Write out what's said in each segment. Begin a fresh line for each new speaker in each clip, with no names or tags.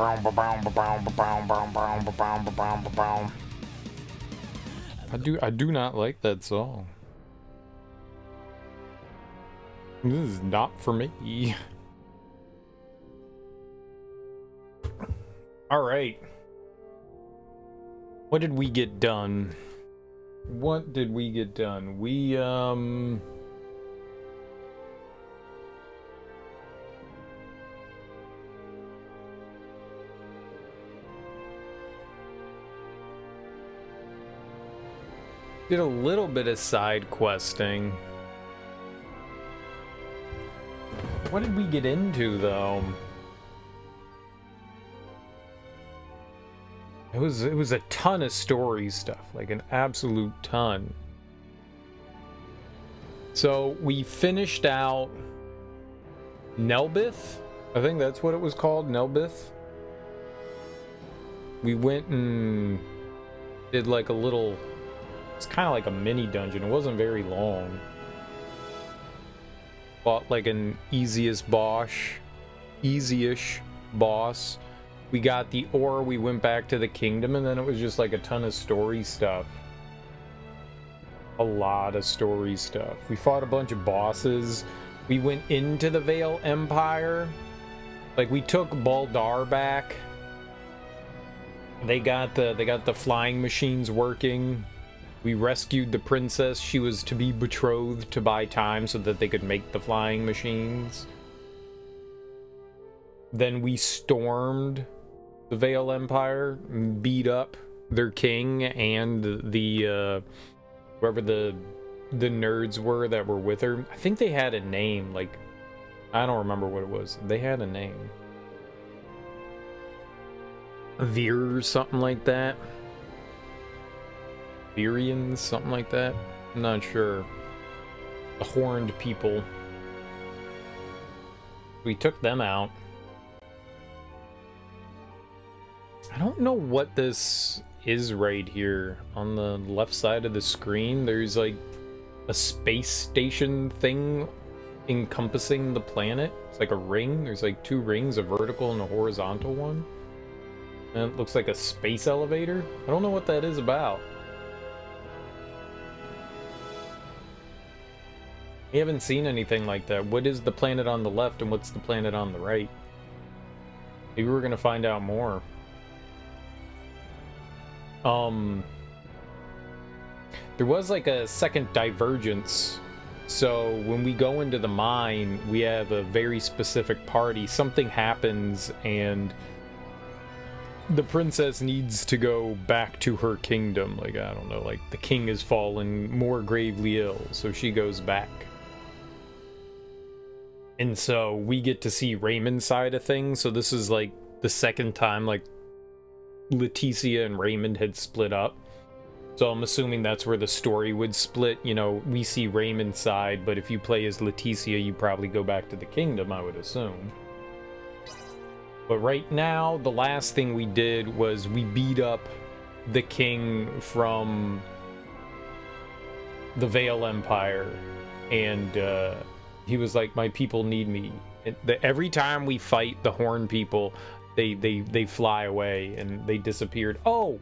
I do not like that song. This is not for me. All right. What did we get done? What did we get done? We did a little bit of side questing. What did we get into though? It was a ton of story stuff, like an absolute ton. So we finished out Nelbith. I think that's what it was called, Nelbith. We went and did like a little, it's kind of like a mini dungeon. It wasn't very long. Fought like an easy-ish boss. We got the ore, we went back to the kingdom, and then it was just like a ton of story stuff. A lot of story stuff. We fought a bunch of bosses. We went into the Vale Empire. Like, we took Baldar back. They got the flying machines working. We rescued the princess. She was to be betrothed to buy time so that they could make the flying machines. Then we stormed the Vale Empire, beat up their king and the whoever the nerds were that were with her. I think they had a name, like, I don't remember what it was. They had a name. Veer or something like that. Virians, something like that. I'm not sure. The horned people. We took them out. I don't know what this is right here. On the left side of the screen, there's like a space station thing encompassing the planet. It's like a ring. There's like two rings, a vertical and a horizontal one. And it looks like a space elevator. I don't know what that is about. We haven't seen anything like that. What is the planet on the left and what's the planet on the right? Maybe we're gonna find out more. There was like a second divergence. So when we go into the mine, we have a very specific party. Something happens and the princess needs to go back to her kingdom. Like, I don't know, like the king has fallen more gravely ill, so she goes back. And so we get to see Raymond's side of things. So this is like the second time like Leticia and Raymond had split up. So I'm assuming that's where the story would split. You know, we see Raymond's side, but if you play as Leticia, you probably go back to the kingdom, I would assume. But right now, the last thing we did was we beat up the king from the Vale Empire. And he was like, my people need me. Every time we fight the Horn people, they fly away and they disappeared. Oh,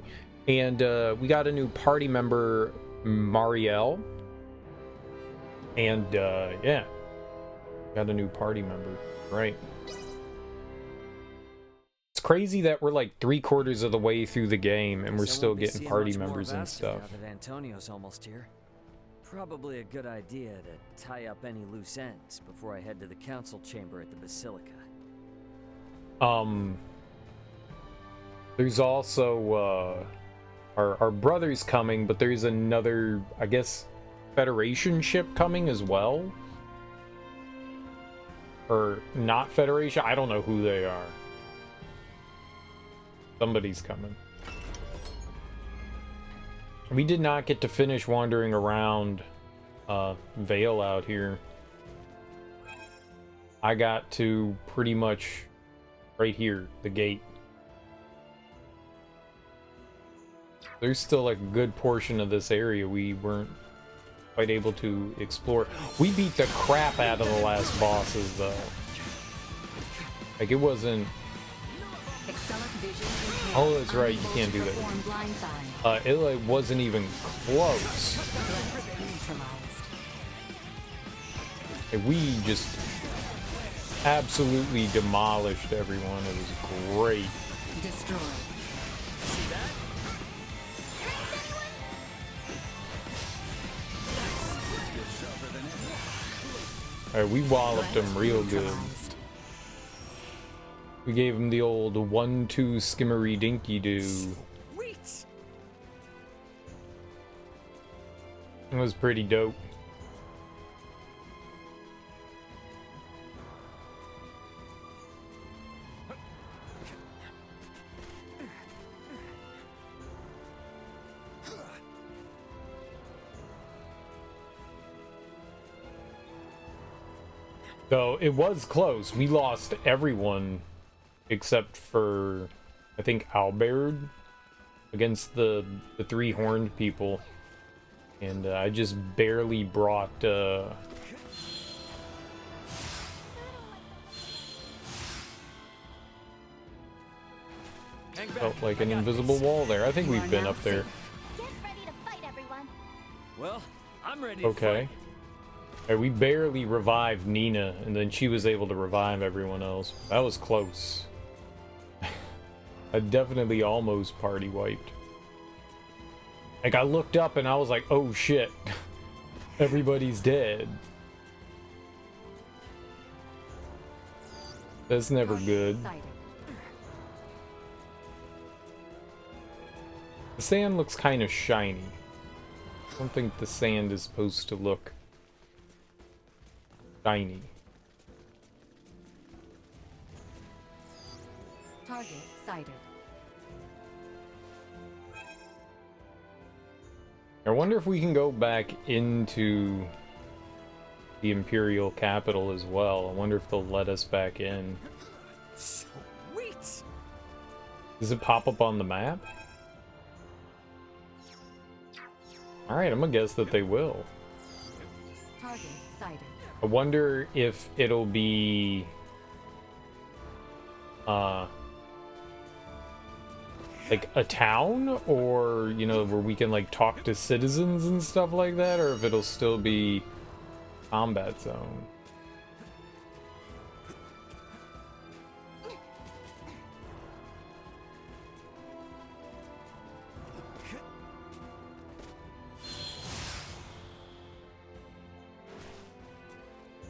and we got a new party member, Marielle. And yeah, got a new party member, right? It's crazy that we're like 3/4 of the way through the game and we're still getting party members and stuff.
Antonio's almost here. Probably a good idea to tie up any loose ends before I head to the council chamber at the Basilica.
There's also our brother's coming, but there's another, I guess, Federation ship coming as well. Or not Federation, I don't know who they are. Somebody's coming. We did not get to finish wandering around Vale out here. I got to pretty much right here, the gate. There's still like a good portion of this area we weren't quite able to explore. We beat the crap out of the last bosses though. Like, it wasn't... Oh, that's right, you can't do that. It like wasn't even close. Like, we just absolutely demolished everyone. It was great.
Destroy.
Alright, we walloped them real good. We gave him the old 1-2 skimmery dinky doo. It was pretty dope. So it was close. We lost everyone except for, I think, Albert against the three horned people. And I just barely brought felt like an invisible wall there. I think we've been up there.
Get ready to fight, everyone.
Well, I'm ready.
Okay. We barely revived Nina, and then she was able to revive everyone else. That was close. I definitely almost party wiped. Like, I looked up and I was like, oh shit. Everybody's dead. That's never good. The sand looks kind of shiny. I don't think the sand is supposed to look shiny.
Target sighted.
I wonder if we can go back into the Imperial capital as well. I wonder if they'll let us back in.
Sweet.
Does it pop up on the map? Alright, I'm gonna guess that they will.
Target sighted.
I wonder if it'll be like a town, or you know, where we can like talk to citizens and stuff like that, or if it'll still be combat zone.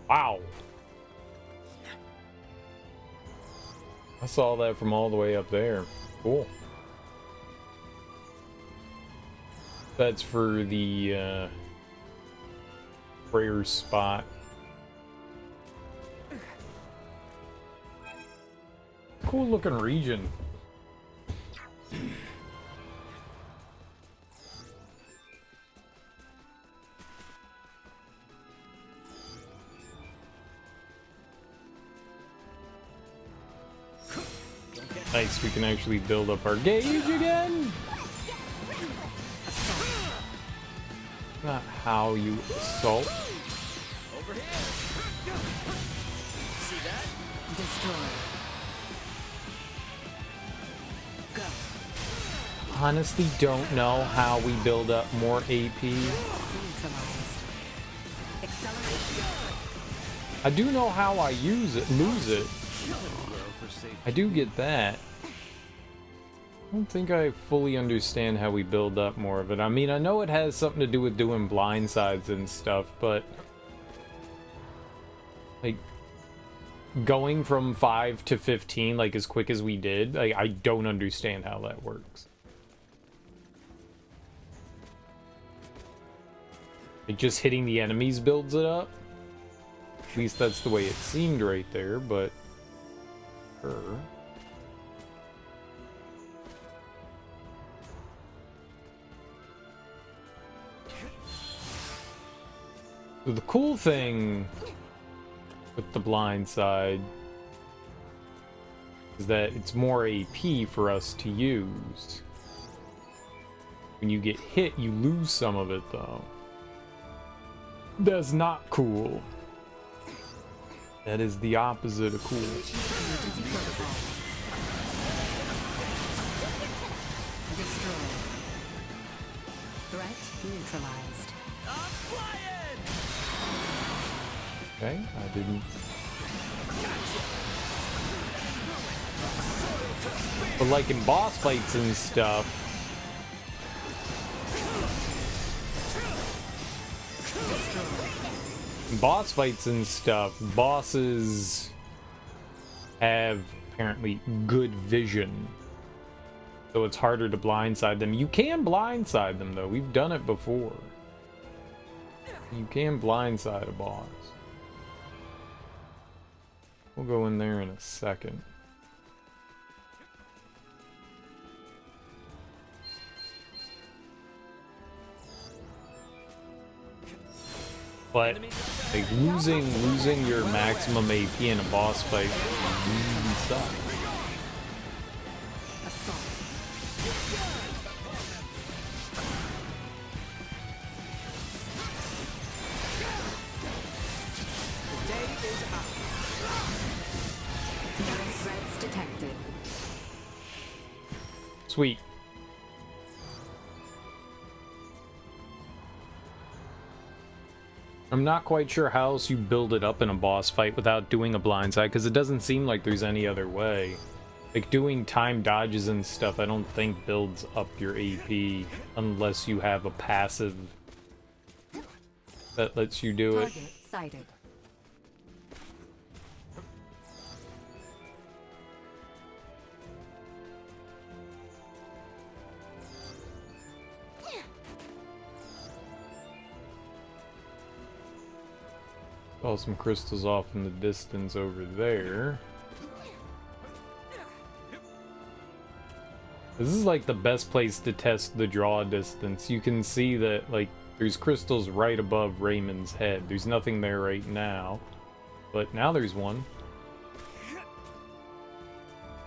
Wow. I saw that from all the way up there. Cool. That's for the prayer spot. Cool looking region. Nice, we can actually build up our gauge again. Not how you assault.
Over here. See that?
Destroy. Go.
Honestly, don't know how we build up more AP.
Neutralized. Accelerate.
I do know how I lose it. I do get that. I don't think I fully understand how we build up more of it. I mean, I know it has something to do with doing blindsides and stuff, but like going from 5 to 15 like as quick as we did, like, I don't understand how that works. Like, just hitting the enemies builds it up. At least that's the way it seemed right there, but sure. So the cool thing with the blind side is that it's more AP for us to use. When you get hit, you lose some of it, though. That's not cool. That is the opposite of cool.
neutralized.
Okay, I didn't. But like in boss fights and stuff, bosses have apparently good vision. So it's harder to blindside them. You can blindside them though. We've done it before. You can blindside a boss. We'll go in there in a second. But like losing your maximum AP in a boss fight really sucks.
Assault. No threats detected.
Sweet. I'm not quite sure how else you build it up in a boss fight without doing a blindside, because it doesn't seem like there's any other way. Like doing time dodges and stuff, I don't think builds up your AP unless you have a passive that lets you do it.
Target sighted.
Saw some crystals off in the distance over there. This is like the best place to test the draw distance. You can see that like there's crystals right above Raymond's head. There's nothing there right now, but now there's one.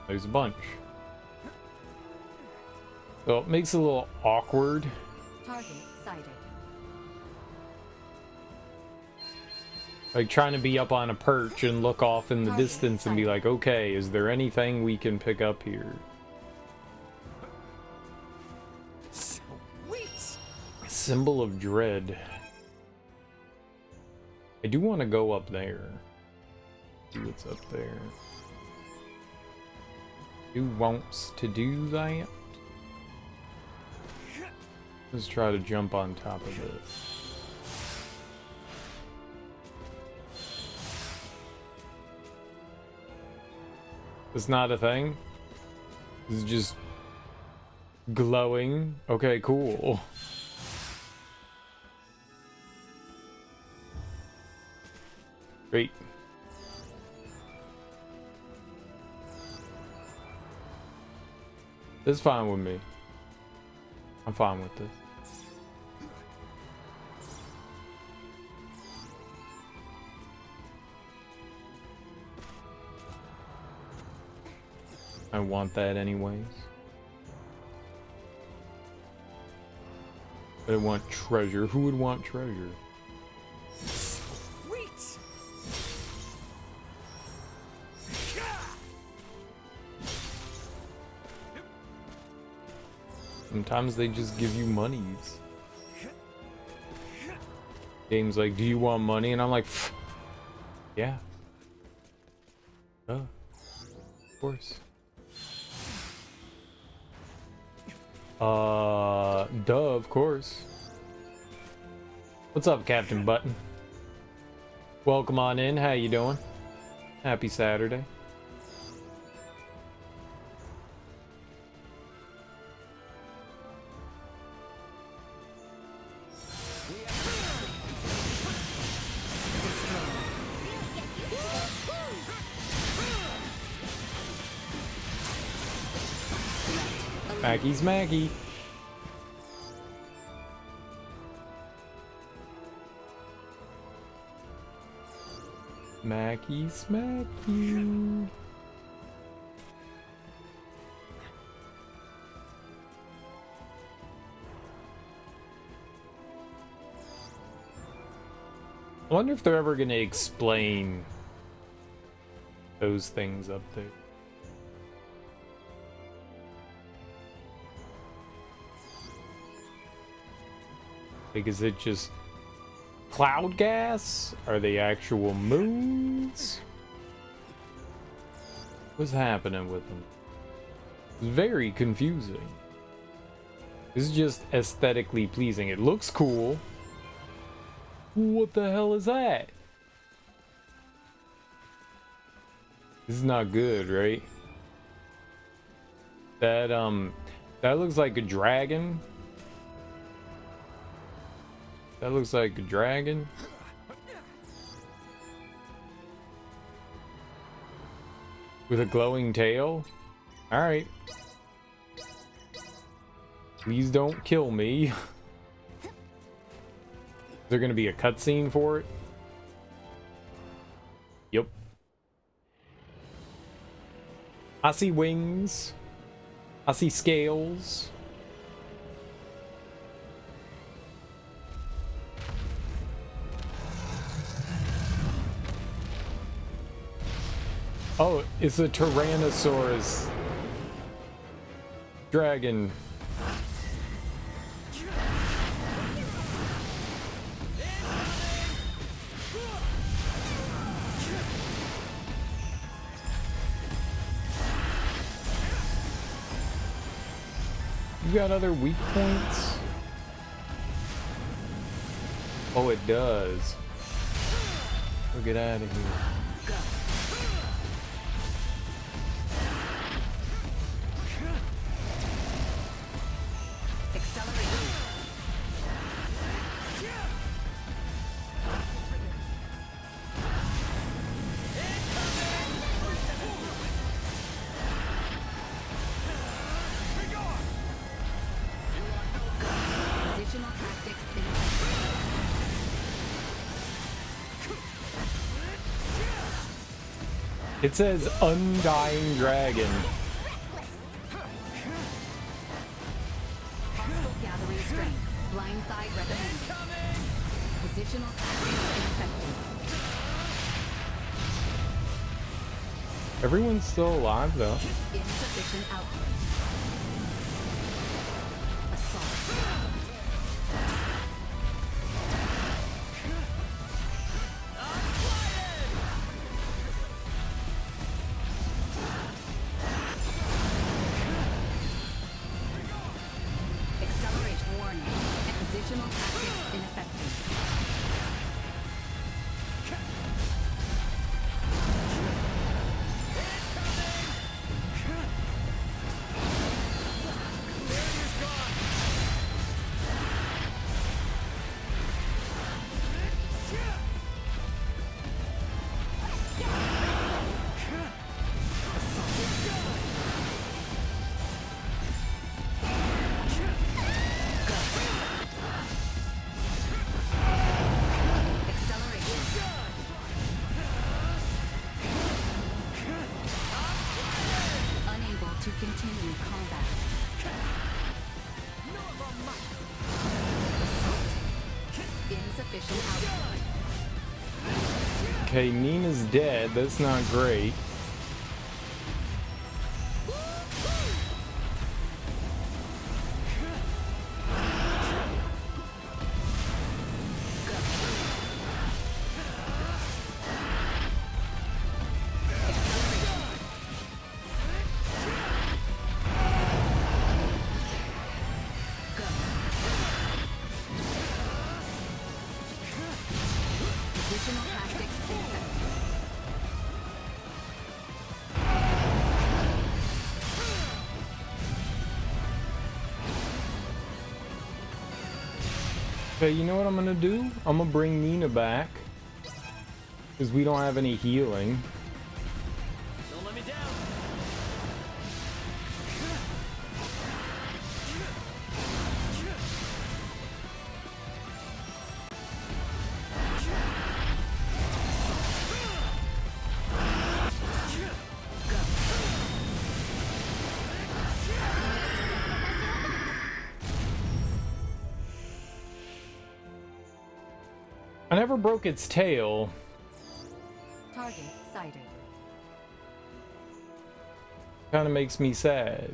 There's a bunch. So it makes it a little awkward.
Target sighted.
Like trying to be up on a perch and look off in the distance and be like, okay, is there anything we can pick up here?
Sweet.
Symbol of Dread. I do want to go up there. See what's up there. Who wants to do that? Let's try to jump on top of this. It's not a thing. It's just glowing. Okay, cool. Great. This is fine with me. I'm fine with this. I want that anyways. But I want treasure. Who would want treasure?
Sweet.
Sometimes they just give you monies. Games like, do you want money? And I'm like, pfft, yeah. Of course. Duh, of course. What's up, Captain Button? Welcome on in. How you doing? Happy Saturday. Smacky smacky. Smacky smacky. I wonder if they're ever going to explain those things up there. Like, is it just cloud gas? Are they actual moons? What's happening with them? It's very confusing. This is just aesthetically pleasing. It looks cool. What the hell is that? This is not good, right? That looks like a dragon. That looks like a dragon. With a glowing tail? Alright. Please don't kill me. Is there gonna be a cutscene for it? Yep. I see wings. I see scales. Oh, it's a Tyrannosaurus dragon. You got other weak points? Oh, it does. We'll get out of here. It says Undying Dragon.
Hostile gathering strength. Blindside recommended. Positional tactics ineffective.
Everyone's still alive though.
Insufficient output. Assault. Accelerate warning. Positional tactics ineffective. To continue combat. Insufficient output.
Okay, Nina's dead. That's not great.
Positional tactics ineffective.
Okay, you know what I'm gonna do? I'm gonna bring Nina back. Because we don't have any healing.
Don't let me down.
I never broke its tail.
Target sighted.
Kind of makes me sad.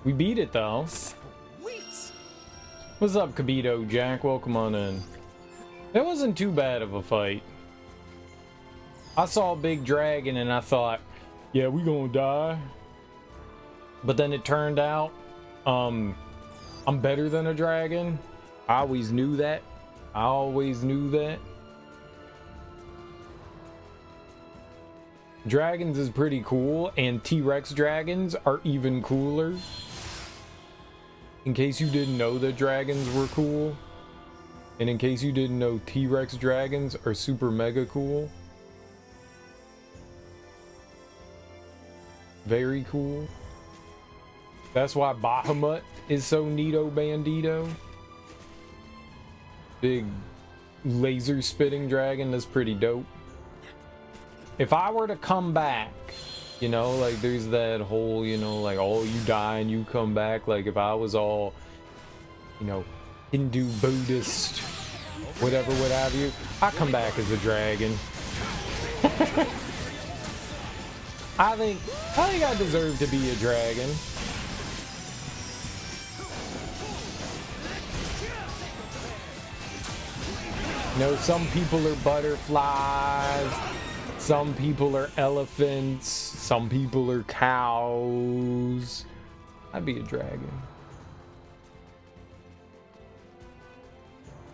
We beat it though.
Sweet.
What's up, Kabito Jack? Welcome on in. That wasn't too bad of a fight. I saw a big dragon and I thought, yeah, we gonna die. But then it turned out, I'm better than a dragon. I always knew that. I always knew that. Dragons is pretty cool, and T-Rex dragons are even cooler. In case you didn't know that dragons were cool, and in case you didn't know T-Rex dragons are super mega cool. Very cool. That's why Bahamut is so neato bandito. Big laser spitting dragon, that's pretty dope. If I were to come back, you know, like there's that whole, you know, like, oh, you die and you come back. Like if I was all, you know, Hindu, Buddhist, whatever, what have you, I come back as a dragon. I think I deserve to be a dragon. You know, some people are butterflies. Some people are elephants, some people are cows. I'd be a dragon.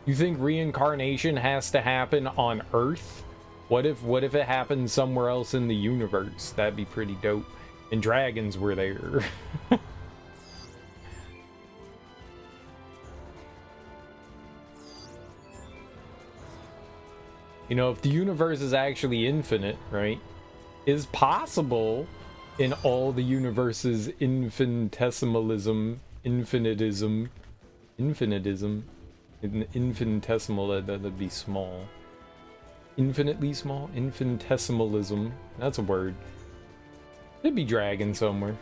You think reincarnation has to happen on Earth? What if it happened somewhere else in the universe? That'd be pretty dope. And dragons were there. You know, if the universe is actually infinite, right? Is possible in all the universes infinitesimal, that'd be small. Infinitely small? Infinitesimalism. That's a word. There'd be dragons somewhere.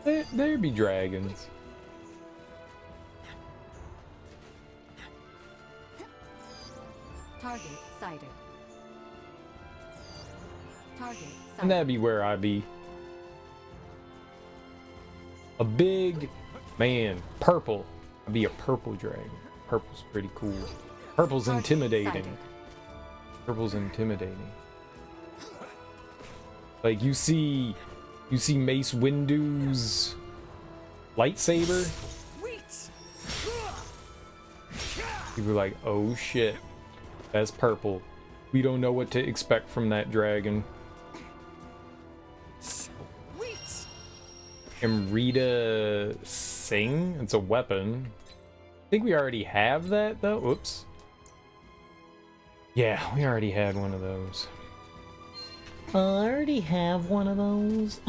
There'd be dragons.
Target sighted. Target sighted.
And that'd be where I'd be. A big man. Purple. I'd be a purple dragon. Purple's pretty cool. Purple's
Target
intimidating.
sighted.
Purple's intimidating. Like you see Mace Windu's lightsaber. People are like, oh shit. That's purple. We don't know what to expect from that dragon. Amrita Singh? It's a weapon. I think we already have that though. Whoops. Yeah, we already had one of those. I already have one of those.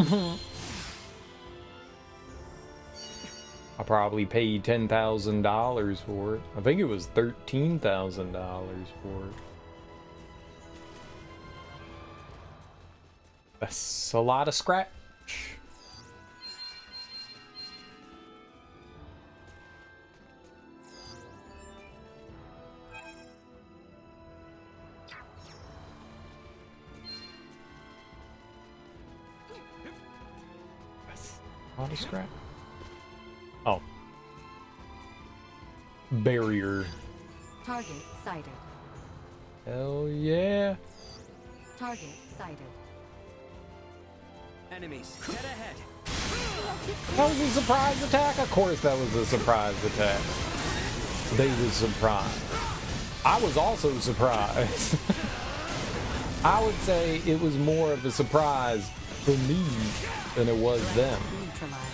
I probably paid $10,000 for it. I think it was $13,000 for it. That's a lot of scratch. That's a lot of scratch. Oh. Barrier.
Target sighted.
Hell yeah.
Target sighted.
Enemies, dead ahead.
That was a surprise attack? Of course that was a surprise attack. They were surprised. I was also surprised. I would say it was more of a surprise for me than it was them.
Neutralized.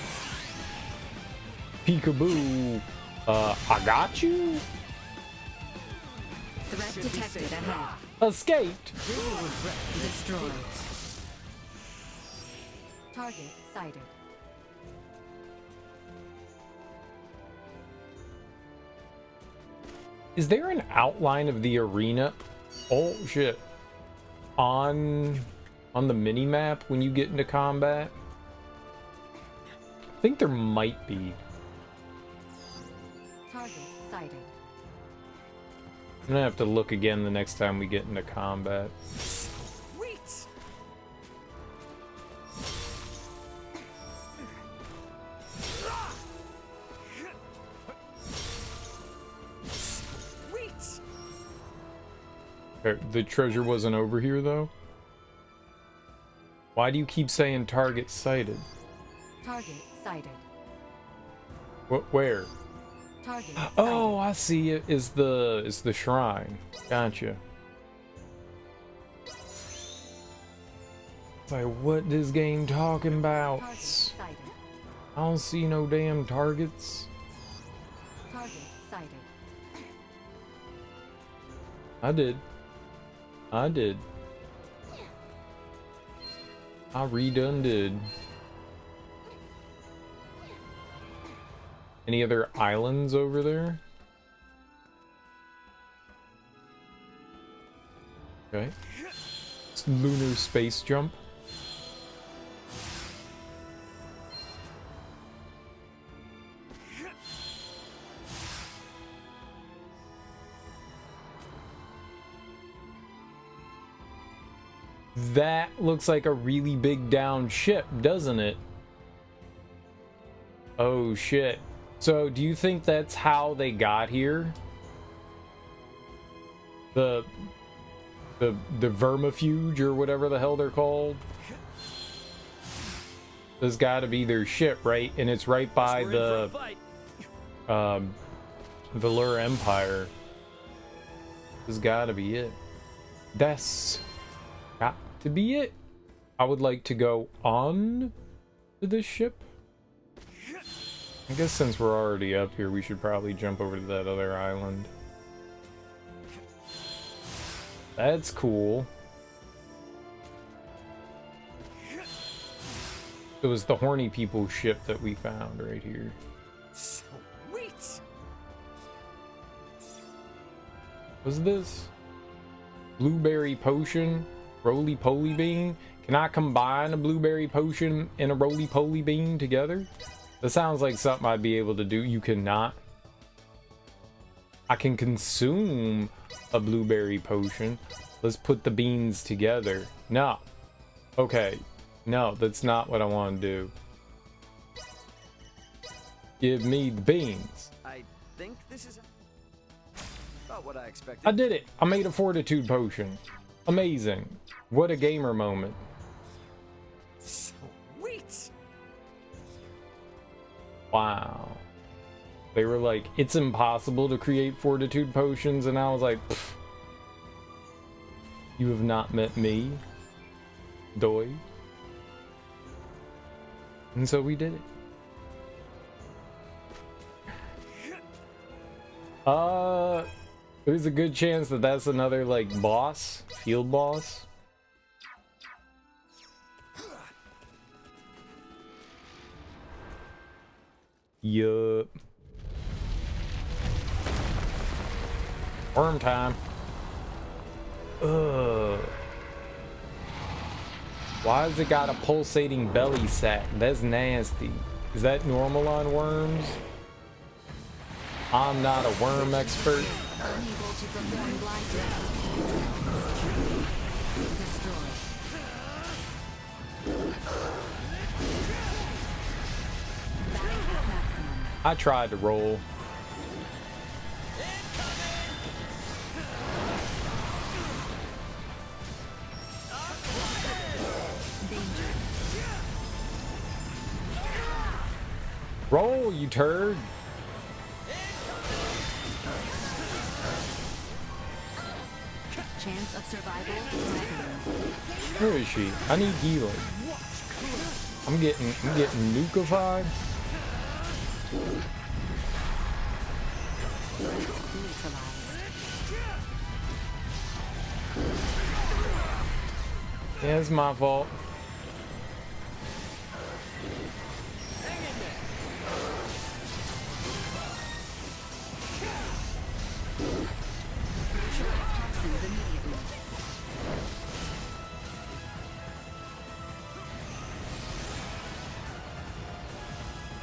Peekaboo, I got you?
Threat detected ahead.
Escaped.
Destroyed. Target sighted.
Is there an outline of the arena? Oh shit. On the mini map when you get into combat? I think there might be.
Target sighted.
I'm gonna have to look again the next time we get into combat. The treasure wasn't over here, though? Why do you keep saying target sighted?
Target sighted.
Where?
Target
Oh,
sighted.
I see it. Is the shrine. Gotcha. Like, what this game talking about?
Target sighted.
I don't see no damn targets.
Target sighted.
I did. I redone did. Any other islands over there? Okay. It's lunar space jump. That looks like a really big down ship, doesn't it? Oh shit. So do you think that's how they got here? The vermifuge or whatever the hell they're called? There's gotta be their ship, right? And it's right by the Valur Empire. This has gotta be it. That's got to be it. I would like to go on to this ship. I guess since we're already up here, we should probably jump over to that other island. That's cool. It was the horny people ship that we found right here.
Sweet.
What's this? Blueberry potion? Roly-poly bean? Can I combine a blueberry potion and a roly-poly bean together? That sounds like something I'd be able to do. You cannot. I can consume a blueberry potion. Let's put the beans together. No. Okay. No, that's not what I want to do. Give me the beans.
I think this is about what I expected.
I did it. I made a fortitude potion. Amazing. What a gamer moment.
Sweet.
Wow. They were like, it's impossible to create fortitude potions, and I was like, pfft. You have not met me, Doi. And so we did it. There's a good chance that that's another, like, boss, field boss. Yup. Worm time. Ugh. Why has it got a pulsating belly sack? That's nasty. Is that normal on worms? I'm not a worm expert.
Unable to perform blind destroy. Battle at maximum.
I tried to roll.
Danger.
Roll, you turd.
Chance of survival.
Where is she? I need healing. I'm getting nukified.
Neutralized.
Yeah, it's my fault.
Toxins immediately.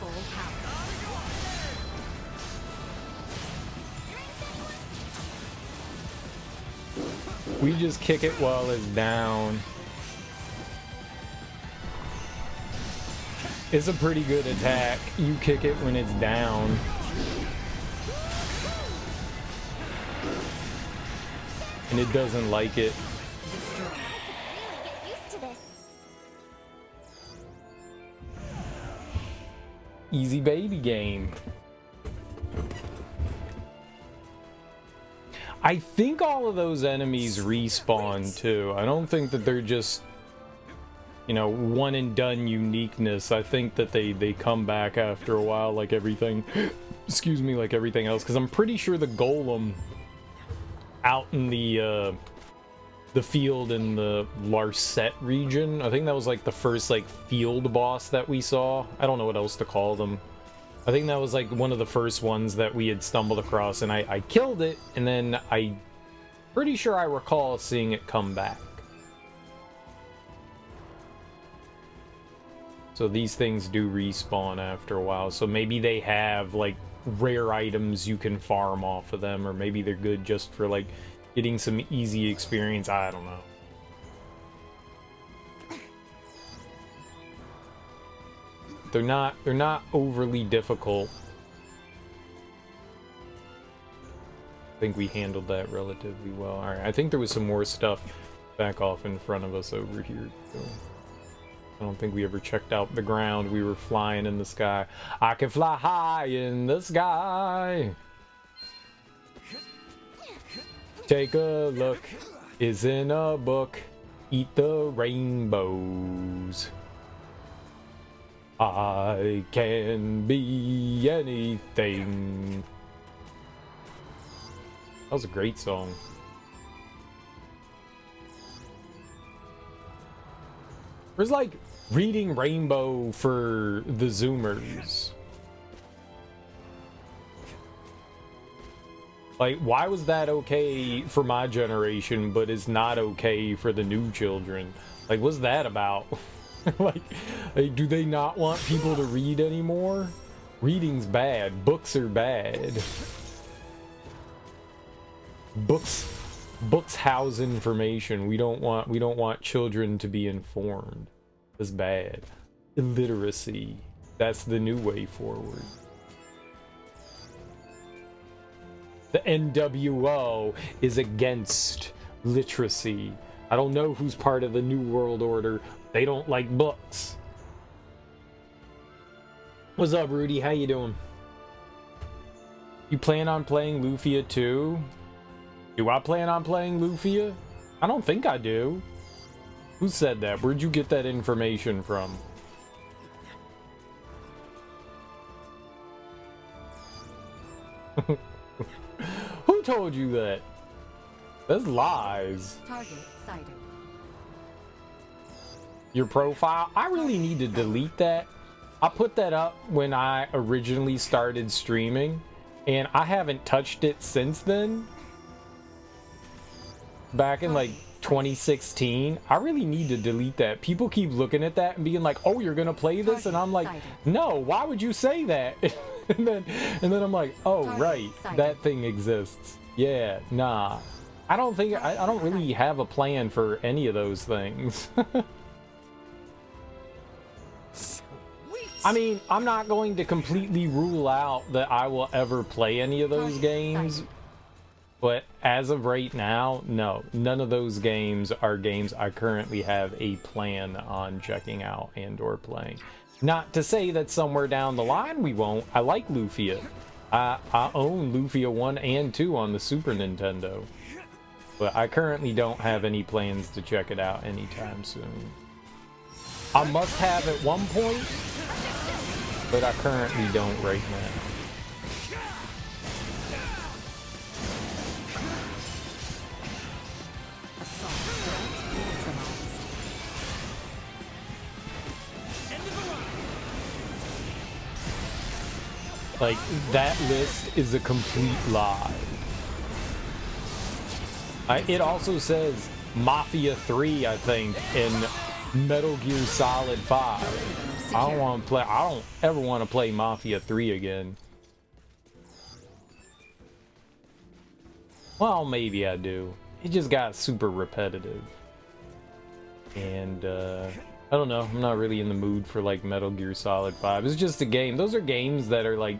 Full power.
We just kick it while it's down. It's a pretty good attack. You kick it when it's down. and it doesn't like it.
Destroyed.
Really get used to this.
Easy baby game. I think all of those enemies respawn too. I don't think that they're just, you know, one and done uniqueness. I think that they come back after a while, like everything. Excuse me, like everything else. Because I'm pretty sure the golem out in the field in the Larset region, I think that was like the first like field boss that we saw. I don't know what else to call them. I think that was like one of the first ones that we had stumbled across, and I killed it, and then I pretty sure I recall seeing it come back. So these things do respawn after a while, so maybe they have like rare items you can farm off of them, or maybe they're good just for like getting some easy experience. I don't know. They're not overly difficult. I think we handled that relatively well. All right, I think there was some more stuff back off in front of us over here. So I don't think we ever checked out the ground. We were flying in the sky. I can fly high in the sky. Take a look. Is in a book. Eat the rainbows. I can be anything. That was a great song. It was like reading Rainbow for the Zoomers. Like, why was that okay for my generation, but is not okay for the new children? Like, what's that about? like, do they not want people to read anymore? Reading's bad. Books are bad. Books house information. We don't want children to be informed. It's bad. Illiteracy. That's the new way forward. The NWO is against literacy. I don't know who's part of the New World Order. They don't like books. What's up, Rudy? How you doing? You plan on playing Lufia too? Do I plan on playing Lufia? I don't think I do. Who said that? Where'd you get that information from? Who told you that? That's lies.
Target sighted.
Your profile? I really need to delete that. I put that up when I originally started streaming, and I haven't touched it since then. Back in like 2016. I really need to delete that. People keep looking at that and being like, oh, you're gonna play this? And I'm like, no, why would you say that? and then I'm like, oh, right, that thing exists. Yeah, nah. I don't think I don't really have a plan for any of those things. I mean, I'm not going to completely rule out that I will ever play any of those games, but as of right now, no, none of those games are games I currently have a plan on checking out and or playing. Not to say that somewhere down the line we won't. I like Lufia. I own Lufia 1 and 2 on the Super Nintendo, but I currently don't have any plans to check it out anytime soon. I must have at one point, but I currently don't right now. Like, that list is a complete lie. It also says Mafia 3, I think, in Metal Gear Solid 5. I don't ever want to play Mafia 3 again. Well, maybe I do. It just got super repetitive. And, I don't know, I'm not really in the mood for, like, Metal Gear Solid 5. It's just a game. Those are games that are, like,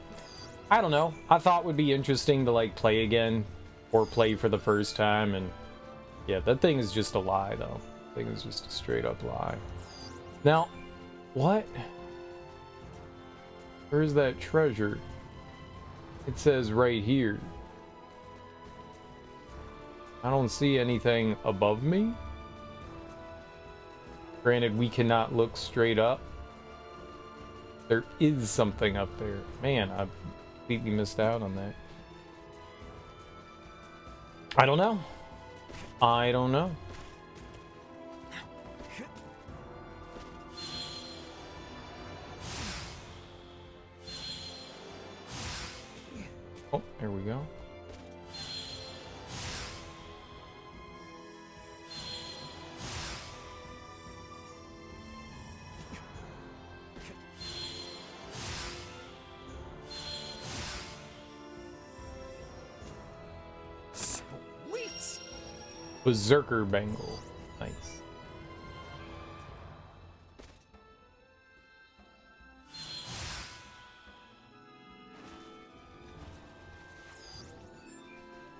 I don't know, I thought would be interesting to, like, play again or play for the first time, and Yeah, that thing is just a lie, though. That thing is just a straight up lie. Now, what? Where's that treasure? It says right here. I don't see anything above me. Granted, we cannot look straight up. There is something up there. Man, I completely missed out on that. I don't know. I don't know. Oh, here we go.
Sweet.
Berserker Bangle. Nice.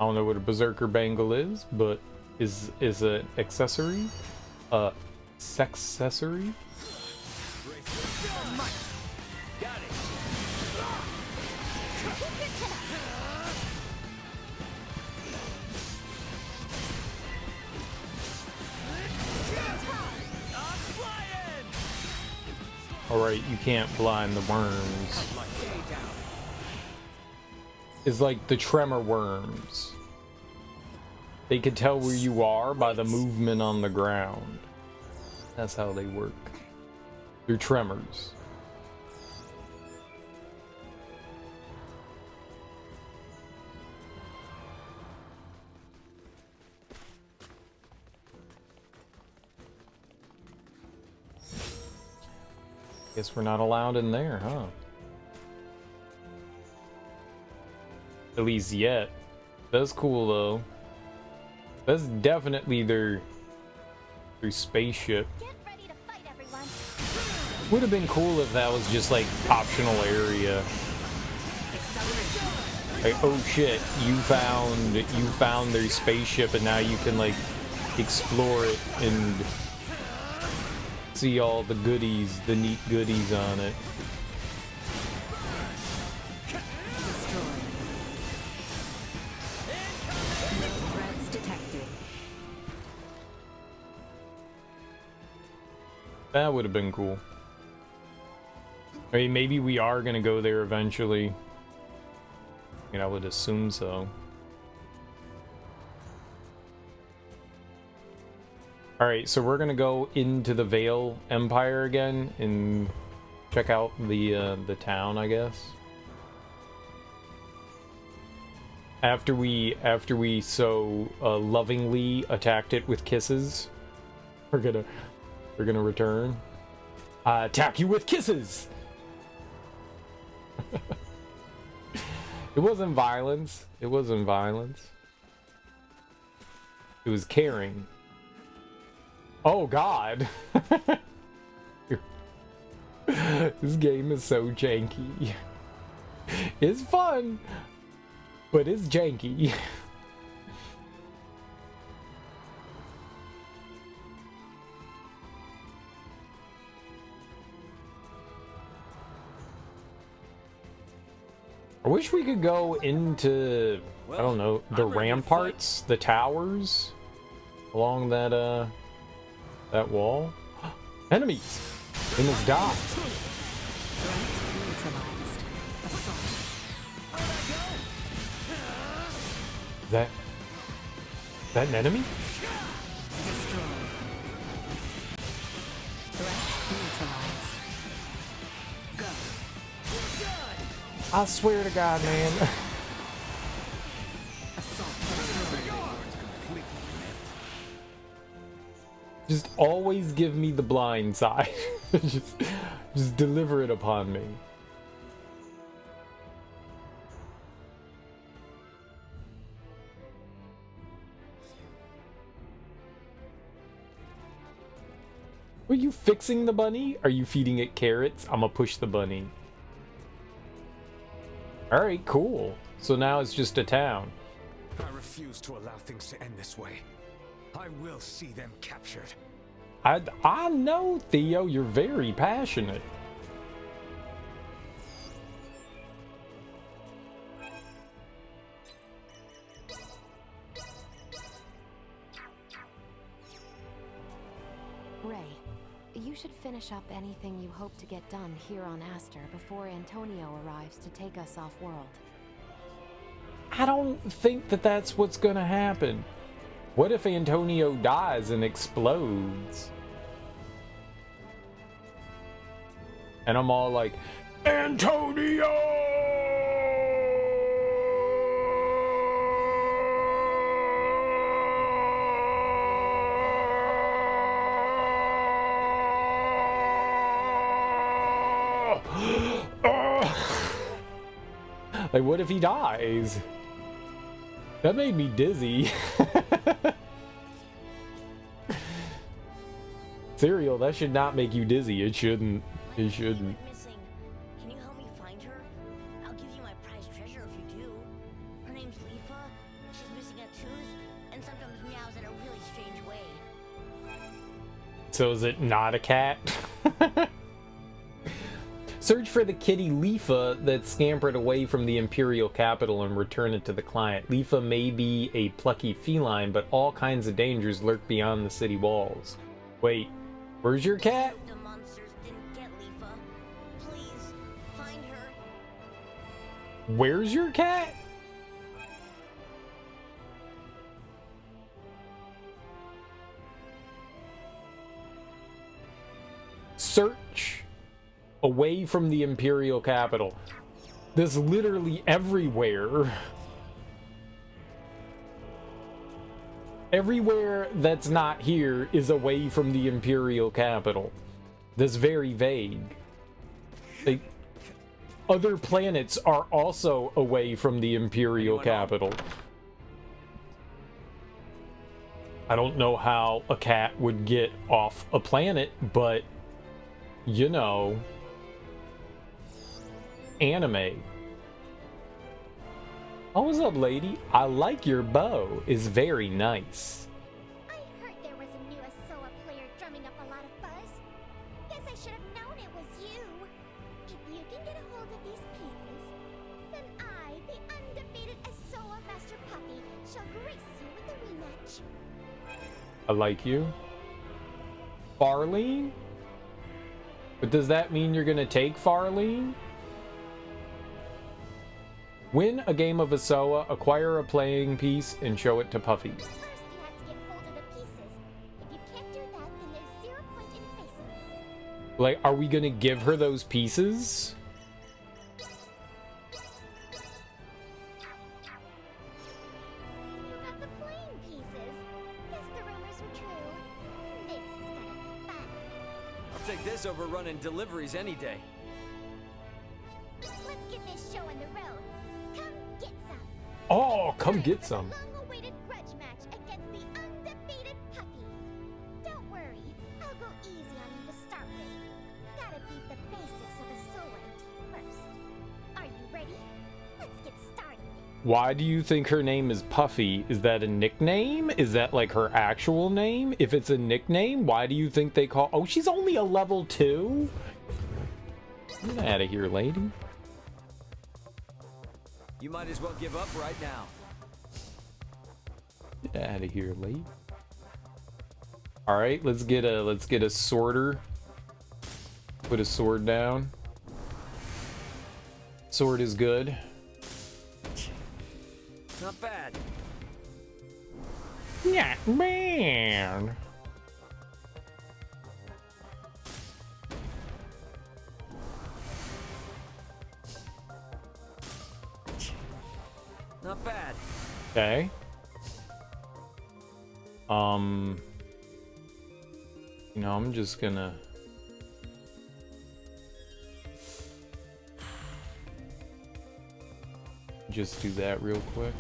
I don't know what a Berserker Bangle is, but is an accessory? Sexcessory?
Got it. I'm flying.
Alright, you can't blind the worms. It's like the tremor worms. They can tell where you are by the movement on the ground. That's how they work. They're tremors. Guess we're not allowed in there, huh? At least yet. That's cool though. That's definitely their spaceship.
Get ready to fight, everyone.
Would have been cool if that was just like optional area. Like, oh shit, you found their spaceship and now you can like explore it and see all the goodies, the neat goodies on it.
Threats detected.
That would have been cool. I mean, maybe we are gonna go there eventually. I mean, I would assume so. Alright, so we're gonna go into the Vale Empire again and check out the town, I guess. After we so lovingly attacked it with kisses, we're gonna return. Attack you with kisses. It wasn't violence. It wasn't violence. It was caring. Oh God. This game is so janky. It's fun, but it's janky. I wish we could go into, I don't know, the ramparts, the towers along that that wall. Enemies! They must die.
Threat neutralized. Assault.
That an enemy?
Destroyed. Threat neutralized. Go.
I swear to God, man.
Assault destroyed.
Just always give me the blind side. just deliver it upon me. Are you fixing the bunny? Are you feeding it carrots? I'm gonna push the bunny. Alright, cool. So now it's just a town.
I refuse to allow things to end this way. I will see them captured.
I know, Theo, you're very passionate.
Ray, you should finish up anything you hope to get done here on Aster before Antonio arrives to take us off-world.
I don't think that that's what's gonna happen. What if Antonio dies and explodes? And I'm all like, Antonio! Like, what if he dies? That made me dizzy. Cereal, that should not make you dizzy. It shouldn't. It shouldn't.
Missing. Can you help me find her? I'll give you my prized treasure if you do. Her name's Leafa. She's missing a tooth and sometimes meows in a really strange way.
So is it not a cat? Search for the kitty Leafa that scampered away from the Imperial capital and return it to the client. Leafa may be a plucky feline, but all kinds of dangers lurk beyond the city walls. Wait, where's your cat?
The monsters didn't get Leafa. Please, find her.
Where's your cat? Search away from the Imperial capital. This literally everywhere. Everywhere that's not here is away from the Imperial capital. This very vague. Like, other planets are also away from the Imperial capital. I don't know how a cat would get off a planet, but you know, anime. Oh, what's up, lady? I like your bow. It's very nice.
I heard there was a new Asoa player drumming up a lot of buzz. Guess I should have known it was you. If you can get a hold of these pieces, then I, the undefeated Asoa Master Puppy, shall grace you with the rematch.
I like you. Farlene? But does that mean you're gonna take Farlene? Win a game of Asoa, acquire a playing piece, and show it to Puffy.
First, you have to get hold of the pieces. If you can't do that, then there's 0 point in facing me.
Like, are we gonna give her those pieces?
You got the playing pieces. Guess the rumors were true. This is gonna be fun.
I'll take this over running deliveries any day.
Let's get this show on the road. Come get some.
Oh, come get
For the
some.
long-awaited grudge match against the undefeated Puffy. Don't worry, I'll go easy on you to start with. Gotta beat the basics of Asoa first. Are you ready? Let's get started.
Why do you think her name is Puffy? Is that a nickname? Is that like her actual name? If it's a nickname, why do you think they call... Oh, she's only a level 2? Get out of here, lady.
You might as well give up right now.
Get out of here, lady. All right, let's get a sworder. Put a sword down. Sword is good.
Not bad.
Yeah, man.
Not bad.
Okay. You know, I'm just gonna just do that real quick.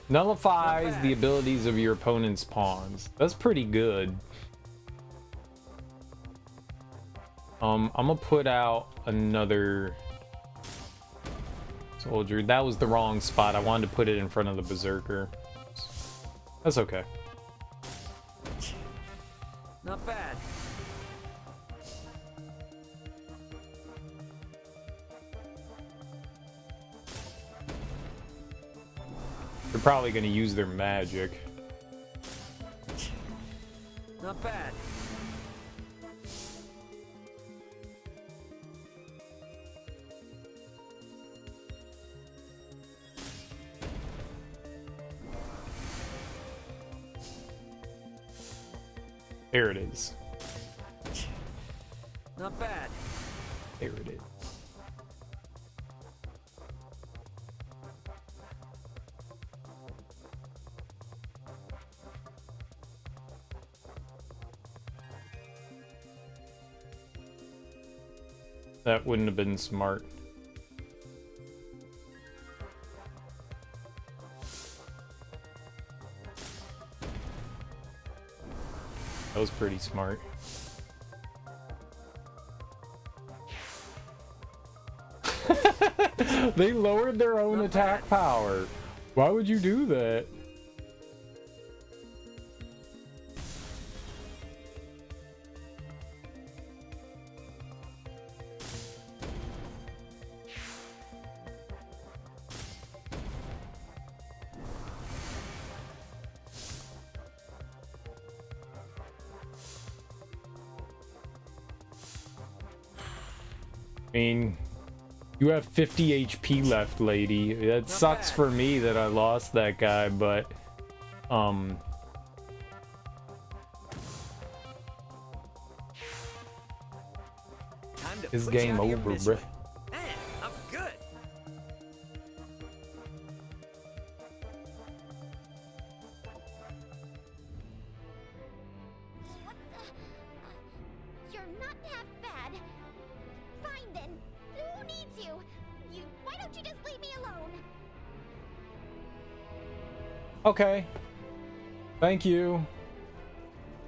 Nullifies the abilities of your opponent's pawns. That's pretty good. I'm gonna put out another soldier. That was the wrong spot. I wanted to put it in front of the berserker. That's okay.
Not bad.
They're probably gonna use their magic.
Not bad.
There it is.
Not bad.
There it is. That wouldn't have been smart. That was pretty smart. They lowered their own attack power. Why would you do that? I mean, you have 50 HP left, lady. That sucks for me that I lost that guy, but it's game over, bruh.
Man, I'm good.
What the? You're not half bad. Fine then. Who needs you? Why don't you just leave me alone?
Okay. Thank you.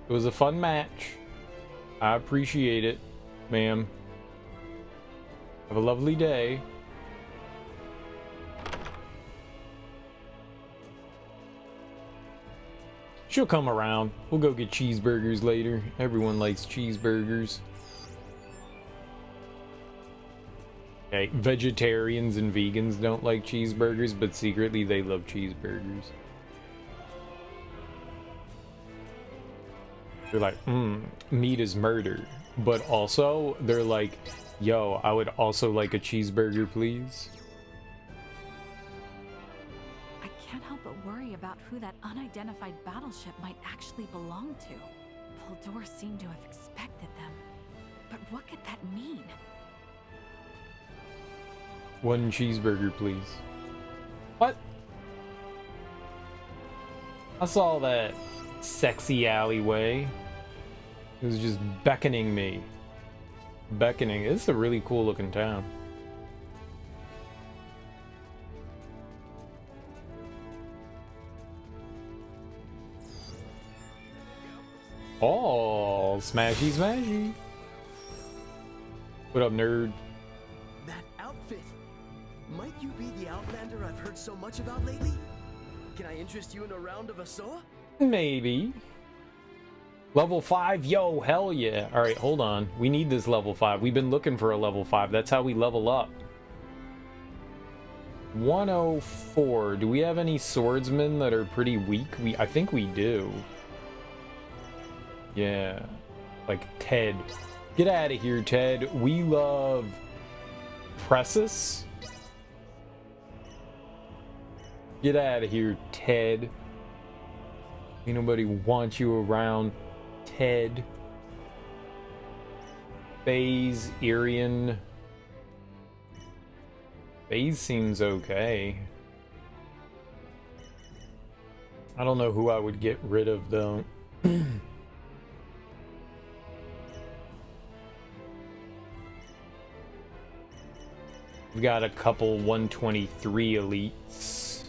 It was a fun match. I appreciate it, ma'am. Have a lovely day. She'll come around. We'll go get cheeseburgers later. Everyone likes cheeseburgers. Okay, vegetarians and vegans don't like cheeseburgers, but secretly they love cheeseburgers. They're like, meat is murder. But also, they're like, yo, I would also like a cheeseburger, please.
I can't help but worry about who that unidentified battleship might actually belong to. Puldor seemed to have expected them. But what could that mean?
One cheeseburger, please. What? I saw that sexy alleyway. It was just beckoning me. Beckoning. It's a really cool looking town. Oh, smashy smashy. What up, nerd?
That outfit! Might you be the Outlander I've heard so much about lately? Can I interest you in a round of Asoa?
Maybe. Level 5? Yo, hell yeah. Alright, hold on. We need this level 5. We've been looking for a level 5. That's how we level up. 104. Do we have any swordsmen that are pretty weak? I think we do. Yeah. Like Ted. Get out of here, Ted. We love Pressus. Get out of here, Ted. Ain't nobody wants you around, Ted. FaZe, Irian. FaZe seems okay. I don't know who I would get rid of, though. We've got a couple 123 elites.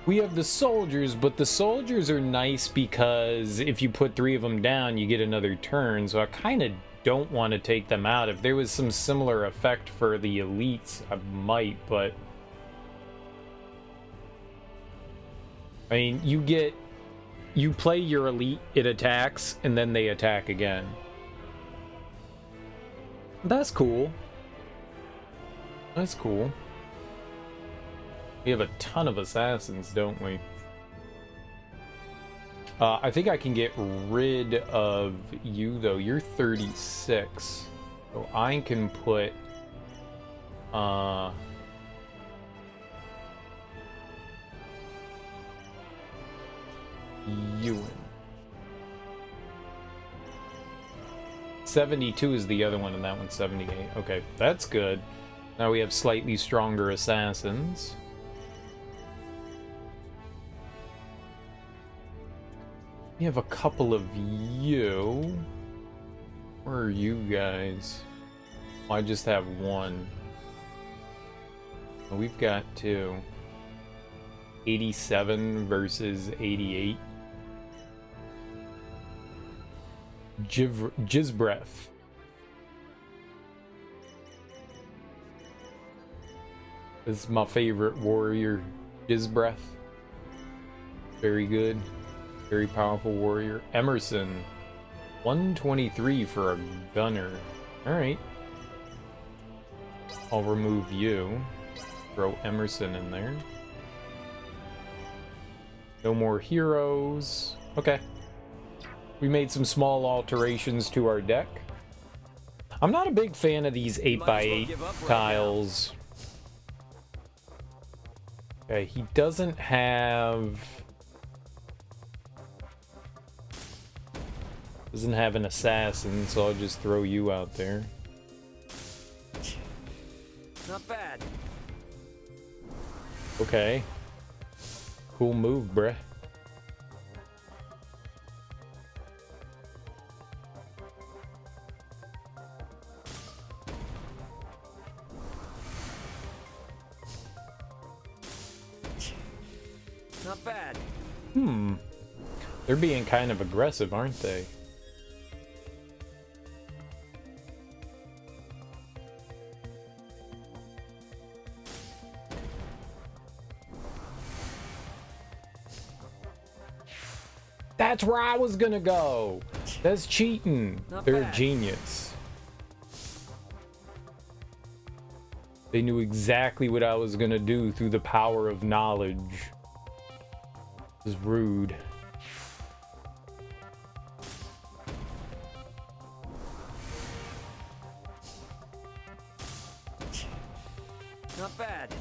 We have the soldiers, but the soldiers are nice because if you put 3 of them down, you get another turn. So I kind of don't want to take them out. If there was some similar effect for the elites, I might, but I mean, you play your elite, it attacks, and then they attack again. That's cool. That's cool. We have a ton of assassins, don't we? I think I can get rid of you, though. You're 36. So I can put... Ewan. 72 is the other one, and that one's 78. Okay, that's good. Now we have slightly stronger assassins. We have a couple of you. Where are you guys? Oh, I just have one. Oh, we've got 2. 87 versus 88. Jizbreth. This is my favorite warrior, Jizbreth. Very good. Very powerful warrior. Emerson. 123 for a gunner. Alright. I'll remove you. Throw Emerson in there. No more heroes. Okay. We made some small alterations to our deck. I'm not a big fan of these 8x8 tiles. Okay, he doesn't have... Doesn't have an assassin, so I'll just throw you out there.
Not bad.
Okay. Cool move, bruh.
Not bad.
They're being kind of aggressive, aren't they? That's where I was gonna go. That's cheating. They're a genius. They knew exactly what I was gonna do through the power of knowledge. This is rude.
Not bad.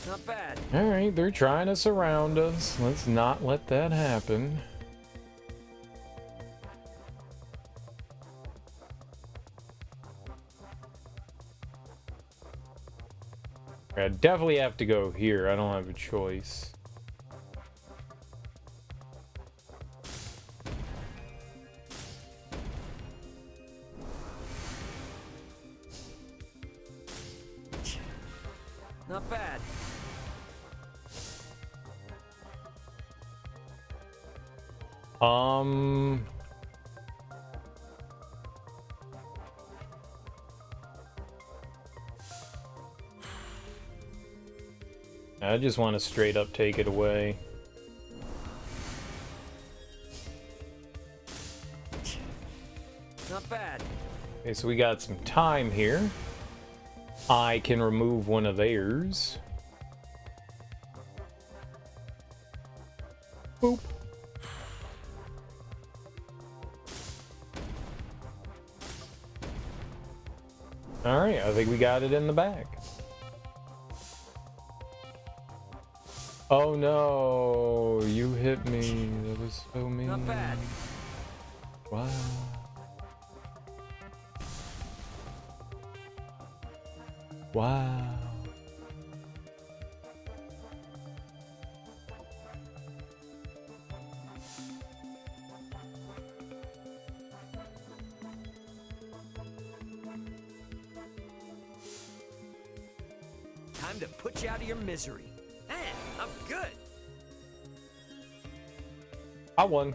Not bad.
All right, they're trying to surround us. Let's not let that happen. I definitely have to go here. I don't have a choice.
Not bad.
I just want to straight up take it away.
Not bad.
Okay, so we got some time here. I can remove one of theirs. Boop. Alright, I think we got it in the bag. Oh no, you hit me. That was so mean.
Not bad.
Wow. Wow.
Time to put you out of your misery. Man, I'm good.
I won.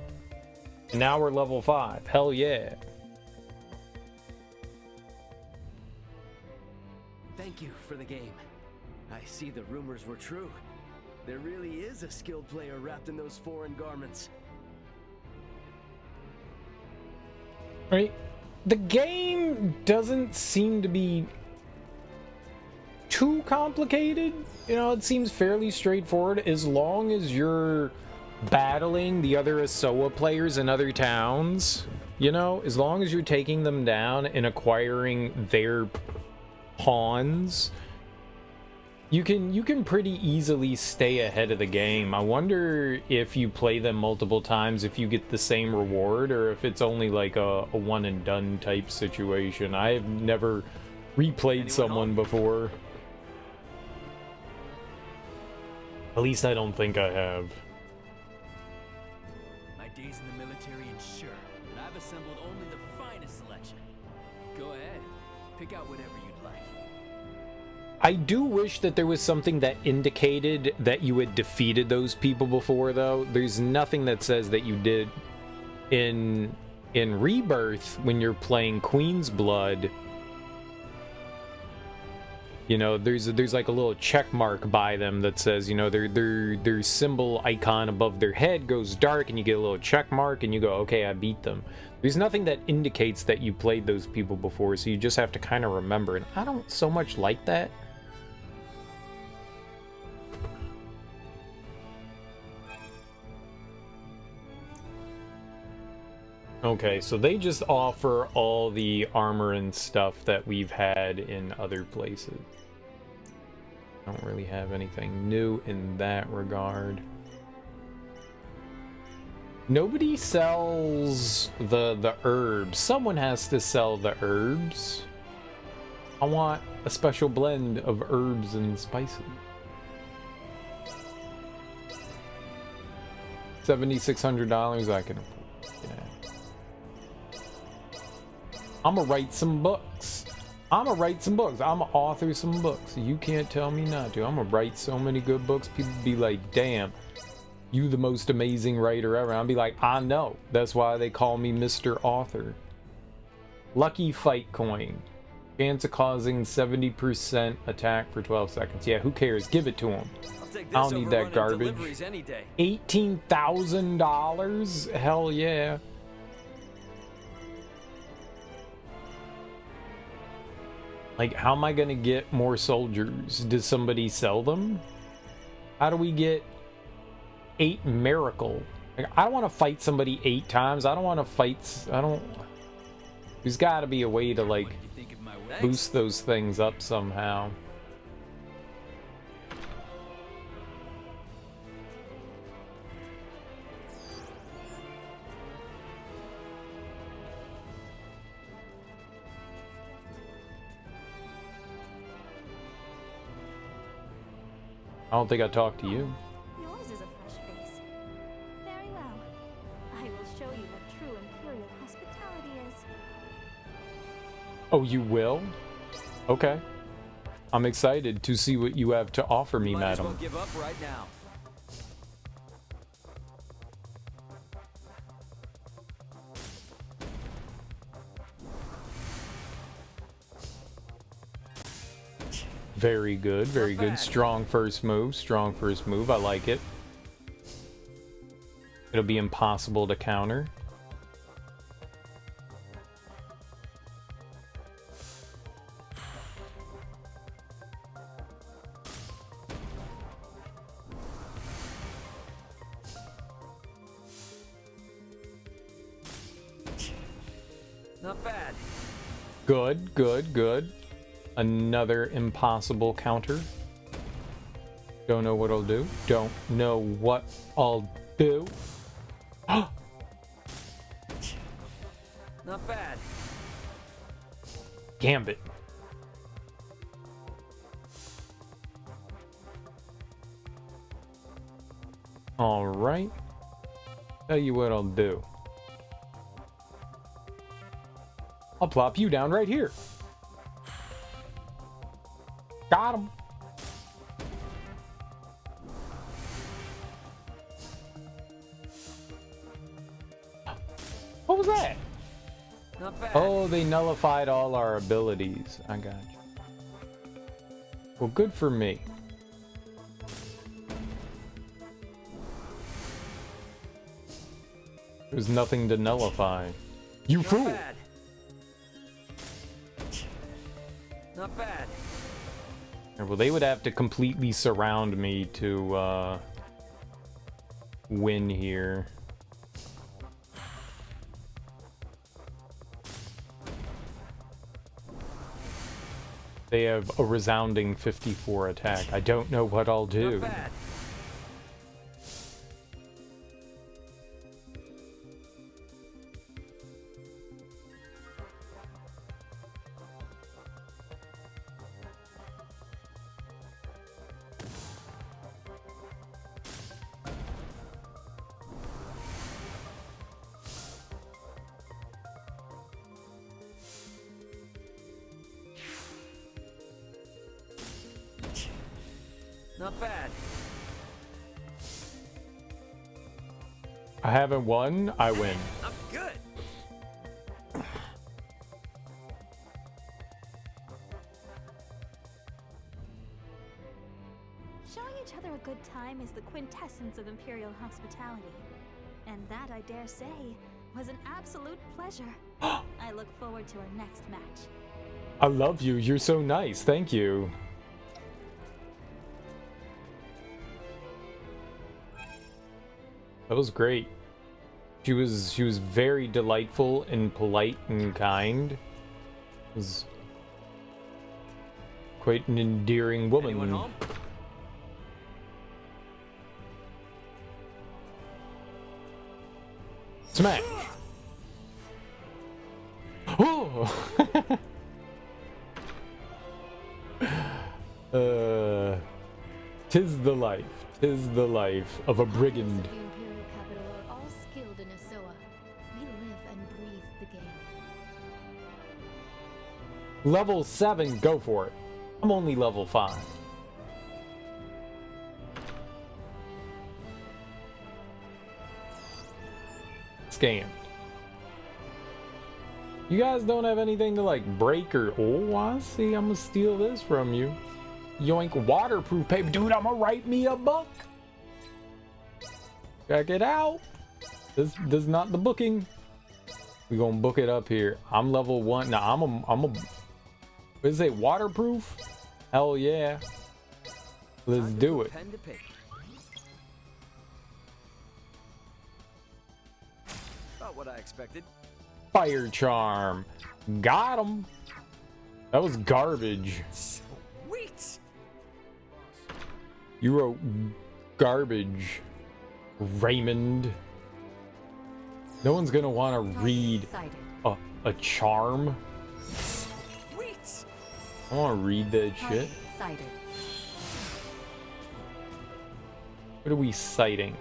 Now we're level 5. Hell yeah.
Thank you for the game. I see the rumors were true. There really is a skilled player wrapped in those foreign garments.
Right? The game doesn't seem to be too complicated. You know, it seems fairly straightforward as long as you're battling the other Asoa players in other towns. You know, as long as you're taking them down and acquiring their pawns, you can pretty easily stay ahead of the game. I wonder if you play them multiple times if you get the same reward, or if it's only like a one and done type situation. I've never replayed someone before. At least I don't think I have.
My days in the military ensure that I've assembled only the finest selection. Go ahead, pick out whatever you'd like.
I do wish that there was something that indicated that you had defeated those people before, though. There's nothing that says that you did. In Rebirth, when you're playing Queen's Blood, you know, there's like a little check mark by them that says, you know, their symbol icon above their head goes dark, and you get a little check mark, and you go, okay, I beat them. There's nothing that indicates that you played those people before, so you just have to kind of remember. And I don't so much like that. Okay, so they just offer all the armor and stuff that we've had in other places. Don't really have anything new in that regard. Nobody sells the herbs. Someone has to sell the herbs. I want a special blend of herbs and spices. $7,600 I can afford. Yeah. I'm gonna write some books. I'm gonna author some books. You can't tell me not to. I'm gonna write so many good books. People be like, damn, you the most amazing writer ever. I'll be like, I know. That's why they call me Mr. Author. Lucky Fight Coin. Chance of causing 70% attack for 12 seconds. Yeah, who cares? Give it to him. I don't need that garbage. $18,000? Hell yeah. Like, how am I gonna get more soldiers? Does somebody sell them? How do we get 8 miracle? Like, I don't want to fight somebody 8 times. I don't want to fight. There's got to be a way to like boost those things up somehow. I don't think I talked to you.
Yours is a fresh face. Very well. I will show you what true Imperial hospitality is.
Oh, you will? Okay. I'm excited to see what you have to offer me,
Might as
madam.
well give up right now.
Very good, very good. Strong first move, I like it. It'll be impossible to counter.
Not bad.
Good, good, good. Another impossible counter. Don't know what I'll do. Don't know what I'll do.
Not bad.
Gambit. Alright. Tell you what I'll do. I'll plop you down right here. Got him. What was that?
Not bad.
Oh, they nullified all our abilities. I got you. Well, good for me. There's nothing to nullify. You
Not
fool!
bad. Not bad.
Well, they would have to completely surround me to win here. They have a resounding 54 attack. I don't know what I'll do.
Not bad. Not bad.
I haven't won, I win.
I'm good.
Showing each other a good time is the quintessence of Imperial hospitality. And that, I dare say, was an absolute pleasure. I look forward to our next match.
I love you. You're so nice. Thank you. That was great. She was very delightful and polite and kind. It was quite an endearing woman.
Anyone home?
Smack. Oh. Tis the life. Tis the life of a brigand.
The Imperial capital are all skilled in Asoa. We live and breathe the game.
Level 7, go for it. I'm only level 5. Scammed. You guys don't have anything to like break or... Oh, I see. I'm gonna steal this from you. Yoink, waterproof paper. Dude, I'm gonna write me a book. Check it out. This is not the booking. We gonna book it up here. I'm level 1. Now I'm a what is it? Waterproof? Hell yeah. Let's
Time to
do
put
it.
Pen to paper. About what I expected.
Fire charm. Got him. That was garbage.
Sweet.
You wrote garbage, Raymond. No one's gonna want to read
Excited.
a charm.
Sweet.
I want to read that shit.
Excited.
What are we citing?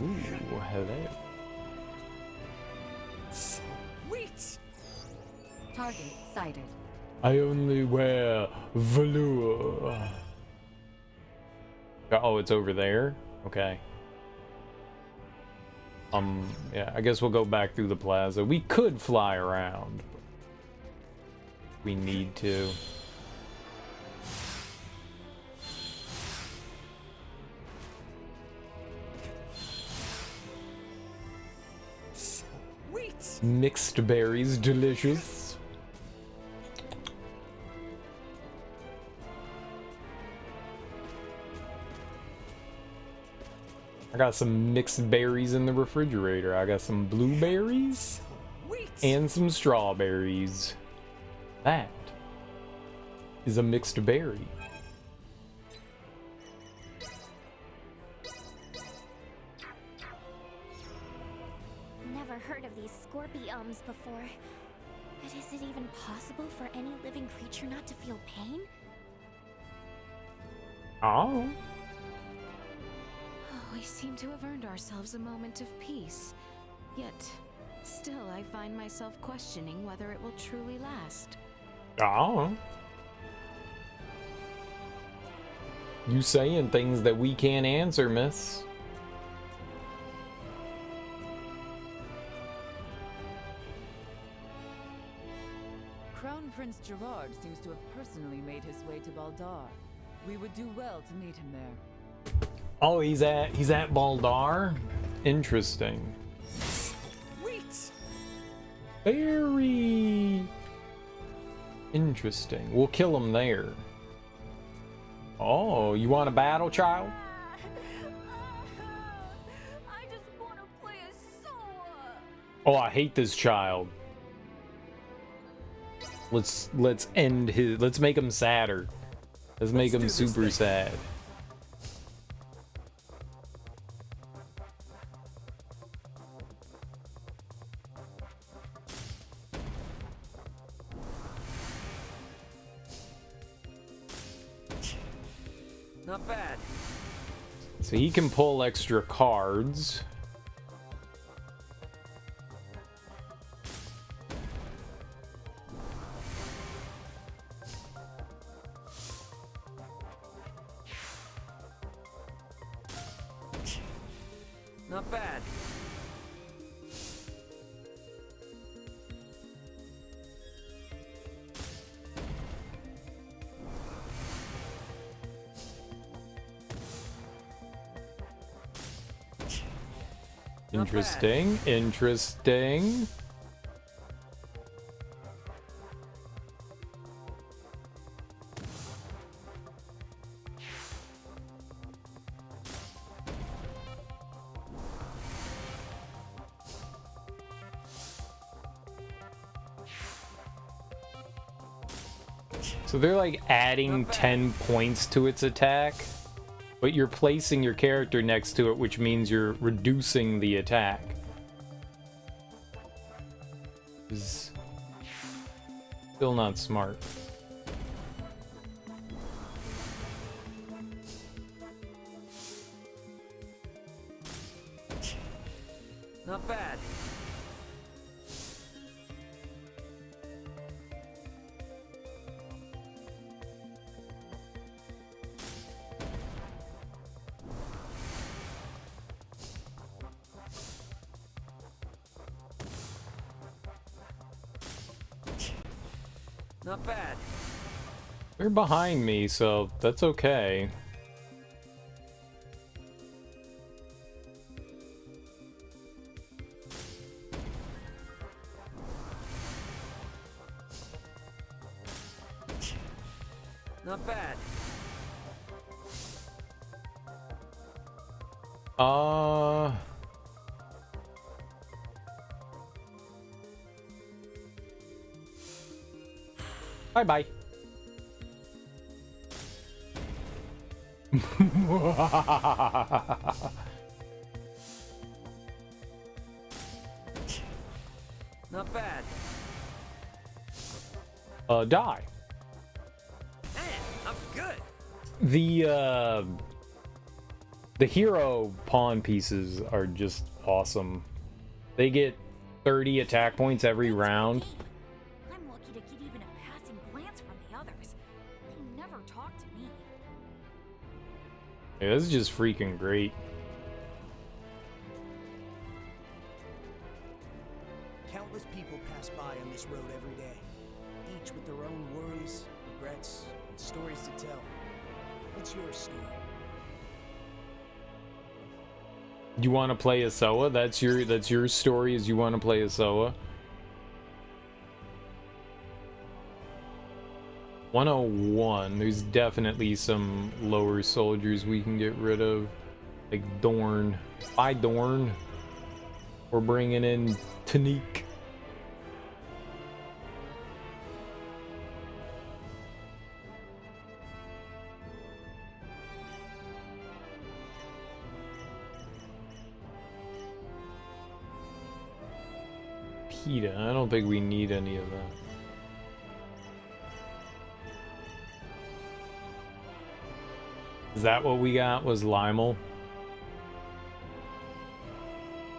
Ooh, hello.
Sweet.
Target sighted.
I only wear velour. Oh, it's over there? Okay. Yeah, I guess we'll go back through the plaza. We could fly around. We need to.
Sweet.
Mixed berries, delicious. I got some mixed berries in the refrigerator. I got some blueberries
Sweet.
and some strawberries. That is a mixed berry.
Never heard of these scorpions before. But is it even possible for any living creature not to feel pain?
Oh.
Oh,
seem to have earned ourselves a moment of peace. Yet, still I find myself questioning whether it will truly last.
Oh. You saying things that we can't answer, miss.
Crown Prince Gerard seems to have personally made his way to Baldar. We would do well to meet him there.
Oh, he's at Baldar? Interesting.
Sweet!
Very interesting. We'll kill him there. Oh, you want a battle, child?
I just want to play as Soa.
Oh, I hate this child. Let's end his. Let's make him sadder. Let's make him super sad.
Not bad.
So he can pull extra cards.
Not bad.
Interesting, interesting. So they're like adding 10 points to its attack, but you're placing your character next to it, which means you're reducing the attack. Is still not smart.
Not bad. Not bad.
They're behind me, so that's okay.
Not bad.
Bye-bye.
Not bad.
Die.
Man, I'm good.
The hero pawn pieces are just awesome. They get 30 attack points every round.
I'm lucky to get even a passing glance from the others. They never talk to me.
Yeah, this is just freaking great.
Countless people pass by on this road every day, each with their own worries, regrets, and stories to tell. What's your story?
You want to play as Soa? That's your story, is you want to play as Soa? 101. There's definitely some lower soldiers we can get rid of, like Dorn. Bye, Dorn. We're bringing in Tanique. PETA. I don't think we need any of that. Is that what we got? Was Lymel?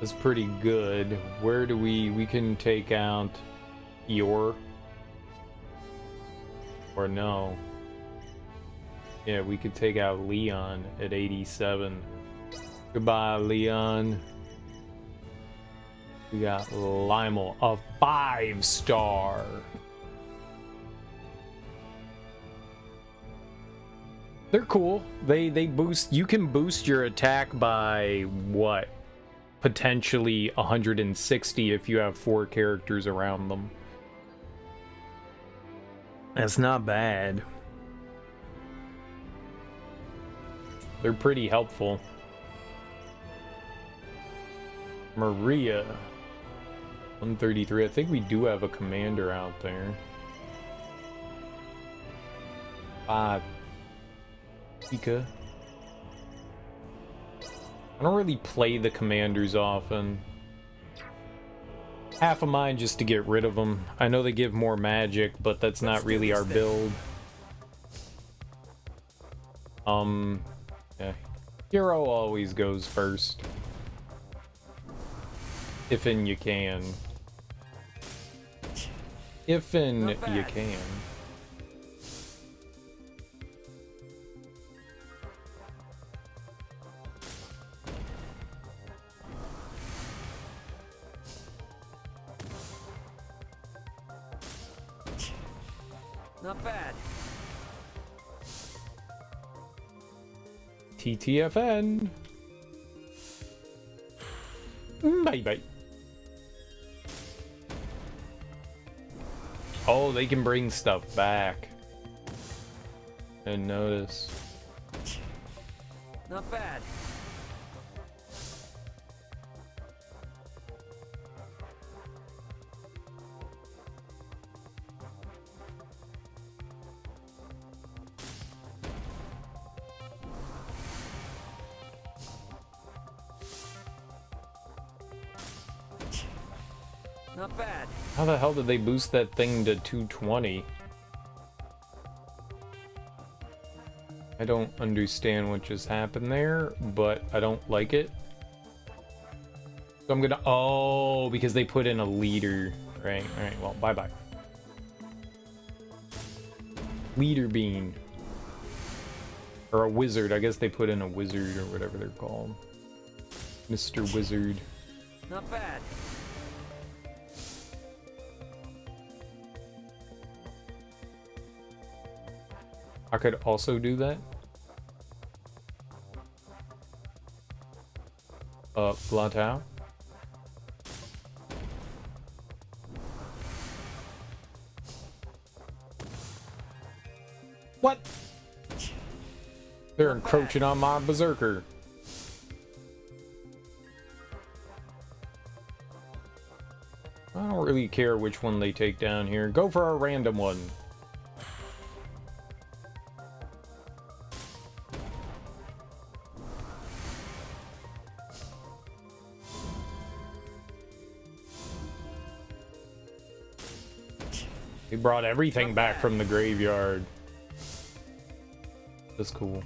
That's pretty good. Where do we can take out Eeyore? Or no. Yeah, we could take out Leon at 87. Goodbye, Leon. We got Lymel, a 5-star. They're cool. They boost. You can boost your attack by what? Potentially 160 if you have 4 characters around them. That's not bad. They're pretty helpful. Maria, 133. I think we do have a commander out there. 5. Pika. I don't really play the commanders often. Half of mine just to get rid of them. I know they give more magic, but that's not really our build. Yeah. Hero always goes first. If and you can. If and you can.
Not bad.
TTFN. Bye bye. Oh, they can bring stuff back. Didn't notice.
Not bad. Not bad.
How the hell did they boost that thing to 220? I don't understand what just happened there, but I don't like it. So I'm gonna... Oh, because they put in a leader. Right, alright, well, bye-bye. Leader bean. Or a wizard. I guess they put in a wizard or whatever they're called. Mr. Wizard.
Not bad.
I could also do that. Flatau. What? They're encroaching on my berserker. I don't really care which one they take down here. Go for a random one. He brought everything back from the graveyard. That's cool.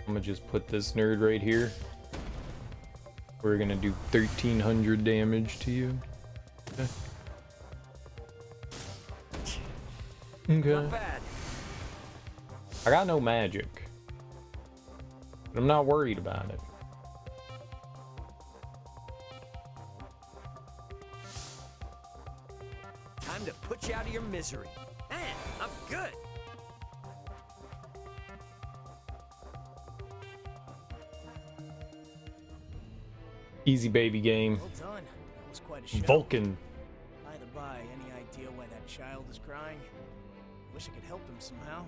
I'm gonna just put this nerd right here. We're gonna do 1300 damage to you. Okay. I got no magic. But I'm not worried about it.
Time to put you out of your misery. Man, I'm good.
Easy baby game.
Well done. That was quite a show.
Vulcan.
By the by, any idea why that child is crying? Wish I could help him somehow.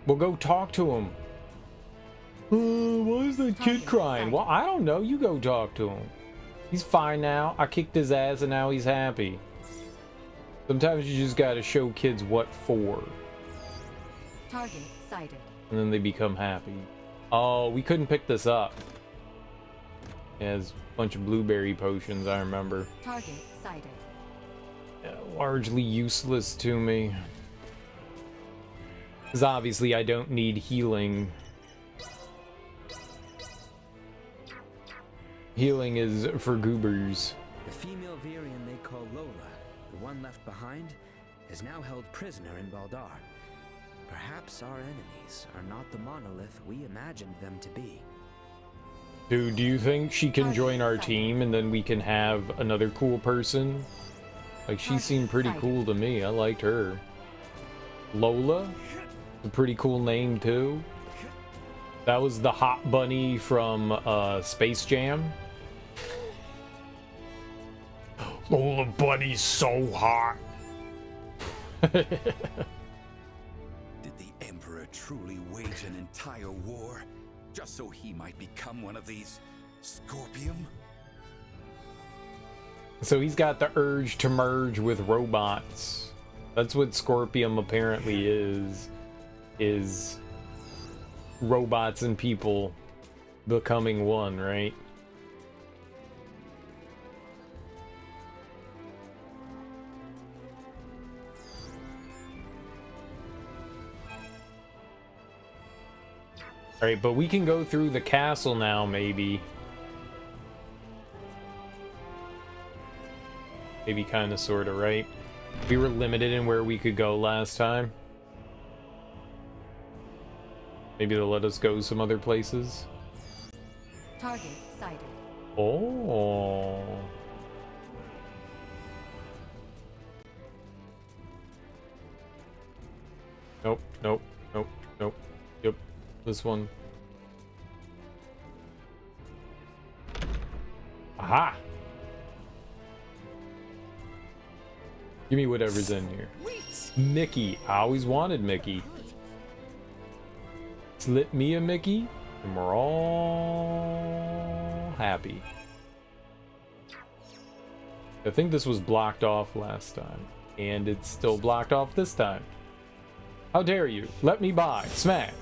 We'll go talk to him. Why is that kid crying? Well, I don't know. You go talk to him. He's fine now. I kicked his ass and now he's happy. Sometimes you just gotta show kids what for.
Target sighted.
And then they become happy. Oh, we couldn't pick this up. It has a bunch of blueberry potions, I remember.
Target sighted.
Yeah, largely useless to me. Because obviously I don't need healing. Healing is for goobers.
The female Virian they call Lola, the one left behind, is now held prisoner in Baldar. Perhaps our enemies are not the monolith we imagined them to be.
Dude, do you think she can join our team and then we can have another cool person? Like, she seemed pretty cool to me. I liked her. Lola? A pretty cool name, too. That was the hot bunny from Space Jam. Lola Bunny's so hot.
Did the Emperor truly wage an entire war just so he might become one of these Scorpium?
So he's got the urge to merge with robots. That's what Scorpium apparently is robots and people becoming one, right? Alright, but we can go through the castle now, maybe. Maybe kind of, sort of, right? We were limited in where we could go last time. Maybe they'll let us go some other places.
Target sighted.
Oh. Nope, nope, nope, nope. Yep, this one. Aha! Give me whatever's in here. Mickey. I always wanted Mickey. Slip me a Mickey, and we're all happy. I think this was blocked off last time, and it's still blocked off this time. How dare you? Let me by. Smash.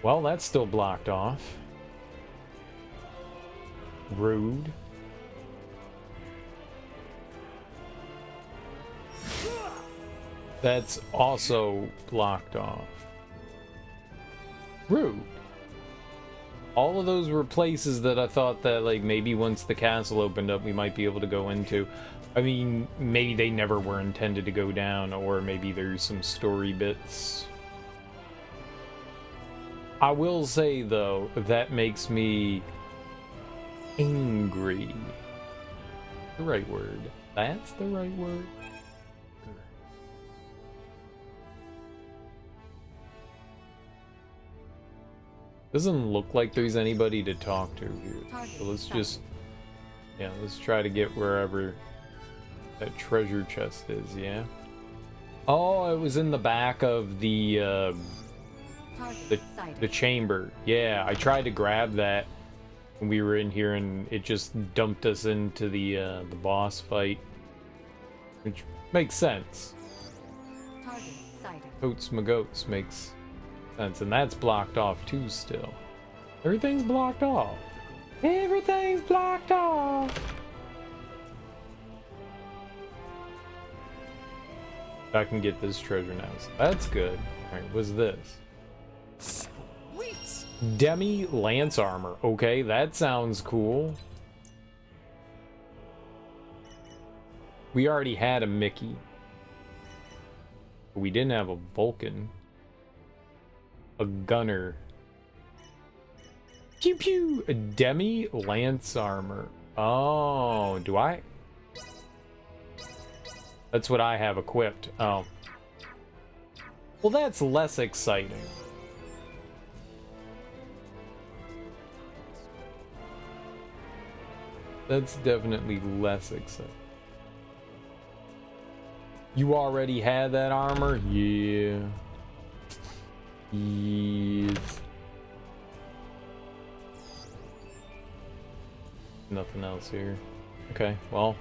Well, that's still blocked off. Rude. That's also blocked off. Rude. All of those were places that I thought that, like, maybe once the castle opened up we might be able to go into. I mean, maybe they never were intended to go down, or maybe there's some story bits. I will say, though, that makes me angry. The right word. That's the right word. Doesn't look like there's anybody to talk to here. So let's just, yeah, let's try to get wherever that treasure chest is, yeah? Oh, it was in the back of the chamber. Yeah, I tried to grab that when we were in here and it just dumped us into the boss fight. Which makes sense. Totes my goats makes sense, and that's blocked off too still. Everything's blocked off. Everything's blocked off. I can get this treasure now, so that's good. Alright, what's this? Sweet. Demi Lance Armor. Okay, that sounds cool. We already had a Mickey. But we didn't have a Vulcan. A gunner. Pew pew! A Demi Lance Armor. Oh, do I? That's what I have equipped. Oh. Well, that's less exciting. That's definitely less exciting. You already had that armor? Yeah. Yes. Nothing else here. Okay, well,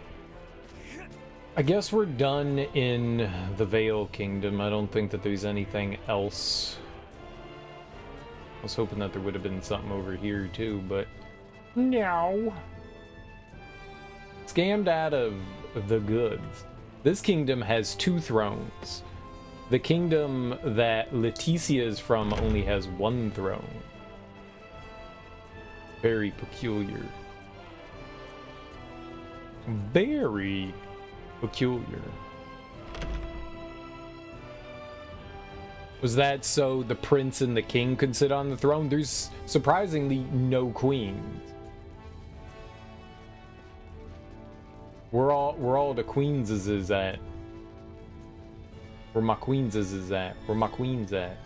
I guess we're done in the Vale Kingdom. I don't think that there's anything else. I was hoping that there would have been something over here too, but no. Scammed out of the goods. This kingdom has 2 thrones. The kingdom that Leticia is from only has 1 throne. Very peculiar. Very peculiar. Was that so the prince and the king could sit on the throne? There's surprisingly no queens. Where all the queenses is at? Where my queenses is at? Where my queens at?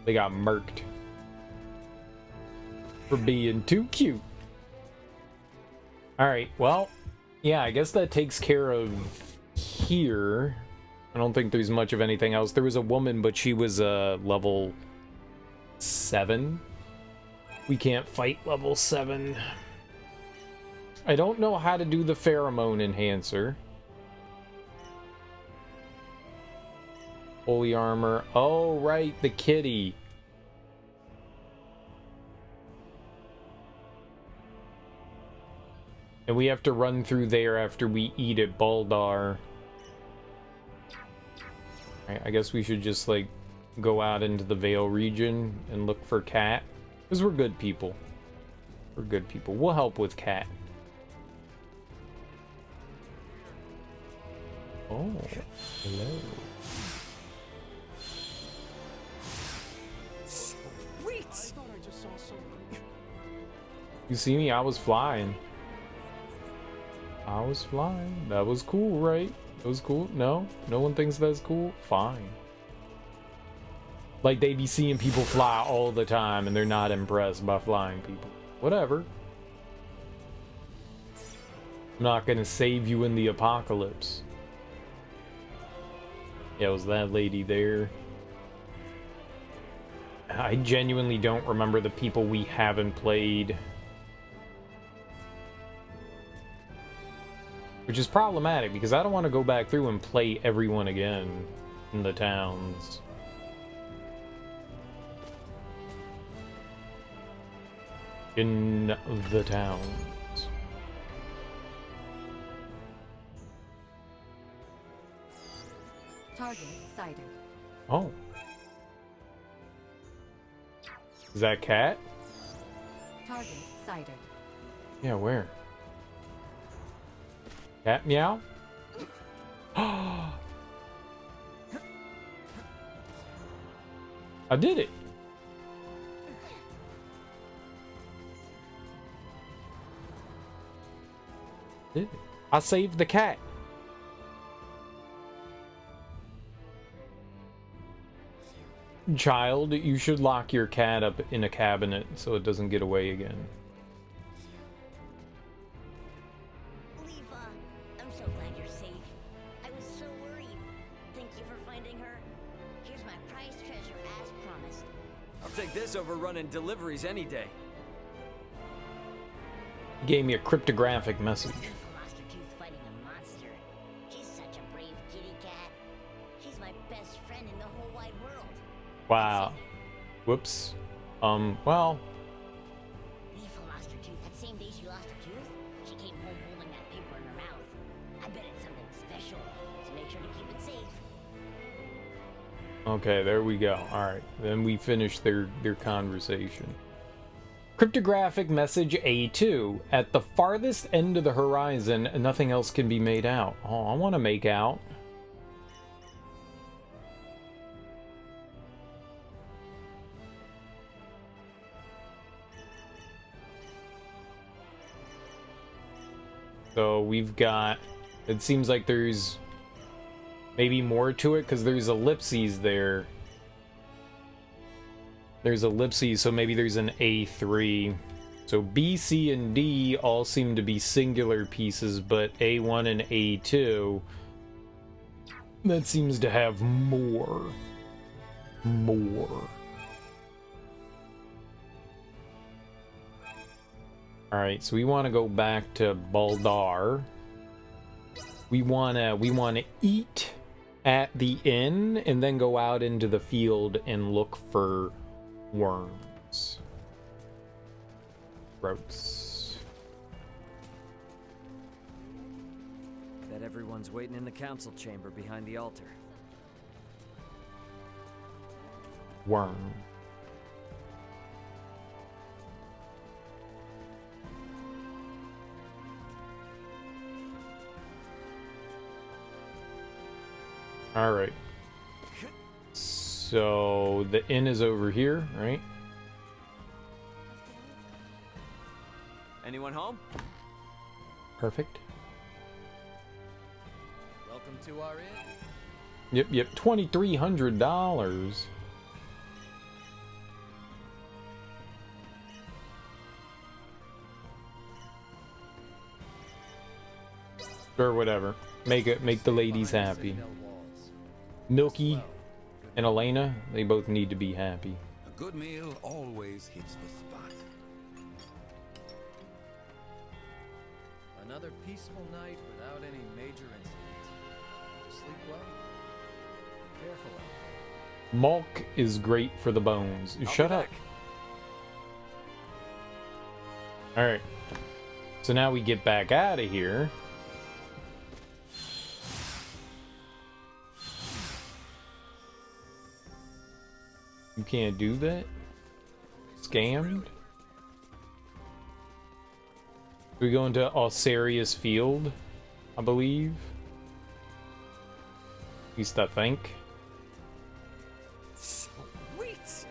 They got murked for being too cute. Alright, well, yeah, I guess that takes care of here. I don't think there's much of anything else. There was a woman, but she was level 7. We can't fight level 7. I don't know how to do the pheromone enhancer. Holy armor. Oh, right, the kitty. And we have to run through there after we eat at Baldar. Right, I guess we should just, like, go out into the Vale region and look for Cat. Because we're good people. We're good people. We'll help with Cat. Oh, hello.
Sweet!
You see me? I was flying. I was flying. That was cool, right? That was cool. No? No one thinks that's cool? Fine. Like, they be seeing people fly all the time and they're not impressed by flying people. Whatever. I'm not gonna save you in the apocalypse. Yeah, was that lady there? I genuinely don't remember the people we haven't played. Which is problematic, because I don't want to go back through and play everyone again in the towns. In the towns.
Target sighted.
Oh. Is that Cat?
Target sighted.
Yeah, where? Cat meow? I did it! Did it. I saved the cat. Child, you should lock your cat up in a cabinet so it doesn't get away again.
Leeva, I'm so glad you're safe. I was so worried. Thank you for finding her. Here's my prized treasure as promised.
I'll take this over running deliveries any day.
He gave me a cryptographic message.
Master Tooth fighting a monster. She's such a brave kitty cat. She's my best friend in the whole wide world.
Wow. Whoops. Well.
Lethal lost her tooth that same day she lost her tooth. She came home holding that paper in her mouth. I bet it's something special, so make sure to keep it safe.
Okay, there we go. Alright. Then we finish their conversation. Cryptographic message A2. At the farthest end of the horizon, nothing else can be made out. Oh, I want to make out. So we've got, it seems like there's maybe more to it because there's ellipses there. There's ellipses, so maybe there's an A3. So B, C, and D all seem to be singular pieces, but A1 and A2, that seems to have more. Alright, so we want to go back to Baldar. We wanna eat at the inn and then go out into the field and look for worms. Gross.
Bet everyone's waiting in the council chamber behind the altar.
worm. All right. So the inn is over here, right?
Anyone home?
Perfect.
Welcome to our inn.
Yep. $2,300. Or whatever. Make the ladies happy. Milky and Elena, they both need to be happy.
A good meal always hits the spot.
Another peaceful night without any major incidents. Sleep well. Be careful.
Malk is great for the bones. Shut up. Alright. So now we get back out of here. You can't do that? Scammed? We go into Osarius Field, I believe. At least I think.
Sweet.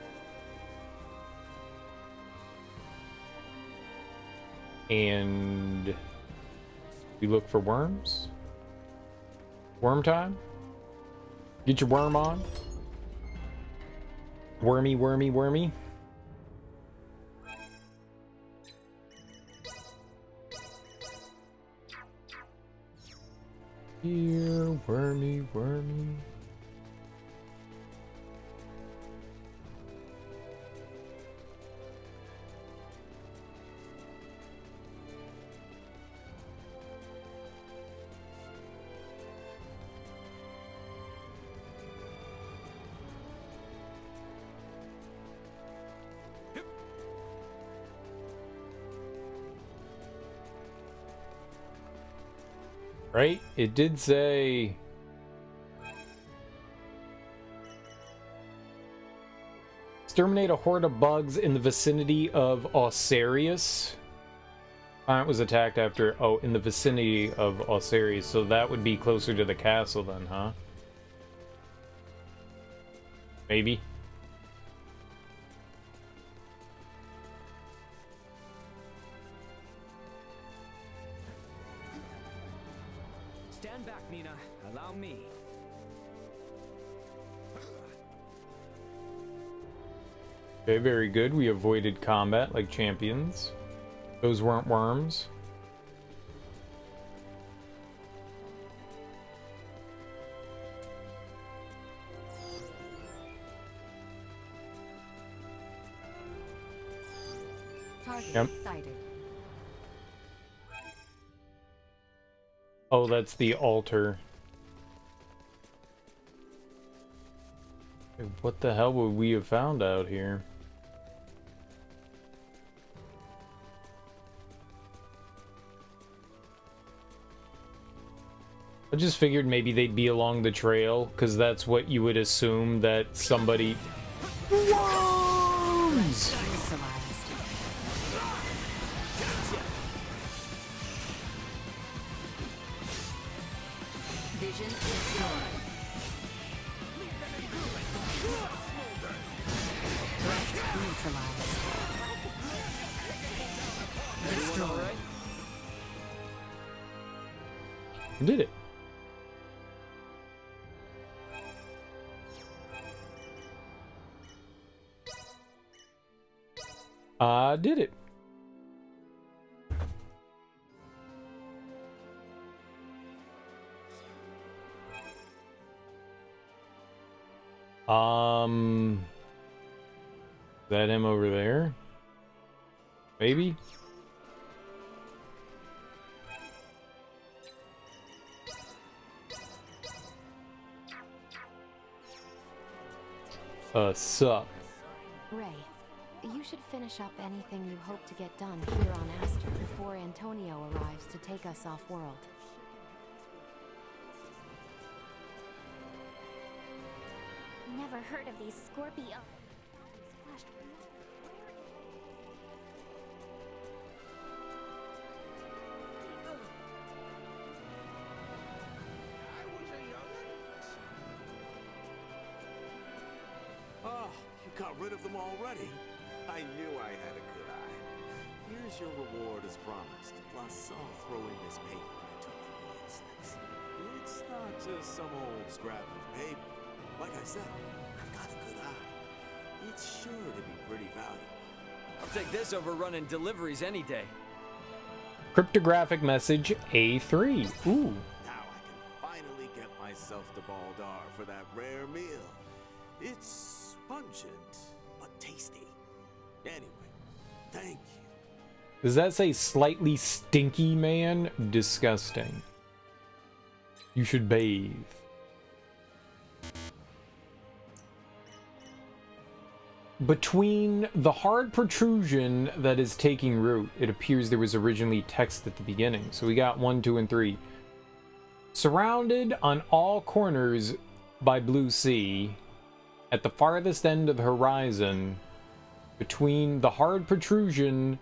And we look for worms. Worm time? Get your worm on. Wormy, wormy, wormy. Here, wormy, wormy. Right? It did say... Exterminate a horde of bugs in the vicinity of Osarius. Planet was attacked after... Oh, in the vicinity of Osarius. So that would be closer to the castle then, huh? Maybe.
Stand back, Nina. Allow me.
Okay, very good. We avoided combat like champions. Those weren't worms.
Target sighted.
Oh, that's the altar. What the hell would we have found out here? I just figured maybe they'd be along the trail, because that's what you would assume that somebody... Worms!
Vision destroyed. Neutralized. Destroyed.
Did it? Did it? Is that him over there? Maybe? Sup?
Ray, you should finish up anything you hope to get done here on Aster before Antonio arrives to take us off-world.
Never heard of these Scorpio.
gosh,
Oh, you got rid of them already. I knew I had a good eye. Here's your reward as promised. Plus, I'll throw in this paper I took from the insects. It's not just some old scrap of paper. Like I said, I've got a good eye. It's sure to be pretty valuable.
I'll take this over running deliveries any day.
Cryptographic message A3. Ooh.
Now I can finally get myself to Baldar for that rare meal. It's pungent, but tasty. Anyway, thank you.
Does that say slightly stinky, man? Disgusting. You should bathe. Between the hard protrusion that is taking root, it appears there was originally text at the beginning. So we got 1, 2, and 3. Surrounded on all corners by blue sea, at the farthest end of the horizon, between the hard protrusion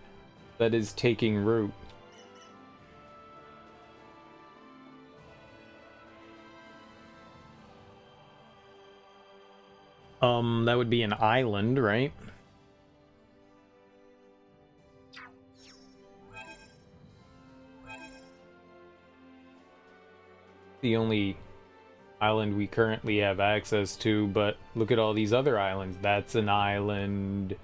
that is taking root. That would be an island, right? The only island we currently have access to, but look at all these other islands. That's an island.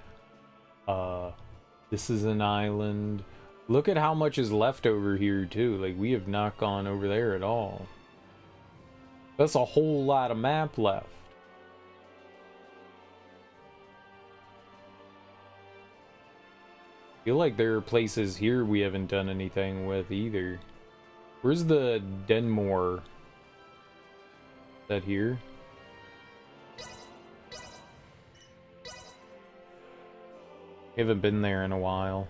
This is an island. Look at how much is left over here, too. Like, we have not gone over there at all. That's a whole lot of map left. I feel like there are places here we haven't done anything with either. Where's the Denmore? Is that here? Haven't been there in a while.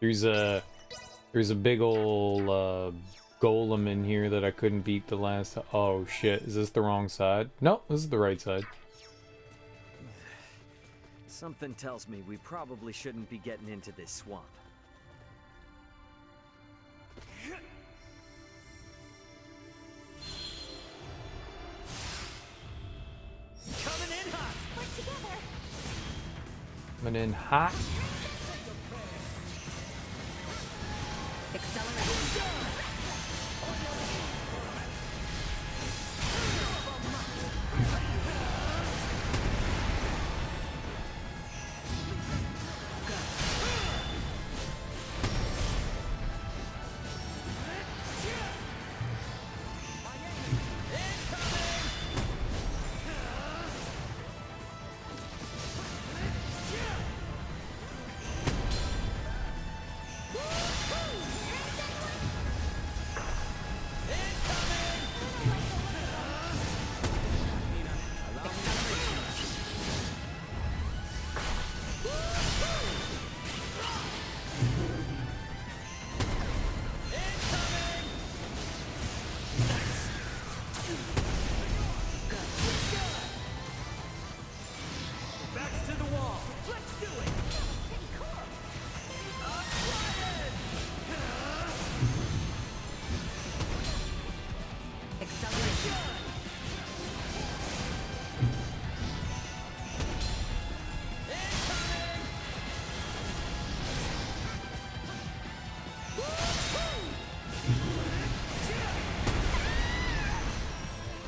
There's a big ol' golem in here that I couldn't beat the last time. Oh shit, is this the wrong side? No, this is the right side.
Something tells me we probably shouldn't be getting into this swamp.
Coming in hot!
We're together!
Coming in hot.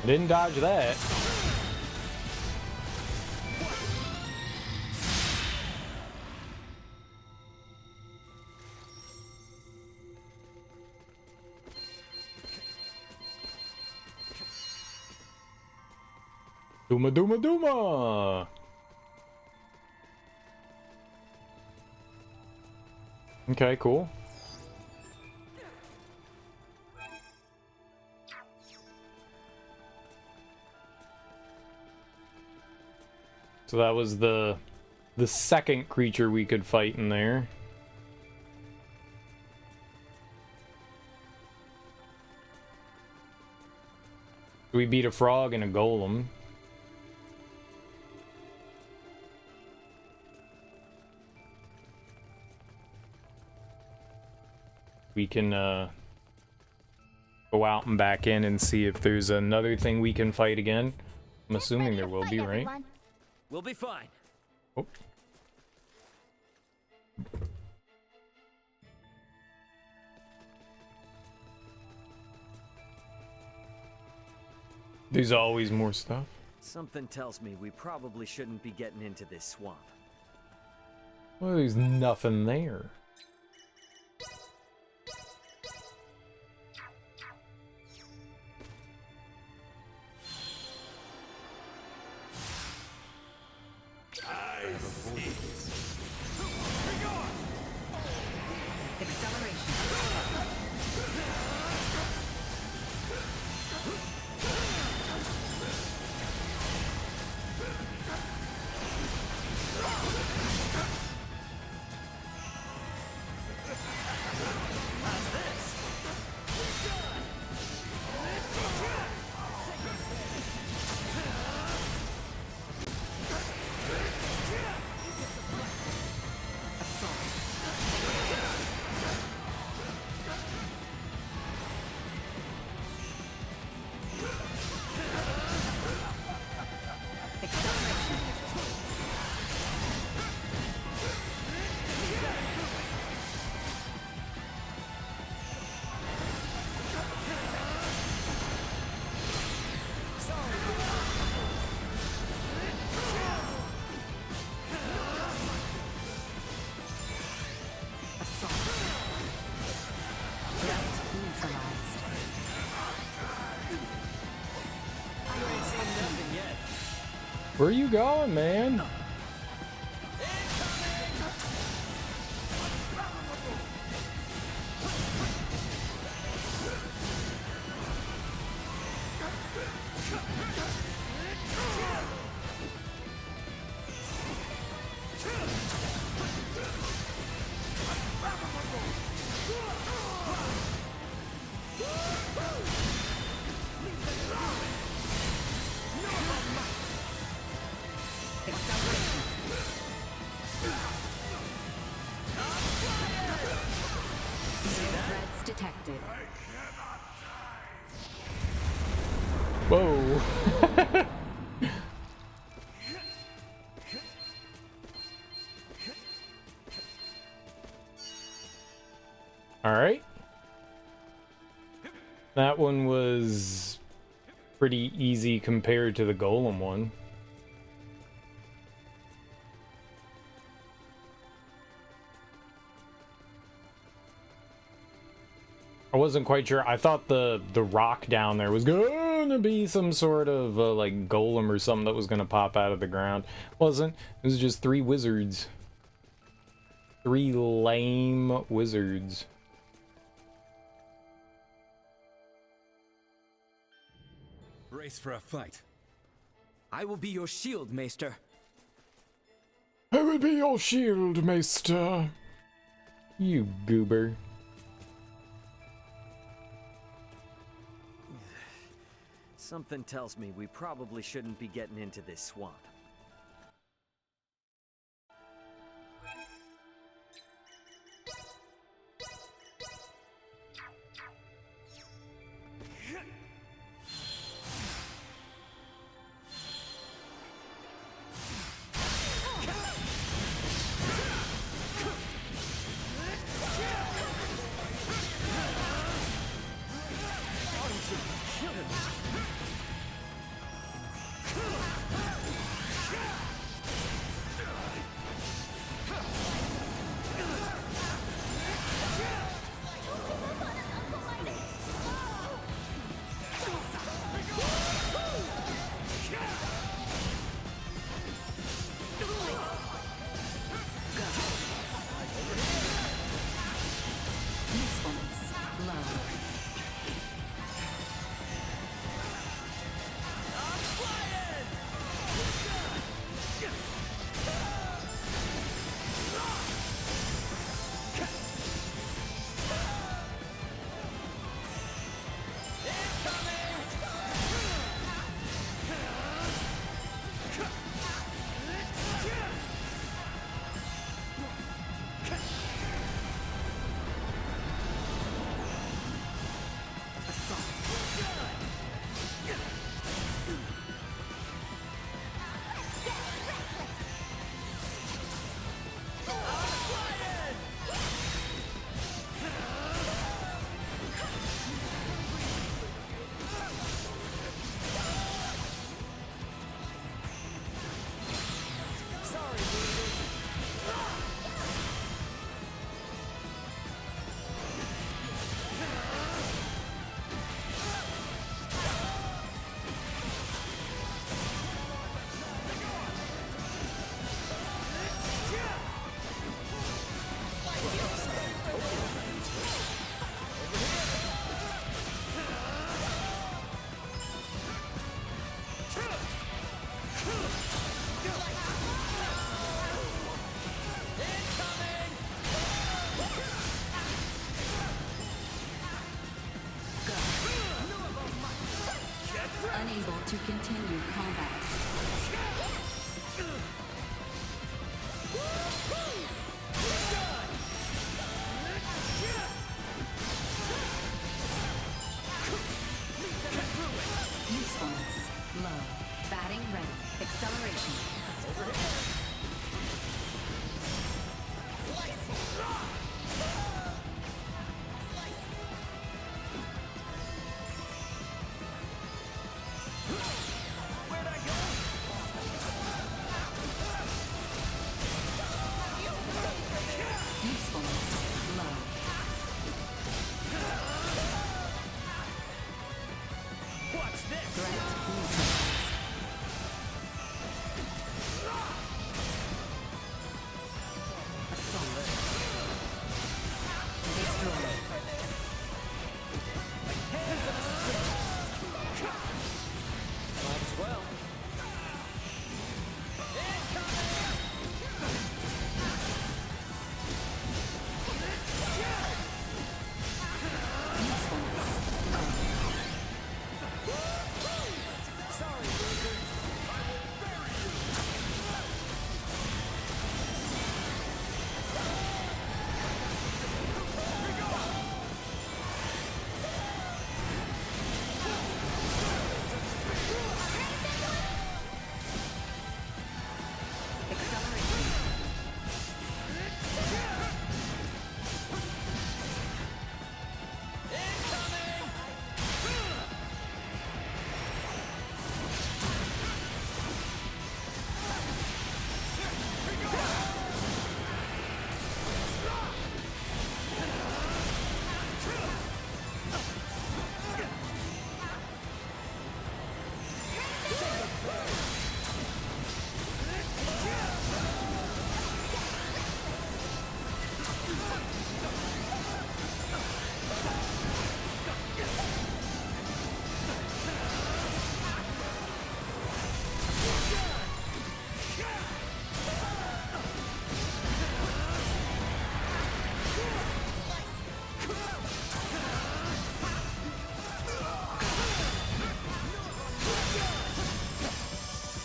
I didn't dodge that. Duma Duma Duma! Okay, cool. So that was the second creature we could fight in there. We beat a frog and a golem. We can go out and back in and see if there's another thing we can fight again. I'm assuming there will be, right?
We'll be fine.
Oh. There's always more stuff.
Something tells me we probably shouldn't be getting into this swamp.
Well, there's nothing there. Where are you going, man?
Detected.
Whoa. All right. That one was pretty easy compared to the golem one. I wasn't quite sure. I thought the rock down there was gonna be some sort of like golem or something that was gonna pop out of the ground. Wasn't. It was just 3 wizards. 3 lame wizards.
Brace for a fight. I will be your shield, Maester.
I will be your shield, Maester. You goober.
Something tells me we probably shouldn't be getting into this swamp.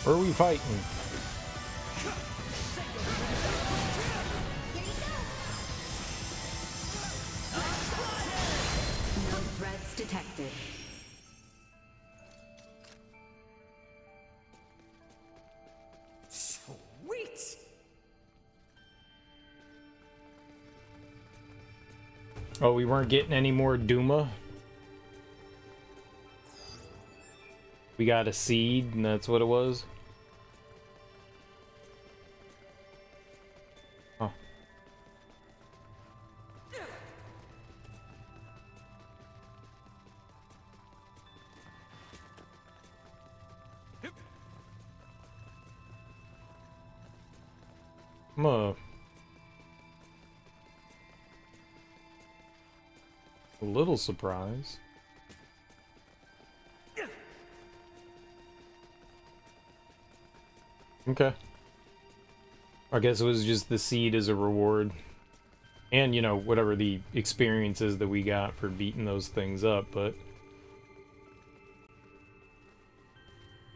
Where are we fighting?
No threats detected.
Sweet!
Oh, we weren't getting any more Duma? We got a seed, and that's what it was? Huh. I'm a little surprised. Okay. I guess it was just the seed as a reward. And, you know, whatever the experiences that we got for beating those things up, but...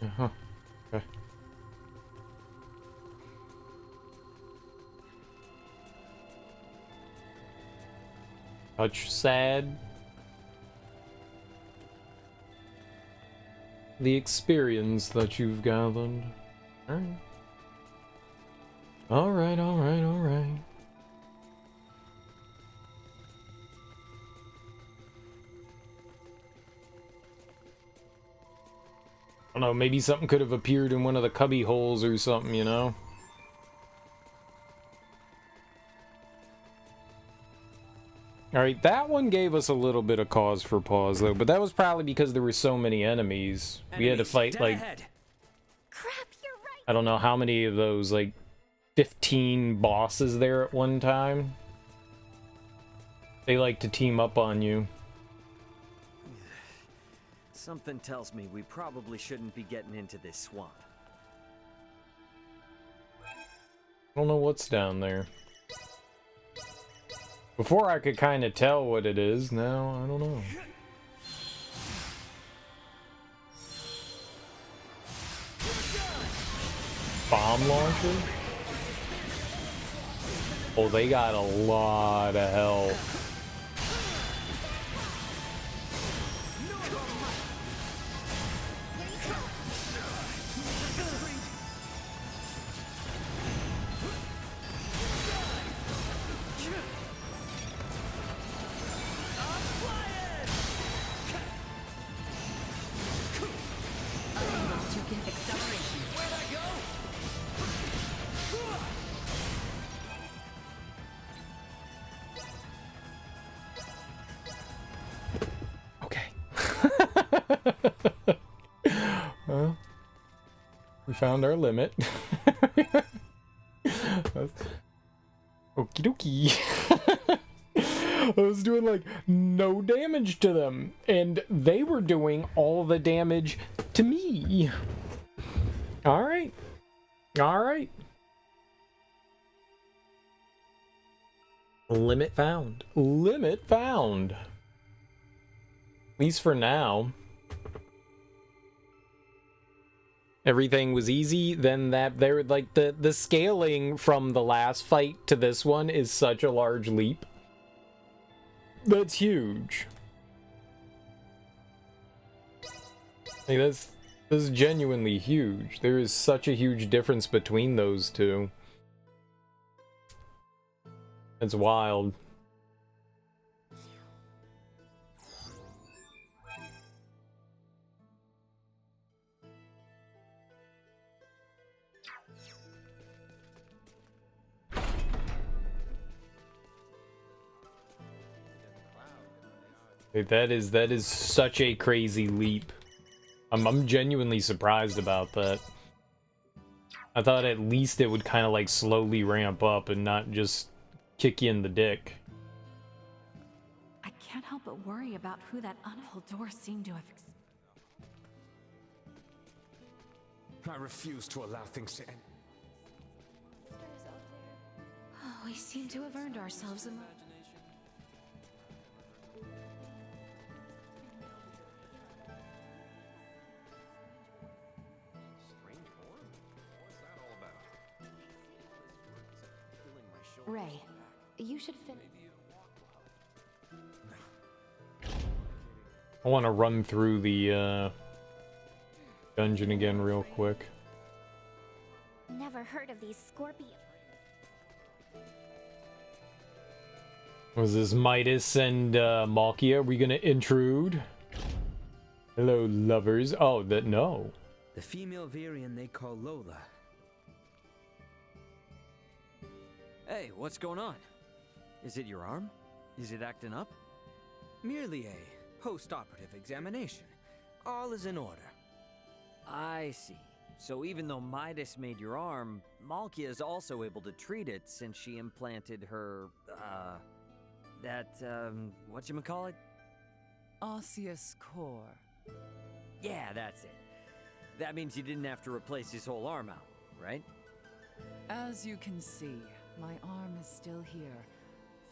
Uh-huh. Okay. Touch sad. The experience that you've gathered. Alright. Alright, alright, alright. I don't know, maybe something could have appeared in one of the cubby holes or something, you know? Alright, that one gave us a little bit of cause for pause, though, but that was probably because there were so many enemies. We had to fight, like...
Crap, you're right.
I don't know how many of those, like, 15 bosses there at one time. They like to team up on you.
Something tells me we probably shouldn't be getting into this swamp.
I don't know what's down there. Before I could kind of tell what it is, now I don't know. Bomb launcher? Oh, they got a lot of health. Well, we found our limit. Okie dokie. I was doing like no damage to them, and they were doing all the damage to me. Alright. Alright. Limit found. Limit found. At least for now. Everything was easy, then that there like the scaling from the last fight to this one is such a large leap. That's huge. Like this is genuinely huge. There is such a huge difference between those two. It's wild. That is such a crazy leap. I'm genuinely surprised about that. I thought at least it would kind of like slowly ramp up and not just kick you in the dick.
I can't help but worry about who that unwhole door seemed to have.
I refuse to allow things to end.
Oh, we seem to have earned ourselves a moment. Ray, you should finish.
I want to run through the dungeon again real quick.
Never heard of these scorpions.
Was this Midas and Malkia? Are we gonna intrude? Hello, lovers. Oh, no.
The female Virian they call Lola.
Hey, what's going on? Is it your arm? Is it acting up?
Merely a post-operative examination. All is in order.
I see. So even though Midas made your arm, Malkia is also able to treat it since she implanted her, whatchamacallit?
Osseous core.
Yeah, that's it. That means you didn't have to replace his whole arm out, right?
As you can see, my arm is still here,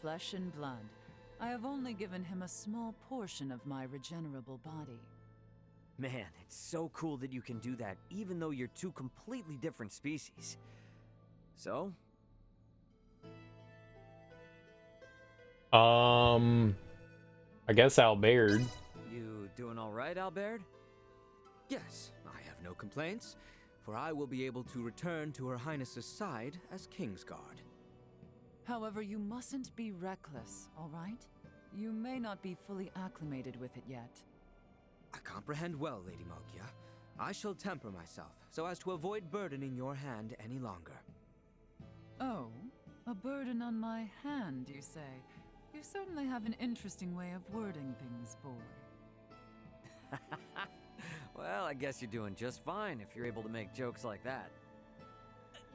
flesh and blood. I have only given him a small portion of my regenerable body.
Man, it's so cool that you can do that, even though you're two completely different species. So?
I guess Albert.
You doing all right, Albert?
Yes, I have no complaints, for I will be able to return to Her Highness's side as Kingsguard.
However, you mustn't be reckless, all right? You may not be fully acclimated with it yet.
I comprehend well, Lady Malkia. I shall temper myself, so as to avoid burdening your hand any longer.
Oh, a burden on my hand, you say? You certainly have an interesting way of wording things, boy.
Well, I guess you're doing just fine if you're able to make jokes like that.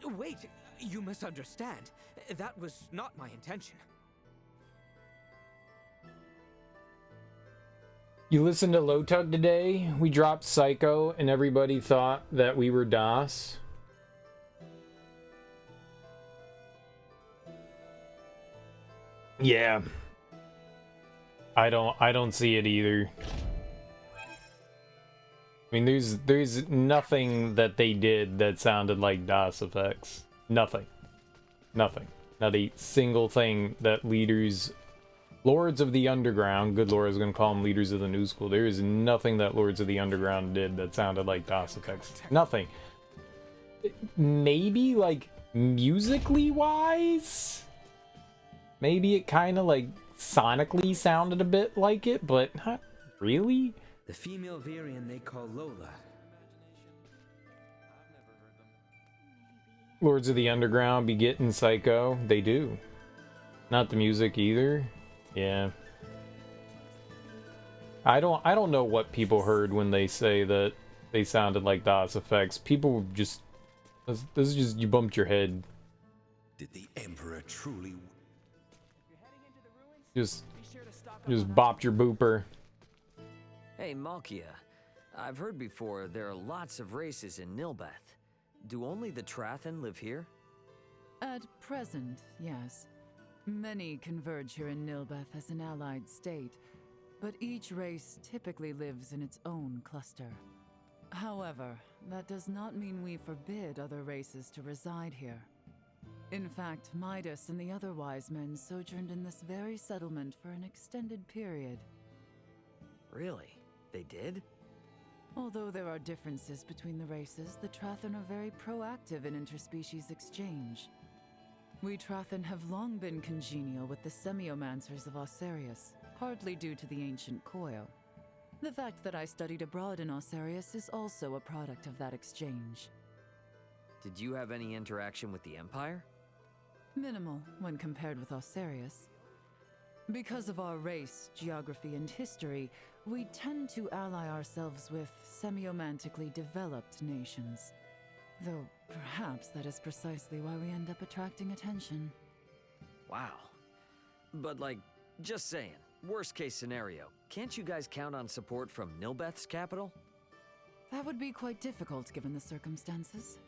Wait, you misunderstand. That was not my intention.
You listened to Lotug today? We dropped Psycho and everybody thought that we were DOS. Yeah. I don't see it either. I mean, there's nothing that they did that sounded like DOS effects. Nothing. Nothing. Not a single thing that Lords of the Underground, good lord, I was going to call them leaders of the new school. There is nothing that Lords of the Underground did that sounded like DOS effects. Nothing. Maybe, like, musically wise? Maybe it kind of, like, sonically sounded a bit like it, but not really.
The female Virian they call Lola.
Lords of the Underground be getting Psycho. They do. Not the music either. Yeah. I don't know what people heard when they say that they sounded like DOS effects. People just... This is just... You bumped your head.
Did the Emperor truly...
Just bopped your booper.
Hey, Malkia. I've heard before there are lots of races in Nilbeth. Do only the Trathen live here?
At present, yes. Many converge here in Nilbeth as an allied state, but each race typically lives in its own cluster. However, that does not mean we forbid other races to reside here. In fact, Midas and the other wise men sojourned in this very settlement for an extended period.
Really? They did?
Although there are differences between the races, the Trathen are very proactive in interspecies exchange. We Trathen have long been congenial with the Semiomancers of Ossarius, partly due to the ancient Koyo. The fact that I studied abroad in Ossarius is also a product of that exchange.
Did you have any interaction with the Empire?
Minimal when compared with Ossarius. Because of our race, geography, and history, we tend to ally ourselves with semiomantically developed nations. Though, perhaps that is precisely why we end up attracting attention.
Wow. But like, just saying, worst case scenario, can't you guys count on support from Nilbeth's capital?
That would be quite difficult given the circumstances.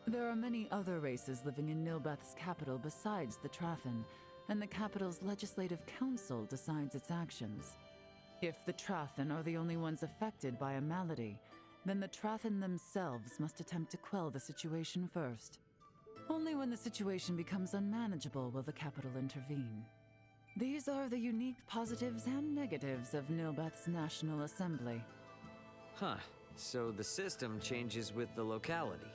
There are many other races living in Nilbeth's capital besides the Trathen, and the capital's legislative council decides its actions. If the Trathen are the only ones affected by a malady, then the Trathen themselves must attempt to quell the situation first. Only when the situation becomes unmanageable will the capital intervene. These are the unique positives and negatives of Nilbeth's National Assembly.
Huh. So the system changes with the locality.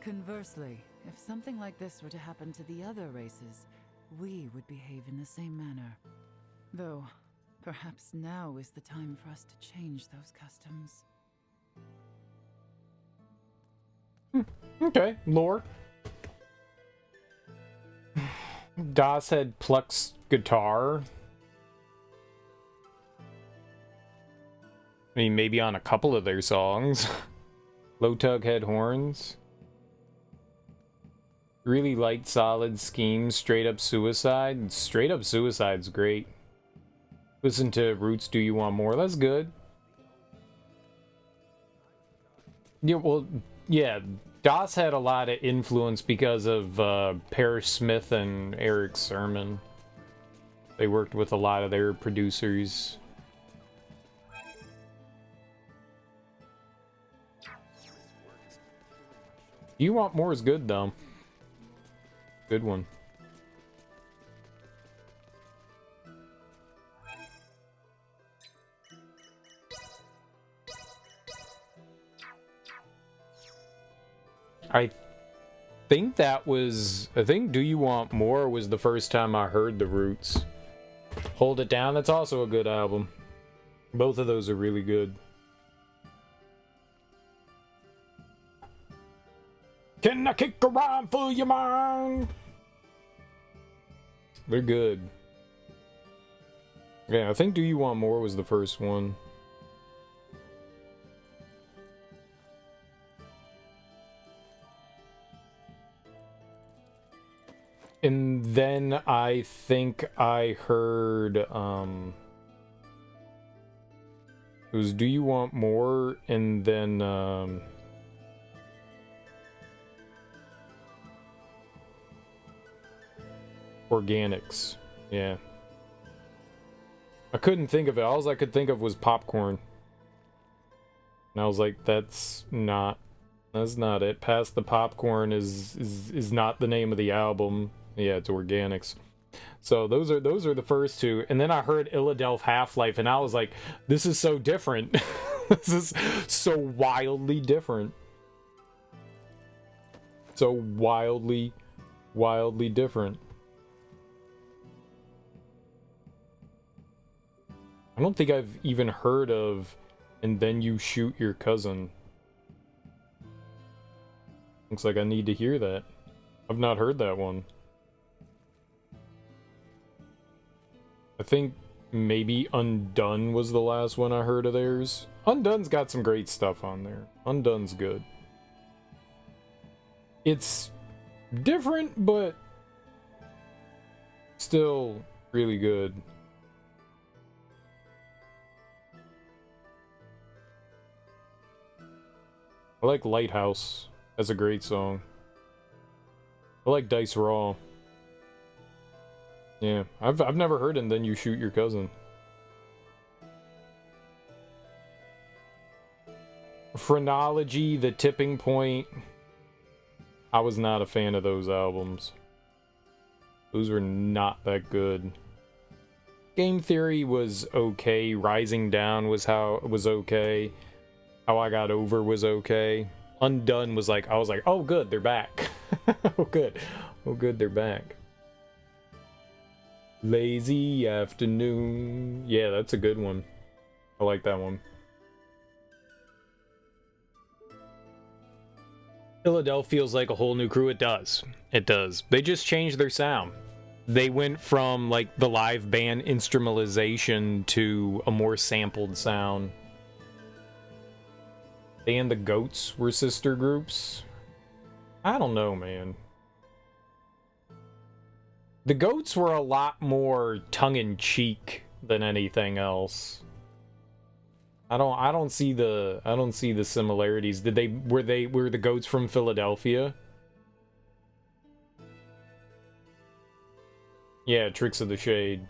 Conversely, if something like this were to happen to the other races, we would behave in the same manner. Though, perhaps now is the time for us to change those customs.
Okay, lore. Das had Pluck's guitar. I mean, maybe on a couple of their songs. Lotug had horns. Really light, solid scheme. Straight Up Suicide. Straight Up Suicide's great. Listen to Roots, Do You Want More? That's good. Yeah, well, yeah. Das had a lot of influence because of Parrish Smith and Eric Sermon. They worked with a lot of their producers. You Want More is good, though. Good one. I think Do You Want More was the first time I heard the Roots. Hold It Down, that's also a good album. Both of those are really good. Can I kick around for your mind? They're good. Yeah, I think Do You Want More was the first one. And then I think I heard, it was Do You Want More, and then, Organics. Yeah. I couldn't think of it. All I could think of was Popcorn. And I was like, that's not it. Past the Popcorn is not the name of the album. Yeah, it's Organics. So those are the first two. And then I heard Illadelph Half-Life, and I was like, this is so different. This is so wildly different. So wildly different. I don't think I've even heard of And Then You Shoot Your Cousin. Looks like I need to hear that. I've not heard that one. I think maybe Undone was the last one I heard of theirs. Undone's got some great stuff on there. Undone's good. It's different, but still really good. I like Lighthouse. That's a great song. I like Dice Raw. Yeah, I've never heard And Then You Shoot Your Cousin. Phrenology, The Tipping Point. I was not a fan of those albums. Those were not that good. Game Theory was okay. Rising Down was okay. How I Got Over was okay. Undone was like, I was like, oh good, they're back. Oh good. Oh good, they're back. Lazy Afternoon. Yeah, that's a good one. I like that one. Illadelph feels like a whole new crew. It does. It does. They just changed their sound. They went from like the live band instrumentalization to a more sampled sound. They and the Goats were sister groups. I don't know, man. The Goats were a lot more tongue-in-cheek than anything else. I don't see the similarities. Were the Goats from Philadelphia? Yeah, Tricks of the Shade.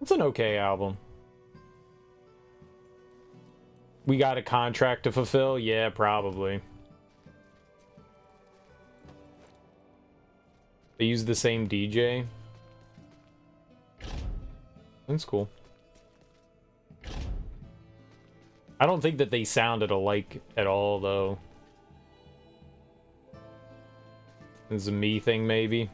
It's an okay album. We got a contract to fulfill? Yeah, probably. They use the same DJ. That's cool. I don't think that they sounded alike at all, though. It's a me thing, maybe.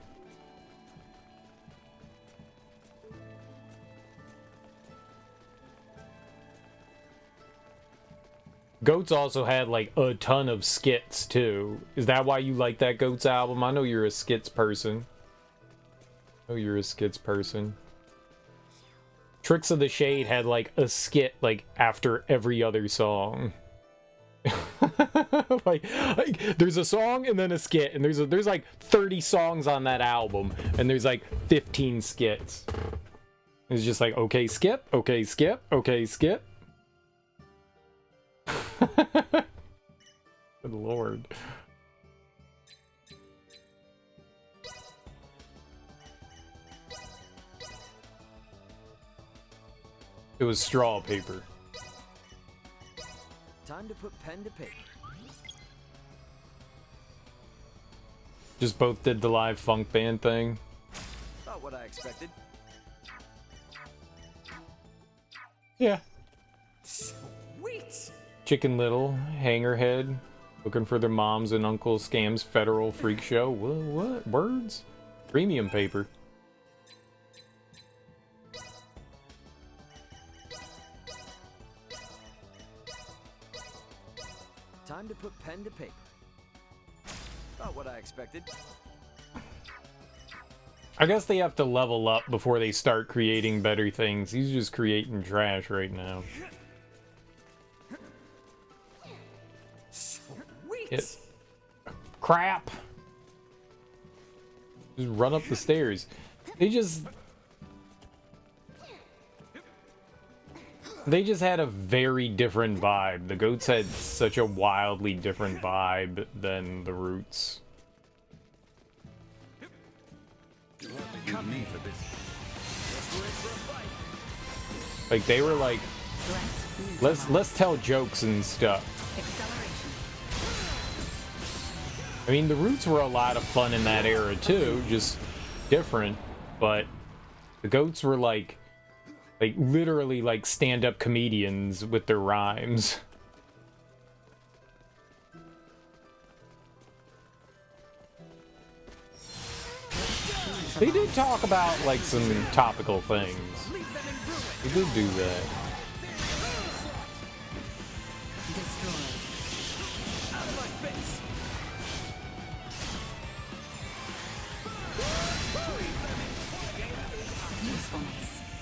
Goats also had, like, a ton of skits, too. Is that why you like that Goats album? I know you're a skits person. Tricks of the Shade had, like, a skit, like, after every other song. like, there's a song and then a skit, and there's like 30 songs on that album, and there's like 15 skits. It's just like, okay, skip, okay, skip, okay, skip. Good lord. It was straw paper.
Time to put pen to paper.
Just both did the live funk band thing.
Not what I expected.
Yeah.
Sweet.
Chicken Little, Hangerhead, looking for their moms and uncles scams, Federal Freak Show. What? Words? Premium paper.
Time to put pen to paper. Not what I expected.
I guess they have to level up before they start creating better things. He's just creating trash right now.
Sweet.
Crap. Just run up the stairs. They just had a very different vibe. The Goats had such a wildly different vibe than the Roots. Like they were like, let's tell jokes and stuff. I mean, the Roots were a lot of fun in that era too, just different. But the Goats were like literally like stand-up comedians with their rhymes. They did talk about like some topical things. They did do that.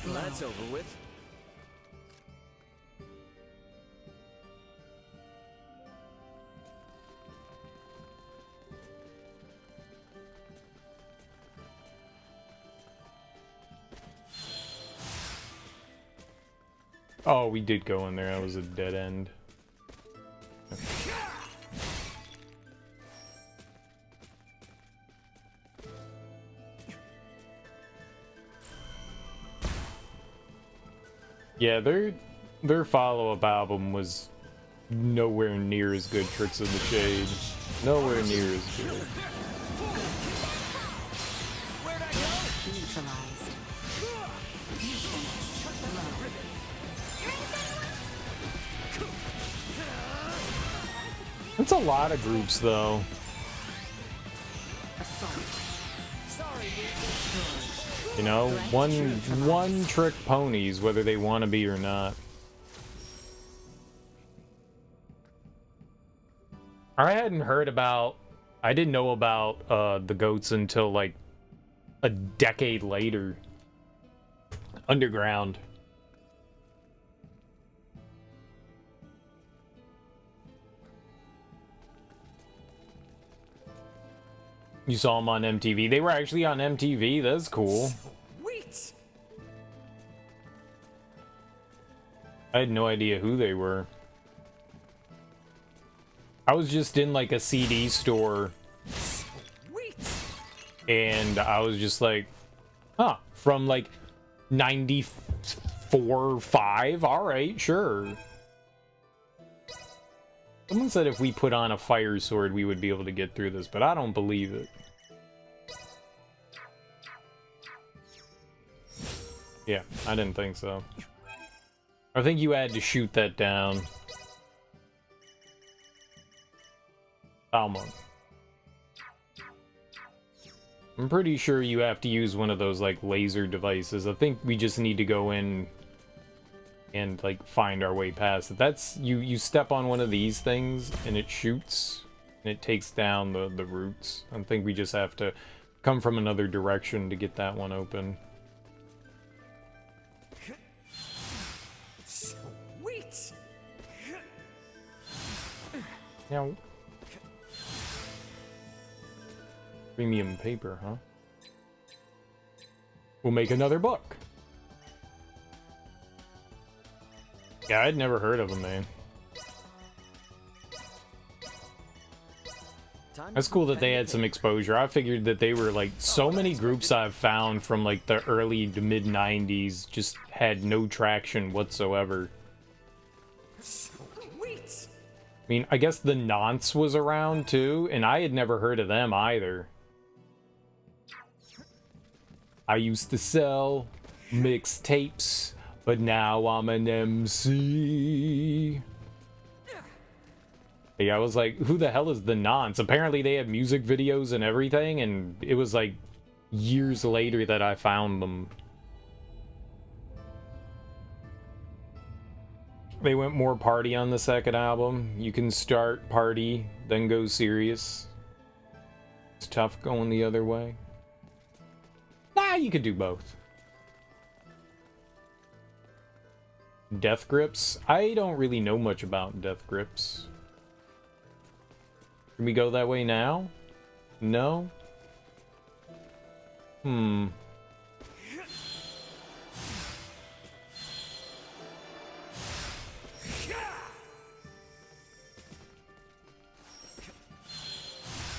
That's over with.
Oh, we did go in there. That was a dead end. Yeah, their follow-up album was nowhere near as good. Tricks of the Shade, nowhere near as good. It's a lot of groups, though. You know, one trick ponies, whether they want to be or not. I hadn't heard about, I didn't know about the Goats until like a decade later. Underground. You saw them on MTV. They were actually on MTV. That's cool.
Sweet.
I had no idea who they were. I was just in like a CD store.
Sweet.
And I was just like, huh, from like 94, 5? All right, sure. Someone said if we put on a fire sword, we would be able to get through this, but I don't believe it. Yeah, I didn't think so. I think you had to shoot that down. Alma. I'm pretty sure you have to use one of those, like, laser devices. I think we just need to go in and, like, find our way past it. That's... You step on one of these things, and it shoots, and it takes down the roots. I think we just have to come from another direction to get that one open.
Sweet.
Now... Premium paper, huh? We'll make another book. Yeah, I'd never heard of them, man. That's cool that they had some exposure. I figured that they were like, so many groups I've found from like the early to mid 90s just had no traction whatsoever.
Sweet.
I mean, I guess the Nonce was around too, and I had never heard of them either. I used to sell mixtapes, but now I'm an MC. Yeah, I was like, who the hell is the Nonce? Apparently they had music videos and everything, and it was like years later that I found them. They went more party on the second album. You can start party, then go serious. It's tough going the other way. Nah, you could do both. Death Grips? I don't really know much about Death Grips. Can we go that way now? No? Hmm.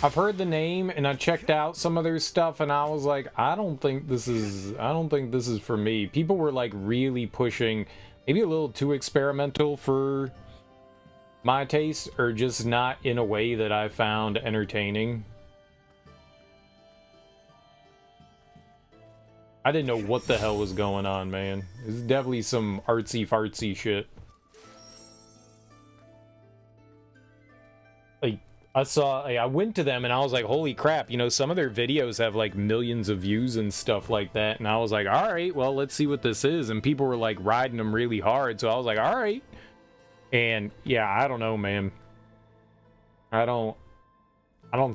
I've heard the name and I checked out some of their stuff and I was like, I don't think this is for me. People were like really pushing, maybe a little too experimental for my taste, or just not in a way that I found entertaining. I didn't know what the hell was going on, man. This is definitely some artsy fartsy shit. Like, I went to them and I was like, holy crap, you know, some of their videos have like millions of views and stuff like that. And I was like, all right, well, let's see what this is. And people were like riding them really hard. So I was like, all right. And yeah, I don't know, man. I don't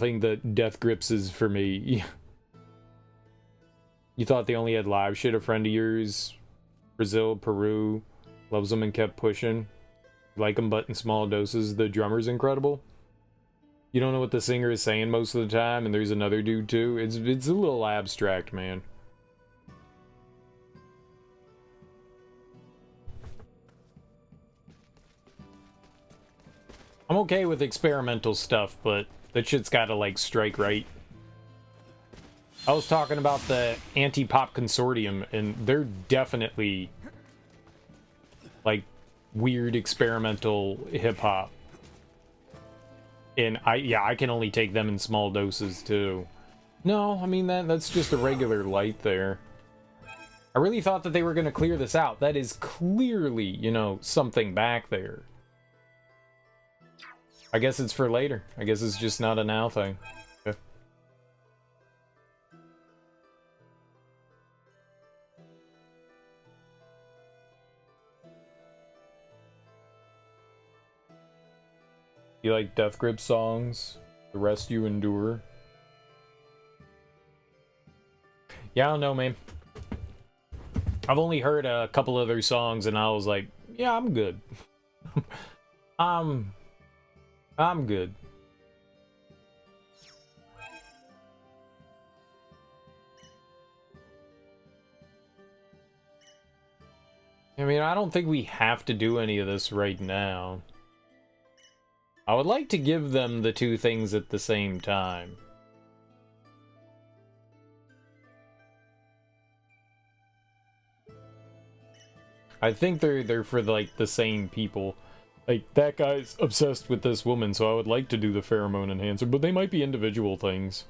think that Death Grips is for me. You thought they only had live shit? A friend of yours, Brazil, Peru, loves them and kept pushing. Like them, but in small doses. The drummer's incredible. You don't know what the singer is saying most of the time, and there's another dude too. It's a little abstract, man. I'm okay with experimental stuff, but that shit's gotta like strike right. I was talking about the Anti-Pop Consortium, and they're definitely like weird experimental hip-hop. And I can only take them in small doses too. No, I mean that's just a regular light there. I really thought that they were gonna clear this out. That is clearly, you know, something back there. I guess it's for later. I guess it's just not a now thing. Okay. You like Death Grip songs? The rest you endure? Yeah, I don't know, man. I've only heard a couple other songs and I was like, yeah, I'm good. I'm good. I mean, I don't think we have to do any of this right now. I would like to give them the two things at the same time. I think they're for like the same people. Like, that guy's obsessed with this woman, so I would like to do the pheromone enhancer, but they might be individual things.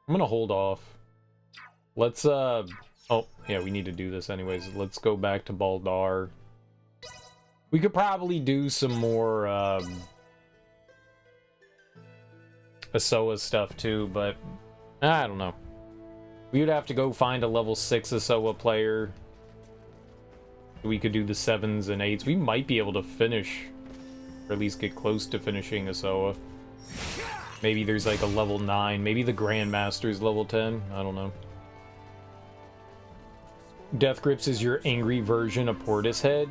I'm gonna hold off. Let's, oh, yeah, we need to do this anyways. Let's go back to Baldar. We could probably do some more, Asoa stuff too, but I don't know. We would have to go find a level 6 Asoa player. We could do the 7s and 8s. We might be able to finish, or at least get close to finishing Asoa. Maybe there's like a level 9. Maybe the Grandmaster's level 10. I don't know. Death Grips is your angry version of Portishead.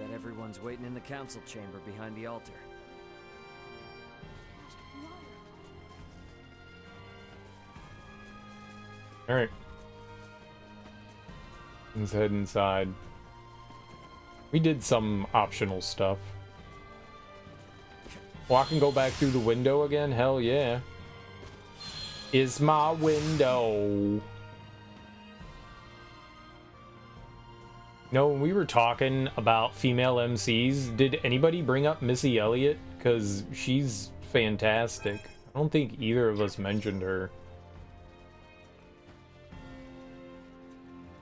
Bet everyone's waiting in the council chamber behind the altar.
Alright. Let's head inside. We did some optional stuff. Well, I can go back through the window again? Hell yeah. Is my window. No, when we were talking about female MCs, did anybody bring up Missy Elliott? Because she's fantastic. I don't think either of us mentioned her.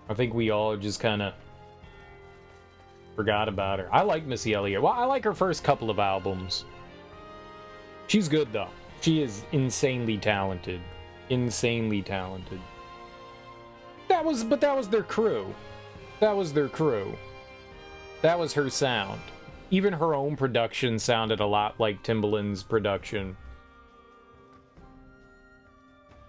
I think we all just kind of forgot about her. I like Missy Elliott. Well, I like her first couple of albums. She's good, though. She is insanely talented. Insanely talented. But that was their crew. That was their crew. That was her sound. Even her own production sounded a lot like Timbaland's production.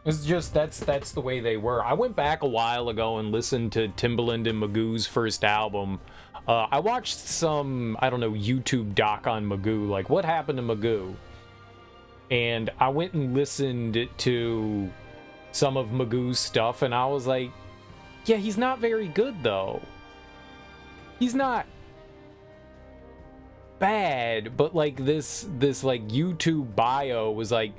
It's just, that's the way they were. I went back a while ago and listened to Timbaland and Magoo's first album. I watched some, I don't know, YouTube doc on Magoo, like what happened to Magoo? And I went and listened to some of Magoo's stuff, and I was like, yeah, he's not very good, though. He's not bad, but like this like YouTube bio was like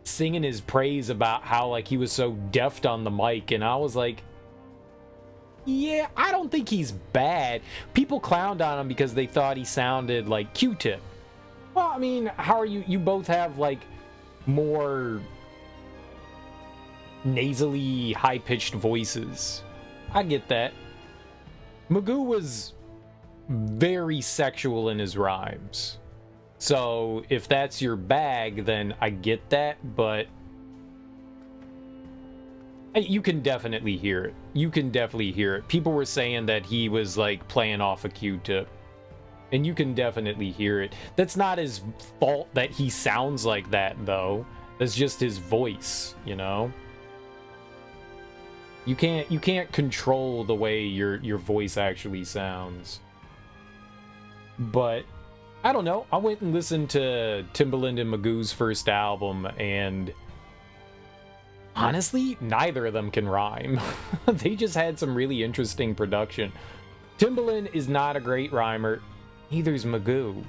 singing his praise about how like he was so deft on the mic, and I was like, yeah, I don't think he's bad. People clowned on him because they thought he sounded like Q-Tip. Well, I mean, how are you both have like more nasally high-pitched voices. I get that. Magoo was very sexual in his rhymes. So if that's your bag, then I get that, but you can definitely hear it. You can definitely hear it. People were saying that he was like playing off a Q-Tip. And you can definitely hear it. That's not his fault that he sounds like that, though. That's just his voice, you know? You can't control the way your voice actually sounds. But I don't know. I went and listened to Timbaland and Magoo's first album, and honestly, neither of them can rhyme. They just had some really interesting production. Timbaland is not a great rhymer. Neither's Magoo.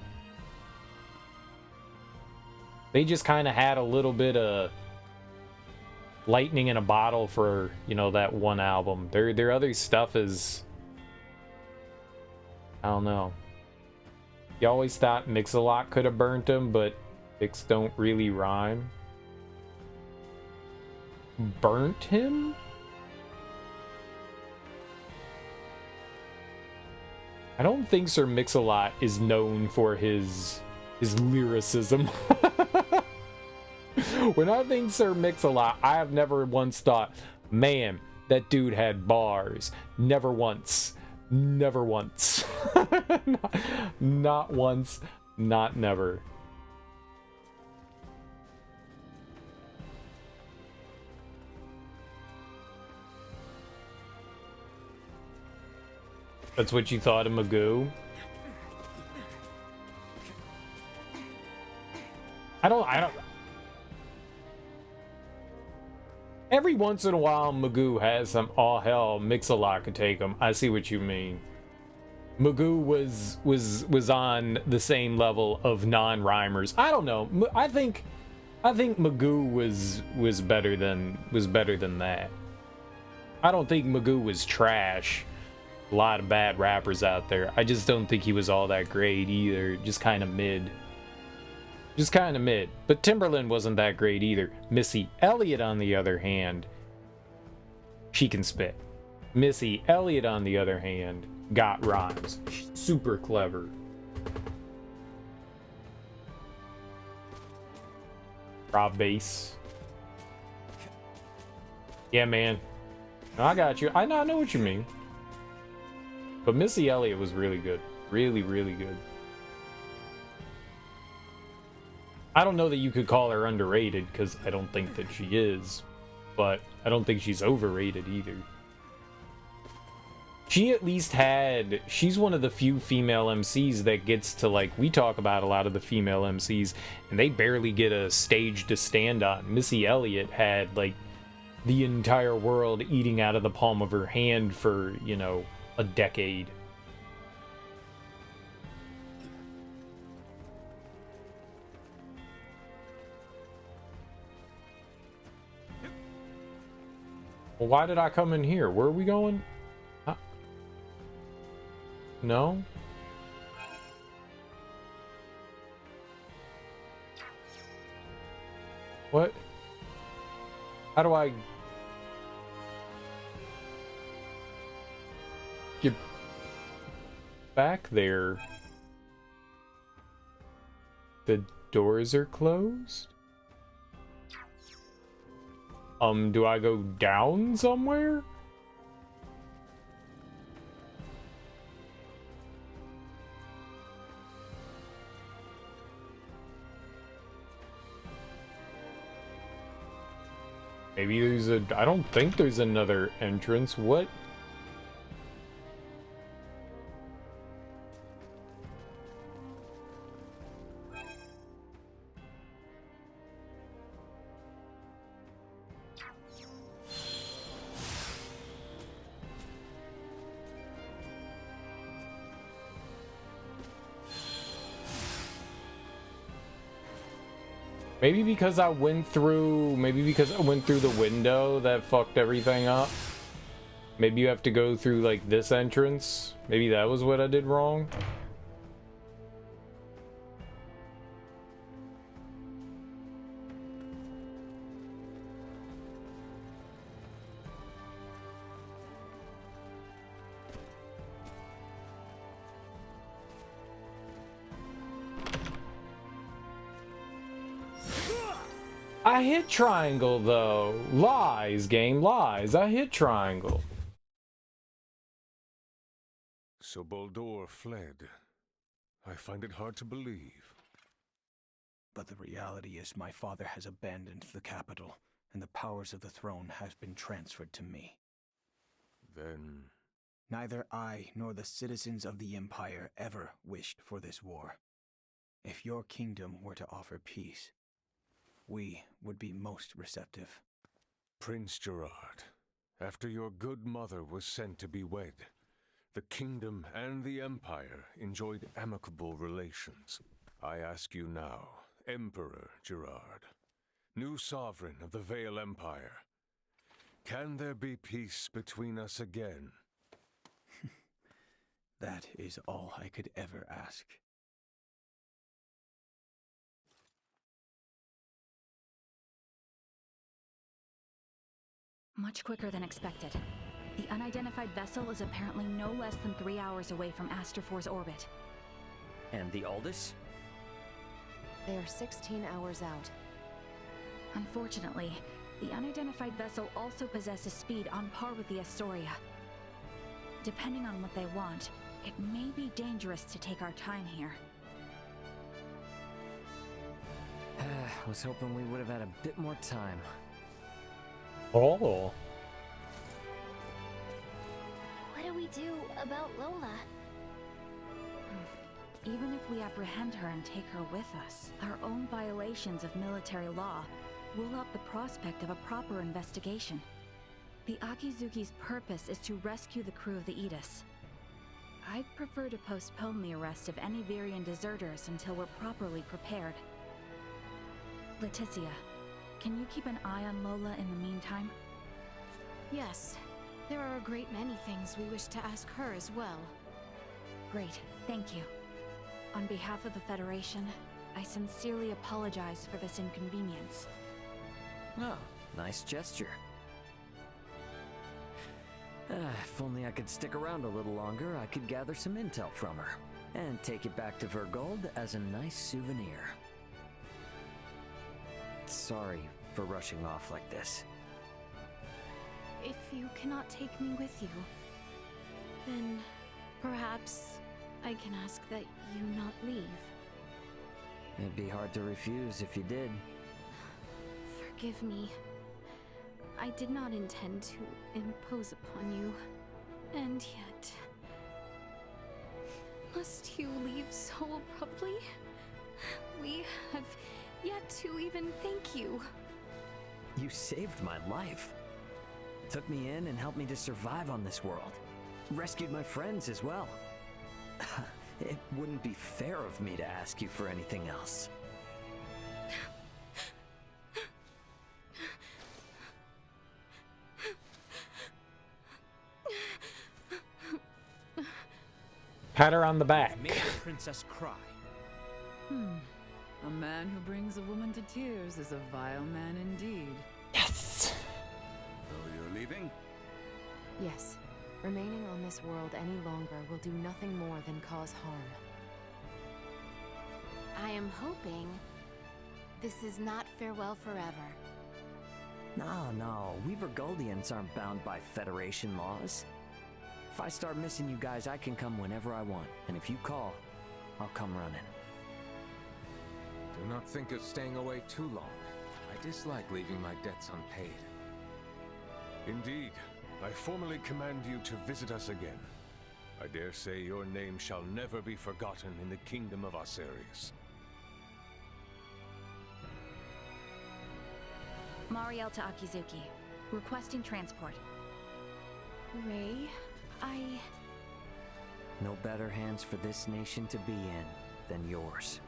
They just kind of had a little bit of lightning in a bottle for, you know, that one album. Their other stuff is, I don't know. You always thought Mix-a-Lot could have burnt him, but Mix don't really rhyme. Burnt him? I don't think Sir Mix-a-Lot is known for his lyricism. When I think Sir Mix-a-Lot, I have never once thought, man, that dude had bars. Never once. Never once. Not once, not never. That's what you thought of Magoo? I don't... Every once in a while, Magoo has some, oh hell, Mix-a-Lot could take him. I see what you mean. Magoo was on the same level of non-rhymers. I don't know. I think Magoo was better than that. I don't think Magoo was trash. A lot of bad rappers out there. I just don't think he was all that great either. Just kind of mid. Just kind of mid. But Timbaland wasn't that great either. Missy Elliott, on the other hand, she can spit. Missy Elliott, on the other hand, got rhymes. She's super clever. Rob Bass. Yeah, man. No, I got you. I know what you mean. But Missy Elliott was really good. Really, really good. I don't know that you could call her underrated, because I don't think that she is. But I don't think she's overrated either. She at least had... She's one of the few female MCs that gets to, like... We talk about a lot of the female MCs, and they barely get a stage to stand on. Missy Elliott had, like, the entire world eating out of the palm of her hand for, you know, a decade. Well, why did I come in here? Where are we going? Huh? No? What? How do I get back there? The doors are closed? Do I go down somewhere? Maybe there's a... I don't think there's another entrance. What? Maybe because I went through... Maybe because I went through the window that fucked everything up. Maybe you have to go through, like, this entrance. Maybe that was what I did wrong. I hit triangle, though. Lies, game, lies. I hit triangle.
So Baldur fled. I find it hard to believe.
But the reality is my father has abandoned the capital, and the powers of the throne have been transferred to me.
Then...
Neither I nor the citizens of the Empire ever wished for this war. If your kingdom were to offer peace, we would be most receptive.
Prince Gerard, after your good mother was sent to be wed, the kingdom and the Empire enjoyed amicable relations. I ask you now, Emperor Gerard, new sovereign of the Vale Empire, can there be peace between us again?
That is all I could ever ask.
Much quicker than expected. The unidentified vessel is apparently no less than 3 hours away from Aster 4's orbit.
And the Aldous?
They are 16 hours out.
Unfortunately, the unidentified vessel also possesses speed on par with the Astoria. Depending on what they want, it may be dangerous to take our time here.
I was hoping we would have had a bit more time.
Oh.
What do we do about Lola?
Even if we apprehend her and take her with us, our own violations of military law rule out the prospect of a proper investigation. The Akizuki's purpose is to rescue the crew of the Aegis. I'd prefer to postpone the arrest of any Virian deserters until we're properly prepared. Leticia, can you keep an eye on Lola in the meantime?
Yes. There are a great many things we wish to ask her as well.
Great, thank you. On behalf of the Federation, I sincerely apologize for this inconvenience.
Oh, nice gesture. If only I could stick around a little longer, I could gather some intel from her. And take it back to Vergold as a nice souvenir. Sorry for rushing off like this.
If you cannot take me with you, then perhaps I can ask that you not leave.
It'd be hard to refuse if you did.
Forgive me. I did not intend to impose upon you. And yet... Must you leave so abruptly? We have yet to even thank you.
You saved my life. Took me in and helped me to survive on this world. Rescued my friends as well. It wouldn't be fair of me to ask you for anything else.
Pat her on the back.
Made the princess cry.
A man who brings a woman to tears is a vile man indeed.
Yes!
So you're leaving?
Yes. Remaining on this world any longer will do nothing more than cause harm. I am hoping this is not farewell forever.
No, we Vergoldians aren't bound by Federation laws. If I start missing you guys, I can come whenever I want. And if you call, I'll come running.
Do not think of staying away too long. I dislike leaving my debts unpaid.
Indeed, I formally command you to visit us again. I dare say your name shall never be forgotten in the kingdom of Asarius.
Mariel to Akizuki. Requesting transport. Ray,
No better hands for this nation to be in than yours.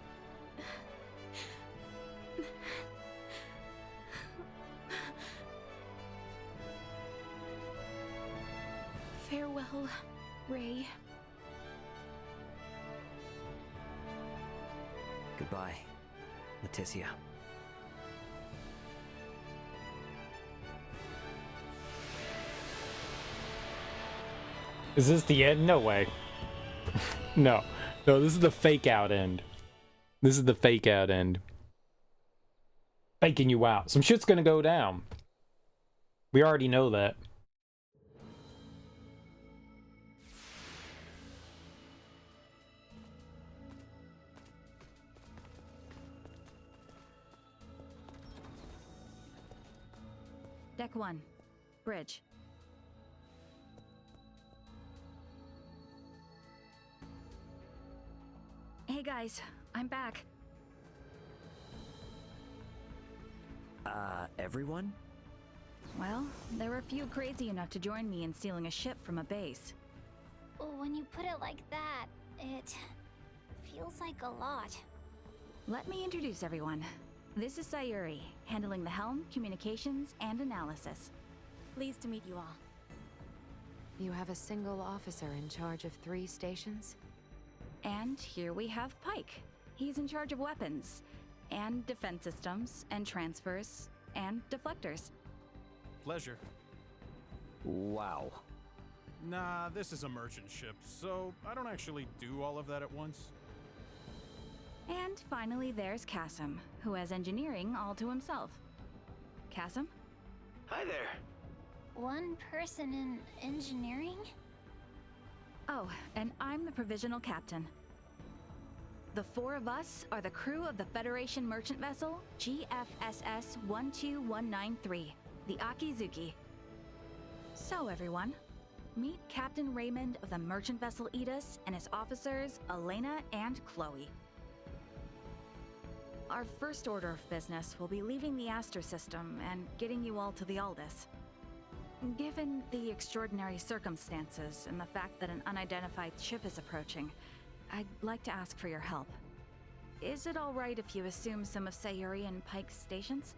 Farewell, Ray.
Goodbye, Leticia.
Is this the end? No way. No, this is the fake out end. This is the fake out end. Faking you out. Some shit's gonna go down. We already know that.
Deck 1. Bridge. Hey guys, I'm back.
Everyone?
Well, there were a few crazy enough to join me in stealing a ship from a base.
When you put it like that, it feels like a lot.
Let me introduce everyone. This is Sayuri, handling the helm, communications, and analysis. Pleased to meet you all.
You have a single officer in charge of 3 stations?
And here we have Pike. He's in charge of weapons, and defense systems, and transfers, and deflectors.
Pleasure.
Wow.
Nah, this is a merchant ship, so I don't actually do all of that at once.
And finally there's Kasim, who has engineering all to himself. Kasim?
Hi there.
One person in engineering?
Oh, and I'm the provisional captain. The 4 of us are the crew of the Federation merchant vessel GFSS 12193, the Akizuki. So everyone, meet Captain Raymond of the merchant vessel Edis and his officers Elena and Chloe. Our first order of business will be leaving the Aster system and getting you all to the Aldous. Given the extraordinary circumstances and the fact that an unidentified ship is approaching, I'd like to ask for your help. Is it all right if you assume some of Sayuri and Pike's stations?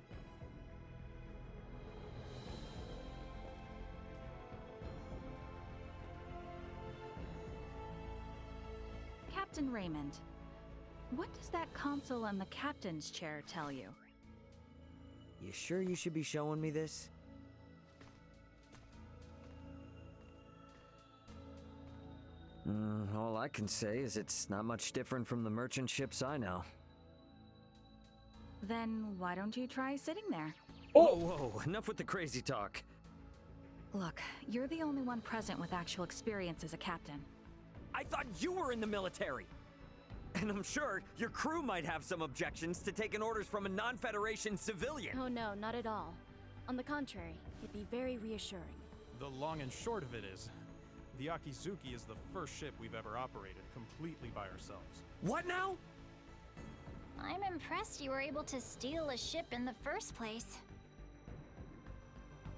Captain Raymond, what does that console on the captain's chair tell you?
You sure you should be showing me this? All I can say is it's not much different from the merchant ships I know.
Then why don't you try sitting there?
Whoa, whoa, enough with the crazy talk.
Look, you're the only one present with actual experience as a captain.
I thought you were in the military! And I'm sure your crew might have some objections to taking orders from a non-Federation civilian.
Oh no, not at all. On the contrary, it'd be very reassuring.
The long and short of it is, the Akizuki is the first ship we've ever operated completely by ourselves.
What now?
I'm impressed you were able to steal a ship in the first place.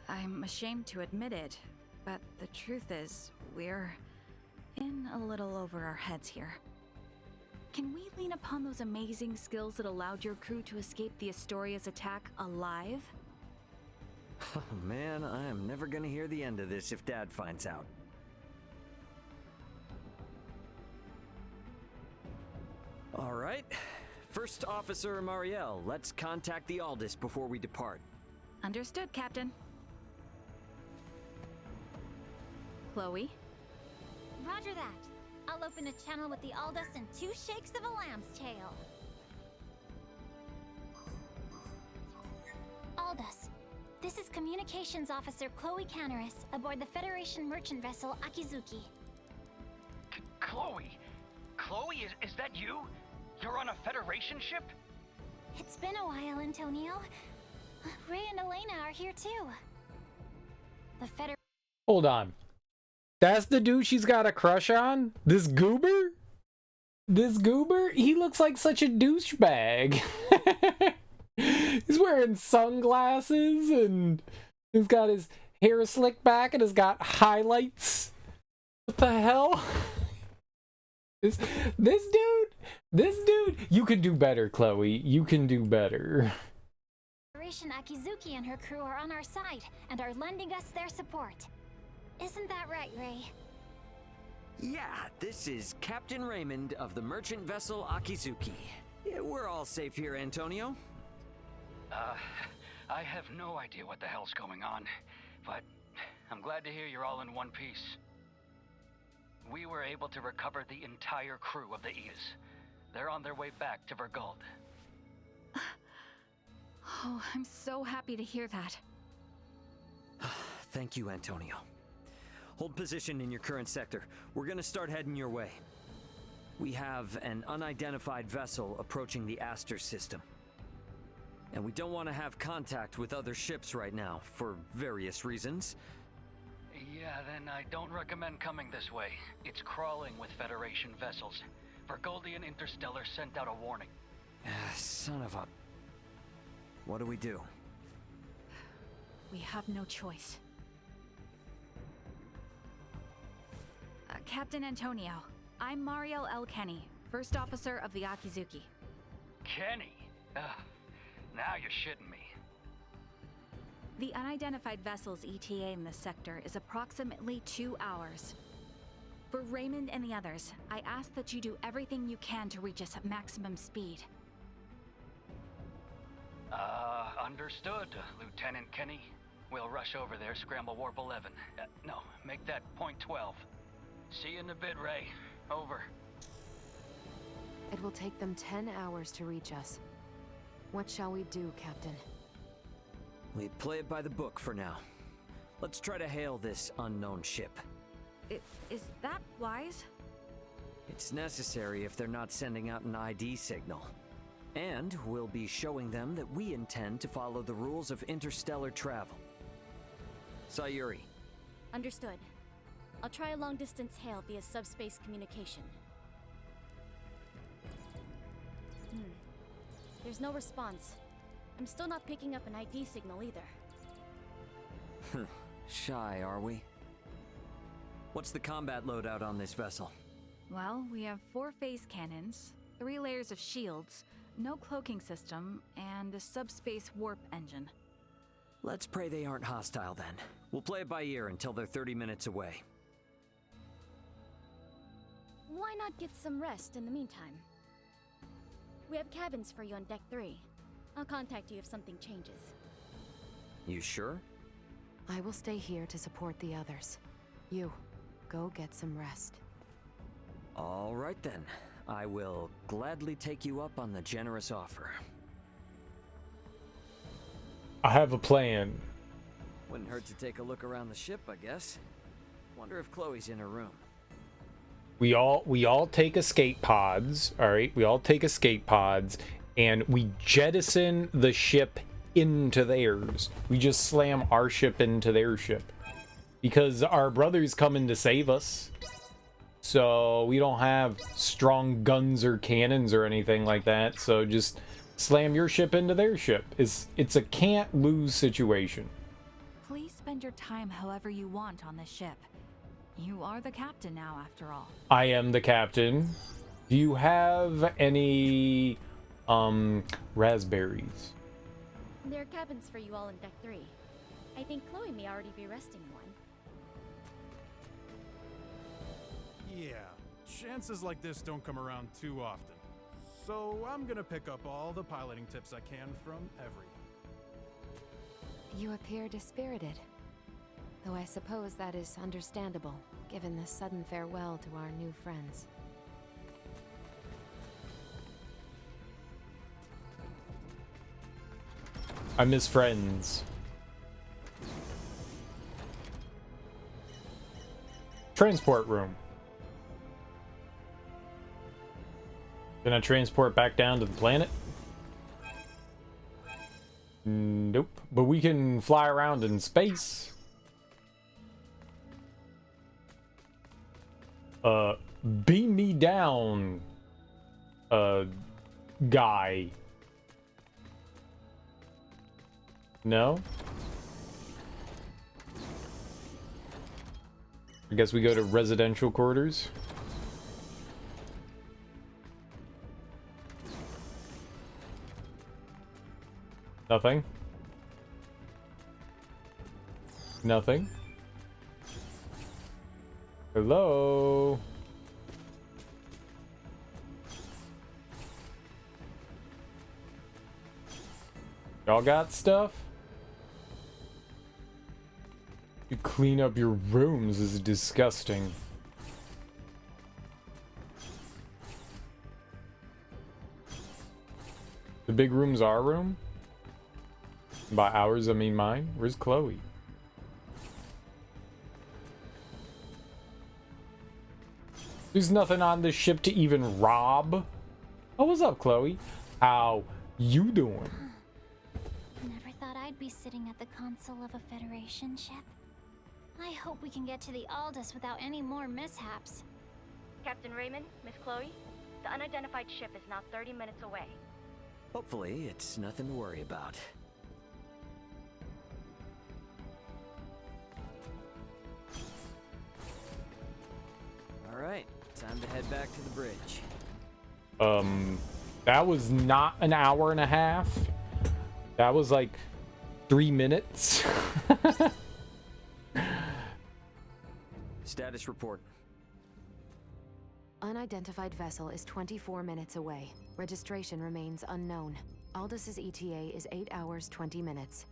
I'm ashamed to admit it, but the truth is, we're in a little over our heads here. Can we lean upon those amazing skills that allowed your crew to escape the Astoria's attack alive?
Oh man, I am never gonna hear the end of this if Dad finds out. All right. First Officer Mariel, let's contact the Aldous before we depart.
Understood, Captain. Chloe?
Roger that. I'll open a channel with the Aldous in 2 shakes of a lamb's tail. Aldous, this is Communications Officer Chloe Canaris aboard the Federation merchant vessel Akizuki.
Chloe? Chloe, is that you? You're on a Federation ship?
It's been a while, Antonio. Ray and Elena are here too. The Federation.
Hold on. That's the dude she's got a crush on? This goober? This goober? He looks like such a douchebag. He's wearing sunglasses and he's got his hair slicked back and has got highlights. What the hell? This dude, you can do better, Chloe. You can do better.
Federation Akizuki and her crew are on our side and are lending us their support. Isn't that right, Ray?
Yeah, this is Captain Raymond of the merchant vessel Akizuki. Yeah, we're all safe here, Antonio.
I have no idea what the hell's going on, but I'm glad to hear you're all in one piece. We were able to recover the entire crew of the Aegis. They're on their way back to Vergald.
Oh, I'm so happy to hear that.
Thank you, Antonio. Hold position in your current sector. We're gonna start heading your way. We have an unidentified vessel approaching the Aster system. And we don't want to have contact with other ships right now, for various reasons.
Yeah, then I don't recommend coming this way. It's crawling with Federation vessels. Vergoldian Interstellar sent out a warning.
Son of a... What do we do?
We have no choice. Captain Antonio, I'm Mariel L. Kenny, First Officer of the Akizuki.
Kenny? Now you're shitting me.
The unidentified vessel's ETA in this sector is approximately 2 hours. For Raymond and the others, I ask that you do everything you can to reach us at maximum speed.
Understood, Lieutenant Kenny. We'll rush over there, scramble warp 11. No, make that point 12. See you in a bit, Ray. Over.
It will take them 10 hours to reach us. What shall we do, Captain?
We play it by the book for now. Let's try to hail this unknown ship.
Is that wise?
It's necessary if they're not sending out an ID signal. And we'll be showing them that we intend to follow the rules of interstellar travel. Sayuri.
Understood. I'll try a long-distance hail via subspace communication. There's no response. I'm still not picking up an ID signal either.
Shy, are we? What's the combat loadout on this vessel?
Well, we have 4 phase cannons, 3 layers of shields, no cloaking system, and a subspace warp engine.
Let's pray they aren't hostile then. We'll play it by ear until they're 30 minutes away.
Why not get some rest in the meantime? We have cabins for you on Deck 3. I'll contact you if something changes.
You sure?
I will stay here to support the others. You, go get some rest.
All right then. I will gladly take you up on the generous offer.
I have a plan.
Wouldn't hurt to take a look around the ship, I guess. Wonder if Chloe's in her room.
We all take escape pods, all right? We all take escape pods, and we jettison the ship into theirs. We just slam our ship into their ship. Because our brother's coming to save us. So we don't have strong guns or cannons or anything like that. So just slam your ship into their ship. It's a can't lose situation.
Please spend your time however you want on this ship. You are the captain now, after all.
I am the captain. Do you have any raspberries?
There are cabins for you all in Deck 3. I think Chloe may already be resting in one.
Yeah, chances like this don't come around too often. So I'm gonna pick up all the piloting tips I can from everyone.
You appear dispirited. Though I suppose that is understandable, given the sudden farewell to our new friends.
I miss friends. Transport room. Can I transport back down to the planet? Nope. But we can fly around in space. Beam me down, guy. No? I guess we go to residential quarters. Nothing. Nothing. Hello? Y'all got stuff? You clean up your rooms is disgusting. The big room's our room? By ours, I mean mine. Where's Chloe? There's nothing on this ship to even rob. Oh, what's up, Chloe? How you doing?
Never thought I'd be sitting at the console of a Federation ship. I hope we can get to the Aldous without any more mishaps.
Captain Raymond, Miss Chloe, the unidentified ship is now 30 minutes away.
Hopefully, it's nothing to worry about. Alright, time to head back to the bridge.
That was not an hour and a half. That was like 3 minutes.
Status report.
Unidentified vessel is 24 minutes away. Registration remains unknown. Aldous' ETA is 8 hours, 20 minutes.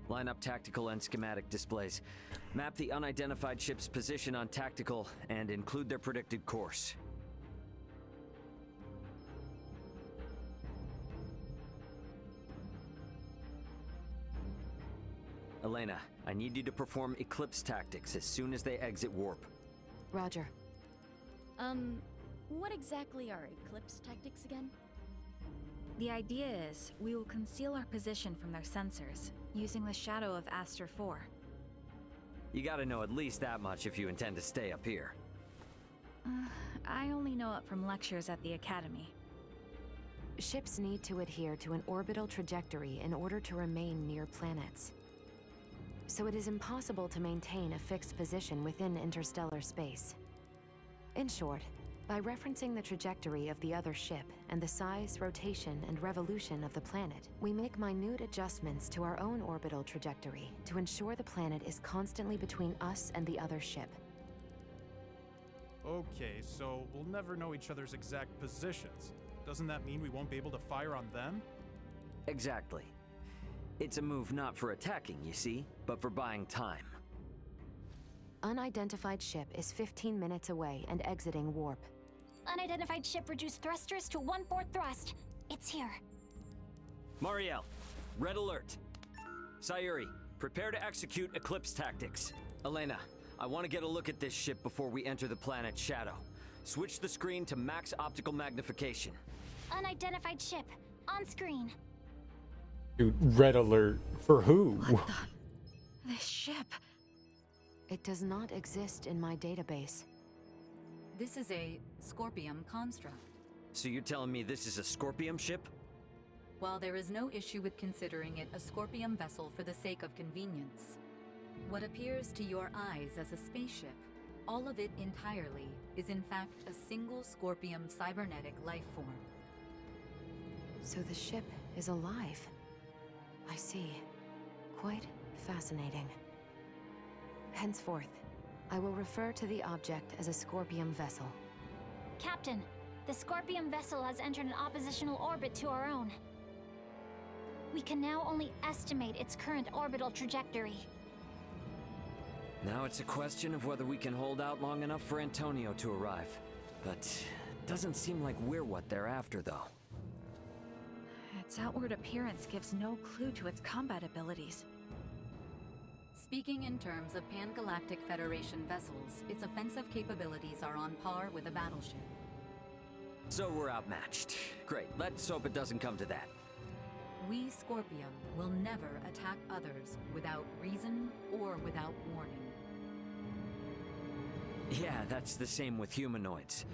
Line up tactical and schematic displays. Map the unidentified ship's position on tactical and include their predicted course. Elena, I need you to perform Eclipse tactics as soon as they exit warp.
Roger.
What exactly are Eclipse tactics again?
The idea is we will conceal our position from their sensors, using the shadow of Aster 4.
You gotta know at least that much if you intend to stay up here.
I only know it from lectures at the Academy.
Ships need to adhere to an orbital trajectory in order to remain near planets. So it is impossible to maintain a fixed position within interstellar space. In short, by referencing the trajectory of the other ship and the size, rotation, and revolution of the planet, we make minute adjustments to our own orbital trajectory to ensure the planet is constantly between us and the other ship.
Okay, so we'll never know each other's exact positions. Doesn't that mean we won't be able to fire on them?
Exactly. It's a move not for attacking, you see, but for buying time.
unidentified ship is 15 minutes away and exiting warp.
Unidentified ship reduced thrusters to 1/4 thrust. It's here.
Mariel, red alert. Sayuri, prepare to execute Eclipse tactics. Elena, I want to get a look at this ship before we enter the planet Shadow. Switch the screen to max optical magnification.
Unidentified ship. On screen.
Dude, red alert. For who?
This ship.
It does not exist in my database.
This is a Scorpium construct.
So you're telling me this is a Scorpium ship?
While there is no issue with considering it a Scorpium vessel for the sake of convenience, what appears to your eyes as a spaceship, all of it entirely, is in fact a single Scorpium cybernetic life form.
So the ship is alive. I see. Quite fascinating. Henceforth, I will refer to the object as a Scorpium vessel.
Captain, the Scorpium vessel has entered an oppositional orbit to our own. We can now only estimate its current orbital trajectory.
Now it's a question of whether we can hold out long enough for Antonio to arrive. But doesn't seem like we're what they're after, though.
Its outward appearance gives no clue to its combat abilities.
Speaking in terms of Pan-Galactic Federation vessels, its offensive capabilities are on par with a battleship.
So we're outmatched. Great, let's hope it doesn't come to that.
We, Scorpium, will never attack others without reason or without warning.
Yeah, that's the same with humanoids.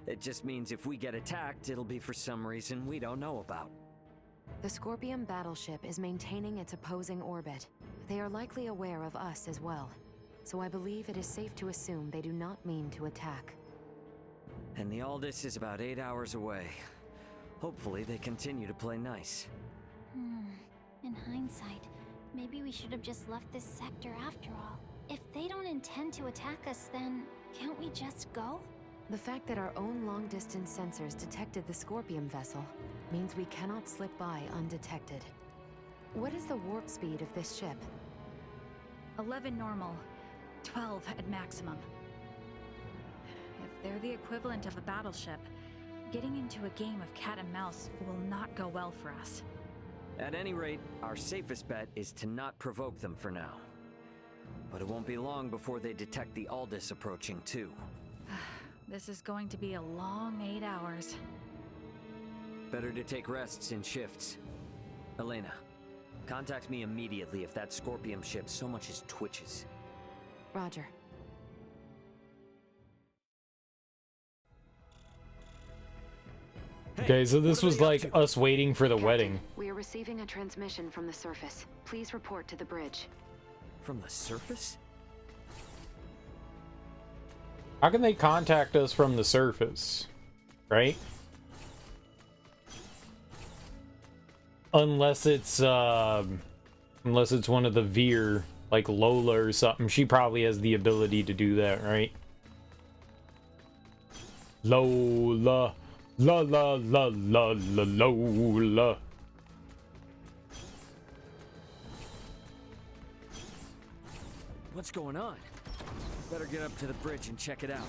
It just means if we get attacked, it'll be for some reason we don't know about.
The Scorpium battleship is maintaining its opposing orbit. They are likely aware of us as well, so I believe it is safe to assume they do not mean to attack.
And the Aldous is about 8 hours away. Hopefully they continue to play nice.
In hindsight, maybe we should have just left this sector after all. If they don't intend to attack us, then can't we just go?
The fact that our own long-distance sensors detected the Scorpium vessel means we cannot slip by undetected. What is the warp speed of this ship?
11 normal, 12 at maximum. If they're the equivalent of a battleship, getting into a game of cat and mouse will not go well for us.
At any rate, our safest bet is to not provoke them for now. But it won't be long before they detect the Aldous approaching too.
This is going to be a long 8 hours.
Better to take rests in shifts. Elena, contact me immediately if that Scorpium ship so much as twitches.
Roger.
Okay, so this was like us waiting for the wedding.
We are receiving a transmission from the surface. Please report to the bridge.
From the surface?
How can they contact us from the surface? Right? Unless it's one of the Veer, like Lola or something. She probably has the ability to do that, right? Lola. La la la la la Lola.
What's going on? Better get up to the bridge and check it out.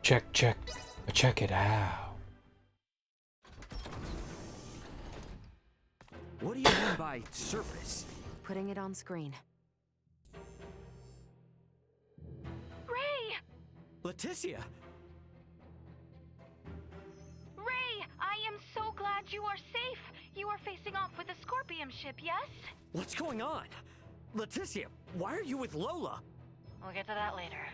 Check it out.
What do you mean by surface?
Putting it on screen.
Ray!
Leticia!
Ray, I am so glad you are safe. You are facing off with a Scorpium ship, yes?
What's going on? Leticia, why are you with Lola?
We'll get to that later.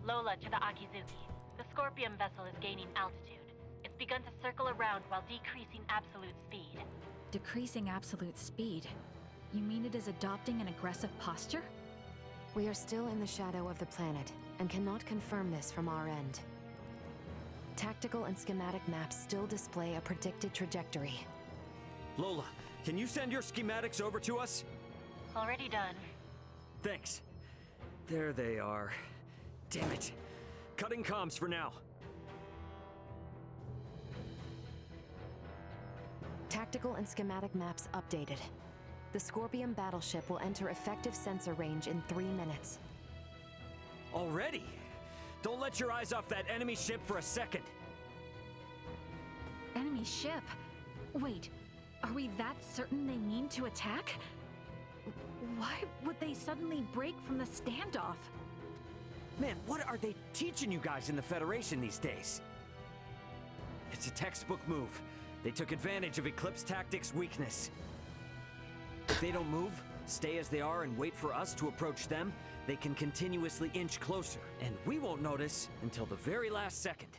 Lola to the Akizuki. The Scorpium vessel is gaining altitude. It's begun to circle around while decreasing absolute speed.
Decreasing absolute speed? You mean it is adopting an aggressive posture?
We are still in the shadow of the planet and cannot confirm this from our end. Tactical and schematic maps still display a predicted trajectory.
Lola, can you send your schematics over to us?
Already done.
Thanks. There they are. Damn it. Cutting comms for now.
Tactical and schematic maps updated. The Scorpion battleship will enter effective sensor range in 3 minutes.
Already? Don't let your eyes off that enemy ship for a second.
Enemy ship? Wait, are we that certain they mean to attack? Why would they suddenly break from the standoff?
Man, what are they teaching you guys in the Federation these days? It's a textbook move. They took advantage of Eclipse Tactics' weakness. If they don't move, stay as they are and wait for us to approach them, they can continuously inch closer, and we won't notice until the very last second.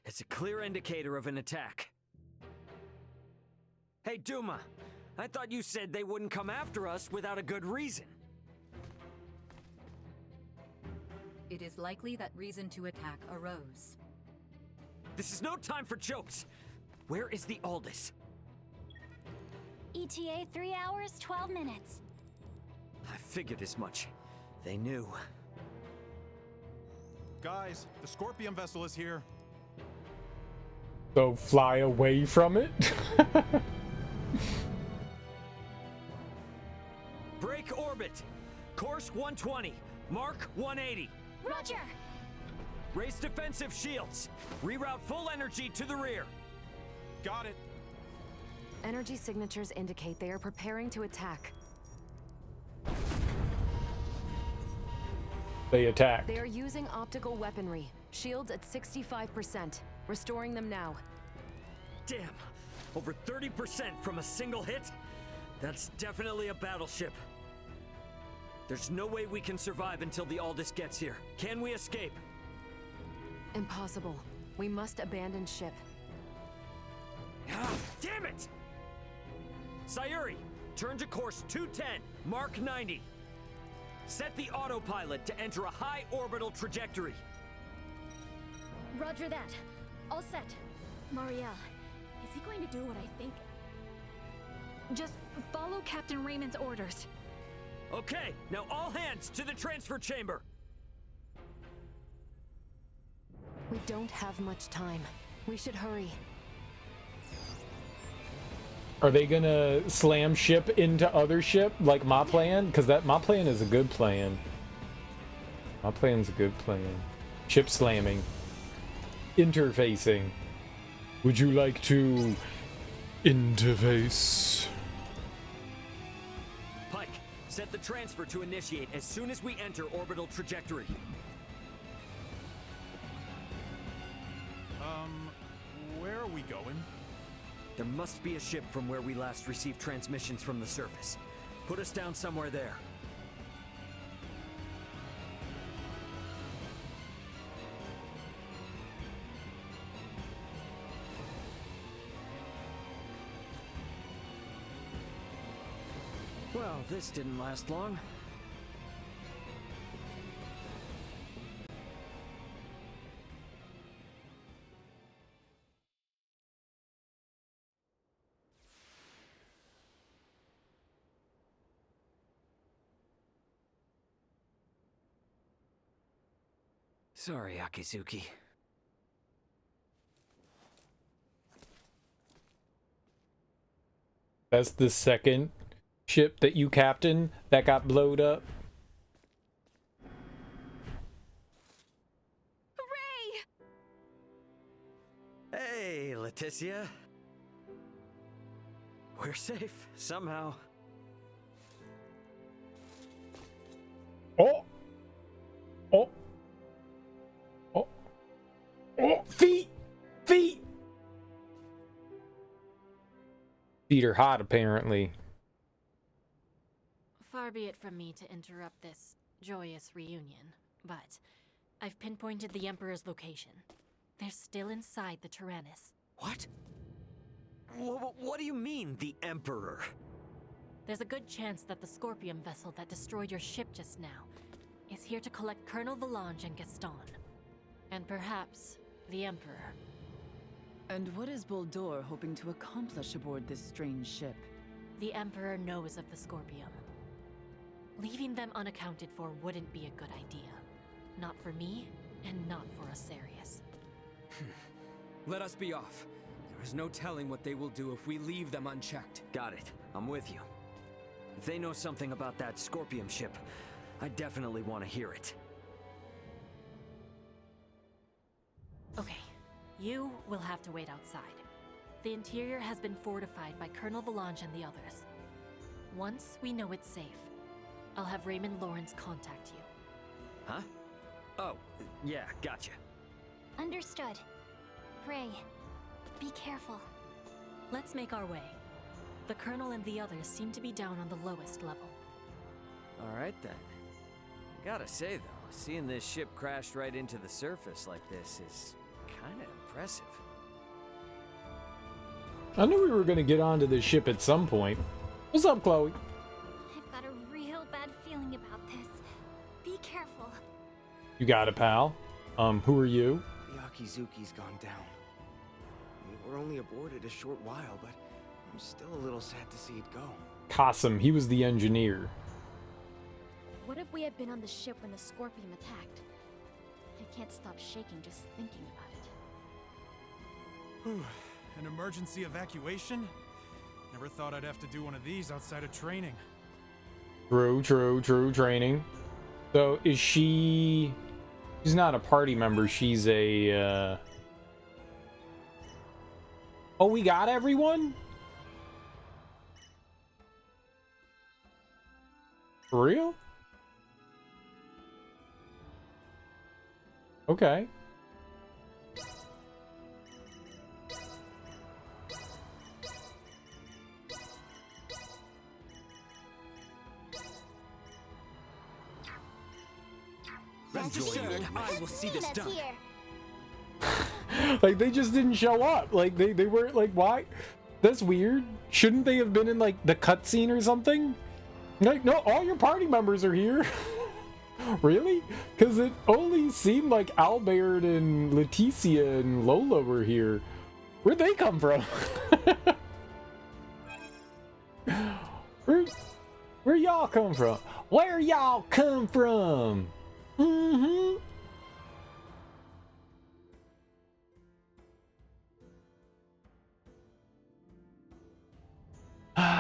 It's a clear indicator of an attack. Hey, Duma, I thought you said they wouldn't come after us without a good reason.
It is likely that reason to attack arose.
This is no time for jokes. Where is the Aldous?
ETA 3 hours, 12 minutes.
I figured as much. They knew.
Guys, the Scorpion vessel is here.
So fly away from it?
Break orbit. Course 120. Mark 180.
Roger!
Raise defensive shields. Reroute full energy to the rear.
Got it.
Energy signatures indicate they are preparing to attack.
They attacked.
They are using optical weaponry. Shields at 65%. Restoring them now.
Damn. Over 30% from a single hit? That's definitely a battleship. There's no way we can survive until the Aldous gets here. Can we escape?
Impossible. We must abandon ship.
Ah, damn it! Sayuri, turn to course 210, Mark 90. Set the autopilot to enter a high orbital trajectory.
Roger that. All set. Marielle, is he going to do what I think?
Just follow Captain Raymond's orders.
Okay, now all hands to the transfer chamber.
We don't have much time. We should hurry.
Are they gonna slam ship into other ship like my plan? Because my plan is a good plan. My plan's a good plan. Ship slamming. Interfacing. Would you like to interface?
Pike, set the transfer to initiate as soon as we enter orbital trajectory.
Where are we going?
There must be a ship from where we last received transmissions from the surface. Put us down somewhere there. Well, this didn't last long. Sorry, Akizuki.
That's the second ship that you captained that got blowed up.
Hooray!
Hey, Leticia. We're safe, somehow.
Oh! Oh! Oh! Oh! Feet! Feet! Feet are hot, apparently.
Far be it from me to interrupt this joyous reunion, but I've pinpointed the Emperor's location. They're still inside the Tyrannus.
What? What do you mean, the Emperor?
There's a good chance that the Scorpion vessel that destroyed your ship just now is here to collect Colonel Valange and Gaston. And perhaps the Emperor.
And what is Boldore hoping to accomplish aboard this strange ship?
The Emperor knows of the Scorpion. Leaving them unaccounted for wouldn't be a good idea. Not for me, and not for Asarius.
Let us be off. There is no telling what they will do if we leave them unchecked.
Got it. I'm with you. If they know something about that Scorpium ship, I definitely want to hear it.
Okay, you will have to wait outside. The interior has been fortified by Colonel Valange and the others. Once we know it's safe, I'll have Raymond Lawrence contact you.
Huh? Oh, yeah, gotcha.
Understood. Ray, be careful.
Let's make our way. The Colonel and the others seem to be down on the lowest level.
Alright then. I gotta say though, seeing this ship crash right into the surface like this is kinda impressive.
I knew we were going to get onto this ship at some point. What's up, Chloe?
I've got a real bad feeling about this. Be careful.
You got it, pal. Who are you?
The Akizuki's gone down. We were only aboard it a short while, but I'm still a little sad to see it go.
Kasim, he was the engineer.
What if we had been on the ship when the Scorpion attacked? I can't stop shaking just thinking about it.
An emergency evacuation? Never thought I'd have to do one of these outside of training.
True training. So is she's not a party member, she's a Oh, we got everyone? For real? Okay.
Rest assured, I will see this done.
Like, they just didn't show up. Like, they weren't, like, why? That's weird. Shouldn't they have been in, like, the cutscene or something? Like, no, all your party members are here. Really? Because it only seemed like Albert and Leticia and Lola were here. Where'd they come from? Where y'all come from? Where y'all come from? Mm-hmm.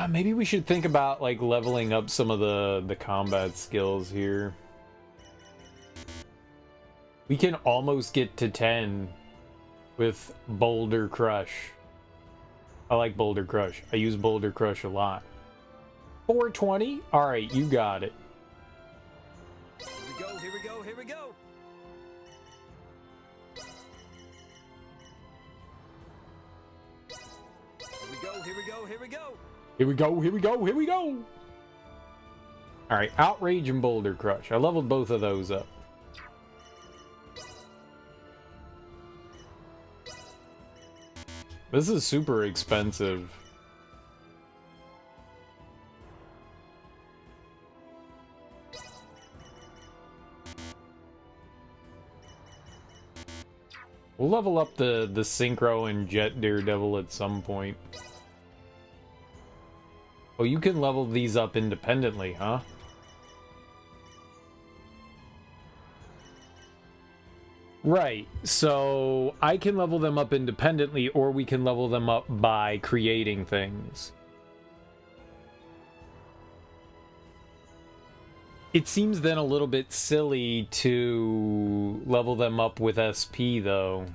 Maybe we should think about like leveling up some of the combat skills here. We can almost get to 10 with Boulder Crush. I like Boulder Crush. I use Boulder Crush a lot. 420? Alright, you got it.
Here we go, here we go, here we go! Here we go, here we go, here we go!
Here we go, here we go, here we go! Alright, Outrage and Boulder Crush. I leveled both of those up. This is super expensive. We'll level up the Synchro and Jet Daredevil at some point. Oh, you can level these up independently, huh? Right, so I can level them up independently, or we can level them up by creating things. It seems then a little bit silly to level them up with SP, though.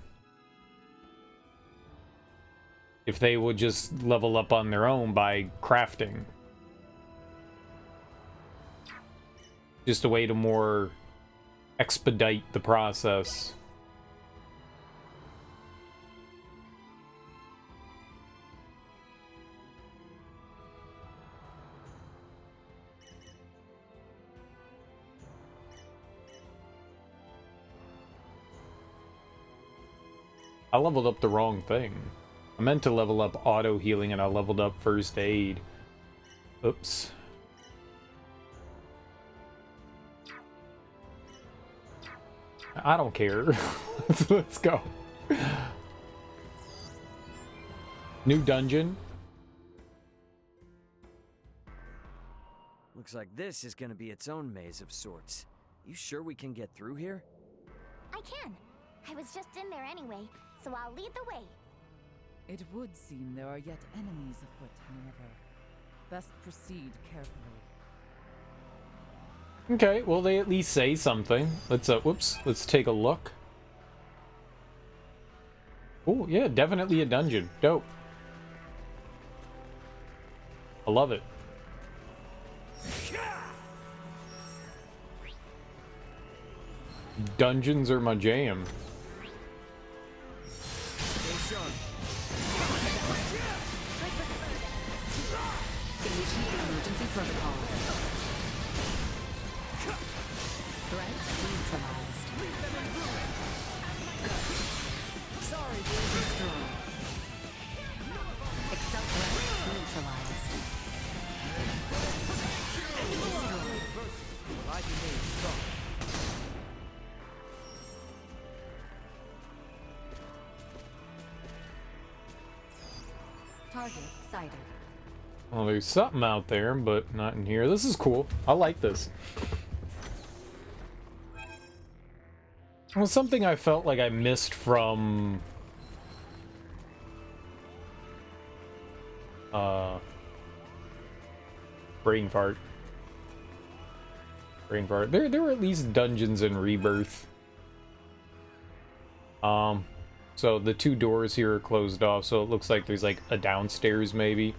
If they would just level up on their own by crafting. Just a way to more expedite the process. I leveled up the wrong thing. I meant to level up auto healing and I leveled up first aid. Oops. I don't care. Let's go. New dungeon.
Looks like this is gonna be its own maze of sorts. You sure we can get through here?
I can. I was just in there anyway, so I'll lead the way.
It would seem there are yet enemies afoot, however. Best proceed carefully.
Okay, well they at least say something. Let's whoops, let's take a look. Oh, yeah, definitely a dungeon. Dope. I love it. Dungeons are my jam.
Initiate emergency protocols. Threat neutralized. Sorry, destroy. Excel threat neutralized. Target sighted.
Well, there's something out there, but not in here. This is cool. I like this. Well, something I felt like I missed from brain fart. There were at least dungeons in Rebirth. So the two doors here are closed off, so it looks like there's like a downstairs maybe.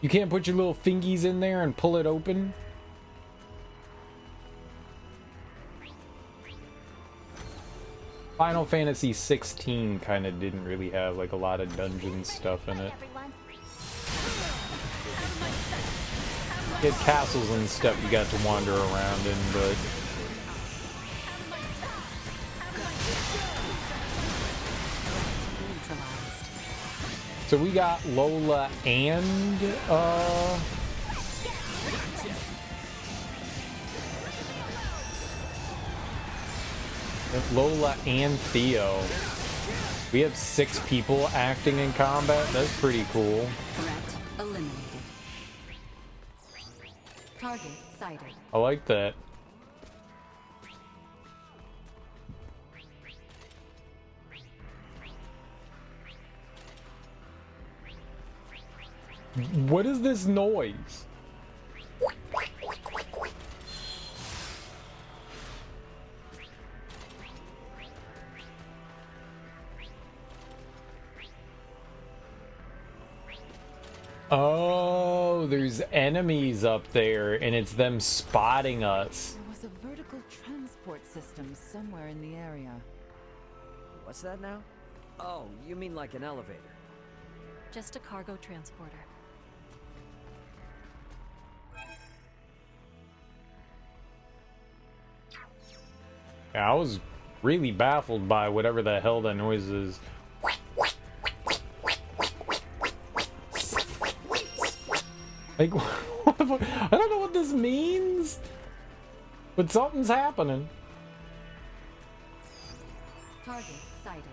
You can't put your little fingies in there and pull it open? Final Fantasy 16 kind of didn't really have like a lot of dungeon stuff in it. You had castles and stuff you got to wander around in, but so we got Lola and Theo. We have 6 people acting in combat. That's pretty cool.
Threat eliminated. Target sighted.
I like that. What is this noise? Oh, there's enemies up there, and it's them spotting us.
There was a vertical transport system somewhere in the area.
What's that now? Oh, you mean like an elevator?
Just a cargo transporter.
Yeah, I was really baffled by whatever the hell that noise is. Like, what the fuck? I don't know what this means, but something's happening.
Target sighted.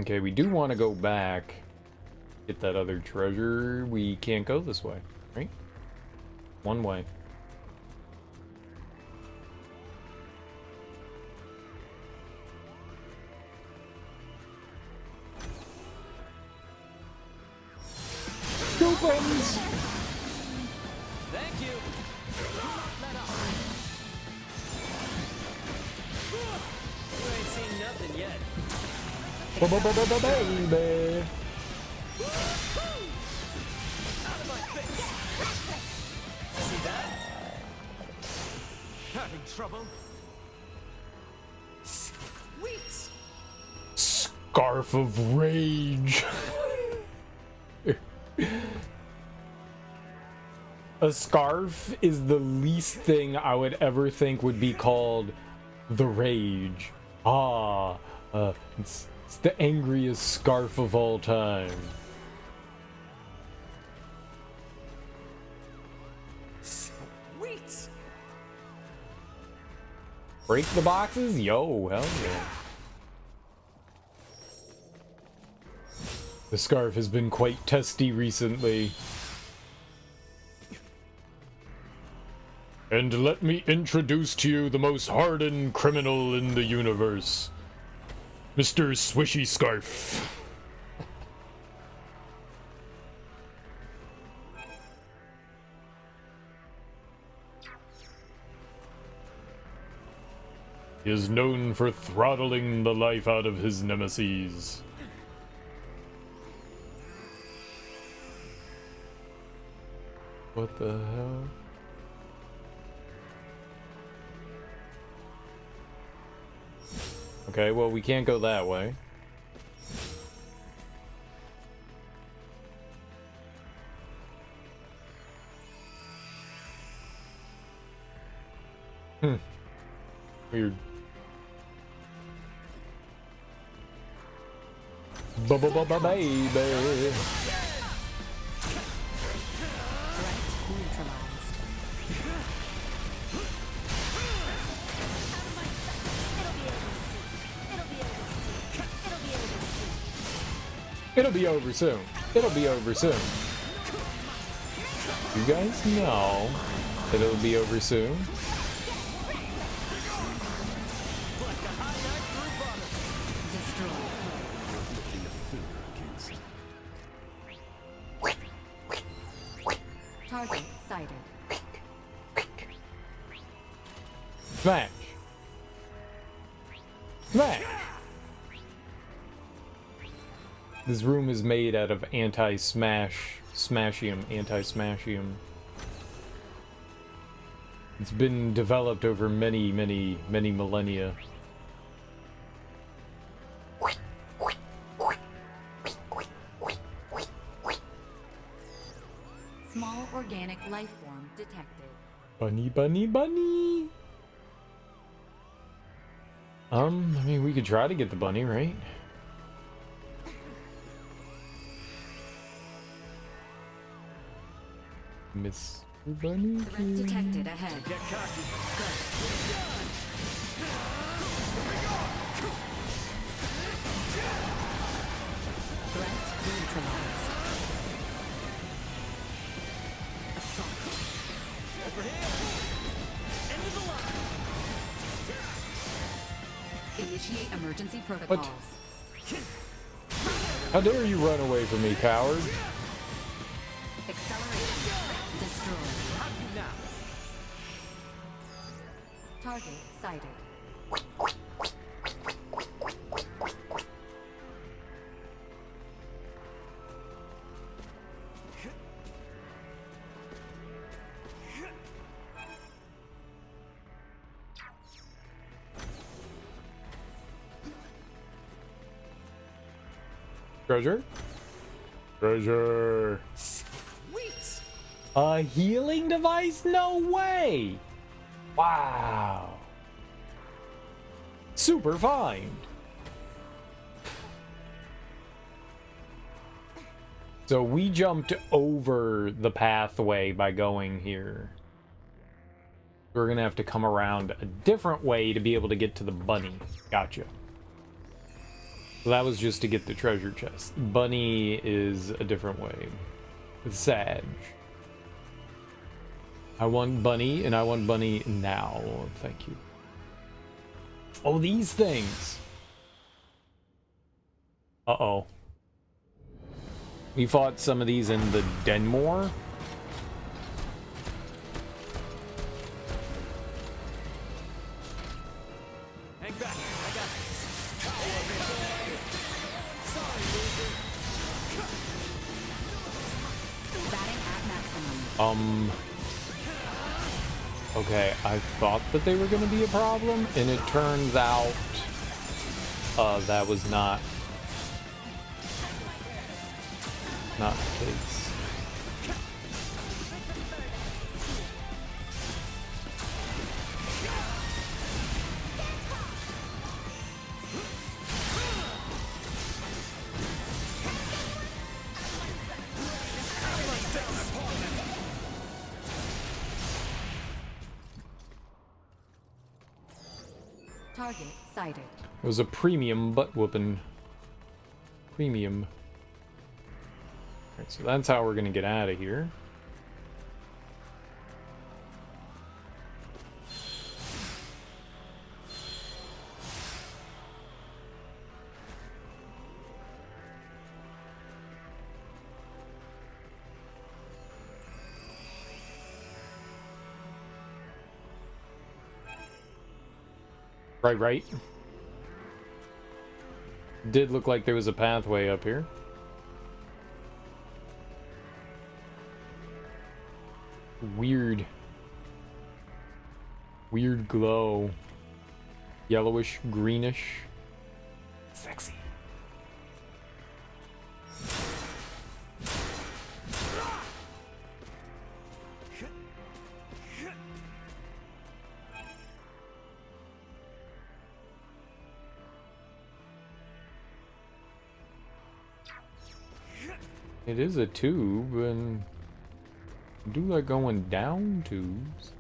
Okay, we do want to go back, get that other treasure. We can't go this way, right? One way. Go buttons!
Thank you. You ain't seen nothing yet.
Baby.
Out of my face. See that? Having trouble? Sweet.
Scarf of Rage. A scarf is the least thing I would ever think would be called the Rage. It's the angriest scarf of all time.
Sweet.
Break the boxes? Yo, hell yeah. The scarf has been quite testy recently. And let me introduce to you the most hardened criminal in the universe, Mr. Swishy Scarf. He is known for throttling the life out of his nemesis. What the hell? Okay, well, we can't go that way. Weird. Baby. It'll be over soon. It'll be over soon. You guys know that it'll be over soon.
Target sighted.
Smash. Smash. This room is made out of smashium. It's been developed over many millennia.
Small organic life form detected.
Bunny. I mean, we could try to get the bunny, right? Miss Bunny.
Threat detected ahead.
Get cocky.
Threat neutralized. Assault.
Over here. End of the line.
Initiate emergency protocols.
How dare you run away from me, coward?
Acceleration. Destroyed. Target sighted.
Treasure? Treasure.
Sweet.
A healing device? No way! Wow. Super fine. So we jumped over the pathway by going here. We're gonna have to come around a different way to be able to get to the bunny. Gotcha. So that was just to get the treasure chest. Bunny is a different way. It's Sag. I want bunny, and I want bunny now. Thank you. Oh, these things. Uh-oh. We fought some of these in the Denmore.
Hang back. I got this. Sorry, loser.
Batting at maximum.
Okay, I thought that they were going to be a problem, and it turns out that was not the case.
Target sighted.
It was a premium butt whooping. Premium. Alright, so that's how we're gonna get out of here. Right. Did look like there was a pathway up here. Weird glow. Yellowish, greenish. Sexy. It is a tube, and I do like going down tubes.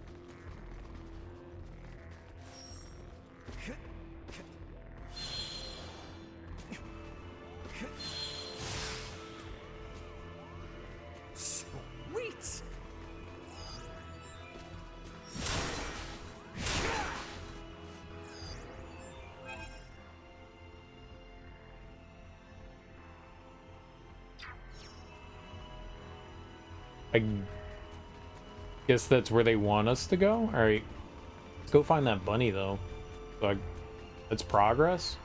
Sweet!
I guess that's where they want us to go. All right, let's go find that bunny though. So that's progress.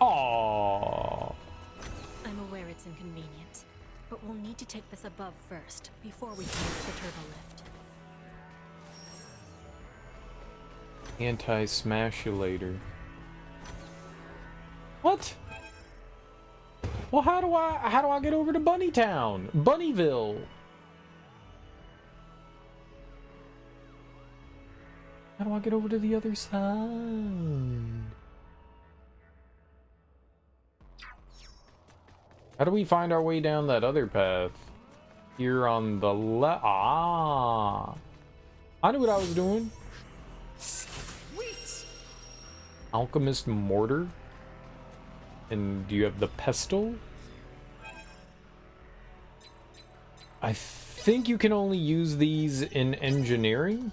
Oh.
I'm aware it's inconvenient, but we'll need to take this above first before we can use the turbo lift.
Anti-smashulator. What? Well, how do I get over to Bunnytown? Bunnyville. How do I get over to the other side? How do we find our way down that other path? Here on the left. Ah. I knew what I was doing.
Sweet!
Alchemist mortar. And do you have the pestle? I think you can only use these in engineering.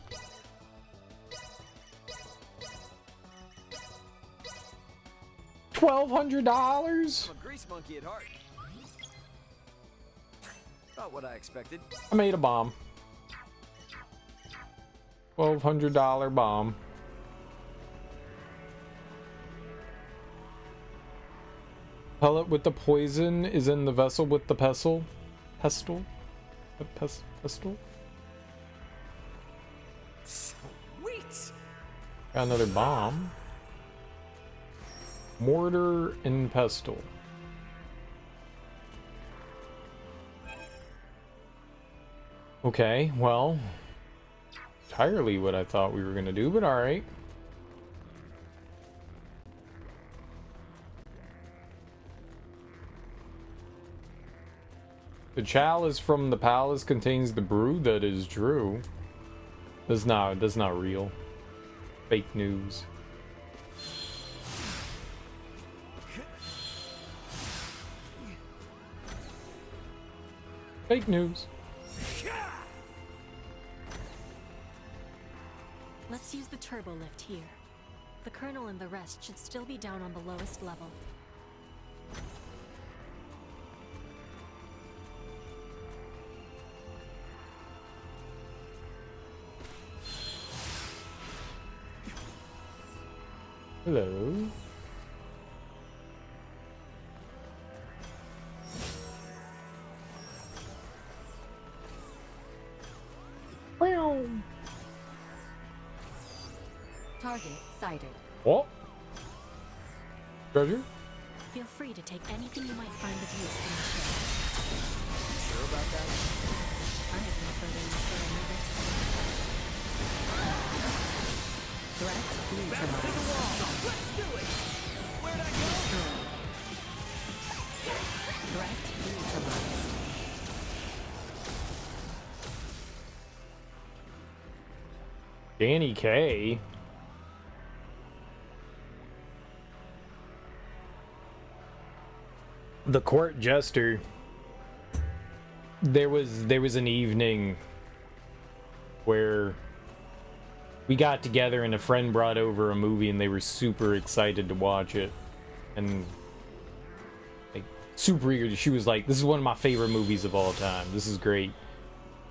$1,200?
I'm a grease monkey at heart. Not what I expected.
I made a bomb. $1,200 bomb. Pellet with the poison is in the vessel with the pestle. Pestle? Pestle?
Sweet!
Got another bomb. Mortar and pestle. Okay, well, entirely what I thought we were gonna do, but alright. The chalice from the palace contains the brew. That is true. That's not real. Fake news. Fake news.
Let's use the turbo lift here. The Colonel and the rest should still be down on the lowest level.
Hello.
Target sighted.
What? Treasure?
Feel free to take anything you might find of use from the ship.
Sure about that?
I have no further use for any of it. Threat neutralized.
Back to the wall! Let's do it! Where'd I go?
Destroyed. Threat neutralized.
Danny K. The court jester. There was an evening where we got together and a friend brought over a movie and they were super excited to watch it. And like super eager. She was like, "This is one of my favorite movies of all time. This is great."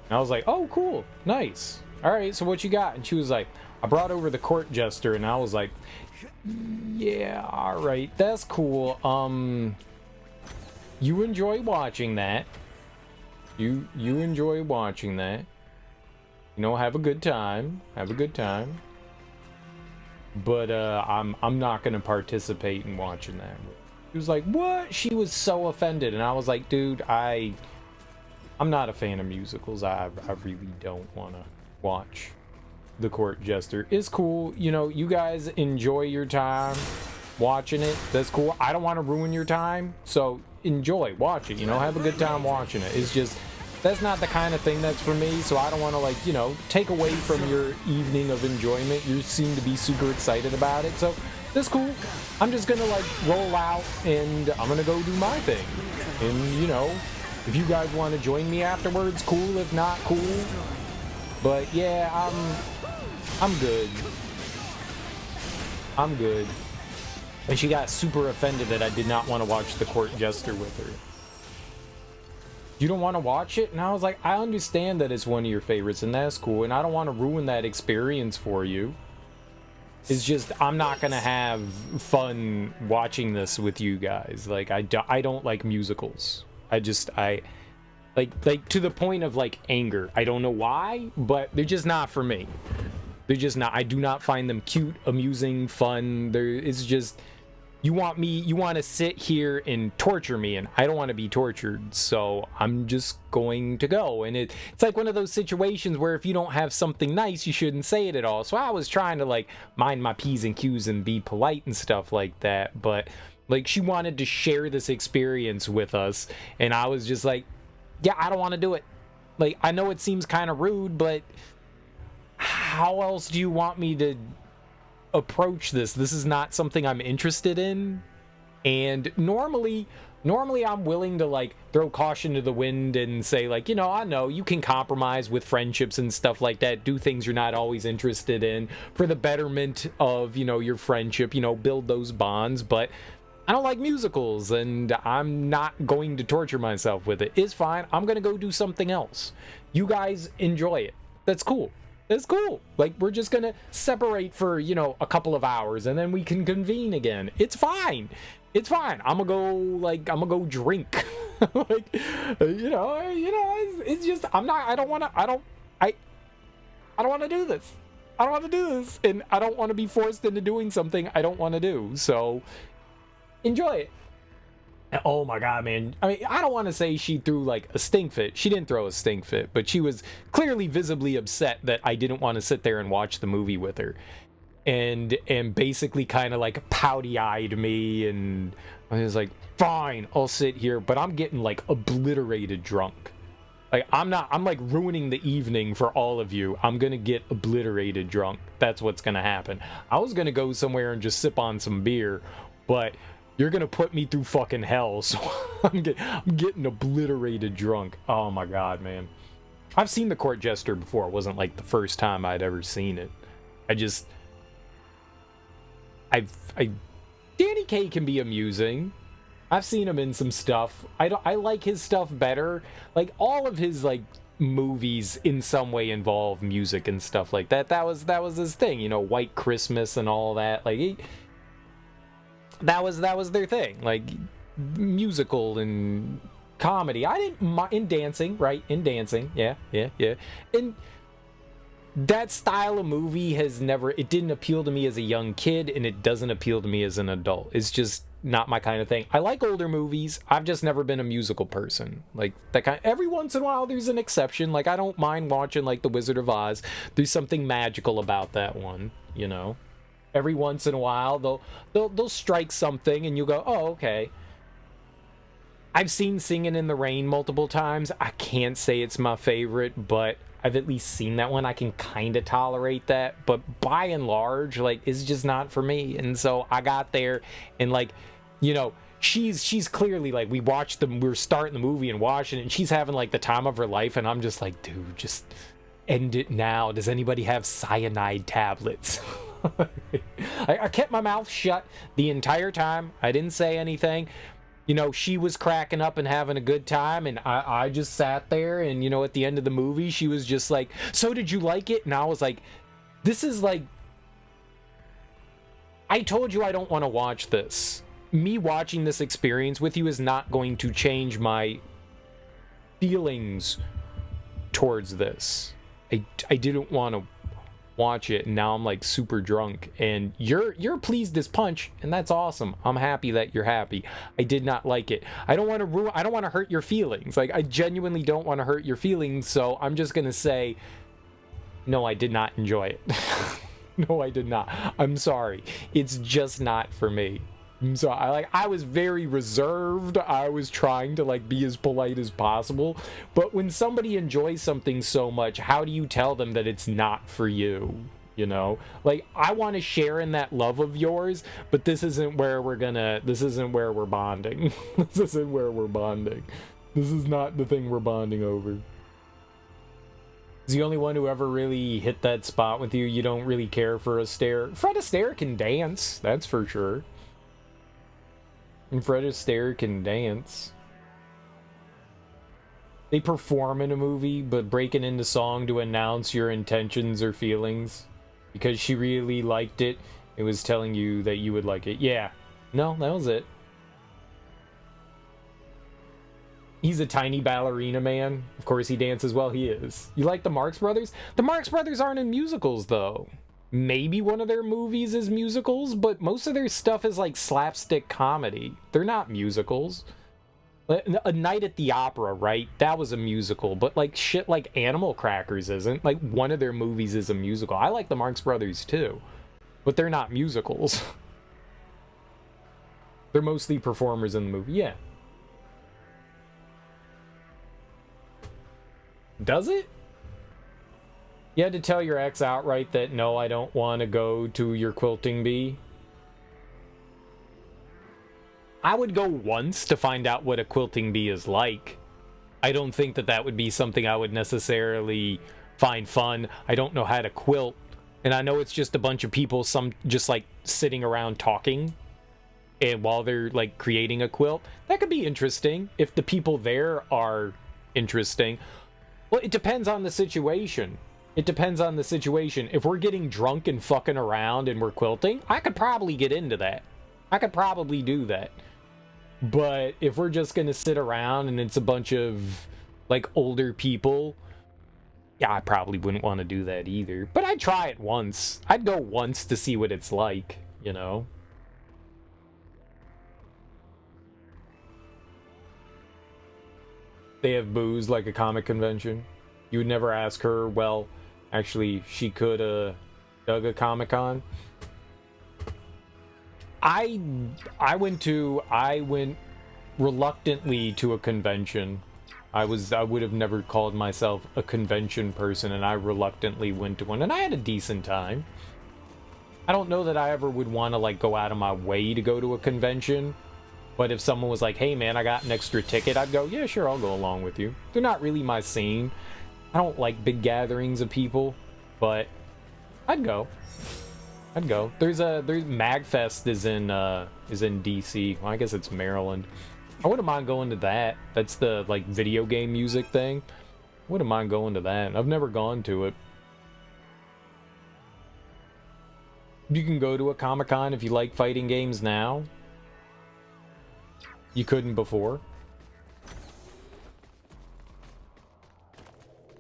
And I was like, "Oh, cool. Nice. all right, so what you got? And she was like, I brought over the court jester. And I was like, yeah, all right, that's cool. You enjoy watching that. You enjoy watching that. You know, have a good time. Have a good time. But I'm not gonna participate in watching that. She was like, what? She was so offended, and I was like, dude, I'm not a fan of musicals. I really don't want to watch The Court Jester. It's cool, you know, you guys enjoy your time watching it. That's cool. I don't want to ruin your time, so enjoy, watch it, you know, have a good time watching it. It's just, that's not the kind of thing that's for me, so I don't want to, like, you know, take away from your evening of enjoyment. You seem to be super excited about it, so that's cool. I'm just gonna, like, roll out, and I'm gonna go do my thing. And, you know, if you guys want to join me afterwards, cool. If not, cool. But, yeah, I'm good. I'm good. And she got super offended that I did not want to watch The Court Jester with her. You don't want to watch it? And I was like, I understand that it's one of your favorites, and that's cool, and I don't want to ruin that experience for you. It's just, I'm not going to have fun watching this with you guys. Like, I don't like musicals. Like, to the point of, like, anger. I don't know why, but they're just not for me. They're just not. I do not find them cute, amusing, fun. It's just, you want to sit here and torture me, and I don't want to be tortured, so I'm just going to go. And it's like one of those situations where if you don't have something nice, you shouldn't say it at all. So I was trying to, like, mind my P's and Q's and be polite and stuff like that, but, like, she wanted to share this experience with us, and I was just like, yeah, I don't want to do it. Like, I know it seems kind of rude, but how else do you want me to approach this? This is not something I'm interested in. And normally I'm willing to, like, throw caution to the wind and say, like, you know, I know you can compromise with friendships and stuff like that, do things you're not always interested in for the betterment of, you know, your friendship, you know, build those bonds. But I don't like musicals, and I'm not going to torture myself with it. It's fine. I'm gonna go do something else. You guys enjoy it. That's cool. It's cool. Like, we're just gonna separate for, you know, a couple of hours, and then we can convene again. It's fine. It's fine. I'm gonna go drink. Like, you know, it's just, I don't want to do this. I don't want to do this, and I don't want to be forced into doing something I don't want to do. So, enjoy it. Oh my god, man. I mean, I don't want to say she threw, like, a stink fit. She didn't throw a stink fit, but she was clearly visibly upset that I didn't want to sit there and watch the movie with her. And basically kind of, like, pouty-eyed me, and I was like, fine, I'll sit here, but I'm getting, like, obliterated drunk. Like, I'm like ruining the evening for all of you. I'm gonna get obliterated drunk. That's what's gonna happen. I was gonna go somewhere and just sip on some beer, but you're gonna put me through fucking hell, so I'm getting obliterated drunk. Oh my god, man. I've seen The Court Jester before. It wasn't, like, the first time I'd ever seen it. Danny Kaye can be amusing. I've seen him in some stuff. I like his stuff better. Like, all of his, like, movies in some way involve music and stuff like that. That was his thing, you know, White Christmas and all that. Like, that was their thing, like, musical and comedy. I didn't mind in dancing, right? In dancing, yeah. And that style of movie it didn't appeal to me as a young kid, and it doesn't appeal to me as an adult. It's just not my kind of thing. I like older movies. I've just never been a musical person. Like, that kind. Every once in a while, there's an exception. Like, I don't mind watching, like, The Wizard of Oz. There's something magical about that one, you know. Every once in a while, they'll strike something, and you go, oh, okay. I've seen Singing in the Rain multiple times. I can't say it's my favorite, but I've at least seen that one. I can kind of tolerate that, but by and large, like, it's just not for me. And so I got there, and, like, you know, she's clearly, like, we were starting the movie and watching it, and she's having, like, the time of her life, and I'm just like, dude, just end it now. Does anybody have cyanide tablets? I kept my mouth shut the entire time. I didn't say anything. You know, she was cracking up and having a good time, and I just sat there, and, you know, at the end of the movie, she was just like, so did you like it? And I was like, this is like, I told you I don't want to watch this. Me watching this experience with you is not going to change my feelings towards this. I didn't want to watch it, and now I'm like super drunk, and you're pleased as punch, and that's awesome. I'm happy that you're happy. I did not like it. I don't want to hurt your feelings. Like, I genuinely don't want to hurt your feelings, so I'm just gonna say no, I did not enjoy it. No, I did not. I'm sorry. It's just not for me. So I was very reserved. I was trying to like be as polite as possible. But when somebody enjoys something so much, how do you tell them that it's not for you? You know, like, I want to share in that love of yours, but this isn't where we're bonding. This isn't where we're bonding. This is not the thing we're bonding over. He's the only one who ever really hit that spot with you. You don't really care for Astaire. Fred Astaire can dance, that's for sure. And Fred Astaire can dance. They perform in a movie, but breaking into song to announce your intentions or feelings because she really liked it. It was telling you that you would like it. Yeah. No, that was it. He's a tiny ballerina man. Of course he dances well. He is. You like the Marx Brothers? The Marx Brothers aren't in musicals, though. Maybe one of their movies is musicals, but most of their stuff is like slapstick comedy. They're not musicals. A Night at the Opera, right? That was a musical, but like shit like Animal Crackers isn't. Like, one of their movies is a musical. I like the Marx Brothers too, but they're not musicals. They're mostly performers in the movie. Yeah. Does it? You had to tell your ex outright that, no, I don't want to go to your quilting bee? I would go once to find out what a quilting bee is like. I don't think that that would be something I would necessarily find fun. I don't know how to quilt. And I know it's just a bunch of people, some just like sitting around talking, and while they're like creating a quilt. That could be interesting if the people there are interesting. Well, it depends on the situation. It depends on the situation. If we're getting drunk and fucking around and we're quilting, I could probably get into that. I could probably do that. But if we're just gonna sit around and it's a bunch of like older people, yeah, I probably wouldn't want to do that either. But I'd try it once. I'd go once to see what it's like, you know? They have booze like a comic convention. You would never ask her, well, actually, she could dug a Comic-Con. I went reluctantly to a convention. I would have never called myself a convention person, and I reluctantly went to one, and I had a decent time. I don't know that I ever would want to like go out of my way to go to a convention, but if someone was like, hey man, I got an extra ticket, I'd go, yeah, sure, I'll go along with you. They're not really my scene. I don't like big gatherings of people, but I'd go. There's MagFest is in DC. Well, I guess it's Maryland. I wouldn't mind going to that. That's the like video game music thing. Wouldn't mind going to that. I've never gone to it. You can go to a Comic-Con if you like fighting games now. You couldn't before.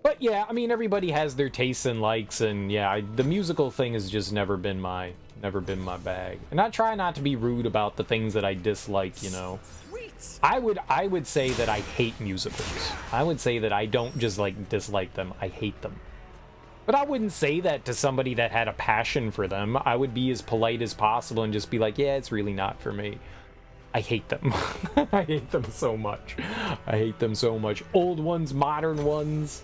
But yeah, I mean, everybody has their tastes and likes, and yeah, the musical thing has just never been my bag. And I try not to be rude about the things that I dislike, you know. I would say that I hate musicals. I would say that I don't just like dislike them, I hate them. But I wouldn't say that to somebody that had a passion for them. I would be as polite as possible and just be like, yeah, it's really not for me. I hate them. I hate them so much. I hate them so much. Old ones, modern ones.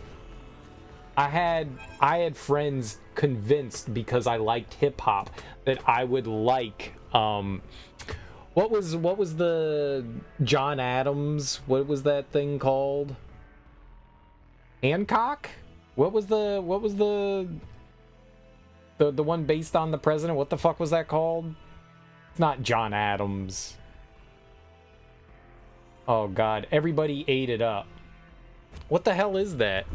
I had friends convinced because I liked hip hop that I would like what was the John Adams, what was that thing called? Hancock? What was the one based on the president? What the fuck was that called? It's not John Adams. Oh god, everybody ate it up. What the hell is that?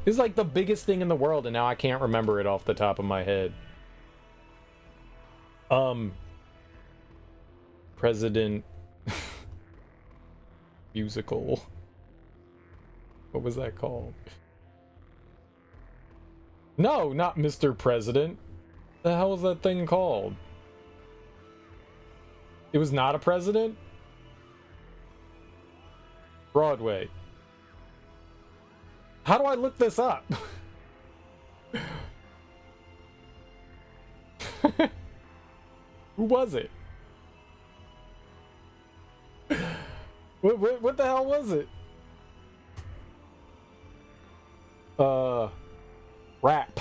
It's like the biggest thing in the world, and now I can't remember it off the top of my head. President musical. What was that called? No, not Mr. President. The hell was that thing called? It was not a president? Broadway. How do I look this up? Who was it? What the hell was it? Rap.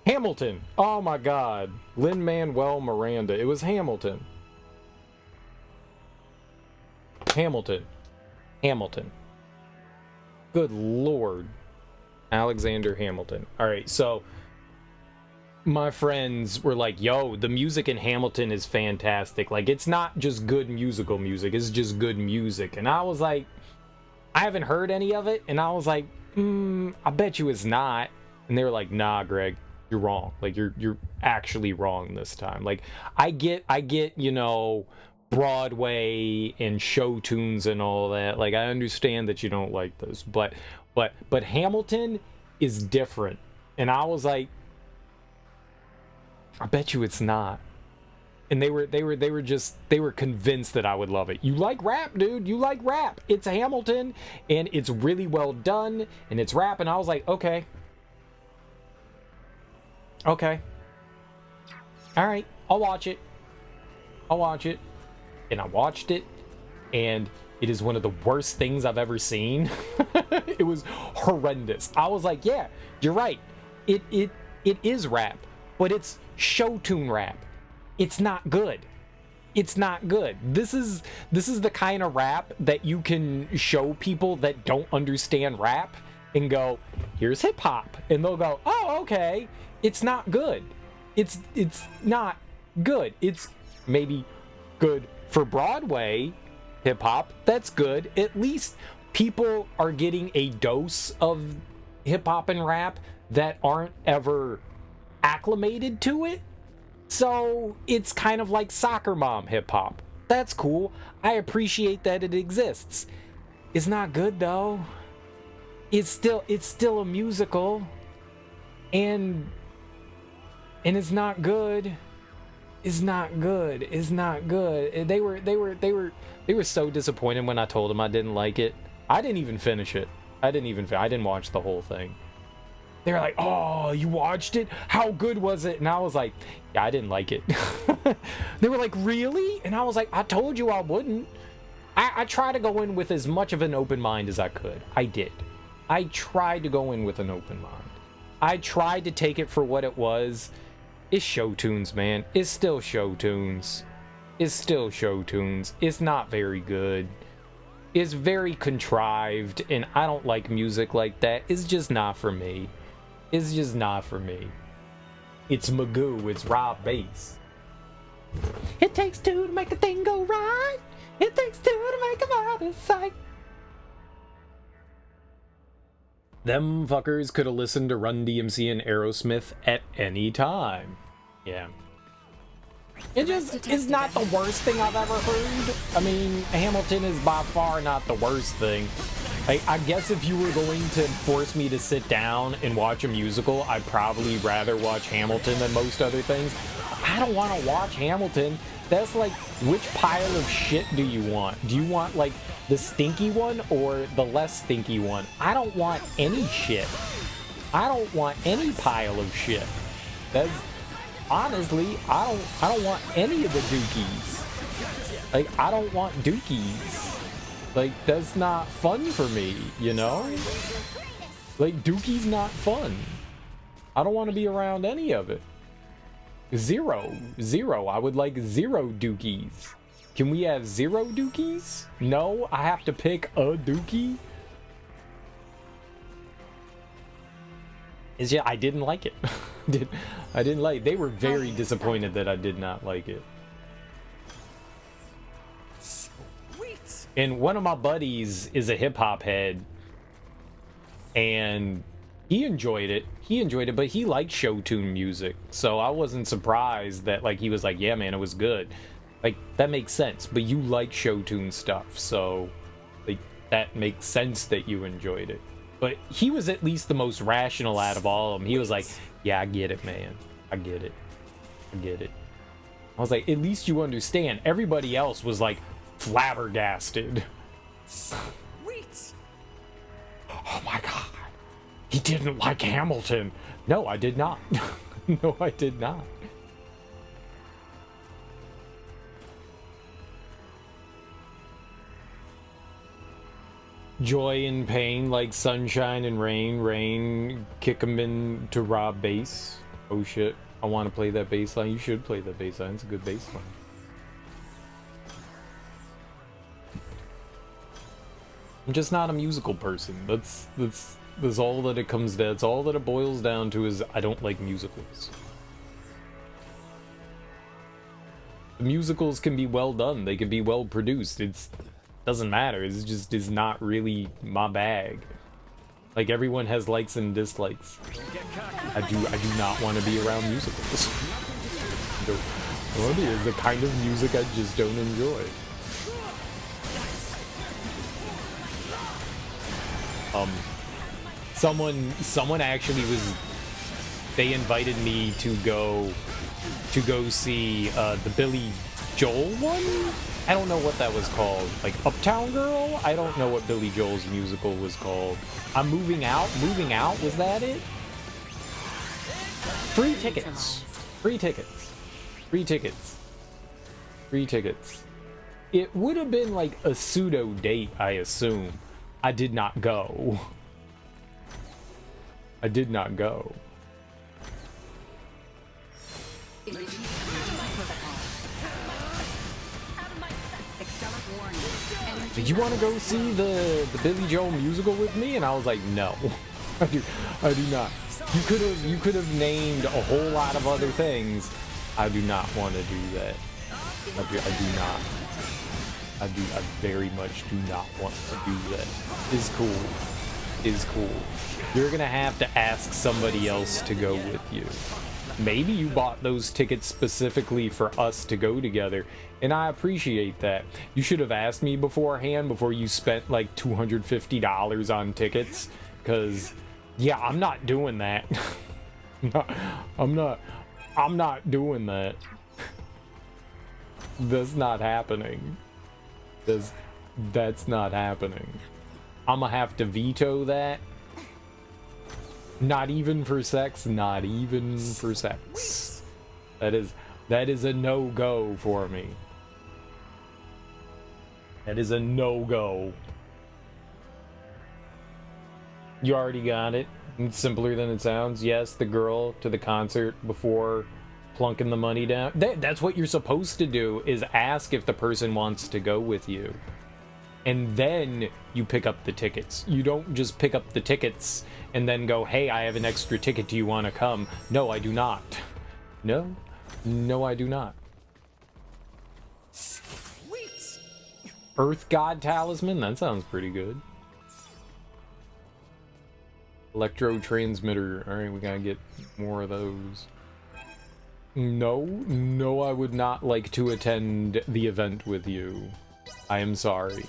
Hamilton. Oh my god. Lin-Manuel Miranda. It was Hamilton. Hamilton. Good lord. Alexander Hamilton. Alright, so my friends were like, yo, the music in Hamilton is fantastic. Like, it's not just good musical music, it's just good music. And I was like, I haven't heard any of it. And I was like, I bet you it's not. And they were like, nah, Greg, you're wrong. Like, you're actually wrong this time. Like, I get, you know, Broadway and show tunes and all that. Like, I understand that you don't like those, but Hamilton is different. And I was like, I bet you it's not. And they were convinced that I would love it. You like rap, dude. You like rap. It's Hamilton, and it's really well done, and it's rap. And I was like, okay. Okay. All right. I'll watch it. And I watched it, and it is one of the worst things I've ever seen. It was horrendous. I was like, yeah, you're right. It is rap, but it's show tune rap. It's not good. It's not good. This is the kind of rap that you can show people that don't understand rap and go, here's hip hop, and they'll go, oh, okay. It's not good. It's not good. It's maybe good for Broadway hip hop. That's good. At least people are getting a dose of hip hop and rap that aren't ever acclimated to it. So it's kind of like soccer mom hip hop. That's cool. I appreciate that it exists. It's not good though. It's still a musical, and it's not good. It's not good. It's not good. They were so disappointed when I told them I didn't like it. I didn't even finish it. I didn't watch the whole thing. They were like, oh, you watched it? How good was it? And I was like, yeah, I didn't like it. They were like, really? And I was like, I told you I wouldn't. I tried to go in with as much of an open mind as I could. I did. I tried to go in with an open mind. I tried to take it for what it was. It's show tunes, man. It's still show tunes. It's not very good. It's very contrived, and I don't like music like that. It's just not for me. It's Magoo. It's Rob Bass. It takes two to make a thing go right. It takes two to make a body sight. Them fuckers could have listened to Run DMC and Aerosmith at any time. Yeah. It just is not the worst thing I've ever heard. I mean, Hamilton is by far not the worst thing. I guess if you were going to force me to sit down and watch a musical, I'd probably rather watch Hamilton than most other things. I don't want to watch Hamilton. That's like, which pile of shit do you want? Do you want like the stinky one or the less stinky one? I don't want any shit. I don't want any pile of shit. That's honestly, I don't want any of the dookies. Like, I don't want dookies. Like, that's not fun for me, you know? Like, dookie's not fun. I don't want to be around any of it. Zero. I would like 0 dookies. Can we have 0 dookies? No, I have to pick a dookie? It's just, I didn't like it. I didn't like. They were very disappointed that I did not like it. And one of my buddies is a hip-hop head, and he enjoyed it, but he liked show tune music, so I wasn't surprised that, like, he was like, yeah man, it was good. Like, that makes sense, but you like show tune stuff, so like that makes sense that you enjoyed it. But he was at least the most rational out of all of them. He was like, yeah, I get it, man, I get it. I was like, at least you understand. Everybody else was like flabbergasted. Oh my god, he didn't like Hamilton. No, I did not. No, I did not. Joy and pain like sunshine and rain. Rain, kick 'em in to rob bass. Oh shit, I want to play that bass line. You should play that bass line. It's a good bass line. I'm just not a musical person. That's all that it comes to. That's all that it boils down to, is I don't like musicals. The musicals can be well done. They can be well produced. It's doesn't matter. It's just is not really my bag. Like, everyone has likes and dislikes. I do not want to be around musicals. It's the kind of music I just don't enjoy. Someone actually they invited me to go see the Billy Joel one. I don't know what that was called, like Uptown Girl. I don't know what Billy Joel's musical was called. I'm moving out. Was that it? Free tickets. It would have been like a pseudo date, I assume. I did not go. Did you want to go see the Billy Joel musical with me? And I was like, no. I do not. You could have named a whole lot of other things. I do not want to do that. I very much do not want to do that. Is cool. You're gonna have to ask somebody else to go with you. Maybe you bought those tickets specifically for us to go together, and I appreciate that. You should have asked me beforehand, before you spent like $250 on tickets, because yeah, I'm not doing that. I'm not doing that. That's not happening. That's not happening. I'm gonna have to veto that. Not even for sex. That is a no-go for me. That is a no-go. You already got it. It's simpler than it sounds. Yes, the girl to the concert before plunking the money down. That's what you're supposed to do, is ask if the person wants to go with you. And then you pick up the tickets. You don't just pick up the tickets and then go, hey, I have an extra ticket. Do you want to come? No, I do not. No, I do not. Sweet. Earth God Talisman? That sounds pretty good. Electro transmitter. All right, we gotta get more of those. No, I would not like to attend the event with you. I am sorry.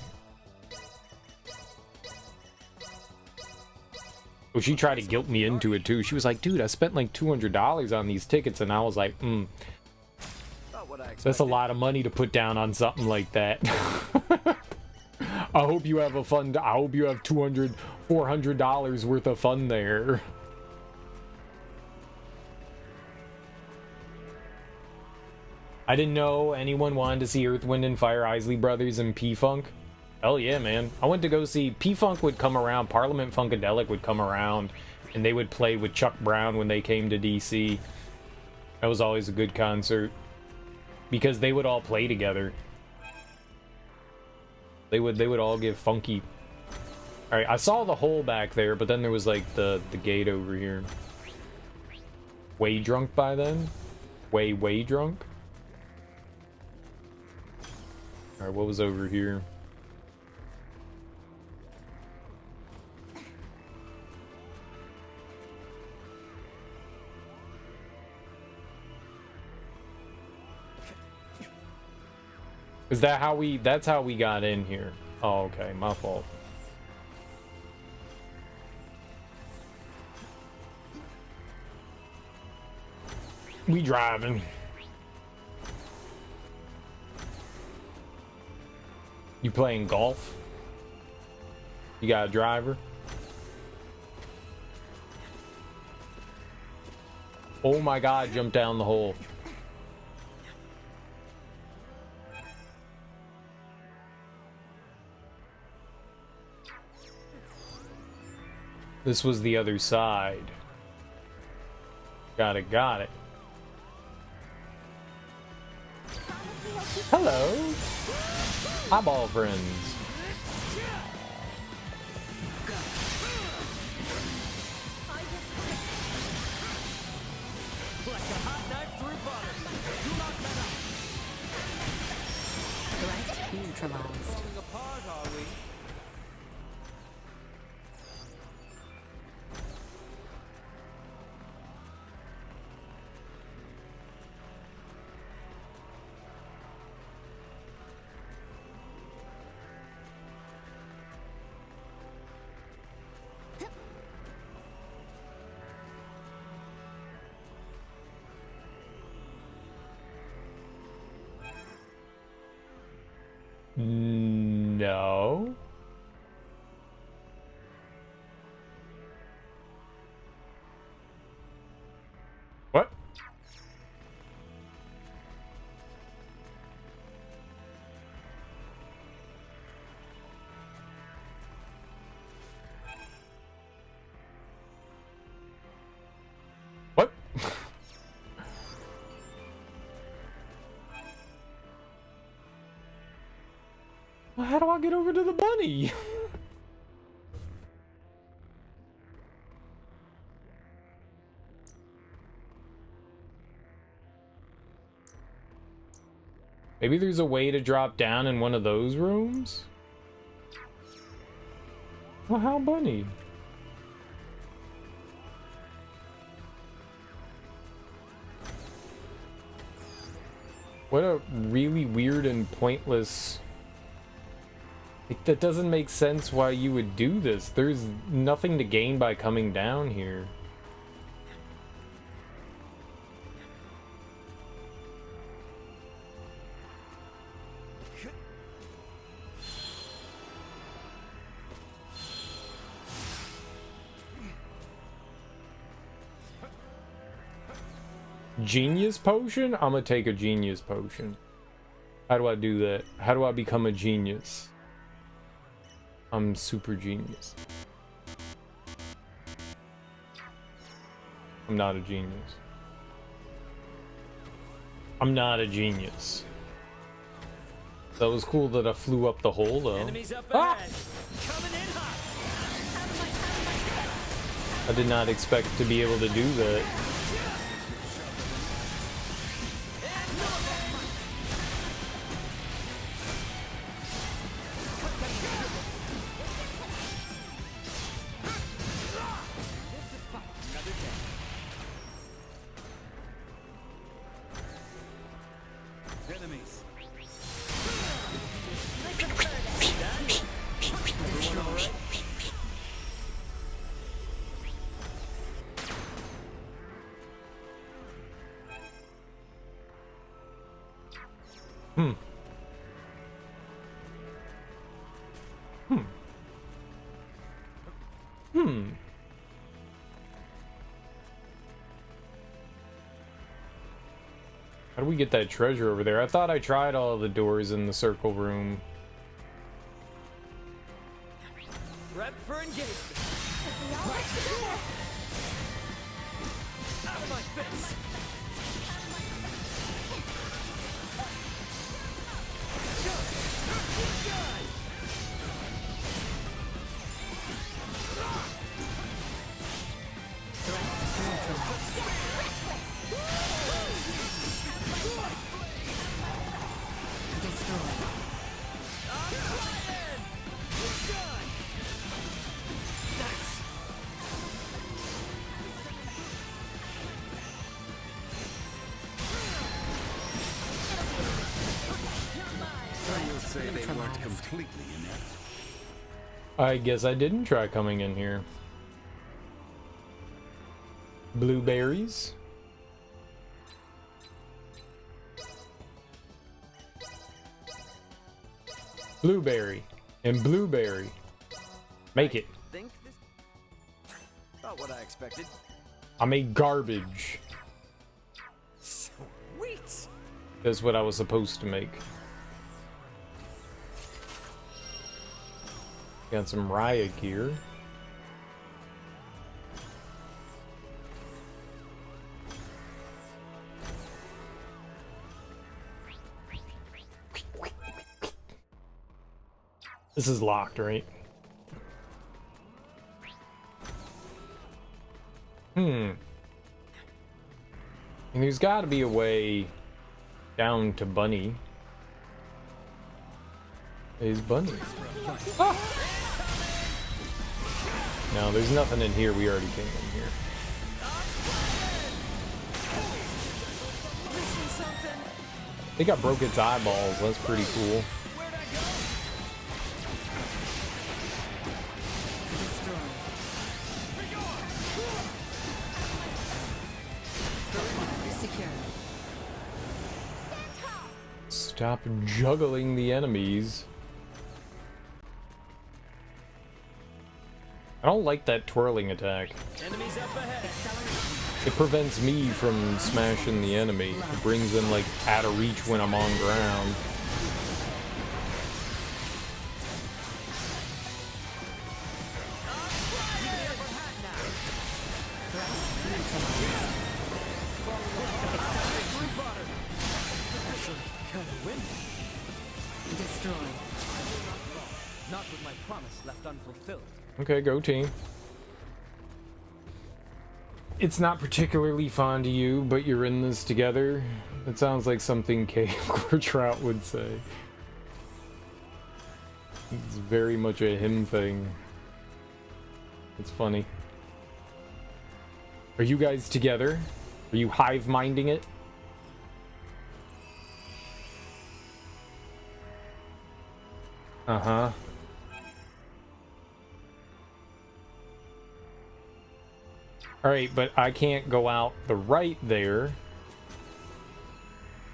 Oh, she tried to guilt me into it too. She was like, dude, I spent like $200 on these tickets, and I was like, that's a lot of money to put down on something like that. I hope you have I hope you have $200, $400 worth of fun there. I didn't know anyone wanted to see Earth, Wind, and Fire, Isley Brothers, and P-Funk. Hell yeah, man. I went to go see P-Funk would come around, Parliament Funkadelic would come around, and they would play with Chuck Brown when they came to DC. That was always a good concert, because they would all play together. They would all give funky. All right, I saw the hole back there, but then there was like the gate over here. Way drunk by then? Way drunk? All right, what was over here? Is that how we... That's how we got in here. Oh, okay. My fault. We driving. You playing golf? You got a driver? Oh my god, jump down the hole. This was the other side. Got it, got it. Hello. Eyeball friends.
Like a hot knife through butter. Do not let up.
Threat neutralized.
Falling apart, are we?
No. What? What? Well, how do I get over to the bunny? Maybe there's a way to drop down in one of those rooms? Well, how bunny? What a really weird and pointless... Like, that doesn't make sense why you would do this. There's nothing to gain by coming down here. Genius potion? I'm gonna take a genius potion. How do I do that? How do I become a genius? I'm super genius. I'm not a genius. I'm not a genius. That was cool that I flew up the hole though.
Enemies up ahead. Coming in hot.
I did not expect to be able to do that.
Enemies.
Hmm. Hmm. Hmm. How do we get that treasure over there? I thought I tried all the doors in the circle room.
Prep for engagement. Out of my face.
say they weren't completely inept.
I guess I didn't try coming in here. Blueberries. Blueberry and blueberry. Make it.
Think this? Not what I expected.
I made garbage.
Sweet.
That's what I was supposed to make. Got some riot gear. This is locked, right? And there's got to be a way down to Bunny. Is Bunny? Ah! No, there's nothing in here. We already came in here. I think I broke its eyeballs. That's pretty cool. Stop juggling the enemies. I don't like that twirling attack. It prevents me from smashing the enemy. It brings them like out of reach when I'm on ground.
Not with my promise left unfulfilled.
Okay, go team. It's not particularly fond of you, but you're in this together. It sounds like something Kay Trout would say. It's very much a him thing. It's funny. Are you guys together? Are you hive-minding it? Uh-huh. Alright, but I can't go out the right there.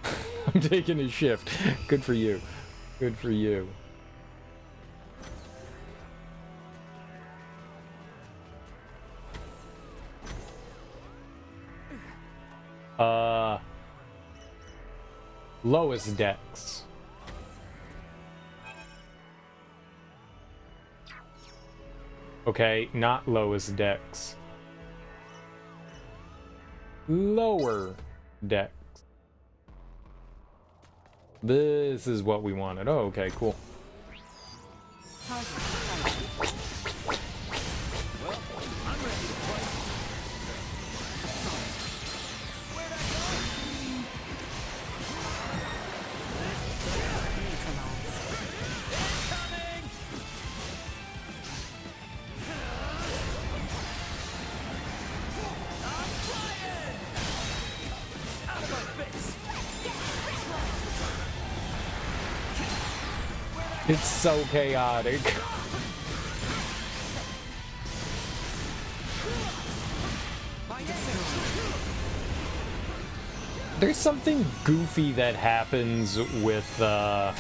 I'm taking a shift. Good for you. Good for you. Lowest decks. Okay, not lowest decks. Lower decks. This is what we wanted. Oh, okay, cool. It's so chaotic. There's something goofy that happens with the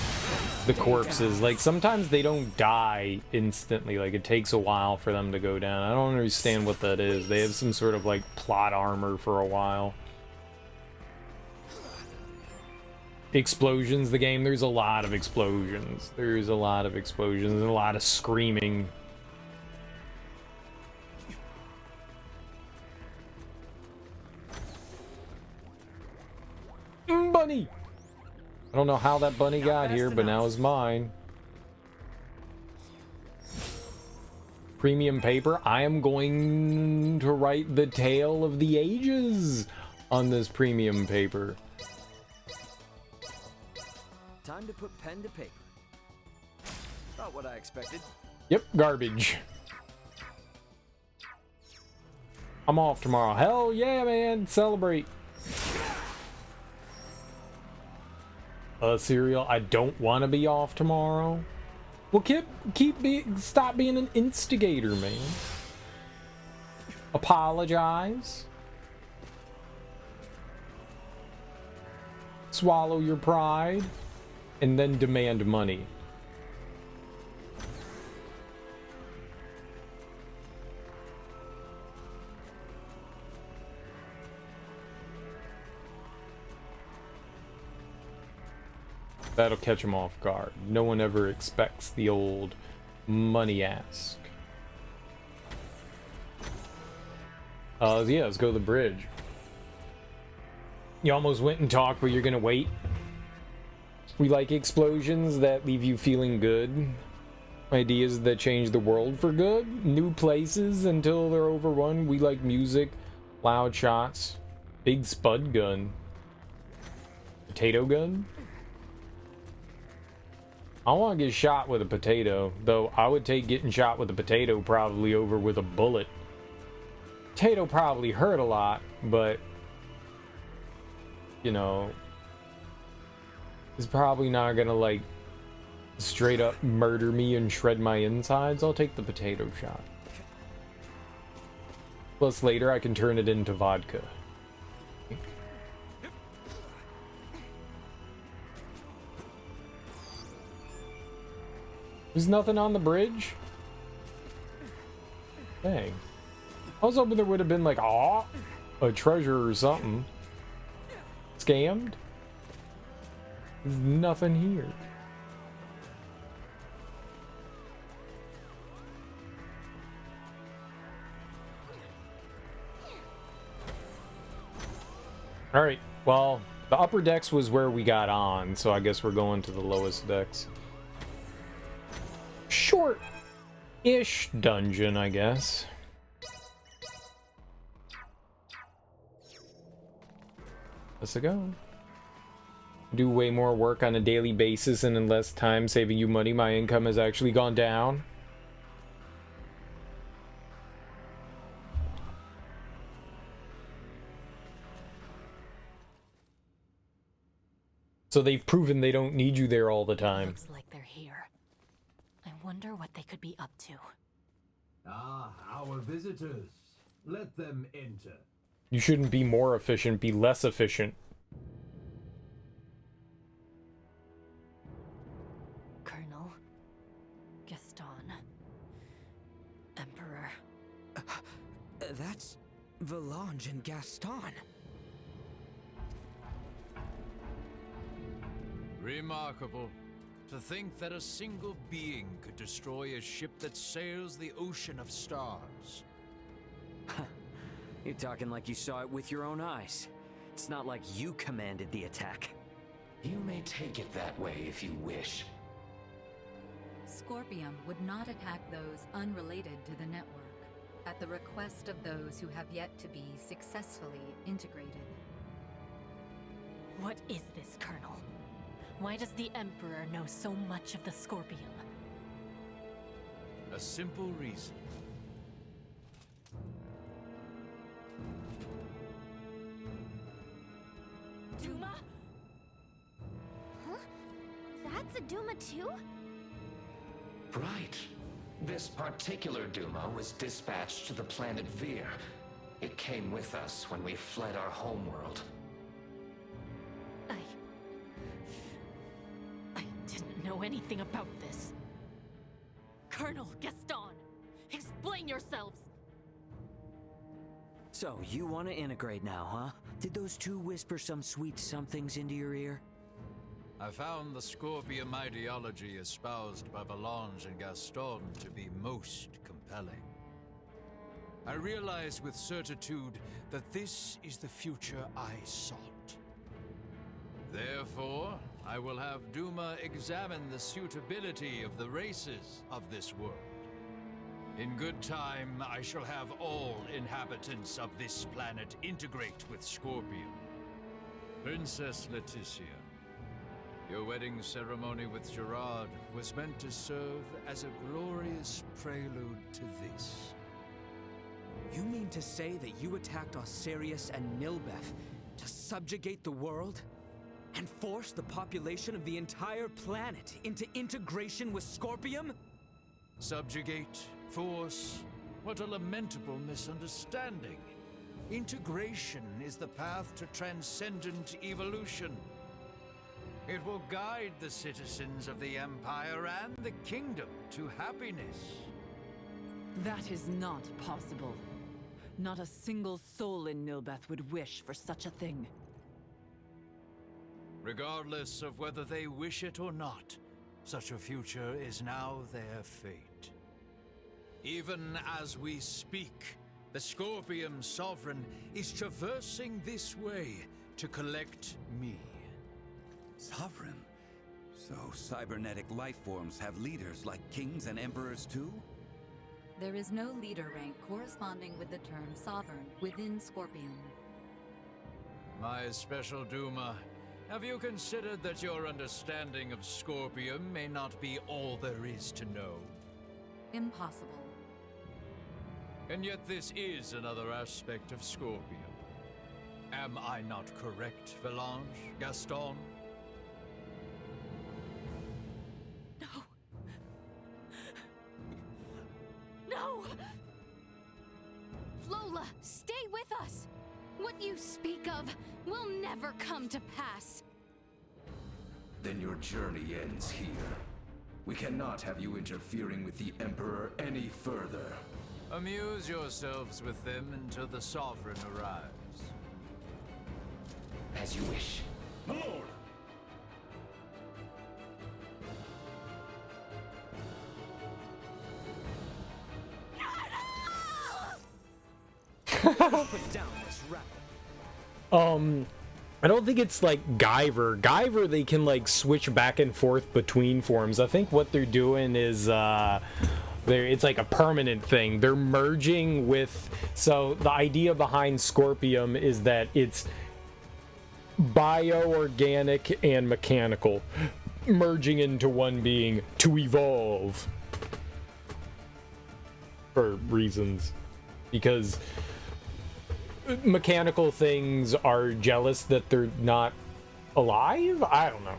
corpses. Like, sometimes they don't die instantly. Like, it takes a while for them to go down. I don't understand what that is. They have some sort of, like, plot armor for a while. Explosions, the game, there's a lot of explosions. There's a lot of explosions and a lot of screaming. Bunny! I don't know how that bunny got here, but now it's mine. Premium paper. I am going to write the tale of the ages on this premium paper.
Time to put pen to paper. Not what I expected.
Yep, garbage. I'm off tomorrow. Hell yeah, man. Celebrate. Serial, I don't want to be off tomorrow. Well, stop being an instigator, man. Apologize. Swallow your pride. And then demand money. That'll catch him off guard. No one ever expects the old money ask. Yeah, let's go to the bridge. You almost went and talked, but you're gonna wait. We like explosions that leave you feeling good. Ideas that change the world for good. New places until they're overrun. We like music, loud shots, big spud gun. Potato gun? I want to get shot with a potato, though I would take getting shot with a potato probably over with a bullet. Potato probably hurt a lot, but, you know, it's probably not gonna, like, straight up murder me and shred my insides. I'll take the potato shot. Plus later I can turn it into vodka. There's nothing on the bridge? Dang. I was hoping there would have been like, a treasure or something. Scammed? There's nothing here. Alright, well, the upper decks was where we got on, so I guess we're going to the lowest decks. Short-ish dungeon, I guess. Let's go. Do way more work on a daily basis and in less time, saving you money. My income has actually gone down. So they've proven they don't need you there all the time.
Looks like they're here. I wonder what they could be up to.
Ah, our visitors. Let them enter.
You shouldn't be more efficient, be less efficient.
Colonel Gaston, Emperor.
That's Valange and Gaston.
Remarkable. To think that a single being could destroy a ship that sails the ocean of stars.
You're talking like you saw it with your own eyes. It's not like you commanded the attack.
You may take it that way if you wish.
Scorpium would not attack those unrelated to the network, at the request of those who have yet to be successfully integrated.
What is this, Colonel? Why does the Emperor know so much of the Scorpium?
A simple reason.
Duma?
Huh? That's a Duma too?
Right. This particular Duma was dispatched to the planet Vir. It came with us when we fled our homeworld.
I didn't know anything about this. Colonel Gaston, explain yourselves!
So, you want to integrate now, huh? Did those two whisper some sweet somethings into your ear?
I found the Scorpium ideology espoused by Valange and Gaston to be most compelling. I realize with certitude that this is the future I sought. Therefore, I will have Duma examine the suitability of the races of this world. In good time, I shall have all inhabitants of this planet integrate with Scorpium. Princess Leticia, your wedding ceremony with Gerard was meant to serve as a glorious prelude to this.
You mean to say that you attacked Osirius and Nilbeth to subjugate the world? And force the population of the entire planet into integration with Scorpium?
Subjugate, force, what a lamentable misunderstanding. Integration is the path to transcendent evolution. It will guide the citizens of the Empire and the Kingdom to happiness.
That is not possible. Not a single soul in Nilbeth would wish for such a thing.
Regardless of whether they wish it or not, such a future is now their fate. Even as we speak, the Scorpium Sovereign is traversing this way to collect me.
Sovereign? So cybernetic life forms have leaders like kings and emperors too?
There is no leader rank corresponding with the term Sovereign within Scorpion.
My special Duma, have you considered that your understanding of Scorpium may not be all there is to know?
Impossible.
And yet this is another aspect of Scorpium. Am I not correct, Valange, Gaston?
No! Lola, stay with us! What you speak of will never come to pass.
Then your journey ends here. We cannot have you interfering with the Emperor any further.
Amuse yourselves with them until the Sovereign arrives.
As you wish.
My lord!
Put down this rabble.
I don't think it's like Guyver. Guyver, they can like switch back and forth between forms. I think what they're doing is it's like a permanent thing. They're merging with, so the idea behind Scorpium is that it's bio-organic and mechanical merging into one being to evolve for reasons, because mechanical things are jealous that they're not alive? I don't know.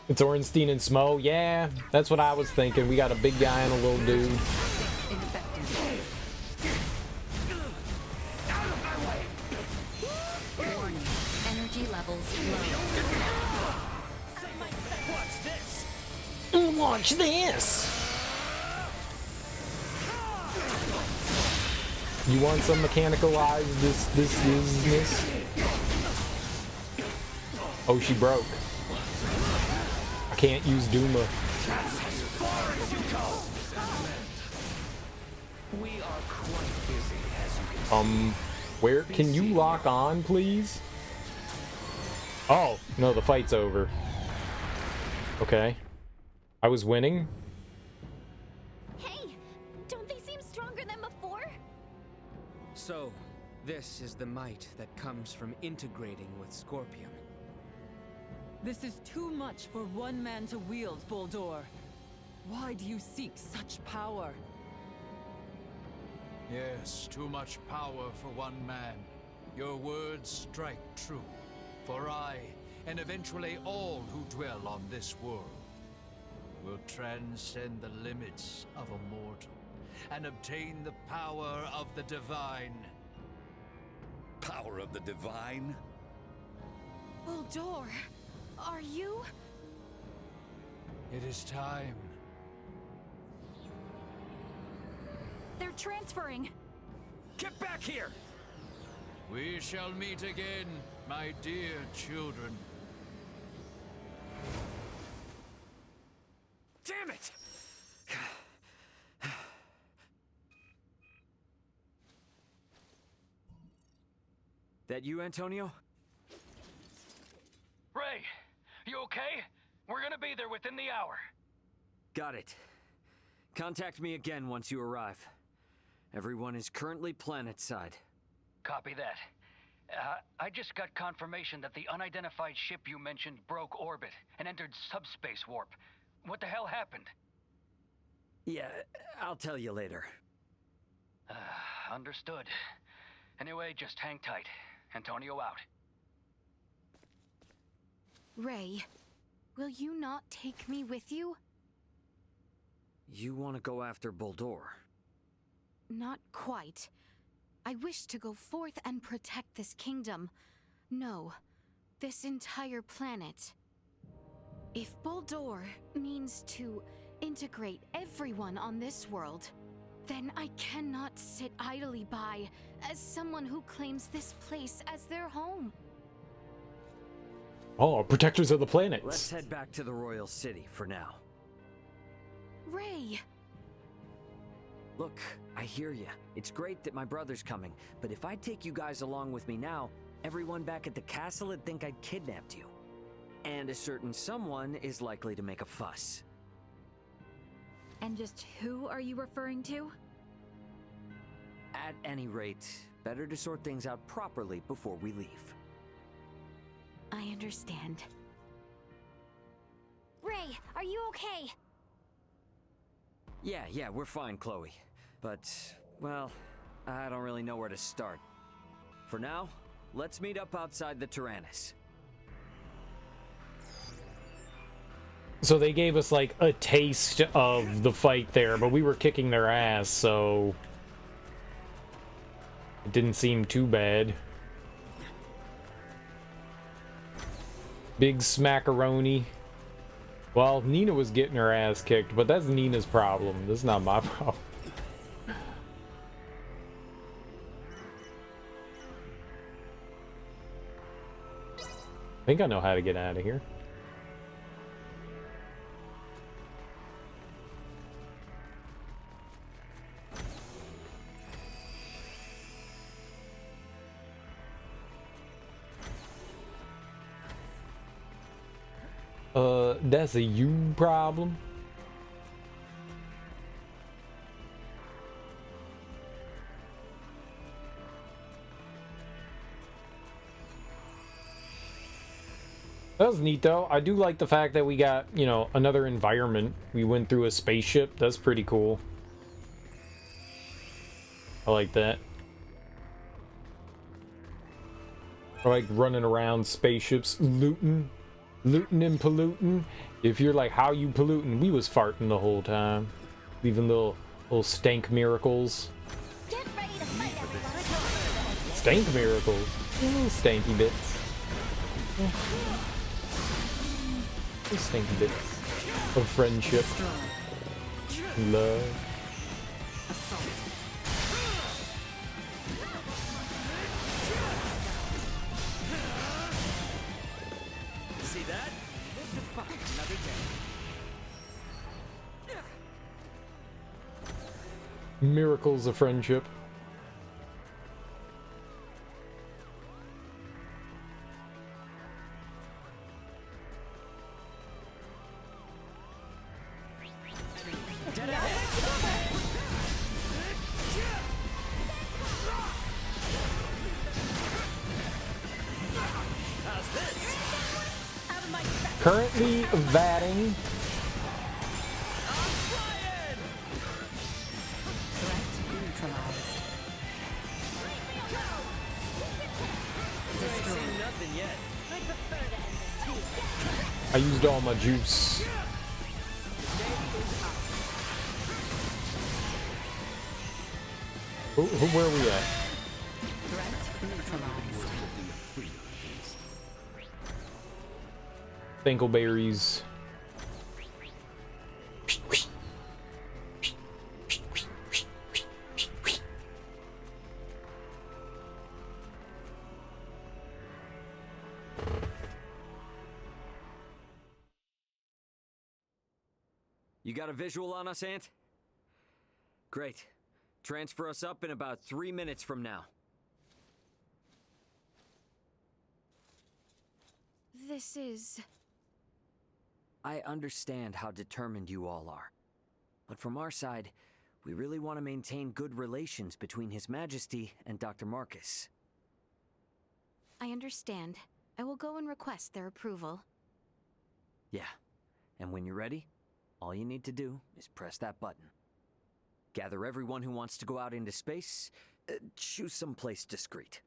It's Ornstein and Smo? Yeah, that's what I was thinking. We got a big guy and a little dude.
Warning. Energy levels low.
Watch this!
Watch this! You want some mechanicalized this? Oh, she broke. I can't use Duma.
That's as far as you go!
We are quite busy, as you can
Where can you lock on, please? Oh, no, the fight's over. Okay. I was winning?
Hey! Don't they seem stronger than before?
So, this is the might that comes from integrating with Scorpium.
This is too much for one man to wield, Boldor. Why do you seek such power?
Yes, too much power for one man. Your words strike true. For I, and eventually all who dwell on this world, will transcend the limits of a mortal and obtain the power of the divine.
Power of the divine?
Boldor, are you?
It is time.
They're transferring.
Get back here!
We shall meet again, my dear children.
Damn it! That you, Antonio?
Ray, you okay? We're gonna be there within the hour.
Got it. Contact me again once you arrive. Everyone is currently planet-side.
Copy that. I just got confirmation that the unidentified ship you mentioned broke orbit and entered subspace warp. What the hell happened?
Yeah, I'll tell you later.
Understood. Anyway, just hang tight. Antonio out.
Ray, will you not take me with you?
You want to go after Buldur?
Not quite. I wish to go forth and protect this kingdom. No, this entire planet. If Buldur means to integrate everyone on this world, then I cannot sit idly by as someone who claims this place as their home.
Oh, protectors of the planets.
Let's head back to the Royal City for now.
Ray!
Look, I hear you. It's great that my brother's coming, but if I take you guys along with me now, everyone back at the castle would think I'd kidnapped you. And a certain someone is likely to make a fuss.
And just who are you referring to?
At any rate, better to sort things out properly before we leave.
I understand.
Ray, are you okay?
Yeah, we're fine, Chloe. But, well, I don't really know where to start. For now, let's meet up outside the Tyrannus.
So they gave us like a taste of the fight there, but we were kicking their ass, so it didn't seem too bad. Big smackaroni. Well, Nina was getting her ass kicked, but that's Nina's problem. This is not my problem. I think I know how to get out of here. That's a you problem. That was neat though. I do like the fact that we got, you know, another environment. We went through a spaceship. That's pretty cool. I like that. I like running around spaceships, looting and polluting. If you're like, how you polluting? We was farting the whole time, leaving little stank miracles.
Get ready to fight, everyone.
Stank miracles, little stanky bits. Little stanky bits of friendship, love.
See that? Live to fight another day.
Miracles of friendship. Currently vatting. I used all my juice. Where are we at? Thankleberries.
You got a visual on us, Ant? Great. Transfer us up in about 3 minutes from now.
This is...
I understand how determined you all are. But from our side, we really want to maintain good relations between His Majesty and Dr. Marcus.
I understand. I will go and request their approval.
Yeah. And when you're ready, all you need to do is press that button. Gather everyone who wants to go out into space, choose someplace discreet.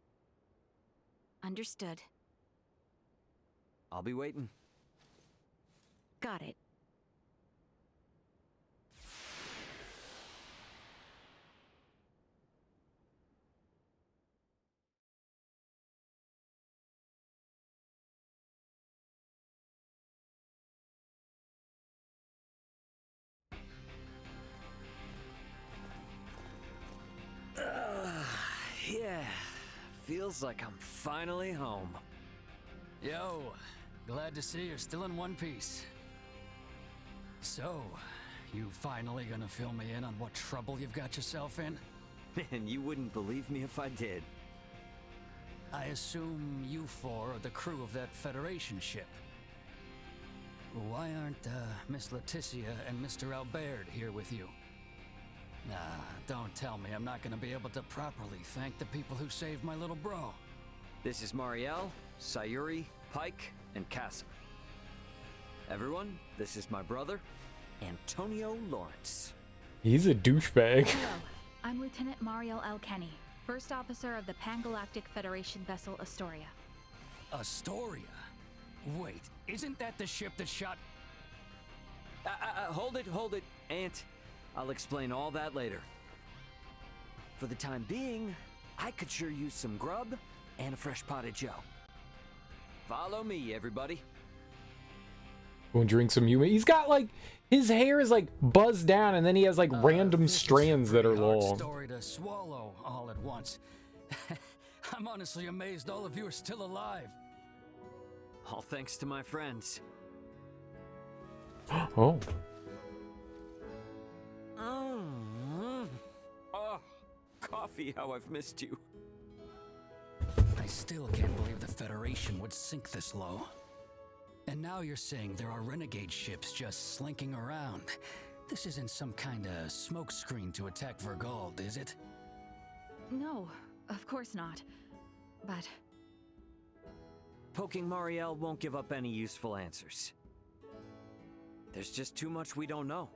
Understood.
I'll be waiting.
Got it.
Yeah, feels like I'm finally home.
Yo, glad to see you're still in one piece. So, you finally gonna fill me in on what trouble you've got yourself in?
Man, you wouldn't believe me if I did.
I assume you four are the crew of that Federation ship. Why aren't Miss Leticia and Mr. Albert here with you? Nah, don't tell me I'm not gonna be able to properly thank the people who saved my little bro.
This is Marielle, Sayuri, Pike, and Cassim. Everyone, this is my brother, Antonio Lawrence.
He's a douchebag.
Hello, I'm Lieutenant Mariel L. Kenny, First Officer of the Pangalactic Federation vessel Astoria.
Astoria? Wait, isn't that the ship that shot...
Hold it, Ant. I'll explain all that later. For the time being, I could sure use some grub and a fresh pot of joe. Follow me, everybody.
Go and drink some human. He's got like, his hair is like buzzed down, and then he has like random strands that are long.
Story to swallow all at once. I'm honestly amazed all of you are still alive.
All thanks to my friends.
Oh.
Oh, coffee, how I've missed you.
I still can't believe the Federation would sink this low. And now you're saying there are renegade ships just slinking around. This isn't some kind of smokescreen to attack Vergald, is it?
No, of course not. But...
Poking Marielle won't give up any useful answers. There's just too much we don't know.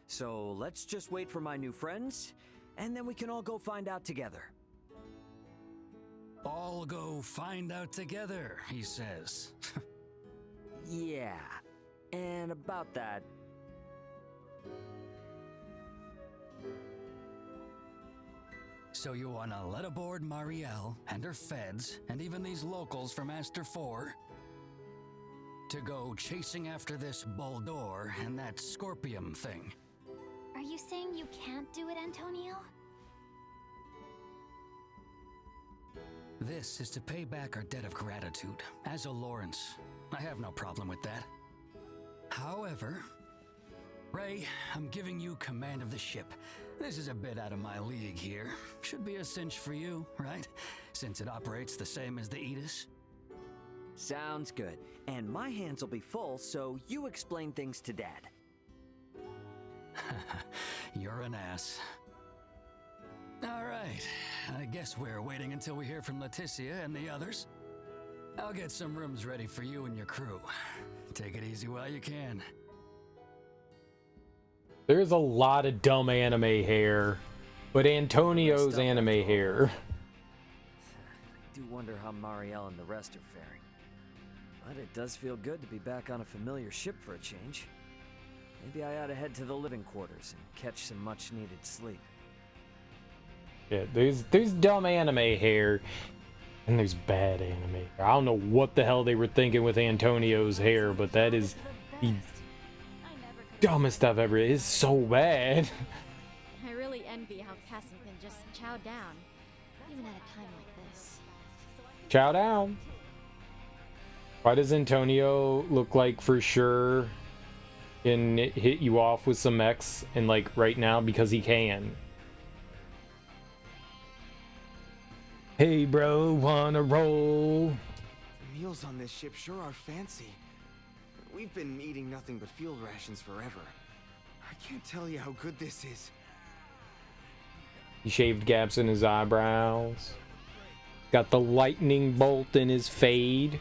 So let's just wait for my new friends, and then we can all go find out together.
All go find out together, he says.
Yeah, and about that...
So you wanna let aboard Marielle and her feds, and even these locals from Aster 4, to go chasing after this Baldur and that Scorpium thing?
Are you saying you can't do it, Antonio?
This is to pay back our debt of gratitude, as a Lawrence. I have no problem with that. However, Ray, I'm giving you command of the ship. This is a bit out of my league here. Should be a cinch for you, right? Since it operates the same as the Aegis.
Sounds good. And my hands will be full, so you explain things to Dad.
You're an ass. All right. I guess we're waiting until we hear from Leticia and the others. I'll get some rooms ready for you and your crew. Take it easy while you can.
There's a lot of dumb anime hair, but Antonio's anime hair.
I do wonder how Marielle and the rest are faring. But it does feel good to be back on a familiar ship for a change. Maybe I ought to head to the living quarters and catch some much-needed sleep.
Yeah, there's dumb anime hair, and there's bad anime hair. I don't know what the hell they were thinking with Antonio's hair, but that is the dumbest I've ever. It's so bad.
I really envy how Cassim can just chow down, even at a time like this.
Chow down. Why does Antonio look like for sure can hit you off with some X and like right now? Because he can. Hey bro, wanna roll?
The meals on this ship sure are fancy. We've been eating nothing but field rations forever. I can't tell you how good this is.
He shaved gaps in his eyebrows. Got the lightning bolt in his fade.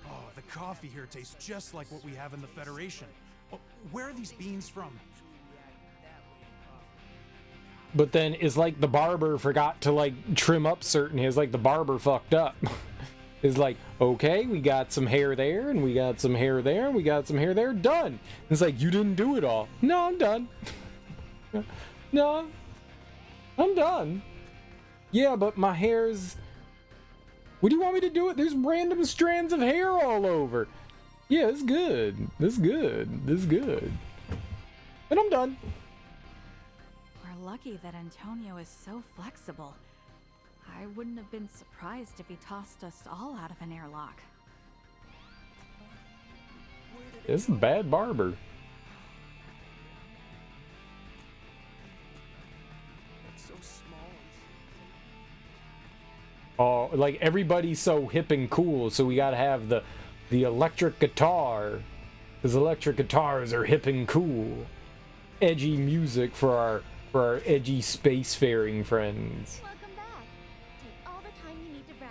Oh, the coffee here tastes just like what we have in the Federation. Oh, where are these beans from?
but then it's like the barber forgot to like trim up certain hairs, like the barber fucked up. It's like, okay, we got some hair there, and we got some hair there, and we got some hair there, done. It's like, you didn't do it all. No, I'm done. No, I'm done. Yeah, but my hair's... What do you want me to do it? There's random strands of hair all over. Yeah, it's good. This good. This good. And I'm done.
We're lucky that Antonio is so flexible. I wouldn't have been surprised if he tossed us all out of an airlock.
It's a bad barber.
It's so small.
Oh, like everybody's so hip and cool, so we gotta have the electric guitar. Because electric guitars are hip and cool. Edgy music for our edgy spacefaring friends.
Welcome back. Take all the time you need to browse.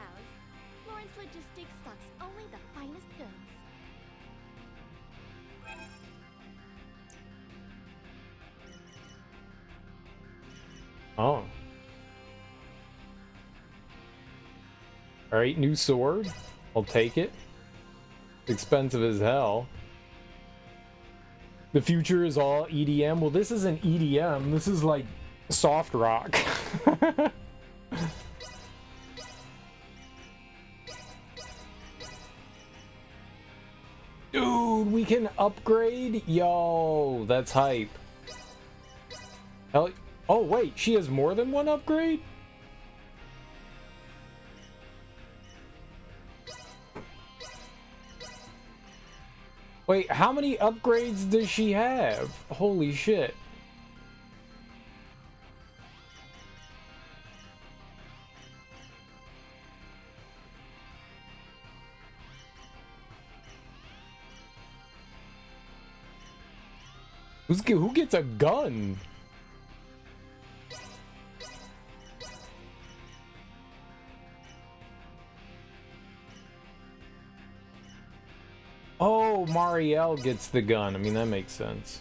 Lawrence Logistics stocks only the finest goods.
Oh. Alright, new sword. I'll take it. It's expensive as hell. The future is all EDM. Well, this isn't EDM. This is like soft rock. Dude, we can upgrade? Yo, that's hype. Hell, oh, wait, she has more than one upgrade? Wait, how many upgrades does she have? Holy shit. Who gets a gun? Oh, Marielle gets the gun. I mean, that makes sense.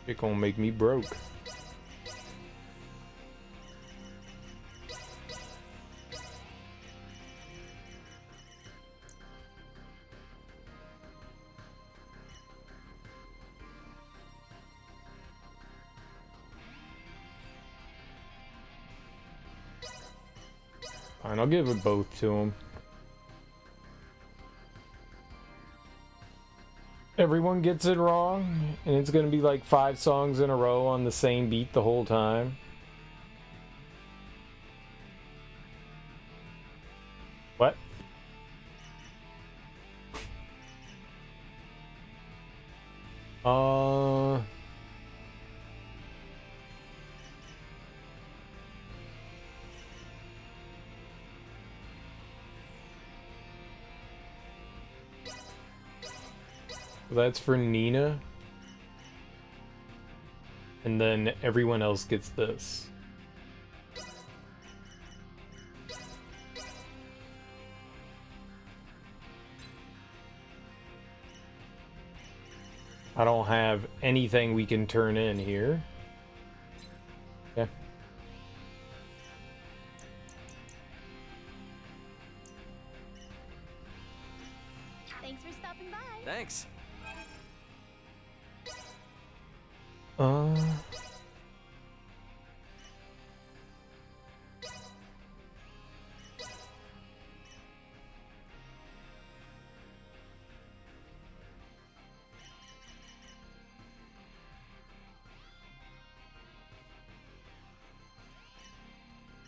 It gonna make me broke. Fine, I'll give it both to him. Everyone gets it wrong, and it's gonna be like 5 songs in a row on the same beat the whole time. What? That's for Nina. And then everyone else gets this. I don't have anything we can turn in here. Yeah.
Thanks for stopping by.
Thanks.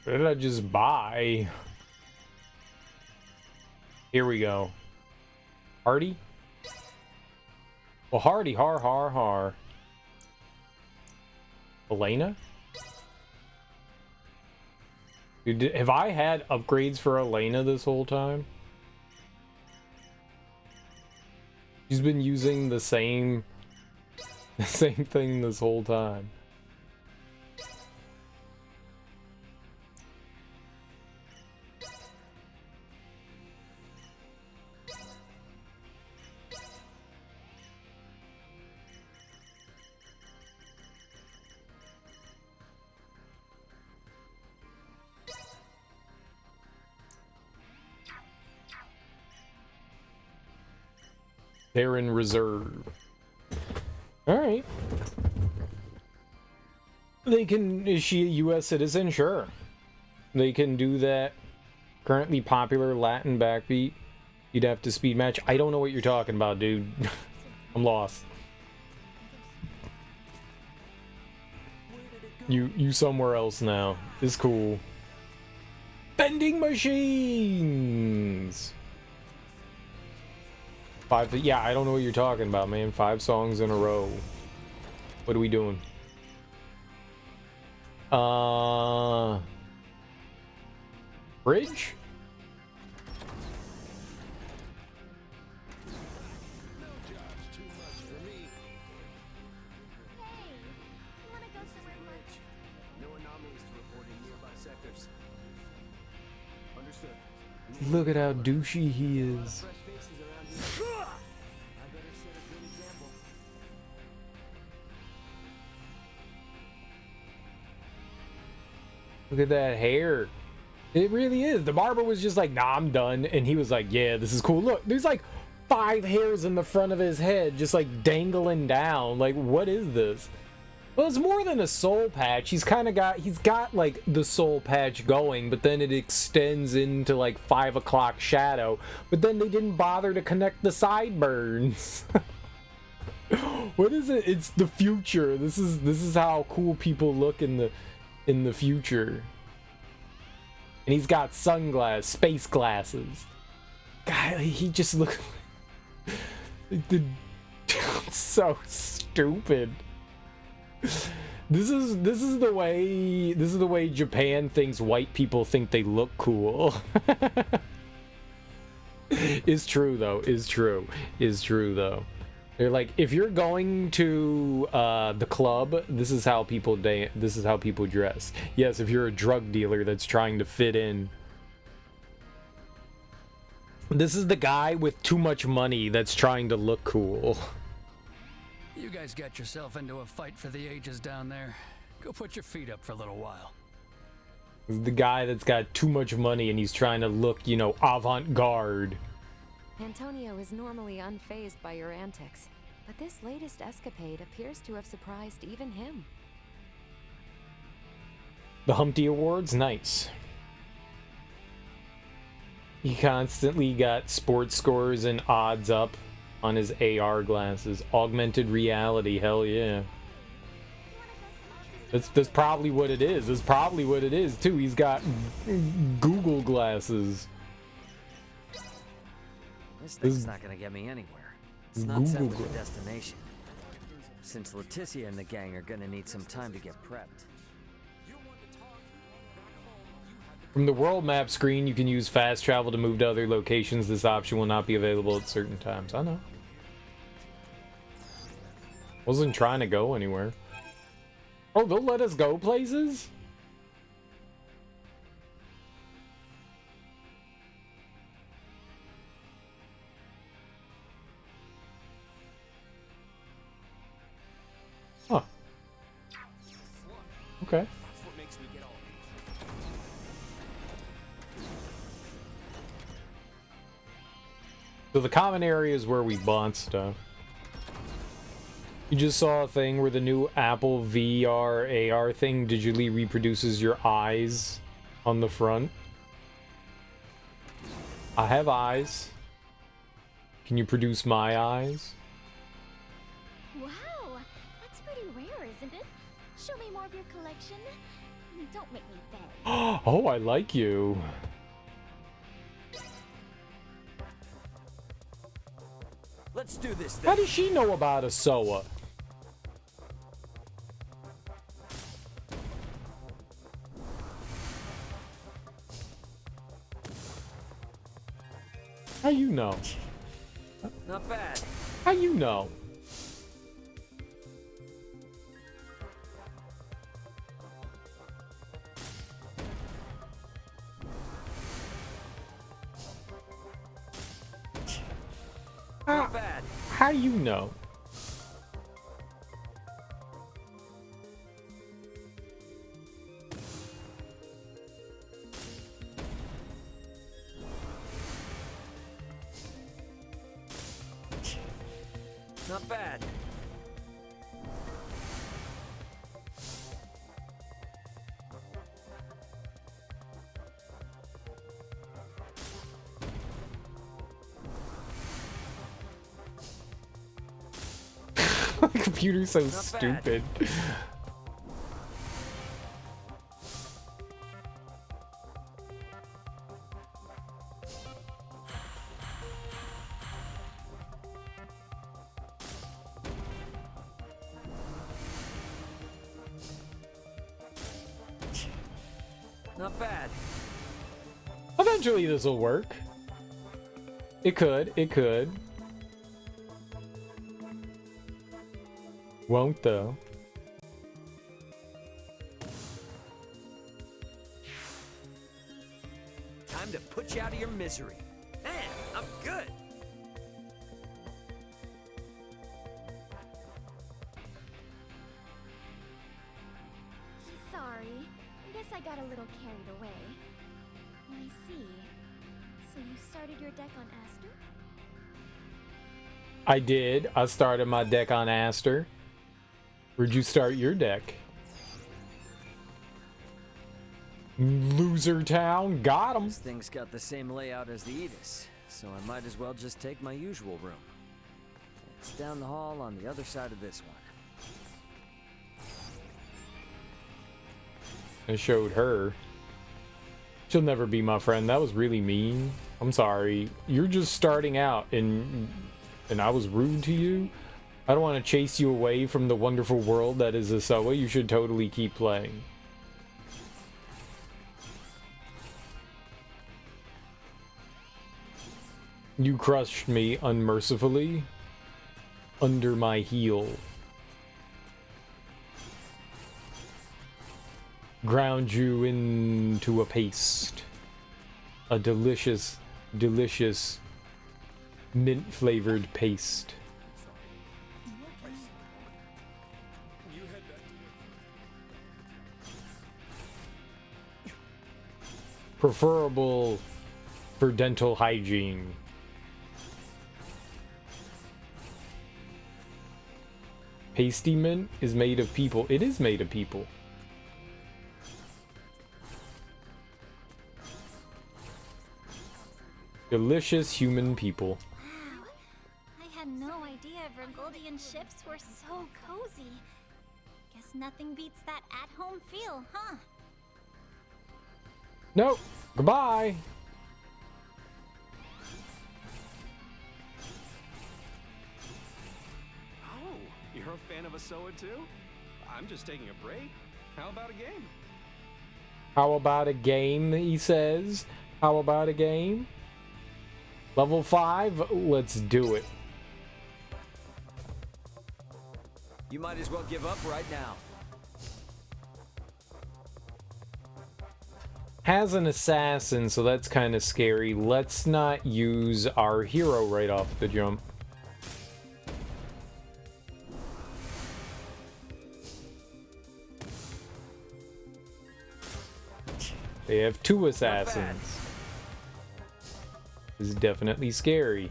What did I just buy? Here we go. Hardy? Well, Hardy, har. Elena? Dude, have I had upgrades for Elena this whole time? She's been using the same thing this whole time. They're in reserve. Alright. They can... Is she a U.S. citizen? Sure. They can do that. Currently popular Latin backbeat. You'd have to speed match. I don't know what you're talking about, dude. I'm lost. You somewhere else now. It's cool. Bending machines! Yeah, I don't know what you're talking about, man. 5 songs in a row. What are we doing? Bridge? Look at how douchey he is. Look at that hair. It really is. The barber was just like, nah, I'm done. And he was like, yeah, this is cool. Look, there's like 5 hairs in the front of his head just like dangling down. Like, what is this? Well, it's more than a soul patch. He's got like the soul patch going, but then it extends into like 5 o'clock shadow. But then they didn't bother to connect the sideburns. What is it? It's the future. This is how cool people look in the future. And he's got space glasses. God, he just looks so stupid. This is the way Japan thinks white people think they look cool. Is true though. They're like, if you're going to the club, this is how people dress. Yes, if you're a drug dealer that's trying to fit in. This is the guy with too much money that's trying to look cool.
You guys got yourself into a fight for the ages down there. Go put your feet up for a little while.
This is the guy that's got too much money and he's trying to look, avant-garde.
Antonio is normally unfazed by your antics, but this latest escapade appears to have surprised even him.
The Humpty Awards? Nice. He constantly got sports scores and odds up on his AR glasses. Augmented reality, hell yeah. That's probably what it is. That's probably what it is, too. He's got Google glasses.
This thing's not gonna get me anywhere. It's not set with a destination. Since Leticia and the gang are gonna need some time to get prepped.
From the world map screen, you can use fast travel to move to other locations. This option will not be available at certain times. I know. Wasn't trying to go anywhere. Oh, they'll let us go places? Huh. Okay. So the common area is where we bought stuff. You just saw a thing where the new Apple VR AR thing digitally reproduces your eyes on the front. I have eyes. Can you produce my eyes?
Wow, that's pretty rare, isn't it? Show me more of your collection. Don't make me beg.
Oh, I like you.
Let's do this thing.
How does she know about a SOA? How you know?
Not bad.
How you know?
Not bad.
How you know?
Not bad.
My computer's so stupid.
Not bad.
Eventually this will work. It could. Won't though.
Time to put you out of your misery. Man, I'm good.
Sorry. Guess I got a little carried away. I see. So you started your deck on Aster?
I did. I started my deck on Aster. Where'd you start your deck? Loser Town. Got him.
This thing's got the same layout as the Edis, so I might as well just take my usual room. It's down the hall on the other side of this one.
I showed her. She'll never be my friend. That was really mean. I'm sorry. You're just starting out and I was rude to you. I don't want to chase you away from the wonderful world that is Asoa. You should totally keep playing. You crushed me unmercifully under my heel. Ground you into a paste. A delicious, delicious mint-flavored paste. Preferable for dental hygiene. Pasty mint is made of people. It is made of people. Delicious human people.
Wow. I had no idea Vergoldian ships were so cozy. Guess nothing beats that at-home feel, huh?
Nope. Goodbye.
Oh, you're a fan of Asoa too? I'm just taking a break. How about a game?
How about a game, he says. How about a game? Level 5? Let's do it.
You might as well give up right now.
Has an assassin, so that's kind of scary. Let's not use our hero right off the jump. They have 2 assassins. This is definitely scary.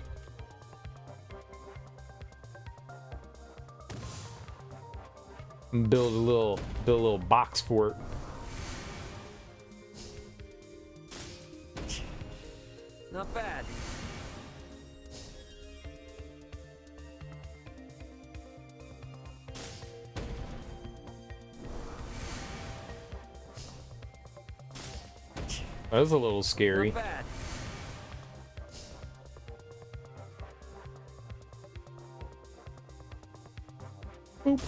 Build a little box fort.
Not bad.
That was a little scary.
Not bad.
Boop.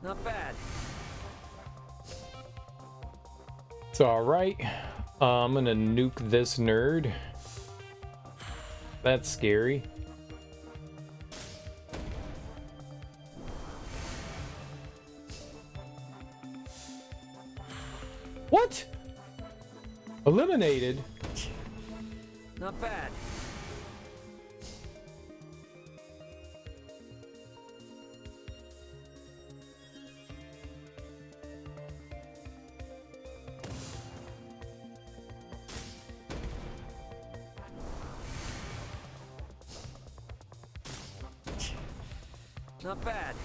Not bad.
It's alright. I'm gonna nuke this nerd. That's scary. What? Eliminated?
Not bad. Not bad.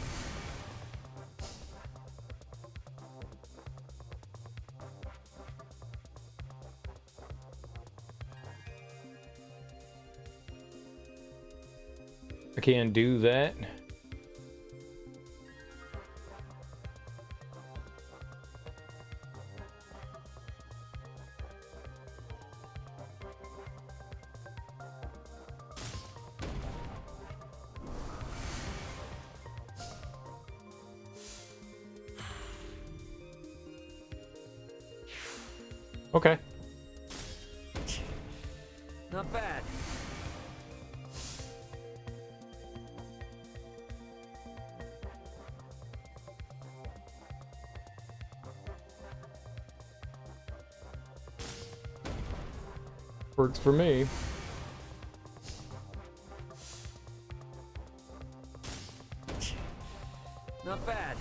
I can't do that. Okay.
Not bad.
Works for me.
Not bad.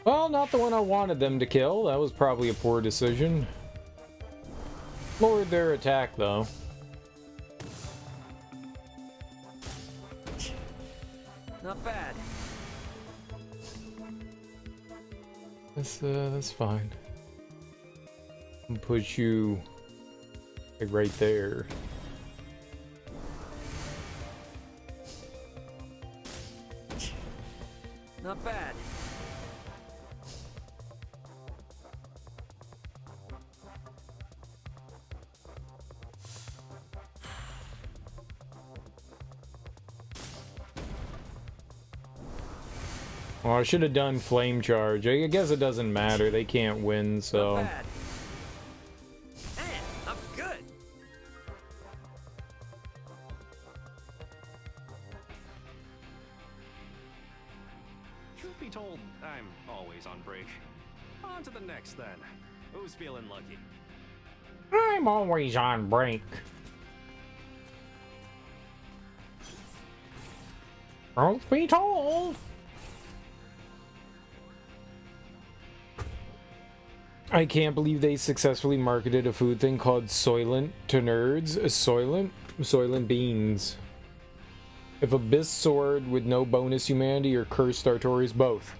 Well, not the one I wanted them to kill. That was probably a poor decision. Lowered their attack, though.
Not bad.
That's fine. I'll put you like right there.
Not bad.
Well, I should have done flame charge. I guess it doesn't matter. They can't win, so.
Not bad. Man, I'm good.
Truth be told, I'm always on break. On to the next then. Who's feeling lucky?
I'm always on break. Truth be told. I can't believe they successfully marketed a food thing called Soylent to nerds. Soylent beans. If Abyss Sword with no bonus humanity or Cursed Artorias, both.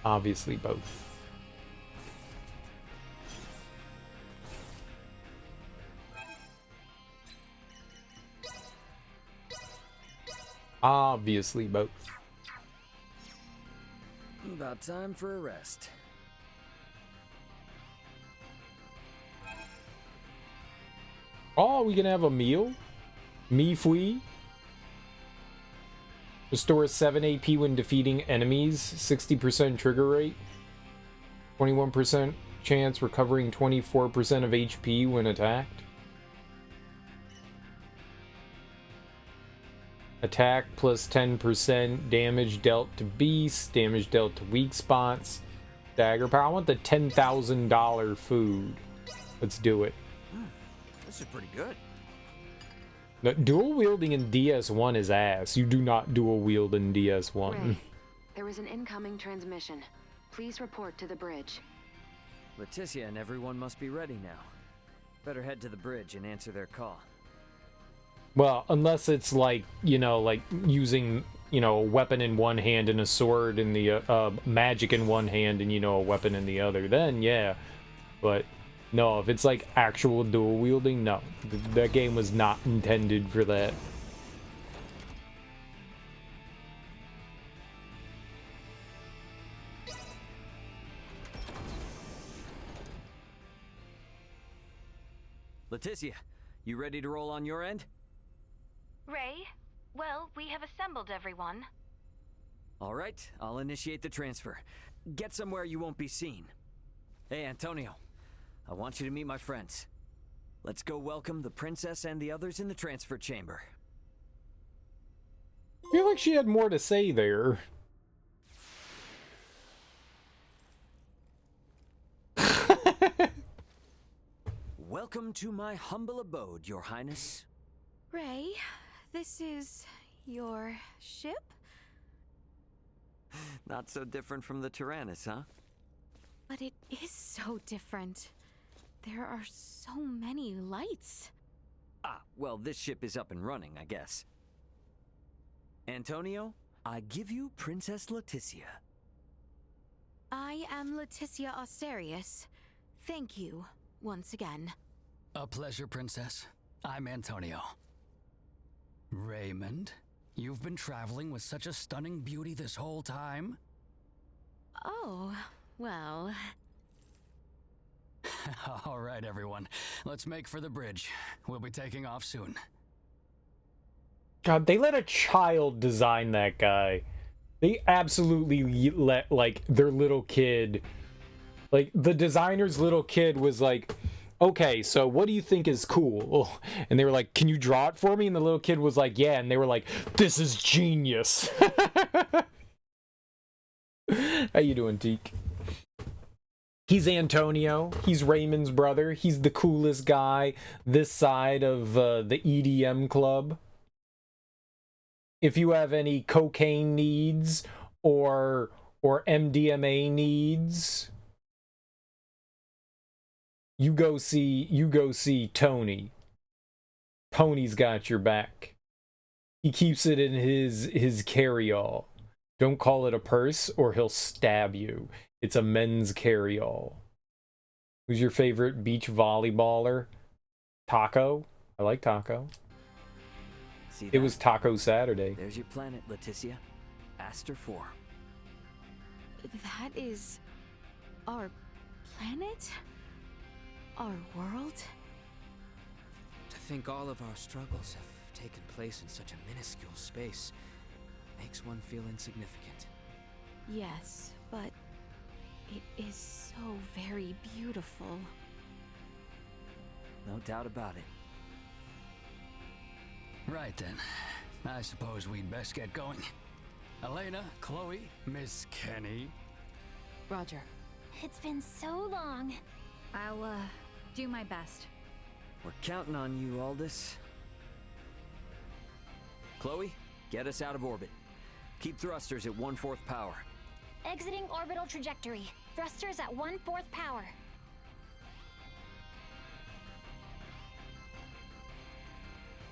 Obviously both. Obviously both.
About time for a rest.
Oh, we can have a meal? Mi Fui? Restores 7 AP when defeating enemies. 60% trigger rate. 21% chance recovering 24% of HP when attacked. Attack plus 10%. Damage dealt to beasts. Damage dealt to weak spots. Dagger power. I want the $10,000 food. Let's do it.
This is pretty good.
No, dual wielding in DS1 is ass. You do not dual wield in DS1.
Ray, there is an incoming transmission. Please report to the bridge.
Leticia and everyone must be ready now. Better head to the bridge and answer their call.
Well, unless it's like, you know, like using, you know, a weapon in one hand and a sword in the magic in one hand and, you know, a weapon in the other, then yeah. But no, if it's like actual dual wielding, no. That game was not intended for that.
Leticia, you ready to roll on your end?
Ray, well, we have assembled everyone.
All right, I'll initiate the transfer. Get somewhere you won't be seen. Hey, Antonio, I want you to meet my friends. Let's go welcome the princess and the others in the transfer chamber.
I feel like she had more to say there.
Welcome to my humble abode, Your Highness.
Ray, this is your ship?
Not so different from the Tyrannus, huh?
But it is so different. There are so many lights.
Ah, well, this ship is up and running, I guess. Antonio, I give you Princess Leticia.
I am Leticia Asterius. Thank you, once again.
A pleasure, Princess. I'm Antonio. Raymond, you've been traveling with such a stunning beauty this whole time?
Oh, well...
All right, everyone. Let's make for the bridge. We'll be taking off soon.
God, they let a child design that guy. They absolutely let, like, their little kid... Like, the designer's little kid was like, okay, so what do you think is cool? And they were like, can you draw it for me? And the little kid was like, yeah. And they were like, this is genius. How you doing, Teak? He's Antonio. He's Raymond's brother. He's the coolest guy this side of the EDM club. If you have any cocaine needs or MDMA needs, you go see Tony. Tony's got your back. He keeps it in his carry-all. Don't call it a purse or he'll stab you. It's a men's carry-all. Who's your favorite beach volleyballer? Taco? I like Taco.
See
it was Taco Saturday.
There's your planet, Leticia. Aster 4.
That is... our planet? Our world?
To think all of our struggles have taken place in such a minuscule space makes one feel insignificant.
Yes, but it is so very beautiful.
No doubt about it.
Right then. I suppose we'd best get going. Elena, Chloe, Miss Kenny.
Roger.
It's been so long.
I'll, do my best.
We're counting on you, Aldous. Chloe, get us out of orbit. Keep thrusters at 1/4 power.
Exiting orbital trajectory. Thrusters at 1/4 power.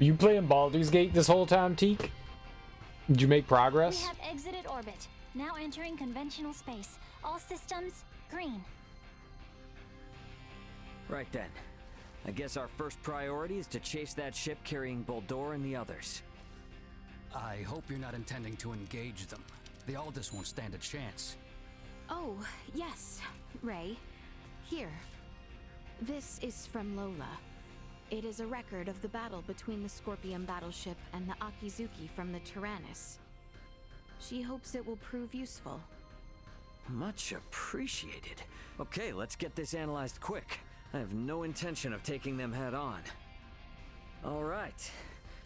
Are you playing Baldur's Gate this whole time, Teak? Did you make progress?
We have exited orbit. Now entering conventional space. All systems green.
Right then. I guess our first priority is to chase that ship carrying Boldor and the others.
I hope you're not intending to engage them. The Aldous won't stand a chance.
Oh, yes, Ray. Here. This is from Lola. It is a record of the battle between the Scorpion battleship and the Akizuki from the Tyrannus. She hopes it will prove useful.
Much appreciated. Okay, let's get this analyzed quick. I have no intention of taking them head on. All right.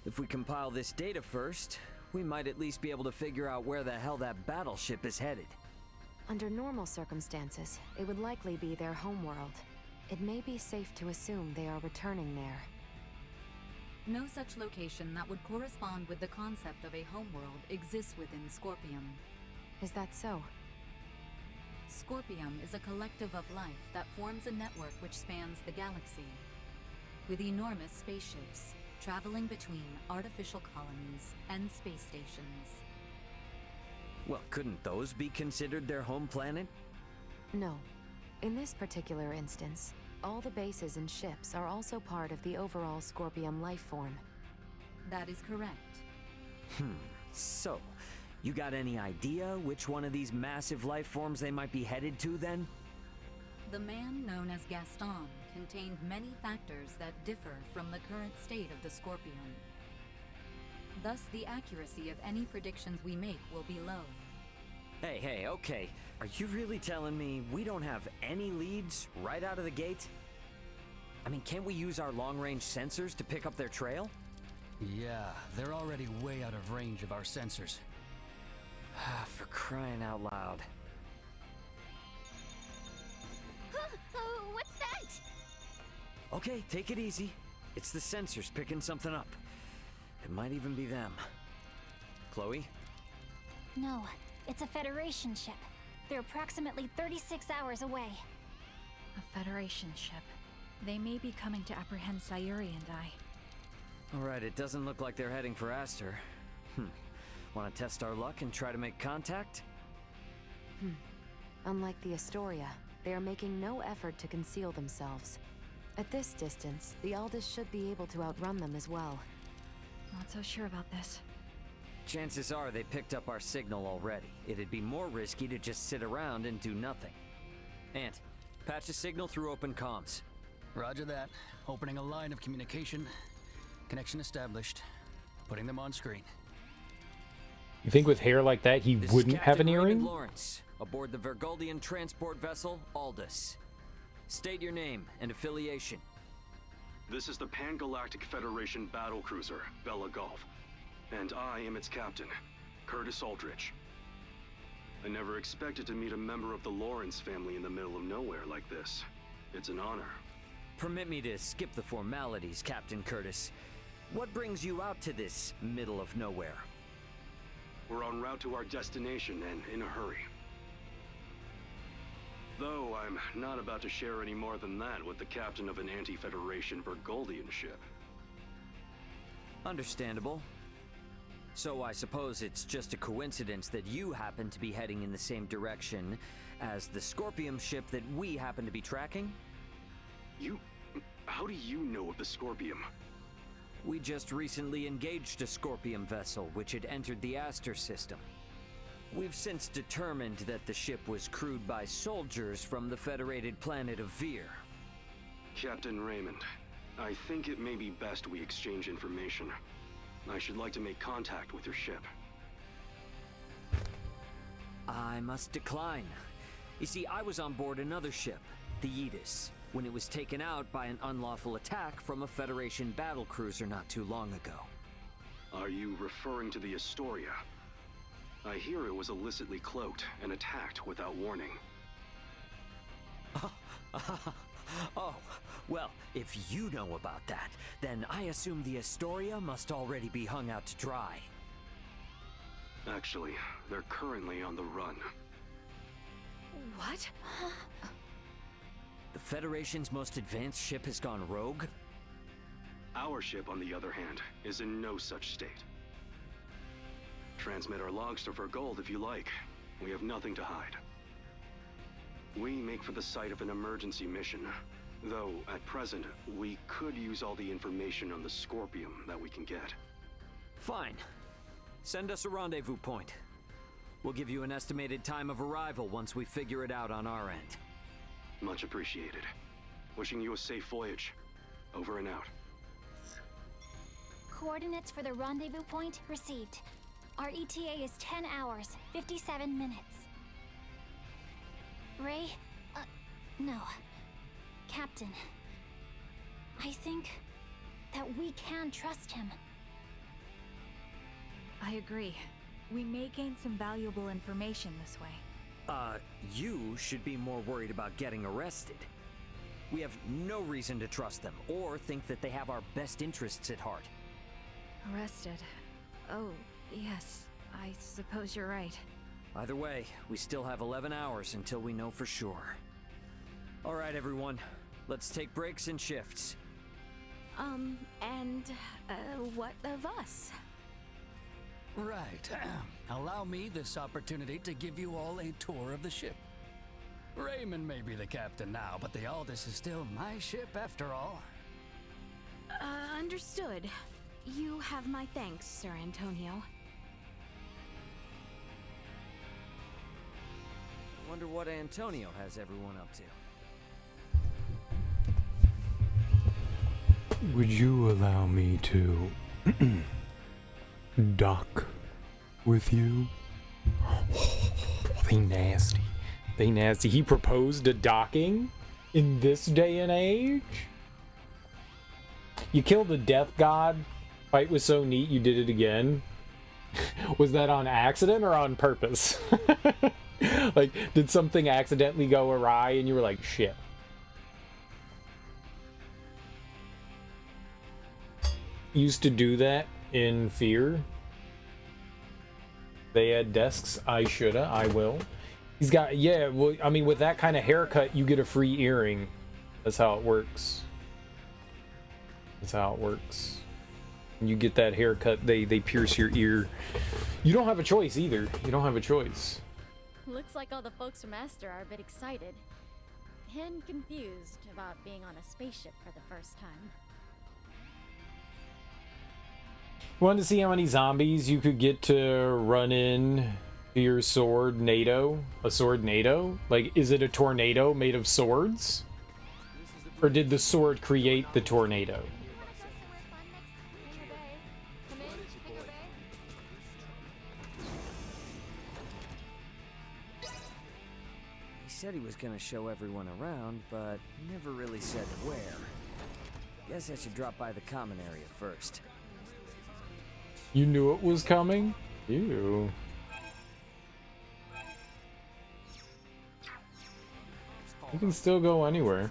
If we compile this data first, we might at least be able to figure out where the hell that battleship is headed.
Under normal circumstances, it would likely be their homeworld. It may be safe to assume they are returning there.
No such location that would correspond with the concept of a homeworld exists within Scorpium.
Is that so?
Scorpium is a collective of life that forms a network which spans the galaxy, with enormous spaceships traveling between artificial colonies and space stations.
Well, couldn't those be considered their home planet?
No. In this particular instance, all the bases and ships are also part of the overall Scorpium life form.
That is correct.
So, you got any idea which one of these massive life forms they might be headed to then?
The man known as Gaston contained many factors that differ from the current state of the Scorpion. Thus, the accuracy of any predictions we make will be low.
Hey, okay. Are you really telling me we don't have any leads right out of the gate? I mean, can't we use our long-range sensors to pick up their trail?
Yeah, they're already way out of range of our sensors.
For crying out loud.
What's that?
Okay, take it easy. It's the sensors picking something up. It might even be them. Chloe?
No, it's a Federation ship. They're approximately 36 hours away.
A Federation ship. They may be coming to apprehend Sayuri and I.
Alright, it doesn't look like they're heading for Aster. Want to test our luck and try to make contact?
Unlike the Astoria, they are making no effort to conceal themselves. At this distance, the Aldous should be able to outrun them as well.
Not so sure about this.
Chances are they picked up our signal already. It'd be more risky to just sit around and do nothing. Ant, patch a signal through open comms.
Roger that. Opening a line of communication. Connection established. Putting them on screen.
You think with hair like that he
This
wouldn't
is
have an
Captain Raymond
earring?
Lawrence, aboard the Vergoldian transport vessel Aldous. State your name and affiliation.
This is the Pan-Galactic Federation battlecruiser, Bella Golf. And I am its captain, Curtis Aldrich. I never expected to meet a member of the Lawrence family in the middle of nowhere like this. It's an honor.
Permit me to skip the formalities, Captain Curtis. What brings you out to this middle of nowhere?
We're en route to our destination and in a hurry. Though I'm not about to share any more than that with the captain of an anti-Federation Vergoldian ship.
Understandable. So I suppose it's just a coincidence that you happen to be heading in the same direction as the Scorpium ship that we happen to be tracking?
How do you know of the Scorpium?
We just recently engaged a Scorpium vessel which had entered the Aster system. We've since determined that the ship was crewed by soldiers from the federated planet of Vir.
Captain Raymond, I think it may be best we exchange information. I should like to make contact with your ship.
I must decline. You see, I was on board another ship, the Aegis, when it was taken out by an unlawful attack from a Federation battlecruiser not too long ago.
Are you referring to the Astoria? I hear it was illicitly cloaked and attacked without warning.
Oh, well, if you know about that, then I assume the Astoria must already be hung out to dry.
Actually, they're currently on the run.
What?
The Federation's most advanced ship has gone rogue?
Our ship, on the other hand, is in no such state. Transmit our logs to Vergold if you like. We have nothing to hide. We make for the site of an emergency mission, though at present, we could use all the information on the Scorpium that we can get.
Fine. Send us a rendezvous point. We'll give you an estimated time of arrival once we figure it out on our end.
Much appreciated. Wishing you a safe voyage. Over and out.
Coordinates for the rendezvous point received. Our ETA is 10 hours, 57 minutes. Ray? No. Captain. I think that we can trust him.
I agree. We may gain some valuable information this way.
You should be more worried about getting arrested. We have no reason to trust them, or think that they have our best interests at heart.
Arrested. Oh, yes. I suppose you're right.
Either way, we still have 11 hours until we know for sure. All right, everyone. Let's take breaks and shifts.
What of us?
Right. Allow me this opportunity to give you all a tour of the ship. Raymond may be the captain now, but the Aldous is still my ship after all.
Understood. You have my thanks, Sir Antonio.
I wonder what Antonio has everyone up to.
Would you allow me to dock with you? They nasty. They nasty. He proposed a docking in this day and age? You killed the death god. Fight was so neat you did it again. Was that on accident or on purpose? Like, did something accidentally go awry and you were like, shit. Used to do that in Fear. They add desks. I shoulda. I will. He's got, yeah, well, I mean, with that kind of haircut, you get a free earring. That's how it works. That's how it works. When you get that haircut, they pierce your ear. You don't have a choice either. You don't have a choice.
Looks like all the folks from Aster are a bit excited. And confused about being on a spaceship for the first time.
You wanted to see how many zombies you could get to run in to your sword NATO? A sword NATO? Like, is it a tornado made of swords? Or did the sword create the tornado?
He said he was gonna show everyone around, but never really said where. Guess I should drop by the common area first.
You knew it was coming? Ew. You can still go anywhere.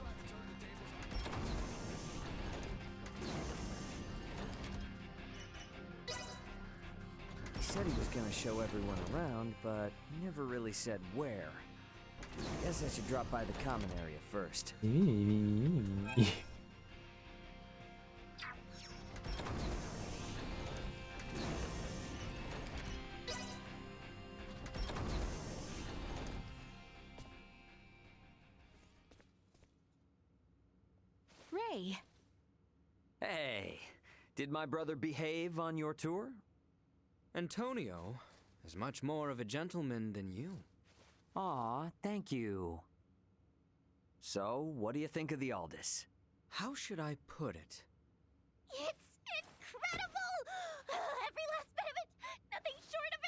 He said he was gonna show everyone around, but never really said where. Guess I should drop by the common area first.
Ray!
Hey, did my brother behave on your tour?
Antonio is much more of a gentleman than you.
Aw, thank you. So, what do you think of the Aldous?
How should I put it?
It's incredible! Every last bit of it! Nothing short of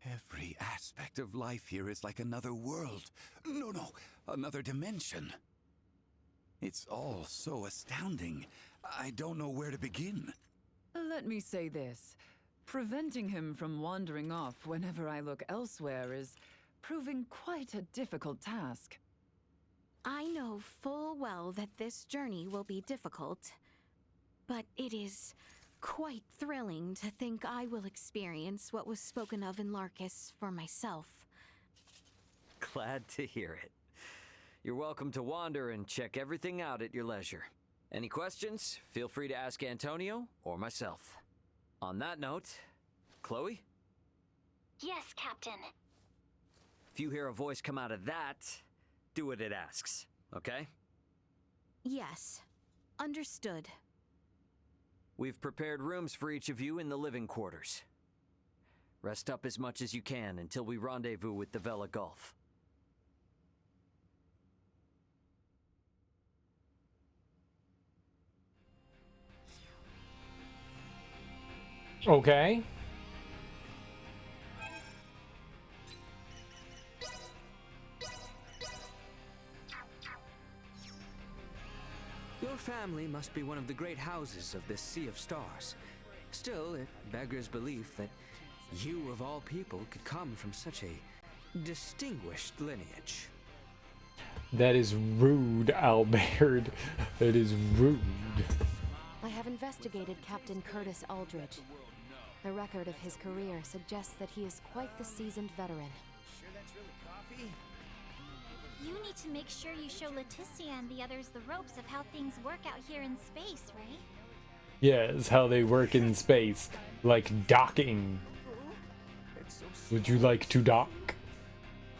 incredible!
Every aspect of life here is like another world. No, another dimension. It's all so astounding. I don't know where to begin.
Let me say this. Preventing him from wandering off whenever I look elsewhere is proving quite a difficult task.
I know full well that this journey will be difficult, but it is quite thrilling to think I will experience what was spoken of in Larkus for myself.
Glad to hear it. You're welcome to wander and check everything out at your leisure. Any questions? Feel free to ask Antonio or myself. On that note, Chloe?
Yes, Captain.
If you hear a voice come out of that, do what it asks, okay?
Yes. Understood.
We've prepared rooms for each of you in the living quarters. Rest up as much as you can until we rendezvous with the Vela Gulf.
Okay.
Your family must be one of the great houses of this Sea of Stars. Still, it beggars belief that you, of all people, could come from such a distinguished lineage.
That is rude, Albert. That is rude.
I have investigated Captain Curtis Aldridge. The record of his career suggests that he is quite the seasoned veteran.
Sure that's really coffee?
You need to make sure you show Leticia and the others the ropes of how things work out here in space, Ray.
Yeah, it's how they work in space. Like docking. Would you like to dock?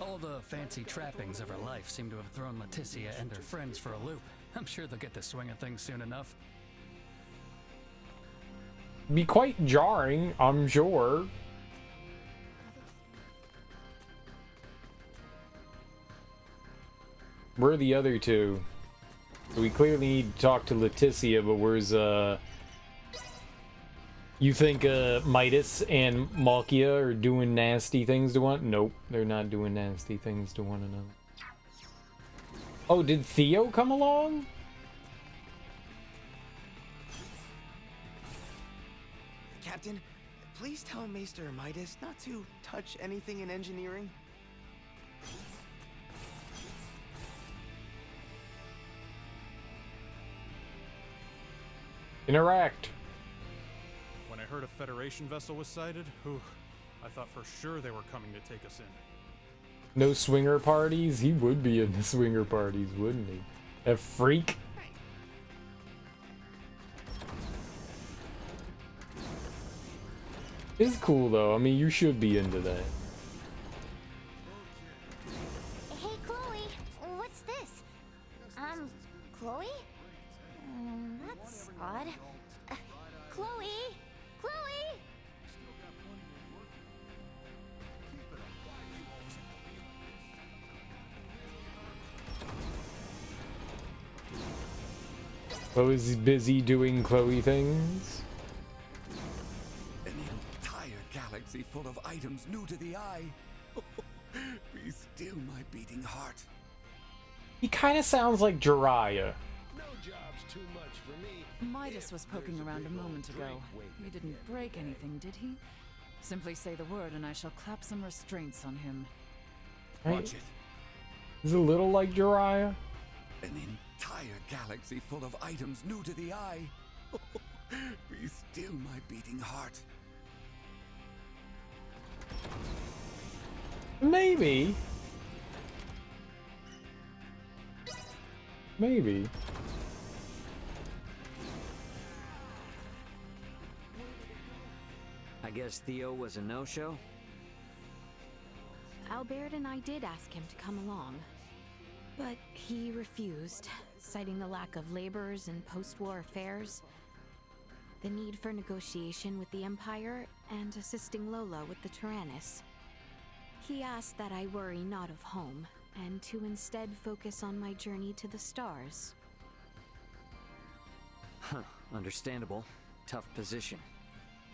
All the fancy trappings of her life seem to have thrown Leticia and her friends for a loop. I'm sure they'll get the swing of things soon enough.
Be quite jarring, I'm sure. Where are the other two? So we clearly need to talk to Leticia, but where's you think Midas and Malkia are doing nasty things to one? Nope, they're not doing nasty things to one another. Oh, did Theo come along?
Captain, please tell Maester Midas not to touch anything in engineering.
Interact.
heard a Federation vessel was sighted, I thought for sure they were coming to take us in.
No swinger parties? He would be in the swinger parties, wouldn't he? A freak? It's cool though. I mean, you should be into that.
Hey, Chloe, what's this? Chloe? That's odd. Chloe? Chloe?
Chloe's busy doing Chloe things.
An entire galaxy full of items new to the eye. Be still, my beating heart.
He kind of sounds like Jiraiya.
No job's too much for me.
Midas was poking around a moment ago. He didn't break anything, did he? Simply say the word and I shall clap some restraints on him.
Watch it.
He's a little like Jiraiya.
An entire galaxy full of items new to the eye. Be still, my beating heart.
Maybe. Maybe.
I guess Theo was a no-show?
Albert and I did ask him to come along, but he refused, citing the lack of laborers and post-war affairs, the need for negotiation with the Empire, and assisting Lola with the Tyrannus. He asked that I worry not of home, and to instead focus on my journey to the stars.
Huh, understandable. Tough position.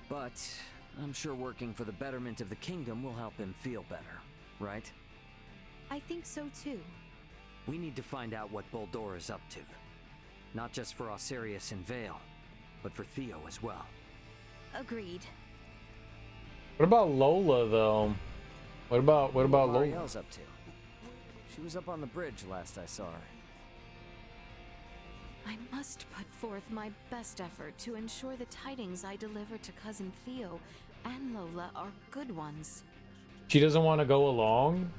But I'm sure working for the betterment of the kingdom will help him feel better, right?
I think so too.
We need to find out what Boldore is up to. Not just for Osirius and Vale, but for Theo as well.
Agreed.
What about Lola though? What about Lola?
Ariel's up to? She was up on the bridge last I saw her.
I must put forth my best effort to ensure the tidings I deliver to Cousin Theo and Lola are good ones.
She doesn't want to go along?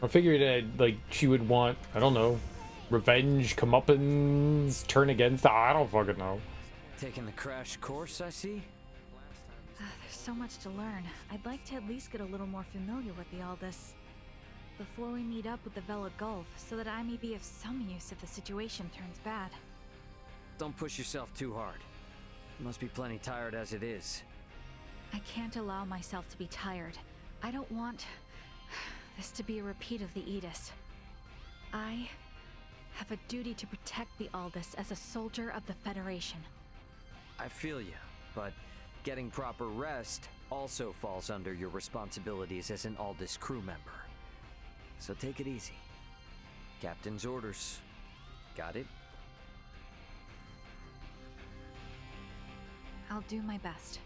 I figured that, like, she would want, I don't know, revenge, comeuppance, turn against, I don't fucking know.
Taking the crash course, I see?
There's so much to learn. I'd like to at least get a little more familiar with the Aldous before we meet up with the Vela Gulf, so that I may be of some use if the situation turns bad.
Don't push yourself too hard. You must be plenty tired as it is.
I can't allow myself to be tired. I don't want this to be a repeat of the Aegis. I have a duty to protect the Aldous as a soldier of the Federation.
I feel you, but getting proper rest also falls under your responsibilities as an Aldous crew member. So take it easy. Captain's orders. Got it?
I'll do my best.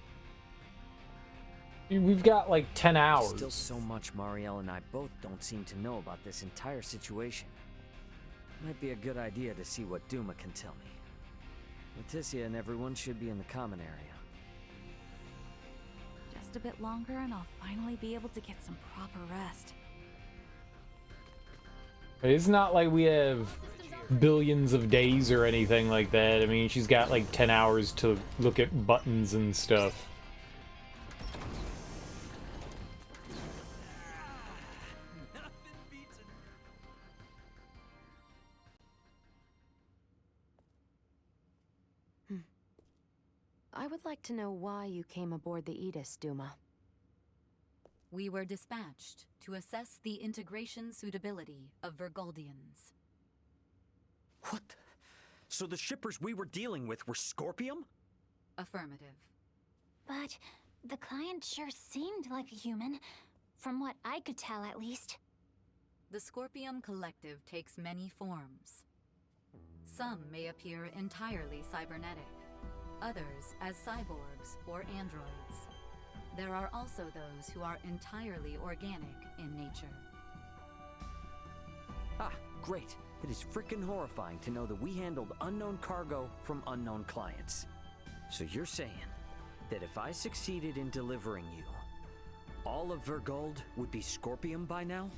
We've got like 10 hours.
Still so much Marielle and I both don't seem to know about this entire situation. Might be a good idea to see what Duma can tell me. Leticia and everyone should be in the common area.
Just a bit longer and I'll finally be able to get some proper rest.
It's not like we have billions of days or anything like that. I mean, she's got like 10 hours to look at buttons and stuff.
I would like to know why you came aboard the Aegis, Duma.
We were dispatched to assess the integration suitability of Vergoldians.
What? So the shippers we were dealing with were Scorpium?
Affirmative.
But the client sure seemed like a human, from what I could tell at least.
The Scorpium Collective takes many forms. Some may appear entirely cybernetic, others as cyborgs or androids. There are also those who are entirely organic in nature.
Ah, great. It is frickin' horrifying to know that we handled unknown cargo from unknown clients. So you're saying that if I succeeded in delivering you, all of Vergold would be Scorpium by now?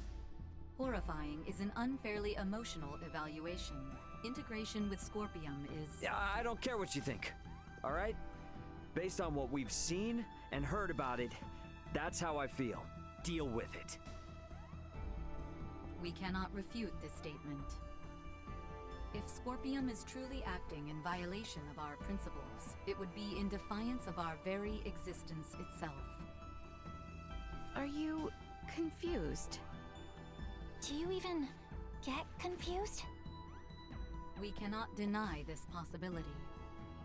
Horrifying is an unfairly emotional evaluation. Integration with Scorpium is...
I don't care what you think, all right? Based on what we've seen and heard about it, that's how I feel. Deal with it.
We cannot refute this statement. If Scorpium is truly acting in violation of our principles, it would be in defiance of our very existence itself.
Are you confused?
Do you even get confused?
We cannot deny this possibility.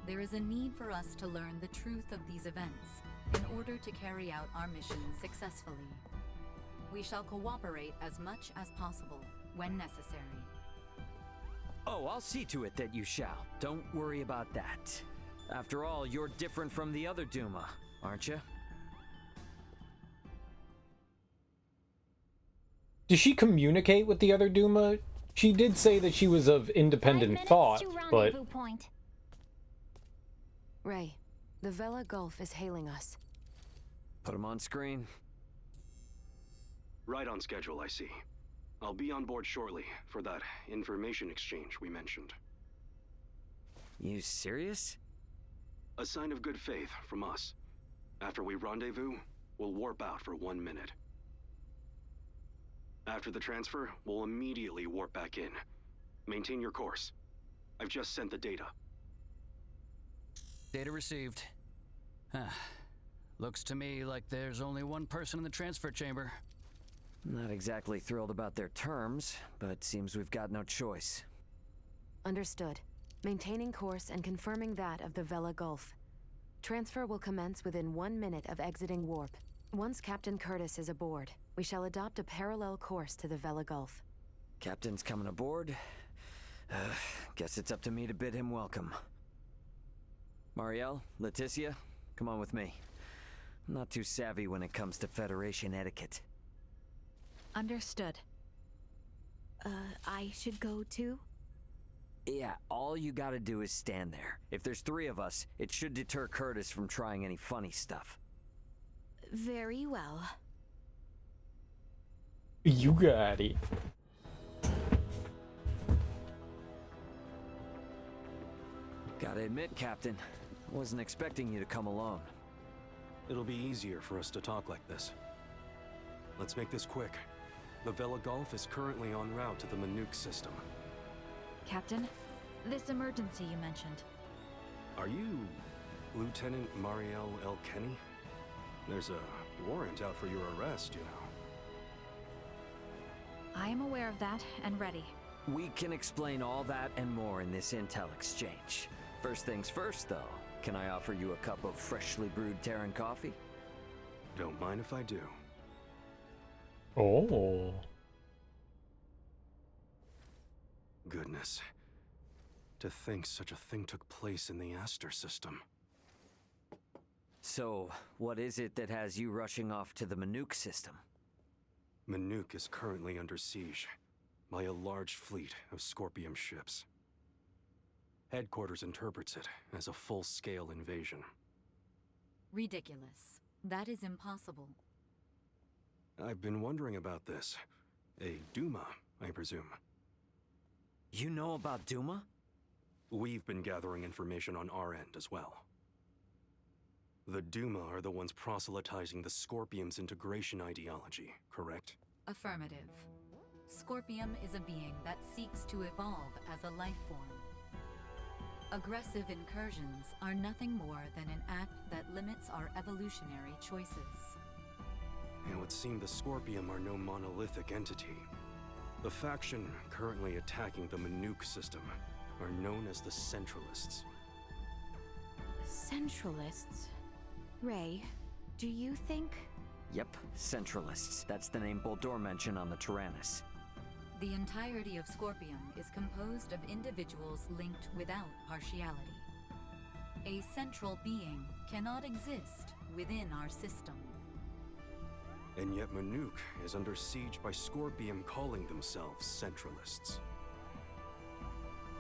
There is a need for us to learn the truth of these events in order to carry out our mission successfully. We shall cooperate as much as possible when necessary.
Oh, I'll see to it that you shall. Don't worry about that. After all, you're different from the other Duma, aren't you?
Does she communicate with the other Duma? She did say that she was of independent thought, but...
Point.
Ray, the Vela Gulf is hailing us.
Put him on screen.
Right on schedule, I see. I'll be on board shortly for that information exchange we mentioned.
You serious?
A sign of good faith from us. After we rendezvous, we'll warp out for 1 minute. After the transfer, we'll immediately warp back in. Maintain your course. I've just sent the data.
Data received. Looks to me like there's only one person in the transfer chamber.
Not exactly thrilled about their terms, but seems we've got no choice.
Understood. Maintaining course and confirming that of the Vela Gulf. Transfer will commence within 1 minute of exiting warp. Once Captain Curtis is aboard, we shall adopt a parallel course to the Vela Gulf.
Captain's coming aboard. Guess it's up to me to bid him welcome. Marielle, Leticia, come on with me. I'm not too savvy when it comes to Federation etiquette.
Understood. I should go too?
Yeah, all you gotta do is stand there. If there's 3 of us, it should deter Curtis from trying any funny stuff.
Very well.
You got it.
Gotta admit, Captain, I wasn't expecting you to come alone.
It'll be easier for us to talk like this. Let's make this quick. The Vela Gulf is currently en route to the Manuk system.
Captain, this emergency you mentioned.
Are you Lieutenant Marielle L. Kenny? There's a warrant out for your arrest, you know.
I am aware of that and ready.
We can explain all that and more in this intel exchange. First things first, though. Can I offer you a cup of freshly brewed Terran coffee?
Don't mind if I do.
Oh.
Goodness. To think such a thing took place in the Aster system.
So, what is it that has you rushing off to the Manuk system?
Manuk is currently under siege by a large fleet of Scorpium ships. Headquarters interprets it as a full-scale invasion.
Ridiculous. That is impossible.
I've been wondering about this. A Duma, I presume.
You know about Duma?
We've been gathering information on our end as well. The Duma are the ones proselytizing the Scorpium's integration ideology, correct?
Affirmative. Scorpium is a being that seeks to evolve as a life form. Aggressive incursions are nothing more than an act that limits our evolutionary choices.
It would seem the Scorpium are no monolithic entity. The faction currently attacking the Manuk system are known as the Centralists.
Centralists? Ray, do you think...
Yep, Centralists. That's the name Boldor mentioned on the Tyrannus.
The entirety of Scorpium is composed of individuals linked without partiality. A central being cannot exist within our system.
And yet Manuk is under siege by Scorpium calling themselves Centralists.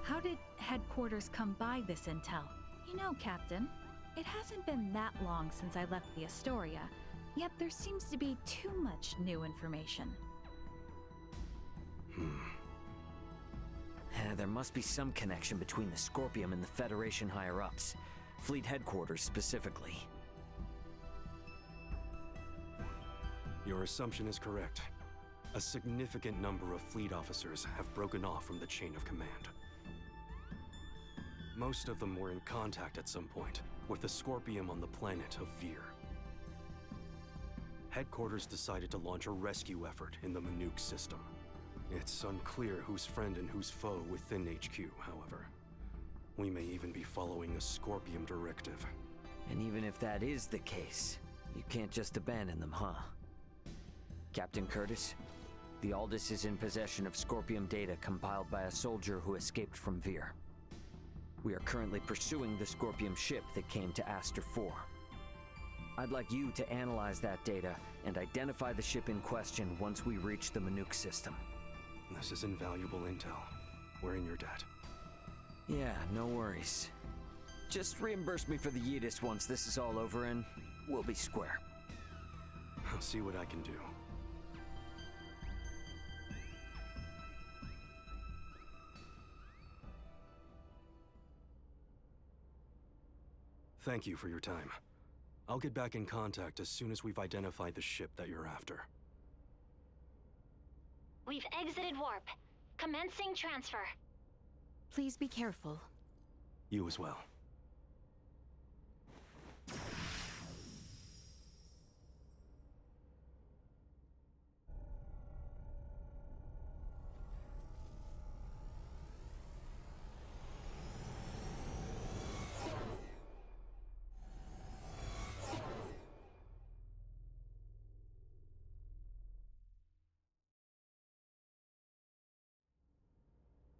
How did headquarters come by this intel? You know, Captain, it hasn't been that long since I left the Astoria, yet there seems to be too much new information.
There must be some connection between the Scorpium and the Federation higher-ups. Fleet headquarters specifically.
Your assumption is correct. A significant number of fleet officers have broken off from the chain of command. Most of them were in contact at some point with the Scorpium on the planet of Vir. Headquarters decided to launch a rescue effort in the Manuk system. It's unclear who's friend and who's foe within HQ, however. We may even be following a Scorpium directive.
And even if that is the case, you can't just abandon them, huh? Captain Curtis, the Aldous is in possession of Scorpium data compiled by a soldier who escaped from Vir. We are currently pursuing the Scorpium ship that came to Aster 4. I'd like you to analyze that data and identify the ship in question once we reach the Manuk system.
This is invaluable intel. We're in your debt.
Yeah, no worries. Just reimburse me for the Yidis once this is all over and we'll be square.
I'll see what I can do. Thank you for your time. I'll get back in contact as soon as we've identified the ship that you're after.
We've exited warp. Commencing transfer.
Please be careful.
You as well.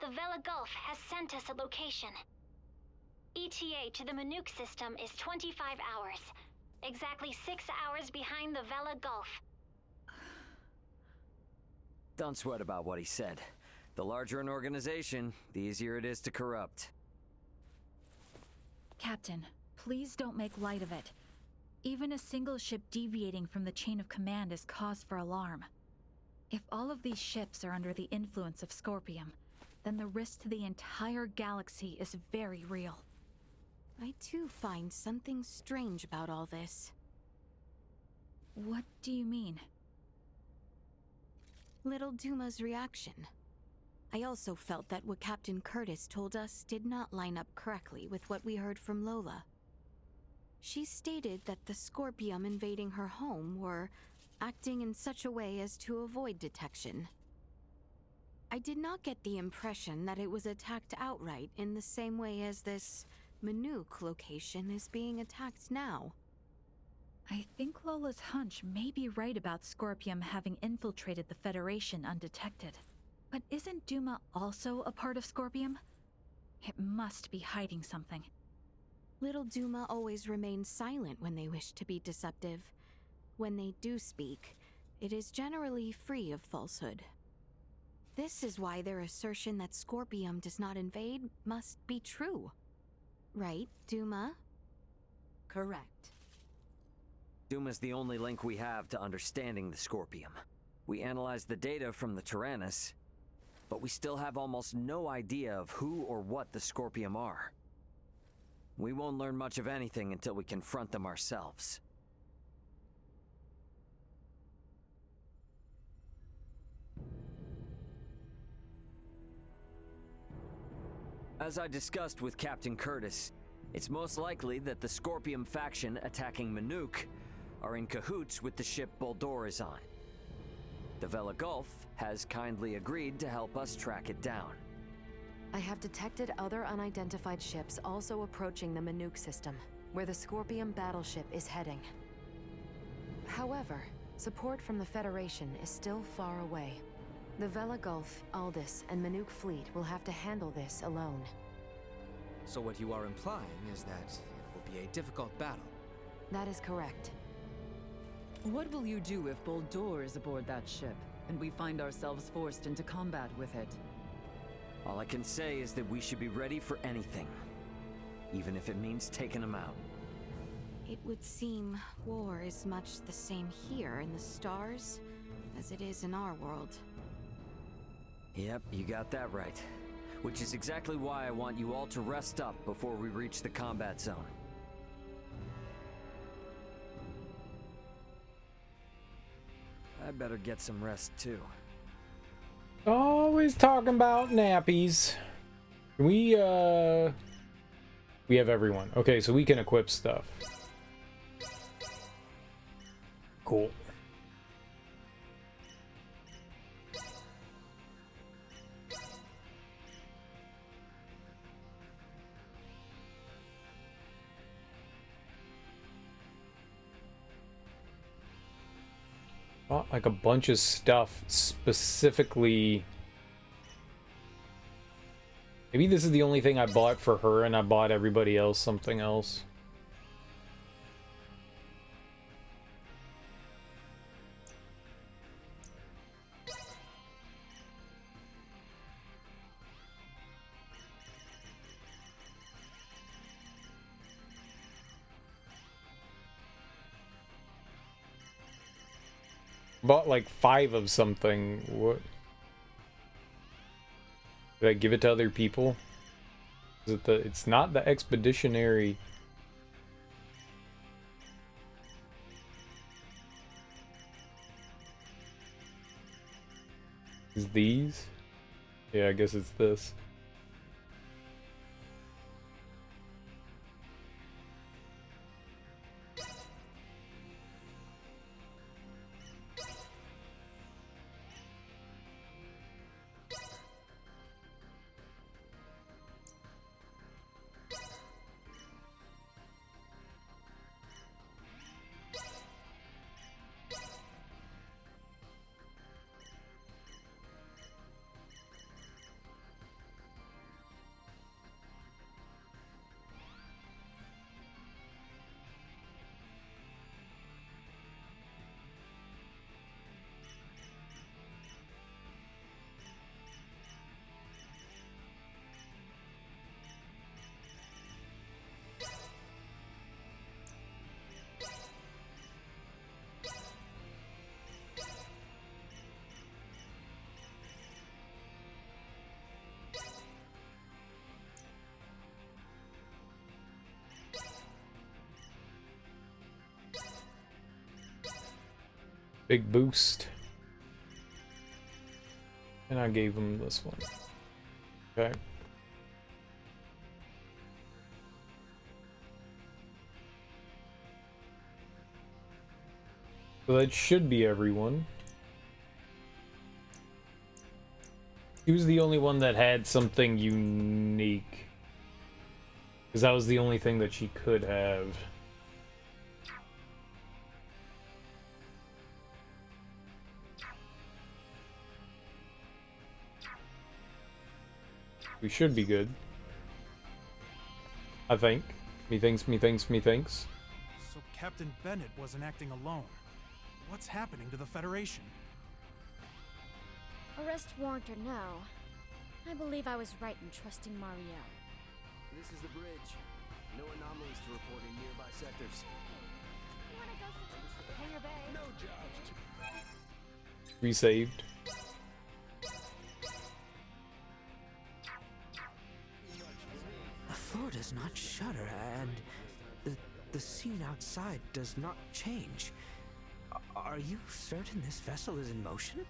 The Vela Gulf has sent us a location. ETA to the Manuk system is 25 hours. Exactly 6 hours behind the Vela Gulf.
Don't sweat about what he said. The larger an organization, the easier it is to corrupt.
Captain, please don't make light of it. Even a single ship deviating from the chain of command is cause for alarm. If all of these ships are under the influence of Scorpium, then the risk to the entire galaxy is very real.
I too find something strange about all this.
What do you mean?
Little Duma's reaction. I also felt that what Captain Curtis told us did not line up correctly with what we heard from Lola. She stated that the Scorpium invading her home were acting in such a way as to avoid detection. I did not get the impression that it was attacked outright in the same way as this Manuk location is being attacked now.
I think Lola's hunch may be right about Scorpium having infiltrated the Federation undetected. But isn't Duma also a part of Scorpium? It must be hiding something.
Little Duma always remains silent when they wish to be deceptive. When they do speak, it is generally free of falsehood. This is why their assertion that Scorpium does not invade must be true. Right, Duma?
Correct.
Duma's the only link we have to understanding the Scorpium. We analyzed the data from the Tyrannus, but we still have almost no idea of who or what the Scorpium are. We won't learn much of anything until we confront them ourselves. As I discussed with Captain Curtis, it's most likely that the Scorpium faction attacking Manuk are in cahoots with the ship Boldor is on. The Vela Gulf has kindly agreed to help us track it down.
I have detected other unidentified ships also approaching the Manuk system, where the Scorpium battleship is heading. However, support from the Federation is still far away. The Vela Gulf, Aldous, and Manuk fleet will have to handle this alone.
So what you are implying is that it will be a difficult battle.
That is correct.
What will you do if Boldor is aboard that ship, and we find ourselves forced into combat with it?
All I can say is that we should be ready for anything. Even if it means taking them out.
It would seem war is much the same here in the stars as it is in our world.
Yep, you got that right. Which is exactly why I want you all to rest up before we reach the combat zone. I better get some rest too.
Always talking about nappies. We have everyone. Okay, so we can equip stuff. Cool. Bought like a bunch of stuff specifically. Maybe this is the only thing I bought for her and I bought everybody else something else. Bought like 5 of something. What? Did I give it to other people? Is it the? It's not the expeditionary. Is these? Yeah, I guess it's this. Big boost. And I gave him this one. Okay. So that should be everyone. He was the only one that had something unique. Because that was the only thing that she could have. We should be good. I think. Methinks.
So Captain Bennett wasn't acting alone. What's happening to the Federation?
Arrest warrant or no, I believe I was right in trusting Marielle.
This is the bridge. No anomalies to report in nearby sectors.
You wanna go to Hangar Bay?
No jobs.
Resaved.
The floor does not shudder, and the scene outside does not change. Are you certain this vessel is in motion?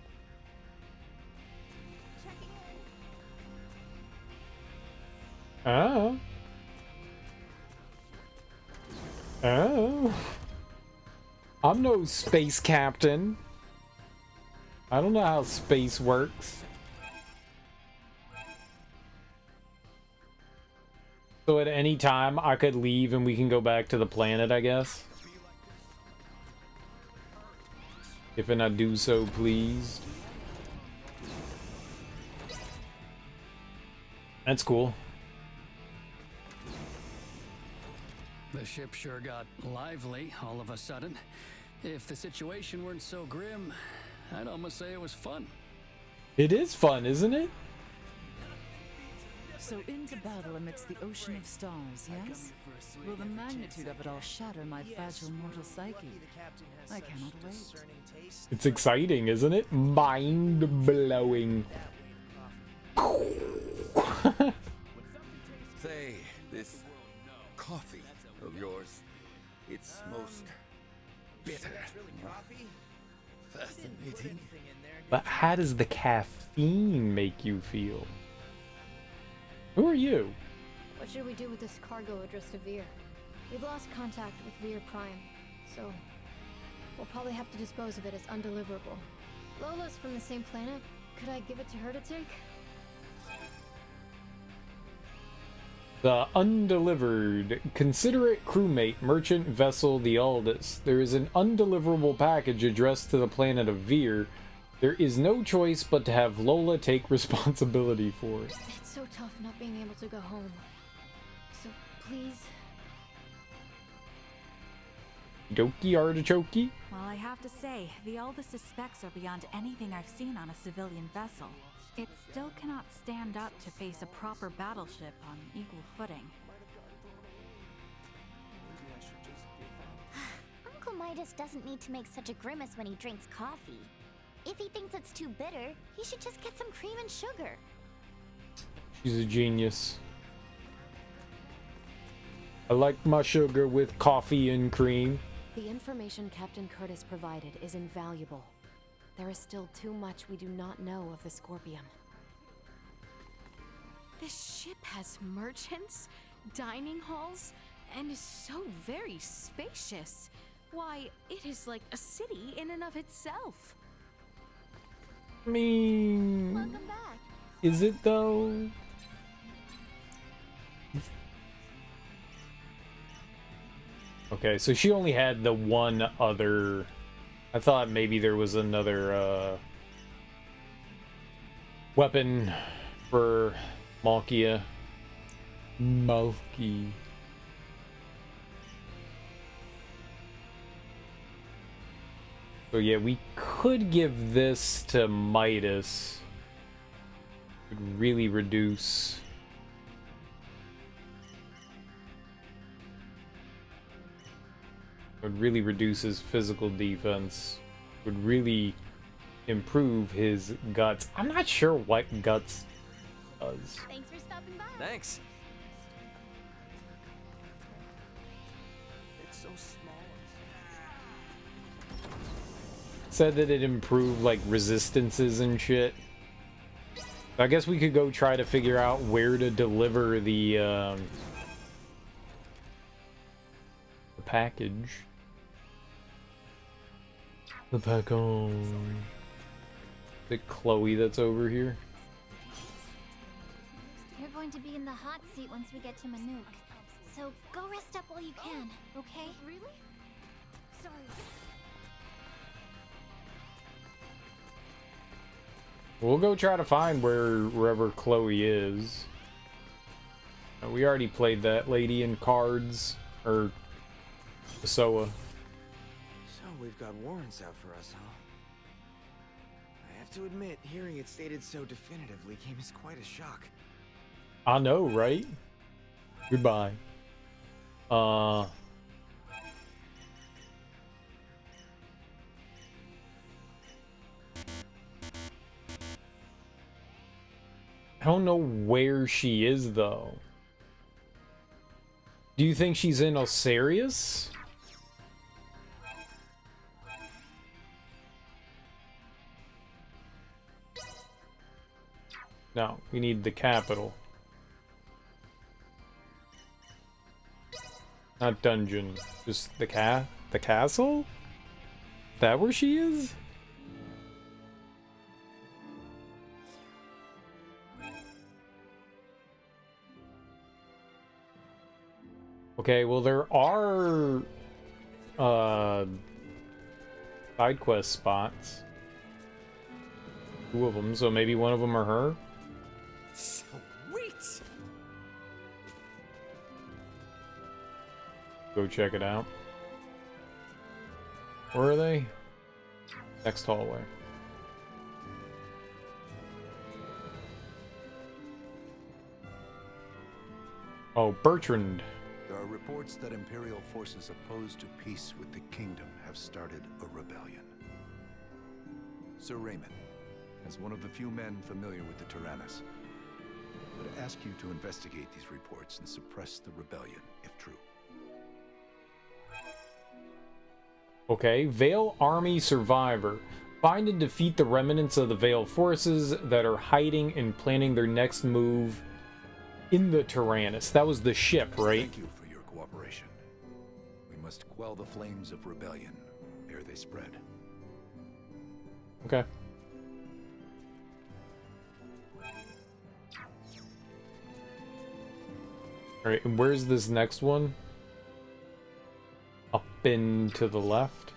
Oh. Oh. I'm no space captain. I don't know how space works. So at any time I could leave and we can go back to the planet, I guess. If and I do so pleased. That's cool.
The ship sure got lively all of a sudden. If the situation weren't so grim, I'd almost say it was fun.
It is fun, isn't it?
So into battle amidst the ocean of stars, yes? Will the magnitude of it all shatter my fragile mortal psyche? I cannot wait.
It's exciting, isn't it? Mind-blowing.
Say, this coffee of yours, it's most bitter. Fascinating.
But how does the caffeine make you feel? Who are you?
What should we do with this cargo addressed to Veer? We've lost contact with Veer Prime, so we'll probably have to dispose of it as undeliverable. Lola's from the same planet. Could I give it to her to take?
The undelivered. Considerate crewmate, merchant vessel the Aldous. There is an undeliverable package addressed to the planet of Veer. There is no choice but to have Lola take responsibility for it.
It's so tough not being able to go home. So please.
Doki artichokey?
Well, I have to say, the Aldous' specs are beyond anything I've seen on a civilian vessel. It still cannot stand up to face a proper battleship on equal footing.
Uncle Midas doesn't need to make such a grimace when he drinks coffee. If he thinks it's too bitter, he should just get some cream and sugar.
She's a genius. I like my sugar with coffee and cream.
The information Captain Curtis provided is invaluable. There is still too much we do not know of the Scorpium.
This ship has merchants, dining halls, and is so very spacious. Why, it is like a city in and of itself.
I mean,
Welcome back.
Is it though? Okay, so she only had the one other. I thought maybe there was another weapon for Malkia. Malky. So yeah, we could give this to Midas. Would really reduce. Would really reduce his physical defense. Would really improve his guts. I'm not sure what guts does.
Thanks for stopping by.
Thanks.
It's so small.
Said that it improved like resistances and shit. I guess we could go try to figure out where to deliver the package. The pack on. The Chloe that's over here.
You're going to be in the hot seat once we get to Manuk. So go rest up while you can, okay? Really? Sorry.
We'll go try to find wherever Chloe is. We already played that lady in cards, or Soa.
So we've got warrants out for us, huh? I have to admit, hearing it stated so definitively came as quite a shock.
I know, right? Goodbye. I don't know where she is, though. Do you think she's in Osarius? No, we need the capital. Not dungeon, just the castle? Is that where she is? Okay, well there are side quest spots. 2 of them, so maybe one of them are her.
Sweet.
Go check it out. Where are they? Next hallway. Oh, Bertrand.
There are reports that Imperial forces opposed to peace with the kingdom have started a rebellion. Sir Raymond, as one of the few men familiar with the Tyrannus, I would ask you to investigate these reports and suppress the rebellion, if true.
Okay, Vale Army Survivor. Find and defeat the remnants of the Vale forces that are hiding and planning their next move in the Tyrannus. That was the ship, right?
Thank you for your cooperation. We must quell the flames of rebellion ere they spread.
Okay. Alright, and where's this next one? Up and to the left?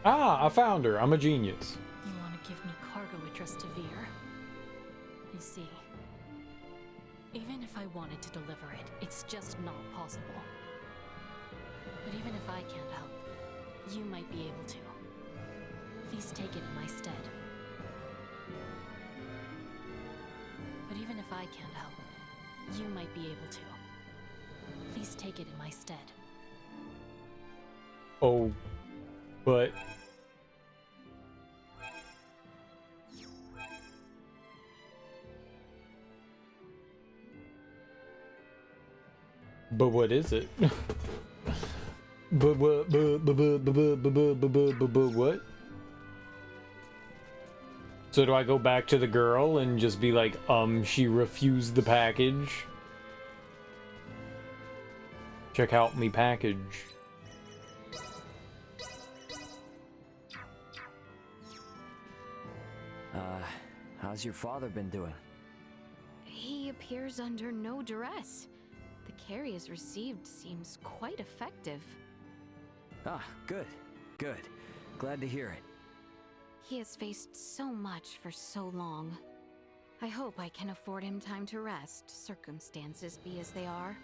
Ah, I found her. I'm a genius.
You want to give me cargo address to Veer? I see. Even if I wanted to deliver it, it's just not possible. But even if I can't help, you might be able to. Please take it in my stead. But even if I can't help, you might be able to. Please take it in my stead.
Oh, but... But what is it? But what? So do I go back to the girl and just be like, she refused the package? Check out me package.
How's your father been doing?
He appears under no duress. The care he has received seems quite effective.
Ah, good. Good. Glad to hear it.
He has faced so much for so long. I hope I can afford him time to rest, circumstances be as they are.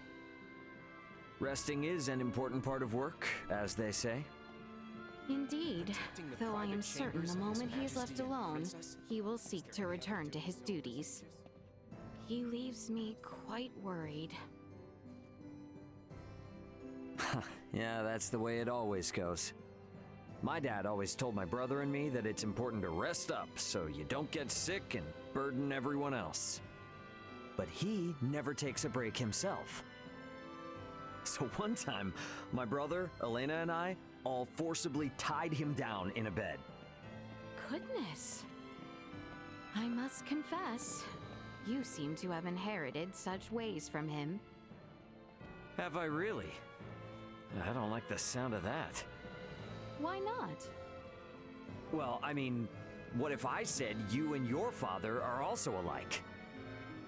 Resting is an important part of work, as they say.
Indeed, though I am certain the moment he is left alone, he will seek to return to his duties. He leaves me quite worried.
Yeah, that's the way it always goes. My dad always told my brother and me that it's important to rest up so you don't get sick and burden everyone else. But he never takes a break himself. So one time, my brother, Elena, and I all forcibly tied him down in a bed.
Goodness. I must confess, you seem to have inherited such ways from him.
Have I really? I don't like the sound of that.
Why not?
Well, I mean, what if I said you and your father are also alike?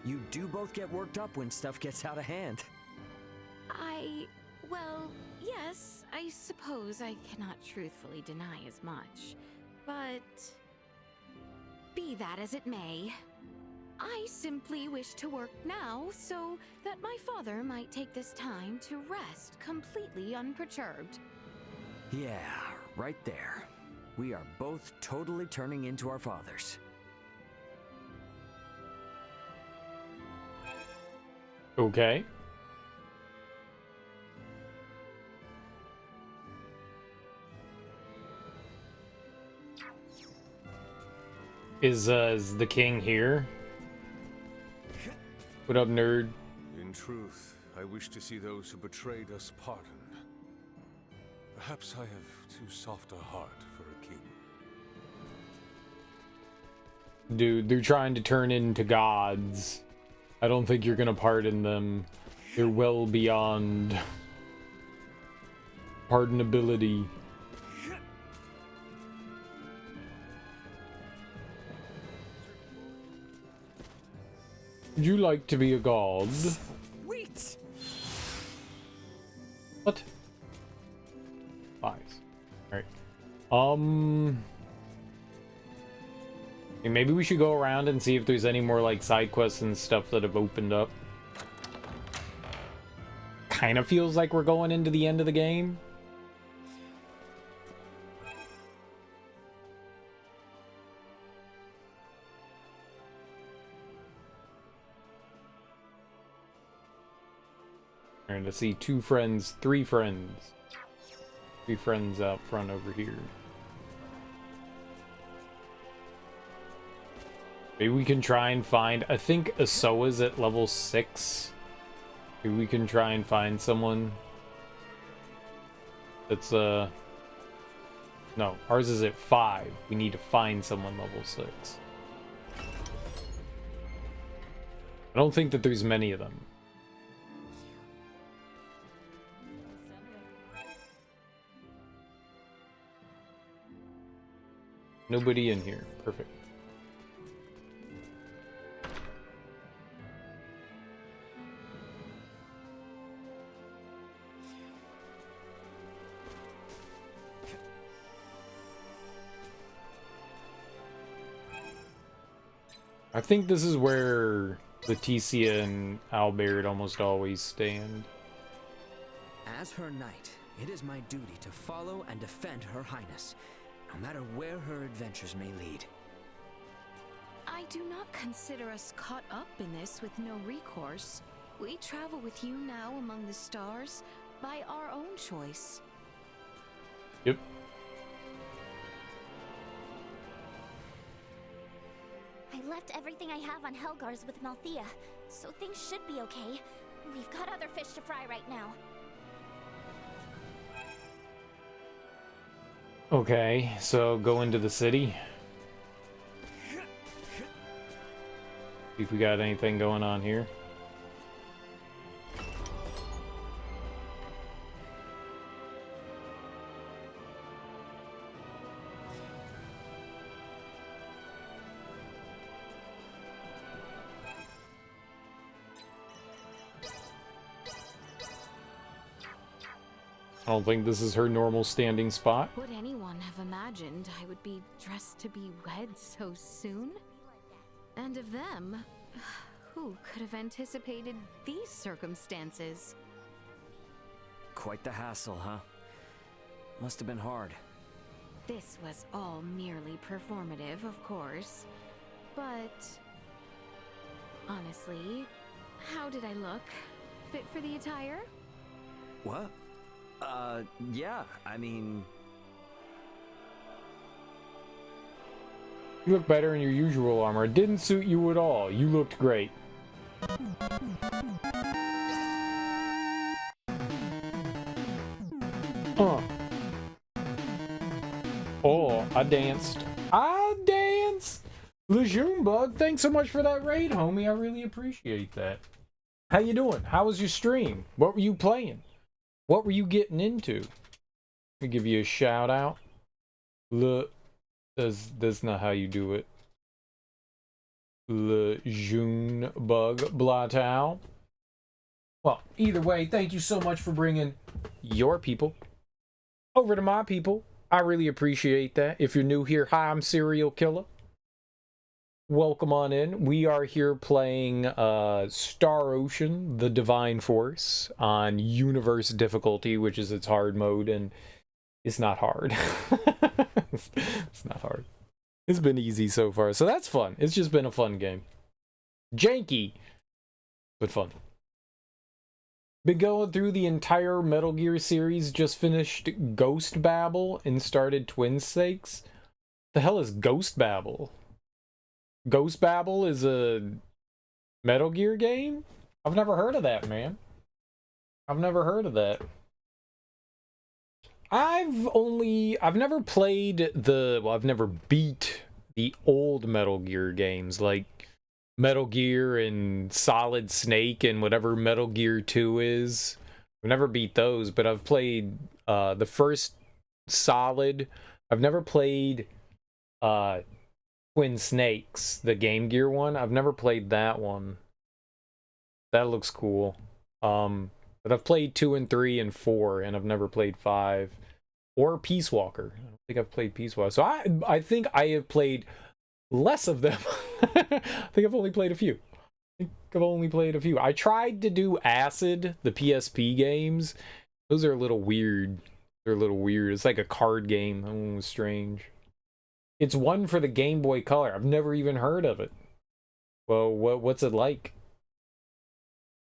You do both get worked up when stuff gets out of hand.
Well, yes, I suppose I cannot truthfully deny as much. But be that as it may, I simply wish to work now so that my father might take this time to rest completely unperturbed.
Yeah, right there. We are both totally turning into our fathers.
Okay. Is the king here? What up, nerd?
In truth, I wish to see those who betrayed us pardoned. Perhaps I have too soft a heart for a king.
Dude, they're trying to turn into gods. I don't think you're gonna pardon them. They're well beyond pardonability. Would you like to be a god?
Wait.
What? Lies. Alright. And maybe we should go around and see if there's any more like side quests and stuff that have opened up. Kind of feels like we're going into the end of the game. Trying to see 2 friends, 3 friends. 3 friends out front over here. Maybe we can try and find... I think Asoa's at level 6. Maybe we can try and find someone that's, No, ours is at 5. We need to find someone level 6. I don't think that there's many of them. Nobody in here. Perfect. I think this is where Leticia and Albert almost always stand.
As her knight, it is my duty to follow and defend Her Highness, no matter where her adventures may lead.
I do not consider us caught up in this with no recourse. We travel with you now among the stars by our own choice.
Yep.
I left everything I have on Helgar's with Malthea, so things should be okay. We've got other fish to fry right now.
Okay, so go into the city. See if we got anything going on here. I don't think this is her normal standing spot.
Would anyone have imagined I would be dressed to be wed so soon? And of them, who could have anticipated these circumstances?
Quite the hassle, huh? Must have been hard.
This was all merely performative, of course. But honestly, how did I look? Fit for the attire?
What? Yeah, I mean...
You look better in your usual armor. It didn't suit you at all. You looked great. Oh, I danced. I danced! Lejeune Bug, thanks so much for that raid, homie. I really appreciate that. How you doing? How was your stream? What were you playing? What were you getting into? Let me give you a shout out. Look, that's not how you do it. Lejeune Bug Blatau. Well, either way, thank you so much for bringing your people over to my people. I really appreciate that. If you're new here, hi, I'm Serial Killer. Welcome on in. We are here playing Star Ocean, The Divine Force on Universe difficulty, which is its hard mode, and it's not hard. It's not hard. It's been easy so far, so that's fun. It's just been a fun game. Janky, but fun. Been going through the entire Metal Gear series, just finished Ghost Babel and started Twin Snakes. The hell is Ghost Babel? Ghost Babel is a Metal Gear game? I've never heard of that, man. I've never heard of that. I've never played I've never beat the old Metal Gear games, like Metal Gear and Solid Snake and whatever Metal Gear 2 is. I've never beat those, but I've played the first Solid. I've never played Twin Snakes, the Game Gear one. I've never played that one. That looks cool. But I've played 2 and 3 and 4, and I've never played 5 or Peace Walker. I don't think I've played Peace Walker. So I think I have played less of them. I think I've only played a few. I tried to do Acid, the PSP games. Those are a little weird. They're a little weird. It's like a card game. Oh, strange. It's one for the Game Boy Color. I've never even heard of it. Well, what's it like?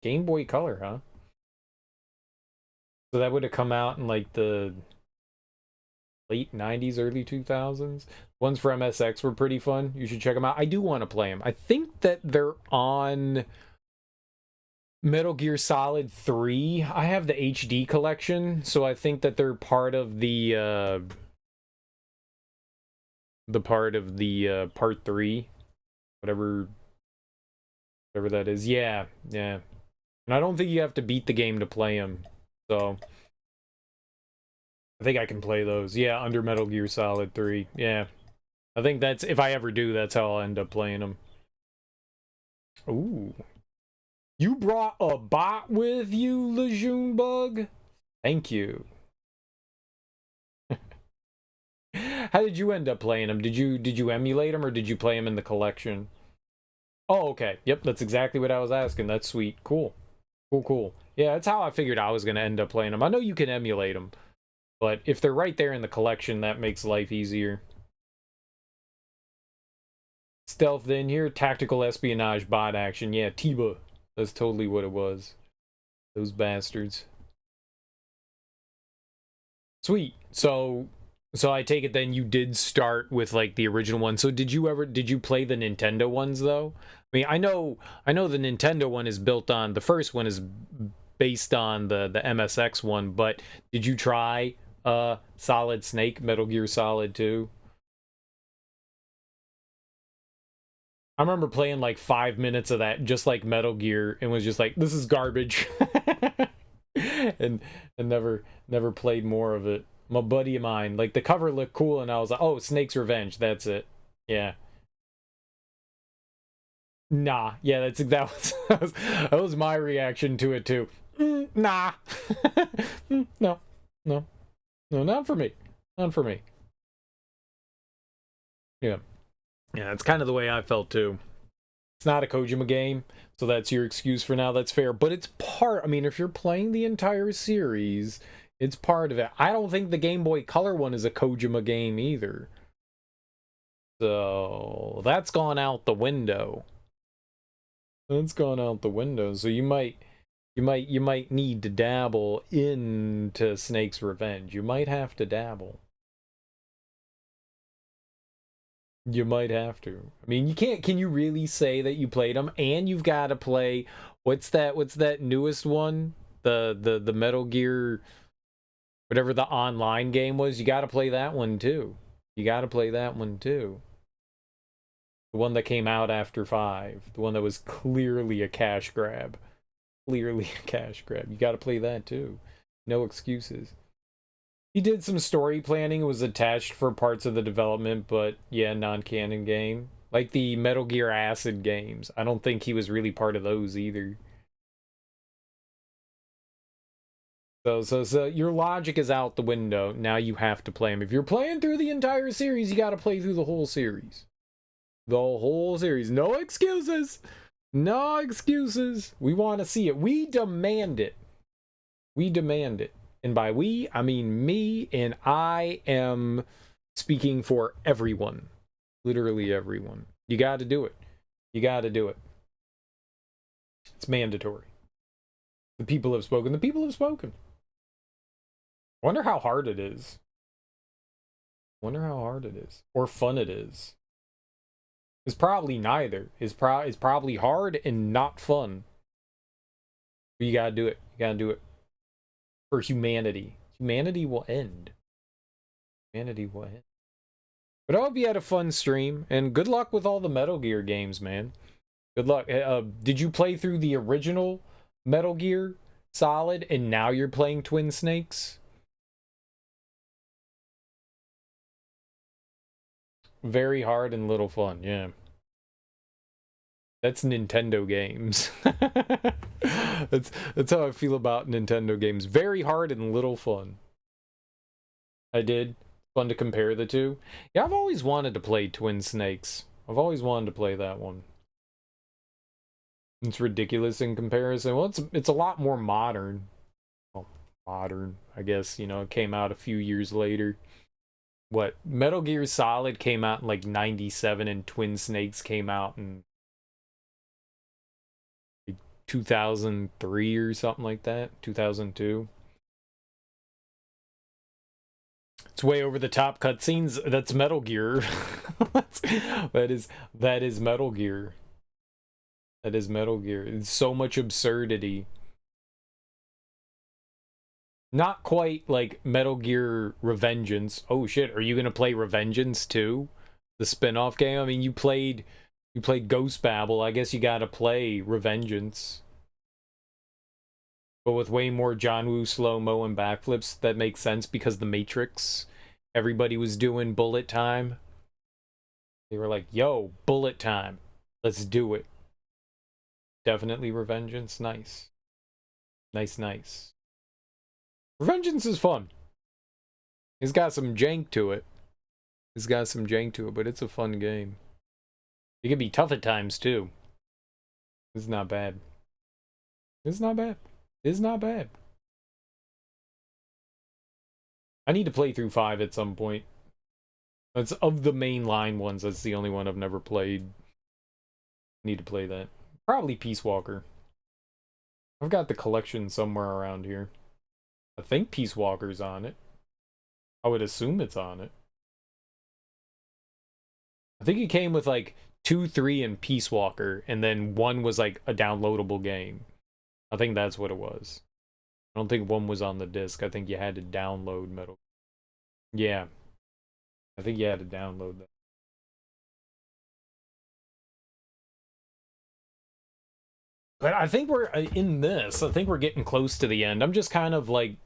Game Boy Color, huh? So that would have come out in like the late 90s, early 2000s. Ones for MSX were pretty fun. You should check them out. I do want to play them. I think that they're on Metal Gear Solid 3. I have the HD collection, so I think that they're part of the part 3, whatever that is. Yeah. And I don't think you have to beat the game to play them. So I think I can play those. Yeah, under Metal Gear Solid 3. Yeah. I think that's, if I ever do, that's how I'll end up playing them. Ooh. You brought a bot with you, Lejeune Bug? Thank you. How did you end up playing them? Did you emulate them, or did you play them in the collection? Oh, okay. Yep, that's exactly what I was asking. That's sweet. Cool. Cool. Yeah, that's how I figured I was going to end up playing them. I know you can emulate them, but if they're right there in the collection, that makes life easier. Stealth in here, tactical espionage bot action. Yeah, Tiba. That's totally what it was. Those bastards. Sweet. So I take it then you did start with like the original one. So did you play the Nintendo ones though? I mean, I know the Nintendo one is built on, the first one is based on the MSX one, but did you try Solid Snake, Metal Gear Solid 2? I remember playing like 5 minutes of that, just like Metal Gear, and was just like, this is garbage. and never played more of it. My buddy of mine, like, the cover looked cool, and I was like, oh, Snake's Revenge, that's it. Yeah. Nah, yeah, that was my reaction to it too. Nah. No, not for me. Yeah, it's kind of the way I felt too. It's not a Kojima game, so that's your excuse for now. That's fair, but it's part. I mean, if you're playing the entire series, it's part of it. I don't think the Game Boy Color one is a Kojima game either. So that's gone out the window. So you might need to dabble into Snake's Revenge. You might have to dabble. You might have to. I mean, you can't. Can you really say that you played them? And you've got to play. What's that newest one? The Metal Gear, whatever the online game was. You got to play that one too. The one that came out after 5. The one that was clearly a cash grab. You got to play that too. No excuses. He did some story planning. It was attached for parts of the development, but yeah, non-canon game. Like the Metal Gear Acid games. I don't think he was really part of those either. So your logic is out the window. Now you have to play them. If you're playing through the entire series, you got to play through the whole series. No excuses. We want to see it. We demand it. And by we, I mean me, and I am speaking for everyone. Literally everyone. You got to do it. It's mandatory. The people have spoken. Wonder how hard it is. Or fun it is. It's probably neither. It's probably hard and not fun. But you gotta do it. For humanity. Humanity will end. But I hope you had a fun stream, and good luck with all the Metal Gear games, man. Good luck. Did you play through the original Metal Gear Solid, and now you're playing Twin Snakes? Very hard and little fun, yeah. That's Nintendo games. That's how I feel about Nintendo games. Very hard and little fun. I did. Fun to compare the two. Yeah, I've always wanted to play Twin Snakes. I've always wanted to play that one. It's ridiculous in comparison. Well, it's a lot more modern. Well, modern, I guess, you know, it came out a few years later. What, Metal Gear Solid came out in like 97 and Twin Snakes came out in 2003 or something like that, 2002. It's way over the top cutscenes. That's Metal Gear. that is Metal Gear. That is Metal Gear. It's so much absurdity. Not quite like Metal Gear Revengeance. Oh shit, are you gonna play Revengeance too? The spin-off game? I mean, you played Ghost Babel. I guess you gotta play Revengeance. But with way more John Woo slow-mo and backflips, that makes sense because The Matrix, everybody was doing bullet time. They were like, yo, bullet time. Let's do it. Definitely Revengeance. Nice. Nice. Revengeance is fun. It's got some jank to it. But it's a fun game. It can be tough at times, too. It's not bad. I need to play through 5 at some point. That's of the mainline ones, that's the only one I've never played. Need to play that. Probably Peace Walker. I've got the collection somewhere around here. I think Peace Walker's on it. I would assume it's on it. I think it came with like 2, 3, and Peace Walker, and then 1 was like a downloadable game. I think that's what it was. I don't think 1 was on the disc. I think you had to download Metal. Yeah. I think you had to download that. But I think we're in this. I think we're getting close to the end. I'm just kind of like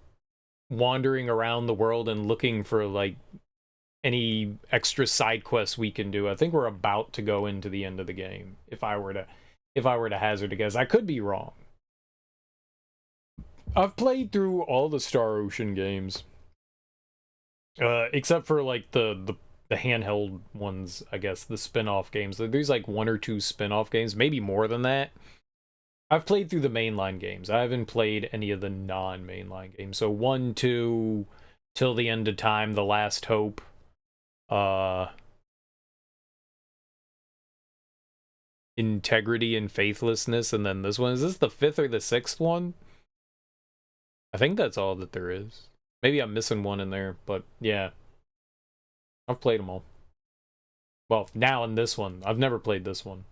wandering around the world and looking for like any extra side quests we can do. I think we're about to go into the end of the game. If I were to hazard a guess, I could be wrong. I've played through all the Star Ocean games, except for like the handheld ones. I guess the spin-off games. There's like 1 or 2 spin-off games, maybe more than that. I've played through the mainline games. I haven't played any of the non-mainline games. So 1, 2, Till the End of Time, The Last Hope. Integrity and Faithlessness, and then this one. Is this the 5th or the 6th one? I think that's all that there is. Maybe I'm missing one in there, but yeah. I've played them all. Well, now in this one. I've never played this one.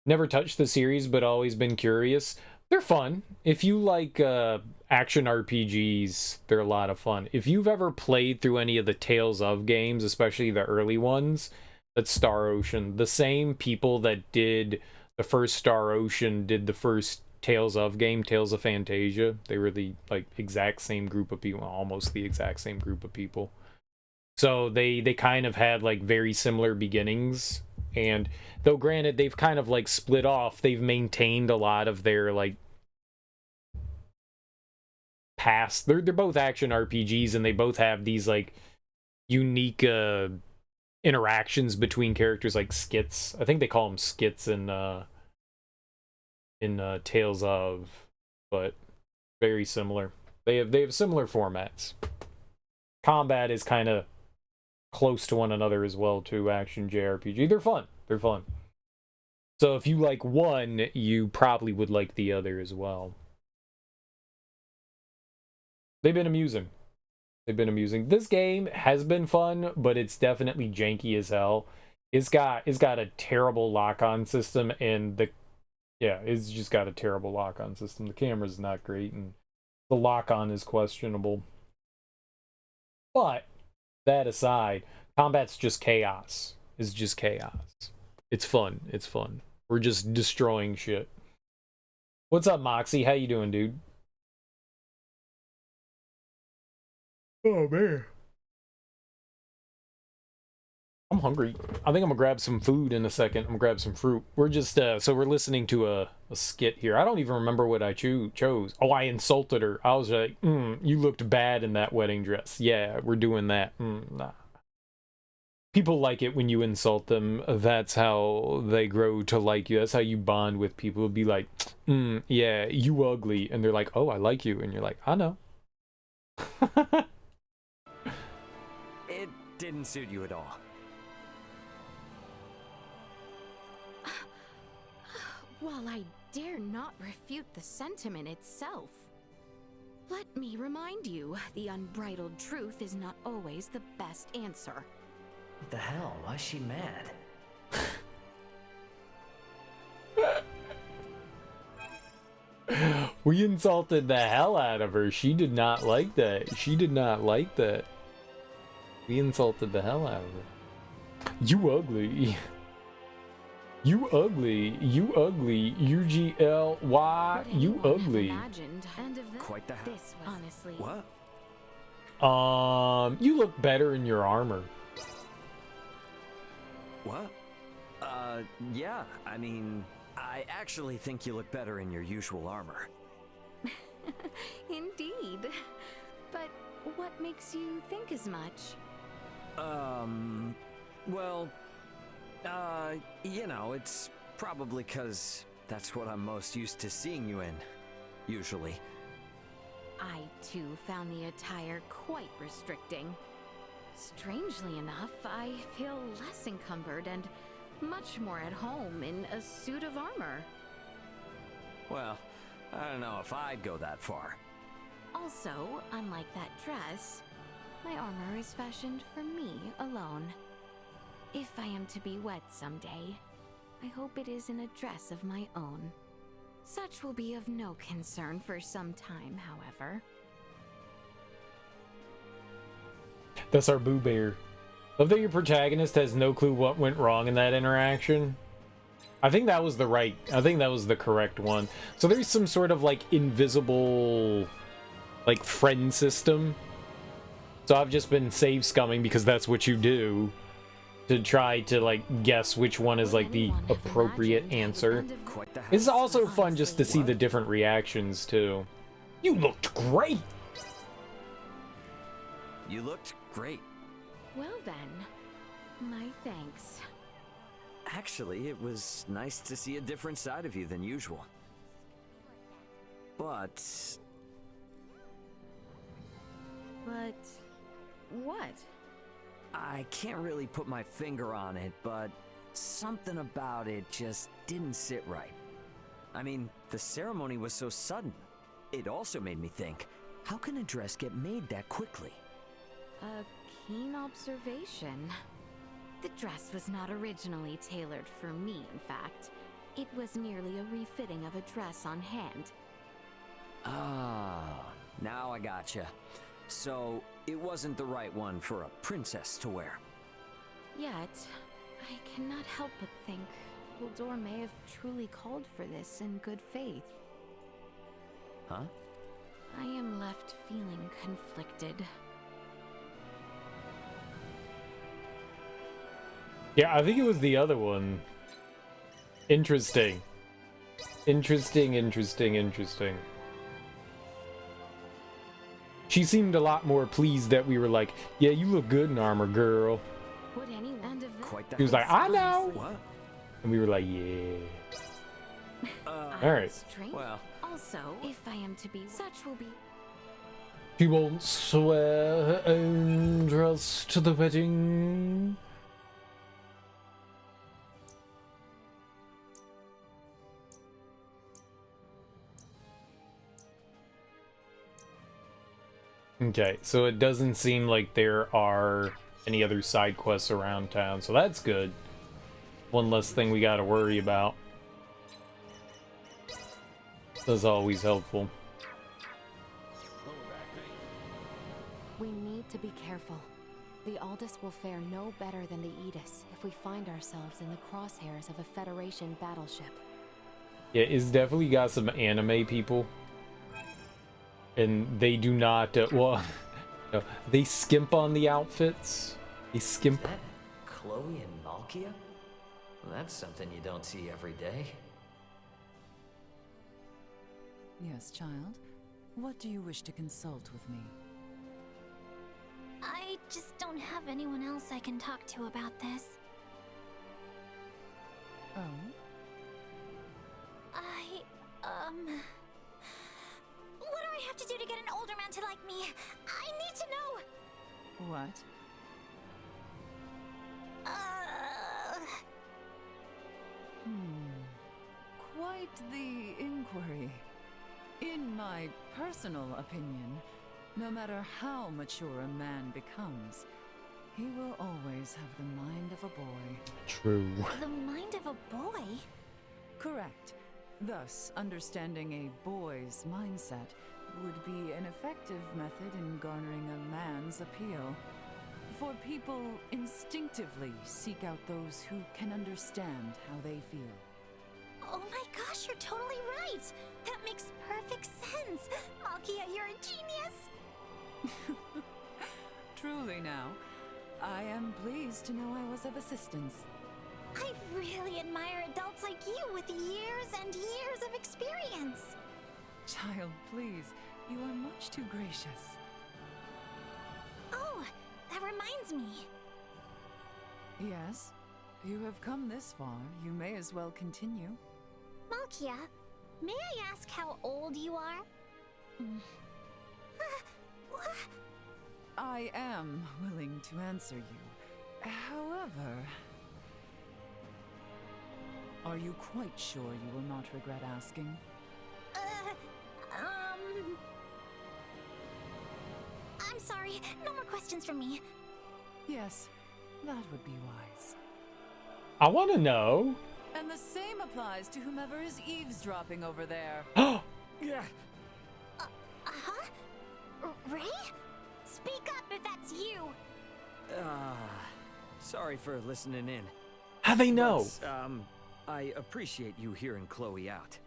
Never touched the series, but always been curious. They're fun. If you like action RPGs, they're a lot of fun. If you've ever played through any of the Tales of games, especially the early ones, that's Star Ocean. The same people that did the first Star Ocean did the first Tales of game, Tales of Phantasia. They were the like exact same group of people, almost the exact same group of people. So they kind of had like very similar beginnings. And though granted they've kind of like split off, they've maintained a lot of their like past. They're both action RPGs, and they both have these like unique interactions between characters, like skits. I think they call them skits in Tales of, but very similar. They have similar formats. Combat is kind of close to one another as well too. Action JRPG. They're fun. So if you like one, you probably would like the other as well. They've been amusing. This game has been fun, but it's definitely janky as hell. It's got a terrible lock-on system, and it's just got a terrible lock-on system. The camera's not great, and the lock-on is questionable. But that aside, combat's just chaos. It's just chaos. It's fun. We're just destroying shit. What's up, Moxie? How you doing, dude? Oh, man. I'm hungry. I think I'm gonna grab some food in a second. I'm gonna grab some fruit. We're just, so we're listening to a skit here. I don't even remember what I chose. Oh, I insulted her. I was like, you looked bad in that wedding dress. Yeah, we're doing that. Nah. People like it when you insult them. That's how they grow to like you. That's how you bond with people. It'll be like, yeah, you ugly. And they're like, oh, I like you. And you're like, I know.
It didn't suit you at all.
While I dare not refute the sentiment itself, let me remind you, the unbridled truth is not always the best answer.
What the hell? Why is she mad?
We insulted the hell out of her. She did not like that. She did not like that. We insulted the hell out of her. You ugly. You ugly. You ugly. UGLY. You ugly.
Quite the hell.
Honestly.
What?
You look better in your armor.
What? Yeah, I mean, I actually think you look better in your usual armor.
Indeed. But what makes you think as much?
Well, you know, it's probably 'cause that's what I'm most used to seeing you in, usually.
I, too, found the attire quite restricting. Strangely enough, I feel less encumbered and much more at home in a suit of armor.
Well, I don't know if I'd go that far.
Also, unlike that dress, my armor is fashioned for me alone. If I am to be wed someday, I hope it is in a dress of my own. Such will be of no concern for some time, however.
That's our Boo Bear. Love that your protagonist has no clue what went wrong in that interaction. I think that was the correct one. So there's some sort of like invisible like friend system. So I've just been save scumming because that's what you do, to try to like guess which one is like the appropriate answer. It's also fun just to see the different reactions too. You looked great.
You looked great.
Well then, my thanks.
Actually, it was nice to see a different side of you than usual. But
what?
I can't really put my finger on it, but something about it just didn't sit right. I mean, the ceremony was so sudden. It also made me think, how can a dress get made that quickly?
A keen observation. The dress was not originally tailored for me, in fact. It was merely a refitting of a dress on hand.
Ah, now I gotcha. So, it wasn't the right one for a princess to wear.
Yet, I cannot help but think Gildor may have truly called for this in good faith.
Huh?
I am left feeling conflicted.
Yeah, I think it was the other one. Interesting. Interesting. She seemed a lot more pleased that we were like, yeah, you look good in armor, girl.
Would anyone
She was like, I know.
What?
And we were like, yeah. All right.
Well.
Also, if I am to be, such will be.
She won't swear her own dress to the wedding. Okay, so it doesn't seem like there are any other side quests around town, so that's good. One less thing we gotta worry about. That's always helpful.
We need to be careful. The Aldous will fare no better than the Aegis if we find ourselves in the crosshairs of a Federation battleship.
Yeah, it's definitely got some anime people. And they do not, well, no, they skimp on the outfits. They skimp.
Is that Chloe and Malkia? Well, that's something you don't see every day.
Yes, child. What do you wish to consult with me?
I
just don't have anyone else I can talk to about this.
Oh?
What do I have to do to get an older man to like me? I need to know!
What? Quite the inquiry. In my personal opinion, no matter how mature a man becomes, he will always have the mind of a boy.
True.
The mind of a boy?
Correct. Thus, understanding a boy's mindset would be an effective method in garnering a man's appeal. For people instinctively seek out those who can understand how they feel.
Oh my gosh, you're totally right! That makes perfect sense! Malkia, you're a genius!
Truly now, I am pleased to know I was of assistance.
I really admire adults like you with years and years of experience!
Child, please, you are much too gracious.
Oh, that reminds me.
Yes, you have come this far. You may as well continue.
Malkia, may I ask how old you are?
I am willing to answer you. However, are you quite sure you will not regret asking?
I'm sorry, no more questions from me.
Yes, that would be wise.
I want to know.
And the same applies to whomever is eavesdropping over there.
Yeah.
Ray? Speak up if that's you!
Sorry for listening in.
How they know?
But, I appreciate you hearing Chloe out.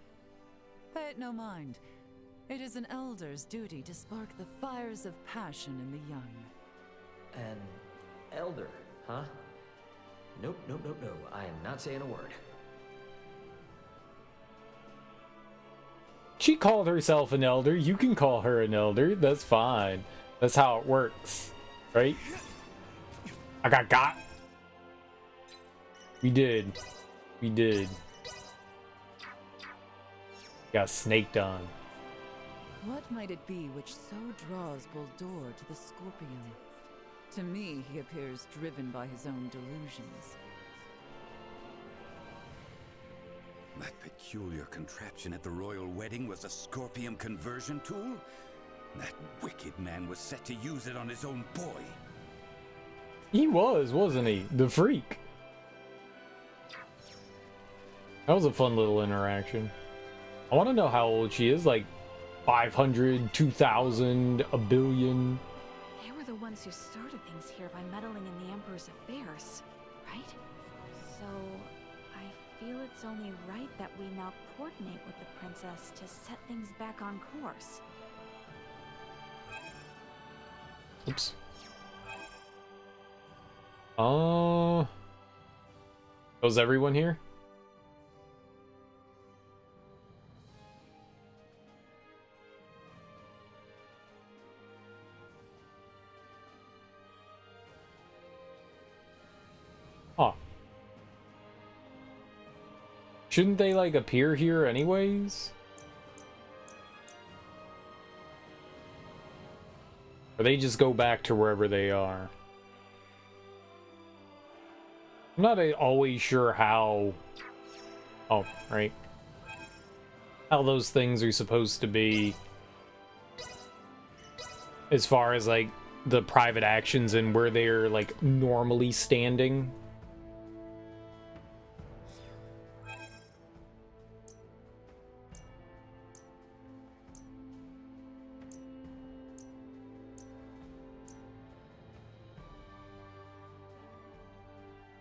Pay it no mind. It is an elder's duty to spark the fires of passion in the young.
An elder, huh? Nope, nope, nope, no. I am not saying a word.
She called herself an elder. You can call her an elder. That's fine. That's how it works. Right? I got. We did. We did. Got snaked on.
What might it be which so draws Buldur to the Scorpion? To me, he appears driven by his own delusions.
That peculiar contraption at the royal wedding was a Scorpion conversion tool? That wicked man was set to use it on his own boy.
He was, wasn't he? The freak. That was a fun little interaction. I want to know how old she is, like 500, 2,000, a billion.
They were the ones who started things here by meddling in the Emperor's affairs, right? So, I feel it's only right that we now coordinate with the princess to set things back on course.
Oops. Was everyone here? Huh. Shouldn't they, like, appear here anyways? Or they just go back to wherever they are? I'm not always sure how... Oh, right. How those things are supposed to be... As far as, like, the private actions and where they're, like, normally standing.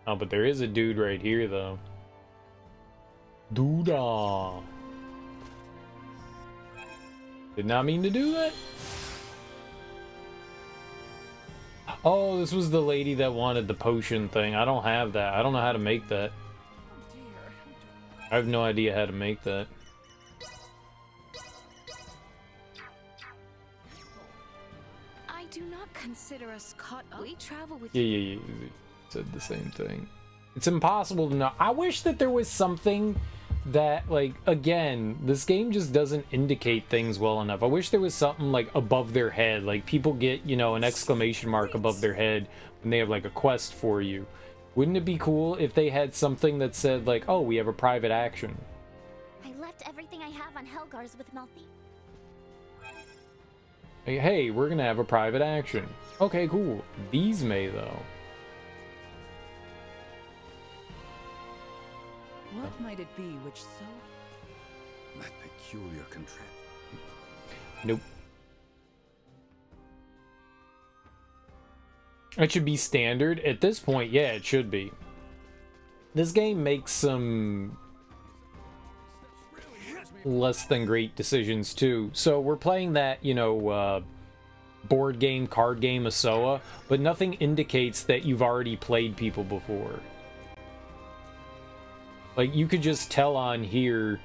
Oh, but there is a dude right here, though. Doodah. Did not mean to do that. Oh, this was the lady that wanted the potion thing. I don't have that. I don't know how to make that. I have no idea how to make that.
I do not consider us caught up? We travel with
Yeah. Said the same thing. It's impossible to know. I wish that there was something that, like, again, this game just doesn't indicate things well enough. I wish there was something like above their head, like people get, you know, an exclamation mark above their head when they have like a quest for you. Wouldn't it be cool if they had something that said like, oh, we have a private action?
I left everything I have on Helgar's with Melfi.
Hey, we're gonna have a private action. Okay, cool. These may though.
What might it be which so...
That peculiar contraption.
Nope. It should be standard. At this point, yeah, it should be. This game makes some less than great decisions too. So we're playing that, you know, board game, card game, Asoa, but nothing indicates that you've already played people before. Like, you could just tell on here,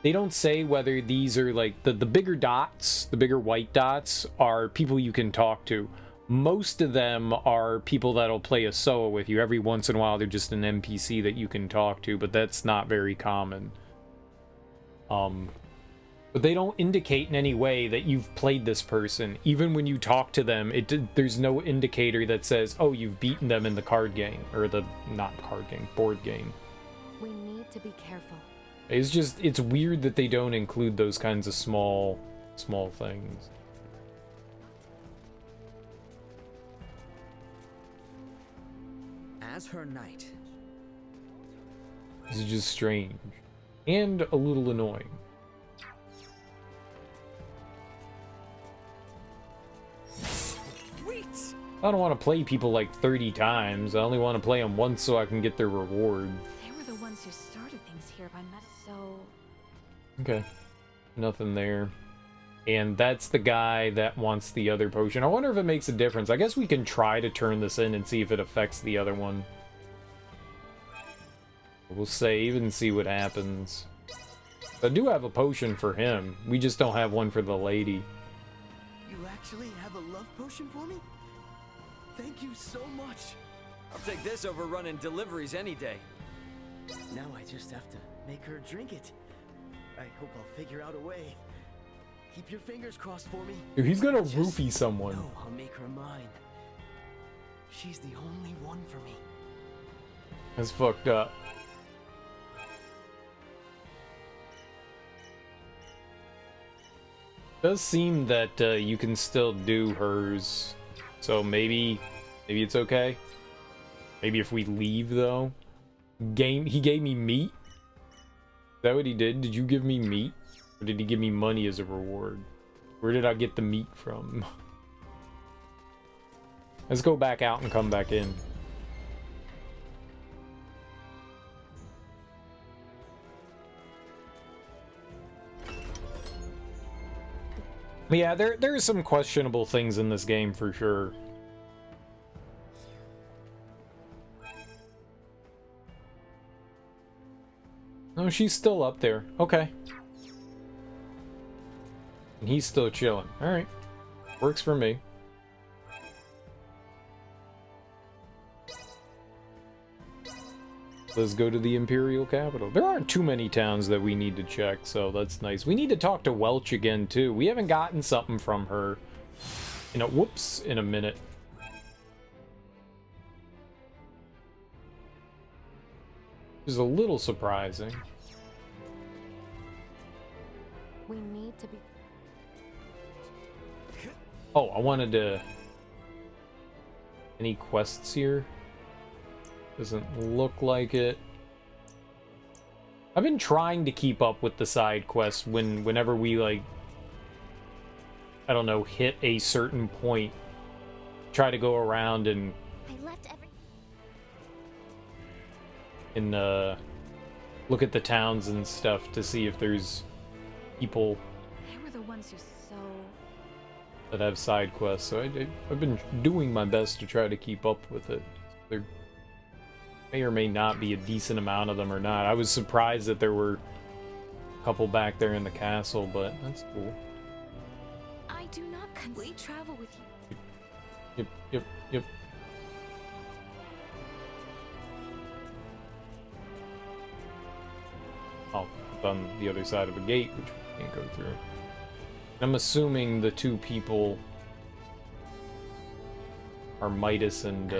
they don't say whether these are, like, the bigger dots, the bigger white dots, are people you can talk to. Most of them are people that'll play Asoa with you. Every once in a while, they're just an NPC that you can talk to, but that's not very common. But they don't indicate in any way that you've played this person. Even when you talk to them, there's no indicator that says, oh, you've beaten them in the card game, or the, not card game, board game.
We need to be careful.
It's just, it's weird that they don't include those kinds of small things.
As her knight.
This is just strange. And a little annoying.
Sweet.
I don't want to play people like 30 times. I only want to play them once so I can get their reward.
They were the ones who started things here by metal. So...
Okay. Nothing there. And that's the guy that wants the other potion. I wonder if it makes a difference. I guess we can try to turn this in and see if it affects the other one. We'll save and see what happens. I do have a potion for him. We just don't have one for the lady.
You actually have a love potion for me? Thank you so much.
I'll take this over running deliveries any day.
Now I just have to make her drink it. I hope I'll figure out a way. Keep your fingers crossed for me.
Dude, he's gonna roofie someone.
No, I'll make her mine. She's the only one for me.
That's fucked up. Does seem that you can still do hers, so maybe it's okay. Maybe if we leave though. He gave me meat. Is that what he did? Did you give me meat? Or did he give me money as a reward? Where did I get the meat from? Let's go back out and come back in. Yeah, there are some questionable things in this game for sure. Oh, she's still up there. Okay. And he's still chilling. Alright. Works for me. Let's go to the Imperial capital. There aren't too many towns that we need to check, so that's nice. We need to talk to Welch again, too. We haven't gotten something from her in a minute. Which is a little surprising.
We need to be...
Oh, I wanted to... Any quests here? Doesn't look like it. I've been trying to keep up with the side quests whenever we, like, I don't know, hit a certain point. Try to go around and look at the towns and stuff to see if there's people
They were the ones who so...
that have side quests. So I've been doing my best to try to keep up with it. There may or may not be a decent amount of them or not. I was surprised that there were a couple back there in the castle, but that's cool.
I do not we travel with you.
Yep. Oh, it's on the other side of a gate, which we can't go through. I'm assuming the two people are Midas and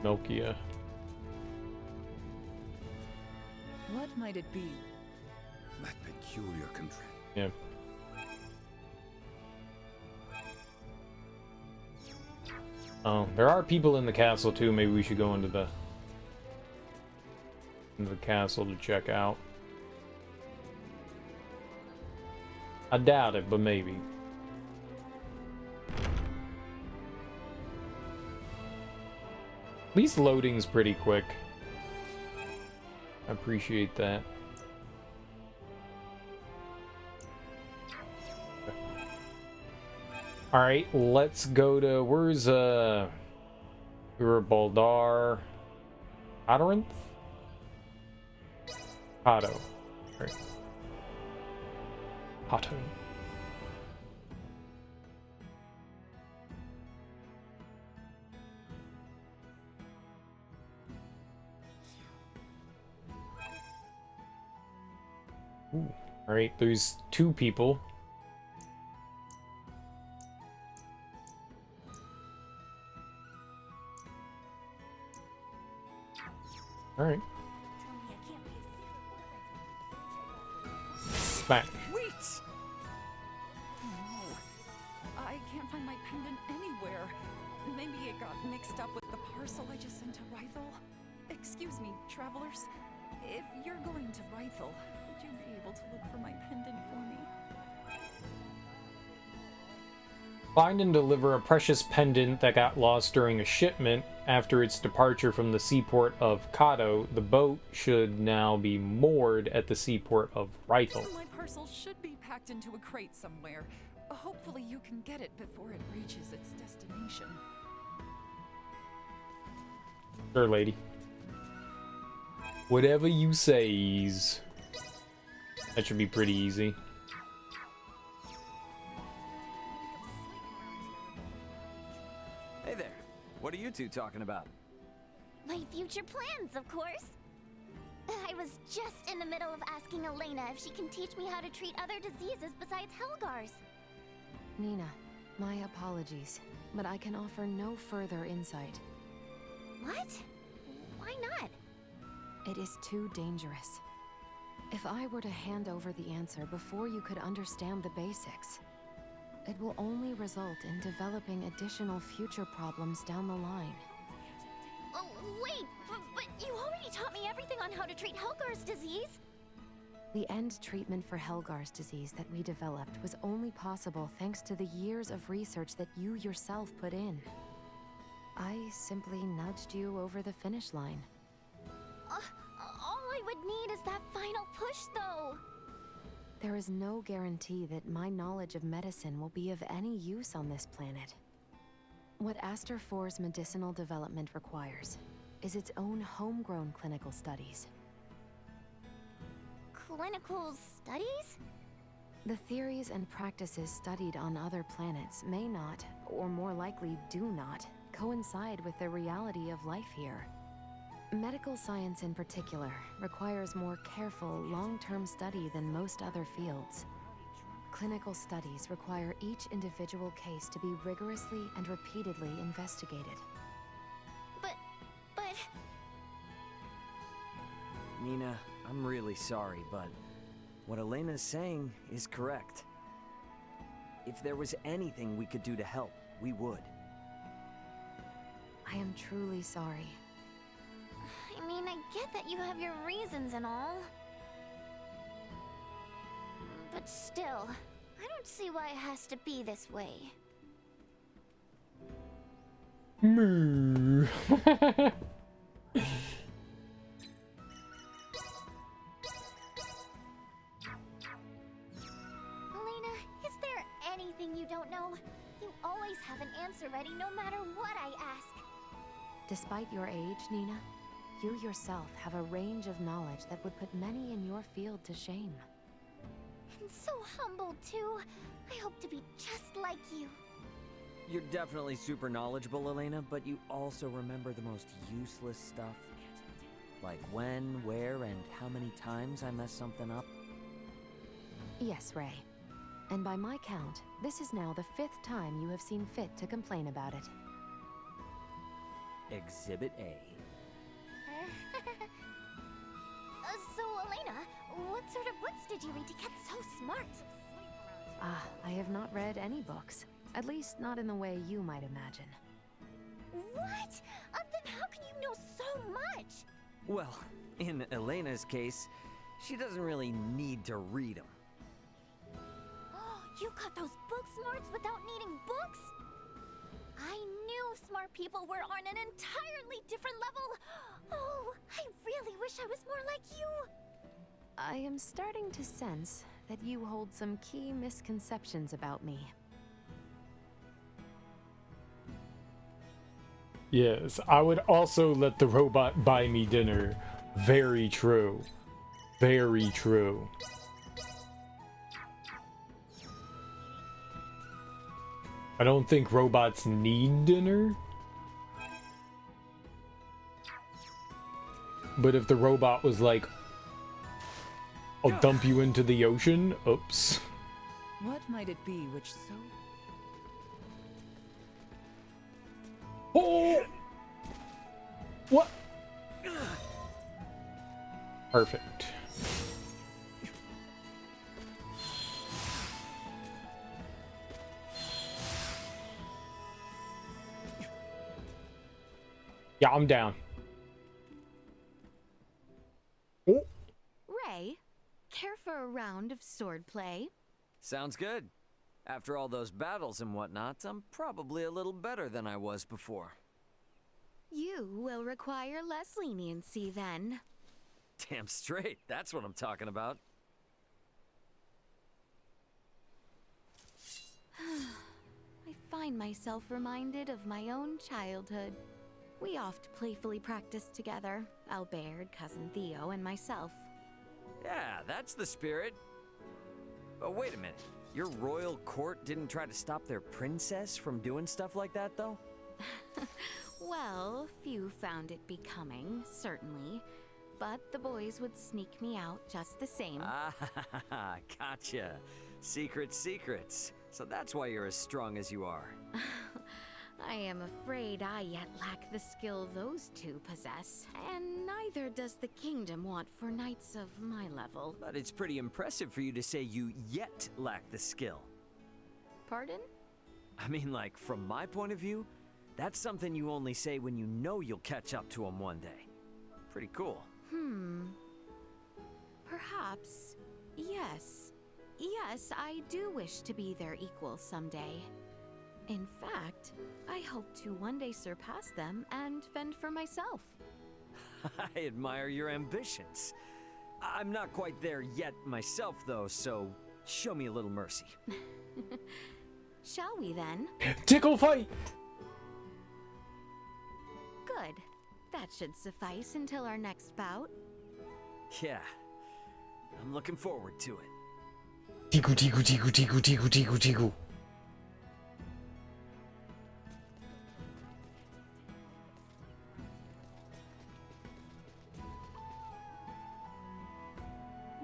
Nokia.
What might it be?
That peculiar contraption.
Yeah. Oh, there are people in the castle too. Maybe we should go into the castle to check out. I doubt it, but maybe. At least loading's pretty quick. I appreciate that. Alright, let's go to... Where's, we were Baldar... Odorinth? Otto. Right. Otto. Alright, there's two people. Alright. Smack.
Wait! Oh no. I can't find my pendant anywhere. Maybe it got mixed up with the parcel I just sent to Rythel. Excuse me, travelers. If you're going to Rythel, would you be able to look for my pendant for me?
Find and deliver a precious pendant that got lost during a shipment. After its departure from the seaport of Kato, the boat should now be moored at the seaport of Rythel.
My parcel should be packed into a crate somewhere. Hopefully you can get it before it reaches its destination.
Sure, lady. Whatever you says. That should be pretty easy.
Hey there. What are you two talking about?
My future plans, of course. I was just in the middle of asking Elena if she can teach me how to treat other diseases besides Helgar's.
Nina, my apologies, but I can offer no further insight.
What? Why not?
It is too dangerous. If I were to hand over the answer before you could understand the basics, it will only result in developing additional future problems down the line.
Oh, wait, but you already taught me everything on how to treat Helgar's disease.
The end treatment for Helgar's disease that we developed was only possible thanks to the years of research that you yourself put in. I simply nudged you over the finish line.
All I would need is that final push, though.
There is no guarantee that my knowledge of medicine will be of any use on this planet. What Aster IV's medicinal development requires is its own homegrown clinical studies.
Clinical studies?
The theories and practices studied on other planets may not, or more likely do not, coincide with the reality of life here. Medical science in particular requires more careful, long-term study than most other fields. Clinical studies require each individual case to be rigorously and repeatedly investigated.
But...
Nina, I'm really sorry, but what Elena's saying is correct. If there was anything we could do to help, we would.
I am truly sorry.
I mean, I get that you have your reasons and all. But still, I don't see why it has to be this way.
Moo.
Elena, is there anything you don't know? You always have an answer ready no matter what I ask.
Despite your age, Nina, you yourself have a range of knowledge that would put many in your field to shame.
And so humble, too. I hope to be just like you.
You're definitely super knowledgeable, Elena, but you also remember the most useless stuff. Like when, where, and how many times I messed something up.
Yes, Ray. And by my count, this is now the 5th time you have seen fit to complain about it.
Exhibit A.
So, Elena, what sort of books did you read to get so smart?
Ah, I have not read any books. At least not in the way you might imagine.
What? Then how can you know so much?
Well, in Elena's case, she doesn't really need to read them.
You got those book smarts without needing books? I knew smart people were on an entirely different level. Oh, I really wish I was more like you.
I am starting to sense that you hold some key misconceptions about me.
Yes, I would also let the robot buy me dinner. Very true. Very true. I don't think robots need dinner. But if the robot was like, I'll dump you into the ocean, oops.
What might it be which so...
Oh! What? Perfect. Yeah, I'm down. Oh.
Ray, care for a round of swordplay?
Sounds good. After all those battles and whatnot, I'm probably a little better than I was before.
You will require less leniency then.
Damn straight, that's what I'm talking about.
I find myself reminded of my own childhood. We oft playfully practiced together, Albert, Cousin Theo, and myself.
Yeah, that's the spirit. Oh, wait a minute. Your royal court didn't try to stop their princess from doing stuff like that, though?
Well, few found it becoming, certainly. But the boys would sneak me out just the same.
Ah, gotcha. Secrets. So that's why you're as strong as you are.
I am afraid I yet lack the skill those two possess, and neither does the kingdom want for knights of my level.
But it's pretty impressive for you to say you yet lack the skill.
Pardon?
I mean, like, from my point of view, that's something you only say when you know you'll catch up to them one day. Pretty cool.
Perhaps. Yes. Yes, I do wish to be their equal someday. In fact, I hope to one day surpass them and fend for myself.
I admire your ambitions. I'm not quite there yet myself, though, so show me a little mercy.
Shall we then?
Tickle fight!
Good. That should suffice until our next bout.
Yeah, I'm looking forward to it.
Tiku.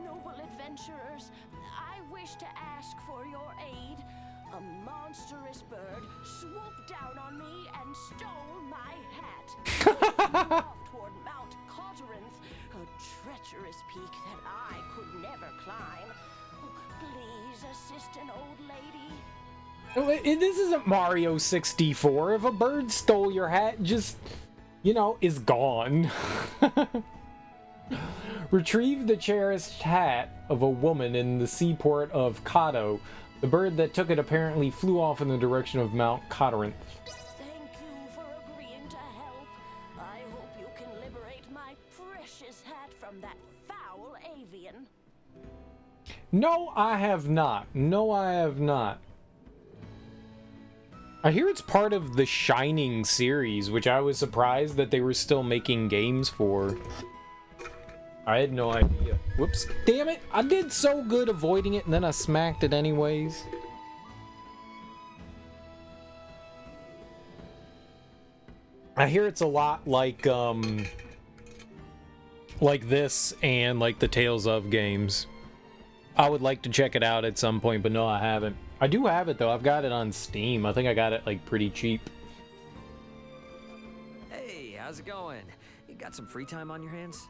Noble adventurers, I wish to ask for your aid. A monstrous bird swooped down on me and stole my hat. Off toward Mount Cauteranth, a treacherous peak that I could never climb. Oh, please assist an old lady.
This isn't Mario 64. If a bird stole your hat, just, is gone. Retrieve the cherished hat of a woman in the seaport of Kato. The bird that took it apparently flew off in the direction of Mount Cauteranth.
Thank you for agreeing to help. I hope you can liberate my precious hat from that foul avian.
No, I have not. I hear it's part of the Shining series, which I was surprised that they were still making games for. I had no idea. Whoops. Damn it. I did so good avoiding it and then I smacked it anyways. I hear it's a lot like this and like the Tales of games. I would like to check it out at some point, but no, I haven't. I do have it though. I've got it on Steam. I think I got it like pretty cheap.
Hey, how's it going? You got some free time on your hands?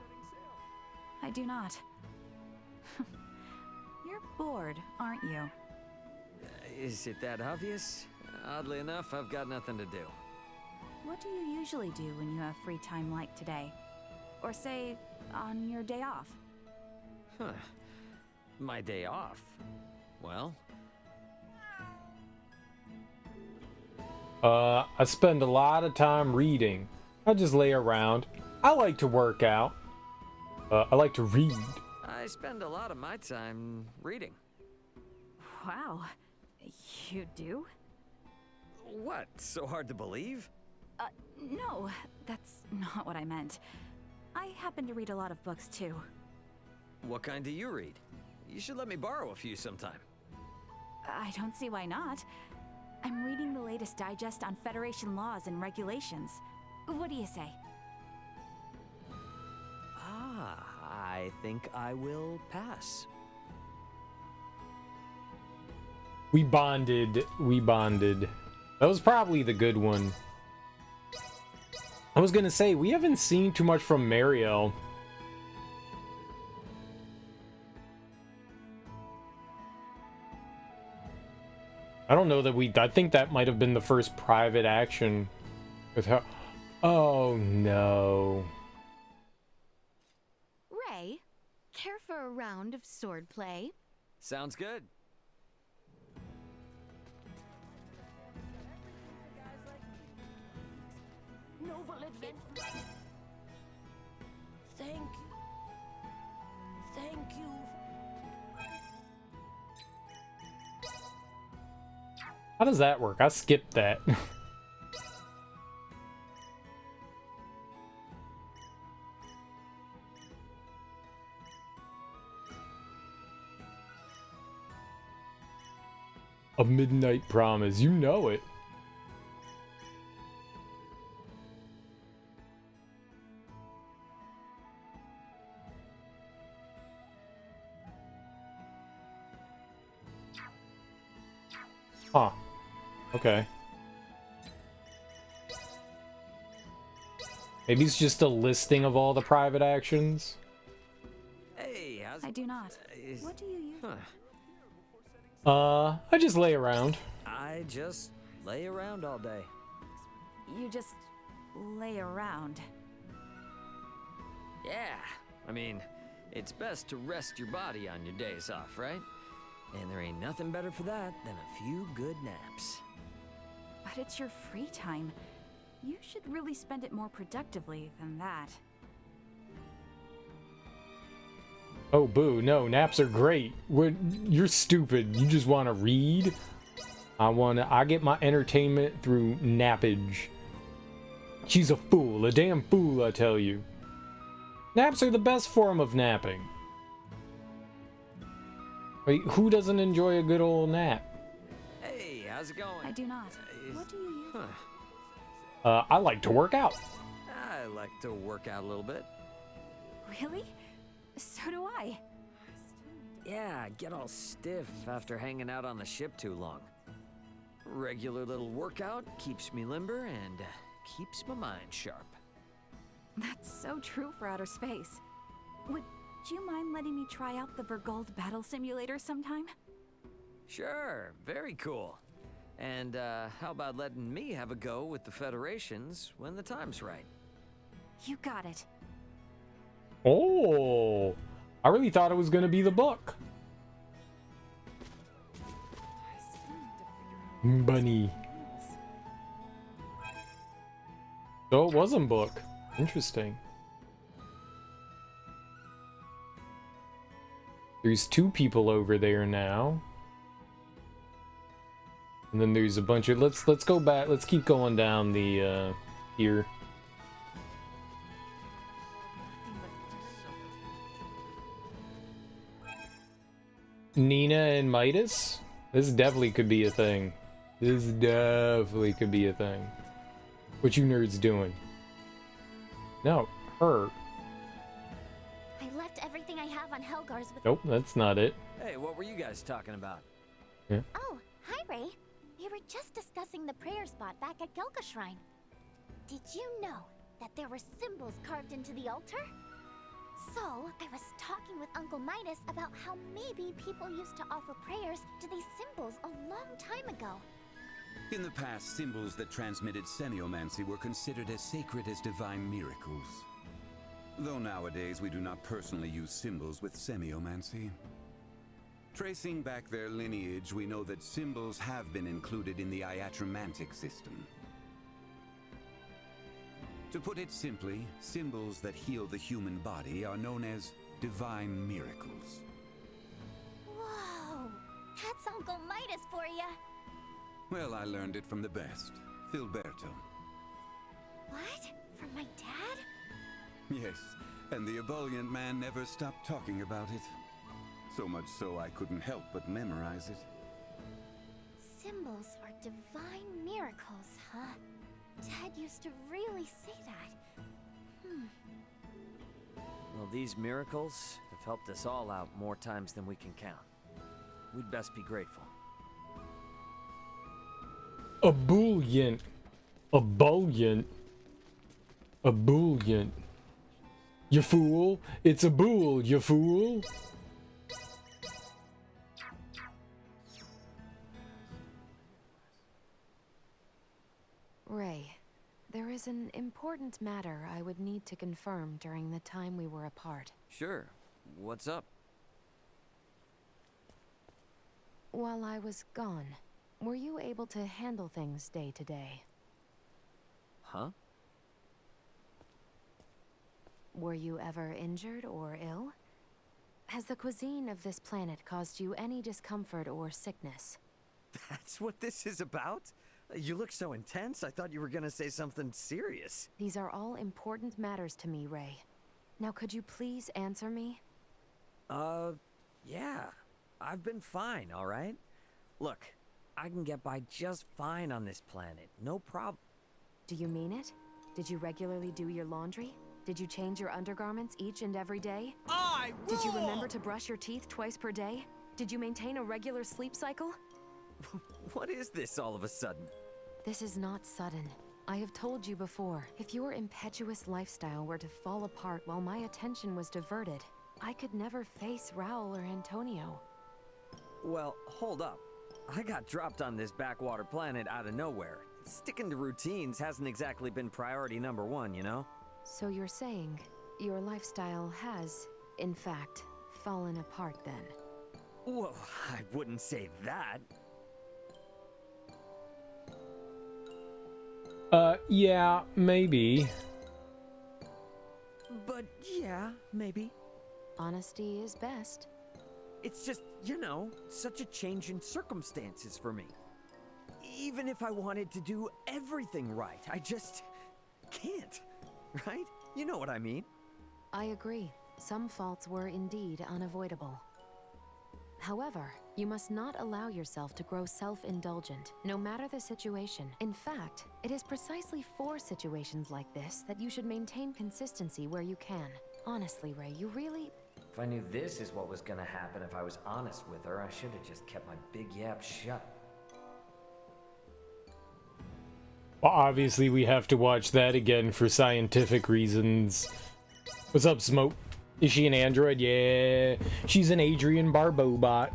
I do not. You're bored, aren't you?
Is it that obvious? Oddly enough, I've got nothing to do.
What do you usually do when you have free time like today? Or say, on your day off?
Huh. My day off? Well...
I spend a lot of time reading. I just lay around. I like to work out. I like to read.
I spend a lot of my time reading.
Wow. You do?
What? So hard to believe?
No, that's not what I meant. I happen to read a lot of books too.
What kind do you read? You should let me borrow a few sometime.
I don't see why not. I'm reading the latest digest on Federation laws and regulations. What do you say?
I think I will pass.
We bonded. We bonded. That was probably the good one. I was gonna say, we haven't seen too much from Mariel. I don't know that I think that might have been the first private action with her. Oh no.
Ray, care for a round of swordplay?
Sounds good.
Noble adventure. Thank you. Thank you.
How does that work? I skipped that. A midnight promise. You know it. Huh. Okay. Maybe it's just a listing of all the private actions.
Hey, how's
I do not. What do you use?
I just lay around.
I just lay around all day.
You just lay around.
Yeah, I mean, it's best to rest your body on your days off, right? And there ain't nothing better for that than a few good naps.
But it's your free time. You should really spend it more productively than that.
Oh, boo. No, naps are great. You're stupid. You just want to read? I get my entertainment through nappage. She's a fool. A damn fool, I tell you. Naps are the best form of napping. Wait, who doesn't enjoy a good old nap?
Hey, how's it going?
I do not. What do you use?
I like to work out.
I like to work out a little bit.
Really? So do I.
Yeah, I get all stiff after hanging out on the ship too long. Regular little workout keeps me limber and keeps my mind sharp.
That's so true for outer space. Would you mind letting me try out the Vergold battle simulator sometime?
Sure, very cool. And how about letting me have a go with the Federations when the time's right?
You got it.
Oh, I really thought it was going to be the book. Bunny. So it wasn't book. Interesting. There's 2 people over there now. And then there's a bunch of let's go back. Let's keep going down the here. Nina and Midas? This definitely could be a thing. This definitely could be a thing. What you nerds doing? No, her.
I left everything I have on Helgar's with.
Nope, that's not it.
Hey, what were you guys talking about?
Yeah.
Oh, hi, Ray. We were just discussing the prayer spot back at Gelka Shrine. Did you know that there were symbols carved into the altar? So, I was talking with Uncle Midas about how maybe people used to offer prayers to these symbols a long time ago.
In the past, symbols that transmitted semiomancy were considered as sacred as divine miracles. Though nowadays we do not personally use symbols with semiomancy. Tracing back their lineage, we know that symbols have been included in the iatromantic system. To put it simply, symbols that heal the human body are known as divine miracles.
Whoa! That's Uncle Midas for ya!
Well, I learned it from the best, Filberto.
What? From my dad?
Yes, and the ebullient man never stopped talking about it. So much so I couldn't help but memorize it.
Symbols are divine miracles, huh? Dad used to really say that.
Well, these miracles have helped us all out more times than we can count. We'd best be grateful.
Ebullient. Ebullient. Ebullient. You fool. It's a bull, you fool.
Ray, there is an important matter I would need to confirm during the time we were apart.
Sure. What's up?
While I was gone, were you able to handle things day to day?
Huh?
Were you ever injured or ill? Has the cuisine of this planet caused you any discomfort or sickness?
That's what this is about? You look so intense, I thought you were gonna say something serious.
These are all important matters to me, Ray. Now could you please answer me?
Yeah. I've been fine, alright? Look, I can get by just fine on this planet. No problem.
Do you mean it? Did you regularly do your laundry? Did you change your undergarments each and every day? Did you remember to brush your teeth twice per day? Did you maintain a regular sleep cycle?
What is this all of a sudden?
This is not sudden. I have told you before, if your impetuous lifestyle were to fall apart while my attention was diverted, I could never face Raul or Antonio.
Well, hold up. I got dropped on this backwater planet out of nowhere. Sticking to routines hasn't exactly been priority number one, you know?
So you're saying your lifestyle has, in fact, fallen apart then?
Whoa, I wouldn't say that.
Yeah, maybe.
But yeah, maybe.
Honesty is best.
It's just, you know, such a change in circumstances for me. Even if I wanted to do everything right, I just can't. Right? You know what I mean.
I agree. Some faults were indeed unavoidable. However, you must not allow yourself to grow self-indulgent, no matter the situation. In fact, it is precisely for situations like this that you should maintain consistency where you can. Honestly, Ray, you really...
If I knew this is what was gonna happen if I was honest with her, I should have just kept my big yap shut.
Well, obviously we have to watch that again for scientific reasons. What's up, Smoke? Is she an android? Yeah, she's an Adrian Barbeau bot.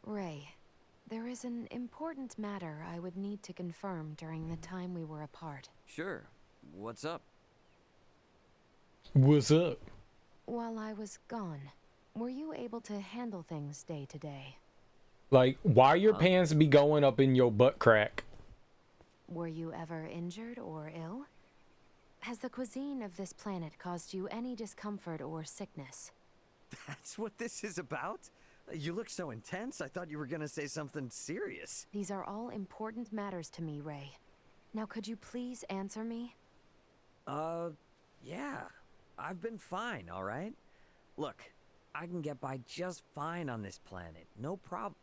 Ray, there is an important matter I would need to confirm during the time we were apart.
Sure. What's up?
What's up?
While I was gone, were you able to handle things day to day?
Like, why your pants be going up in your butt crack?
Were you ever injured or ill? Has the cuisine of this planet caused you any discomfort or sickness?
That's what this is about? You look so intense, I thought you were gonna say something serious.
These are all important matters to me, Ray. Now could you please answer me?
Yeah. I've been fine, alright? Look, I can get by just fine on this planet. No problem.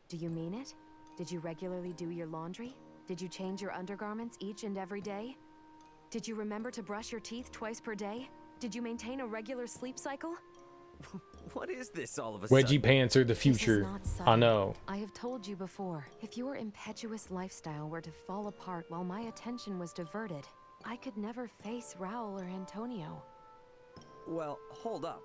Do you mean it? Did you regularly do your laundry? Did you change your undergarments each and every day? Did you remember to brush your teeth twice per day? Did you maintain a regular sleep cycle?
What is this all of a sudden?
Wedgie pants are the future. I know.
I have told you before, if your impetuous lifestyle were to fall apart while my attention was diverted, I could never face Raul or Antonio.
Well, hold up.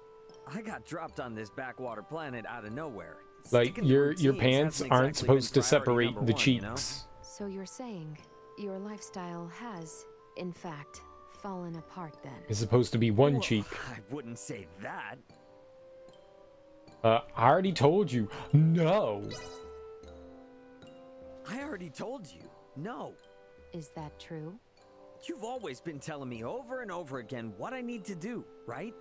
I got dropped on this backwater planet out of nowhere.
Like,
Sticking to
your
routines
pants
hasn't
aren't
exactly
supposed
been
to
priority
separate
number
the
one,
cheeks.
you know?
So you're saying your lifestyle has, in fact, fallen apart then?
It's supposed to be one cheek.
I wouldn't say that.
I already told you. No.
I already told you. No.
Is that true?
You've always been telling me over and over again what I need to do, right?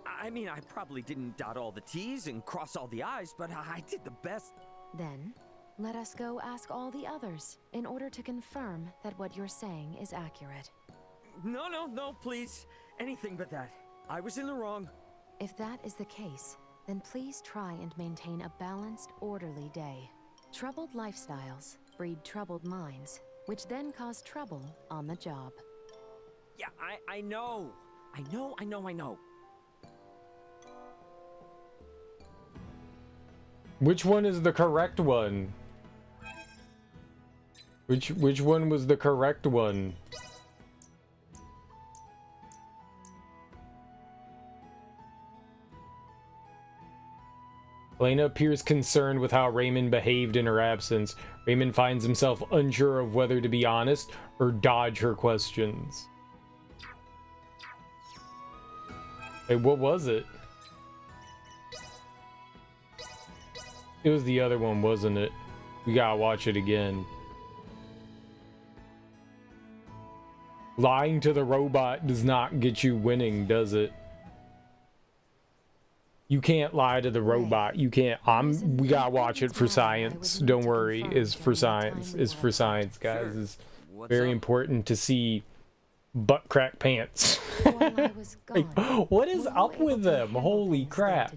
I mean, I probably didn't dot all the T's and cross all the I's, but I did the best.
Then, let us go ask all the others in order to confirm that what you're saying is accurate.
No, please. Anything but that. I was in the wrong.
If that is the case, then please try and maintain a balanced, orderly day. Troubled lifestyles breed troubled minds, which then cause trouble on the job.
Yeah, I know. I know.
Which one is the correct one? Which one was the correct one? Elena appears concerned with how Raymond behaved in her absence. Raymond finds himself unsure of whether to be honest or dodge her questions. Hey, what was it? It was the other one, wasn't it? We gotta watch it again. Lying to the robot does not get you winning, does it? You can't lie to the robot. You can't. We gotta watch it for science. Don't worry. It's for science. It's for science, guys. It's very important to see butt crack pants. Like, what is up with them? Holy crap.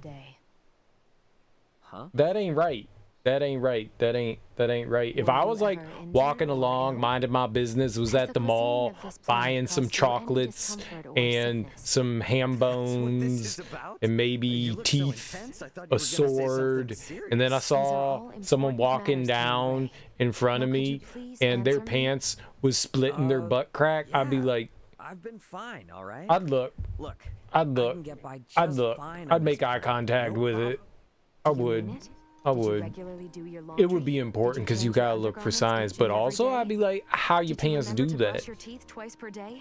Huh?
That ain't right. That ain't right. That ain't right. If I was like walking along, minding my business, was at the mall, buying some chocolates and some ham bones and maybe teeth, a sword, and then I saw someone walking down in front of me and their pants was splitting their butt crack, I'd be like,
I've been fine, all right?
I'd look. I'd make eye contact with it. I would. It would be important because you gotta look for signs, but also I'd be like, how your pants do that?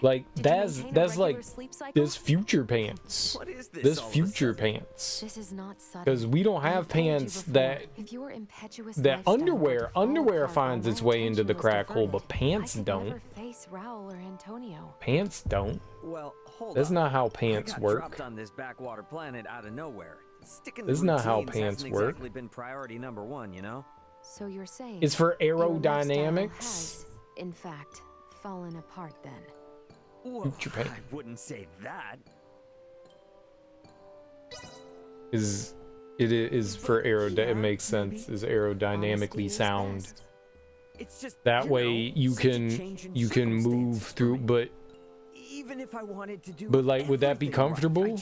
Like that's like this future pants. This future pants. Because we don't have pants that underwear finds its way into the crack hole, but pants don't. Pants don't.
Well, hold
That's
up.
not how pants
I got
work.
dropped on this backwater planet out of nowhere. Sticking
This is
to
not how
routines
pants
hasn't
work.
exactly been priority number one, you know?
So you're saying
It's for
your lifestyle
aerodynamics.
has, in fact, fallen apart then.
Well,
Future paint.
I wouldn't say that.
It is for it makes sense. Is aerodynamically sound.
It's just
That way you
such a
can
change in
move through, but
even if I wanted to do
like would that be
everything right,
comfortable?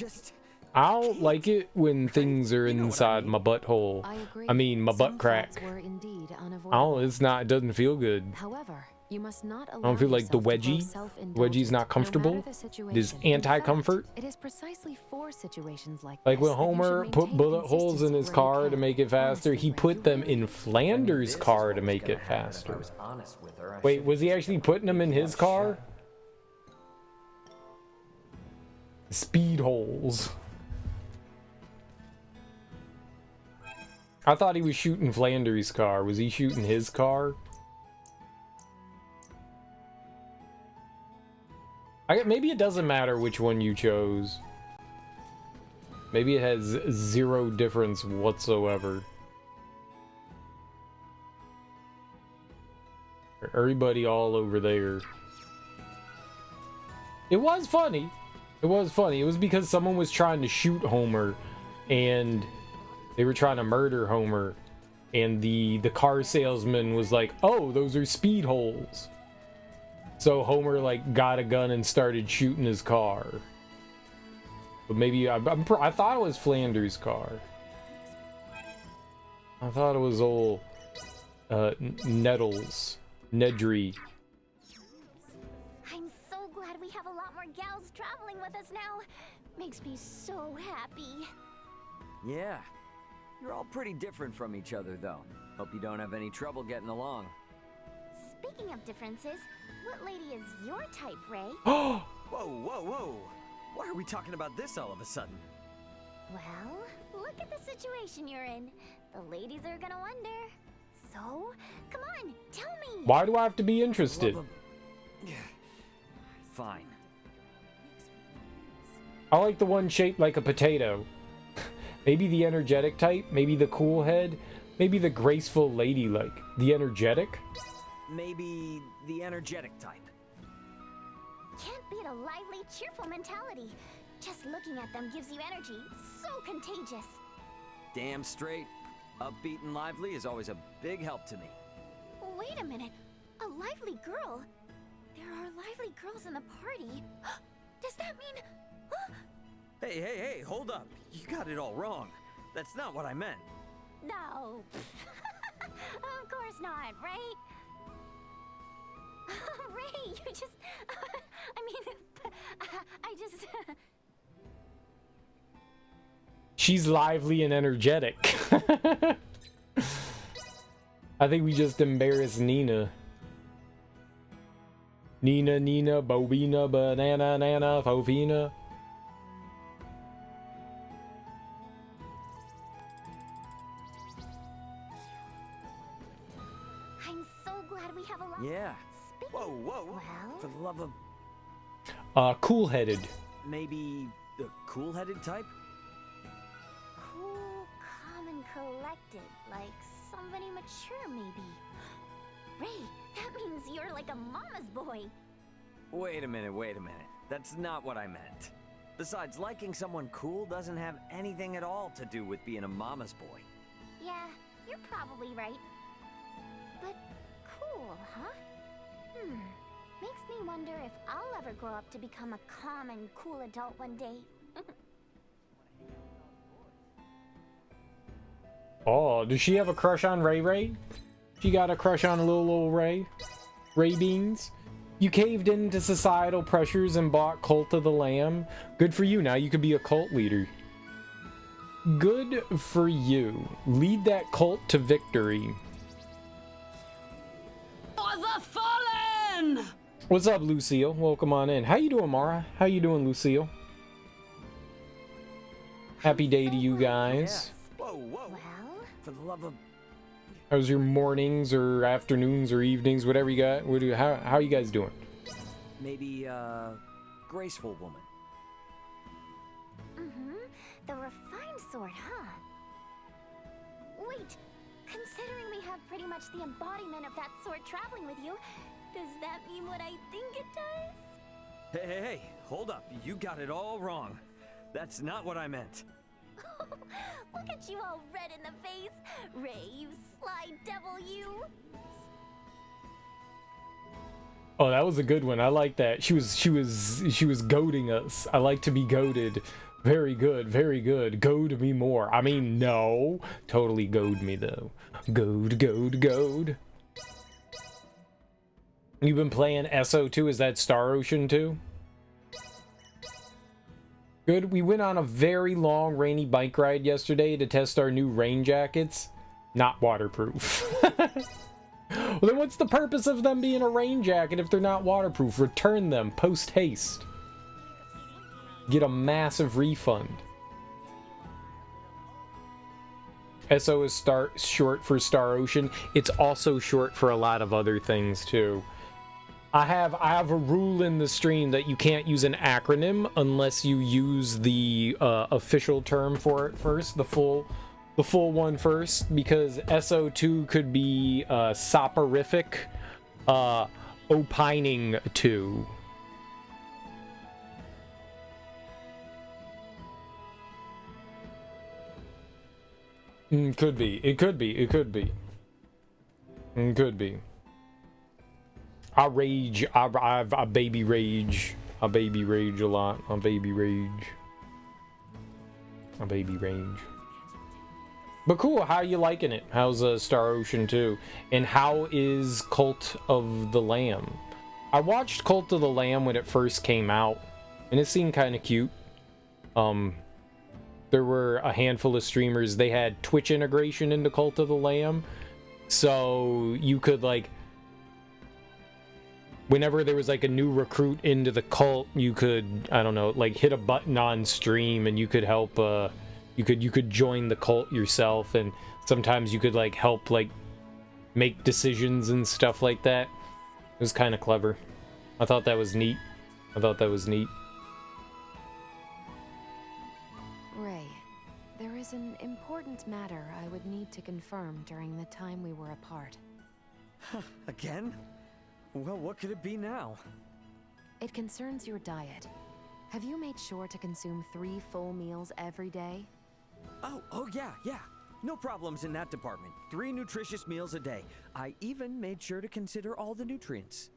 I don't like it when things are inside my butthole. I mean my butt crack. It's not. It doesn't feel good.
However, you must not
I don't feel like the wedgie. Wedgie's not comfortable. It is anti-comfort.
It is precisely for situations like
Like when
this that you should
Homer put
maintain
bullet holes in his
consistency where you
car to
can.
make it faster, he put them in Flanders' car to make it faster. Wait, was he actually putting them in his car? Speed holes. I thought he was shooting Flanders' car. Was he shooting his car? Maybe it doesn't matter which one you chose. Maybe it has zero difference whatsoever. Everybody all over there. It was funny. It was funny. It was because someone was trying to shoot Homer, and they were trying to murder Homer, and the car salesman was like, "Oh, those are speed holes." So Homer like got a gun and started shooting his car. But maybe I thought it was Flanders' car. I thought it was old Nettles, Nedry.
I'm so glad we have a lot more gals traveling with us now. Makes me so happy.
Yeah. You're all pretty different from each other, though. Hope you don't have any trouble getting along.
Speaking of differences, what lady is your type, Ray?
Whoa, whoa, whoa! Why are we talking about this all of a sudden?
Well, look at the situation you're in. The ladies are gonna wonder. So, come on, tell me.
Why do I have to be interested?
Fine.
I like the one shaped like a potato. Maybe the energetic type, maybe the cool head, maybe the graceful ladylike. The energetic?
Maybe the energetic type.
Can't beat a lively, cheerful mentality. Just looking at them gives you energy. So contagious.
Damn straight. Upbeat and lively is always a big help to me.
Wait a minute. A lively girl? There are lively girls in the party. Does that mean...
Hey, hold up. You got it all wrong. That's not what I meant.
No. Of course not, right? Ray, you just... I mean, I just...
She's lively and energetic. I think we just embarrassed Nina. Nina, Bobina, Banana, Nana, Fofina.
I'm so glad we have a lot...
Yeah.
Speaking...
Whoa.
Well...
For the love of...
Cool-headed.
Maybe the cool-headed type?
Cool, calm, and collected. Like somebody mature, maybe. Ray, that means you're like a mama's boy.
Wait a minute. That's not what I meant. Besides, liking someone cool doesn't have anything at all to do with being a mama's boy.
Yeah, you're probably right. But cool, huh? Makes me wonder if I'll ever grow up to become a calm and cool adult one day.
Oh, does she have a crush on Ray Ray? She got a crush on little Ray? Ray Beans? You caved into societal pressures and bought Cult of the Lamb? Good for you, now you could be a cult leader. Good for you. Lead that cult to victory.
For the fallen!
What's up, Lucille? Welcome on in. How you doing, Mara? How you doing, Lucille? Happy day to you guys.
Yeah. Whoa.
Well...
For the love of...
How's your mornings or afternoons or evenings, whatever you got? How are you guys doing?
Maybe, graceful woman.
The refined sort, huh? Wait, considering we have pretty much the embodiment of that sort traveling with you, does that mean what I think it does?
Hey, hold up. You got it all wrong. That's not what I meant.
Look at you all red in the face! Ray, you sly devil, you!
Oh, that was a good one. I like that. She was goading us. I like to be goaded. Very good, very good. Goad me more. I mean, no. Totally goad me, though. Goad. You've been playing SO2? Is that Star Ocean 2? Good. We went on a very long rainy bike ride yesterday to test our new rain jackets. Not waterproof. Well, then what's the purpose of them being a rain jacket if they're not waterproof? Return them post haste. Get a massive refund. SO is short for Star Ocean. It's also short for a lot of other things too. I have a rule in the stream that you can't use an acronym unless you use the official term for it first, the full one first, because SO2 could be soporific, opining to. Could be. It could be. It could be. It could be. I rage. I baby rage. I baby rage a lot. I baby rage. I baby rage. But cool. How are you liking it? How's Star Ocean 2? And how is Cult of the Lamb? I watched Cult of the Lamb when it first came out, and it seemed kind of cute. There were a handful of streamers. They had Twitch integration into Cult of the Lamb, so you could like, whenever there was like a new recruit into the cult, you could, I don't know, like hit a button on stream and you could help. You could join the cult yourself, and sometimes you could like help like make decisions and stuff like that. It was kind of clever. I thought that was neat. I thought that was neat.
Ray, there is an important matter I would need to confirm during the time we were apart.
Again? Well, what could it be now?
It concerns your diet. Have you made sure to consume 3 full meals every day?
Oh yeah. No problems in that department. 3 nutritious meals a day. I even made sure to consider all the nutrients.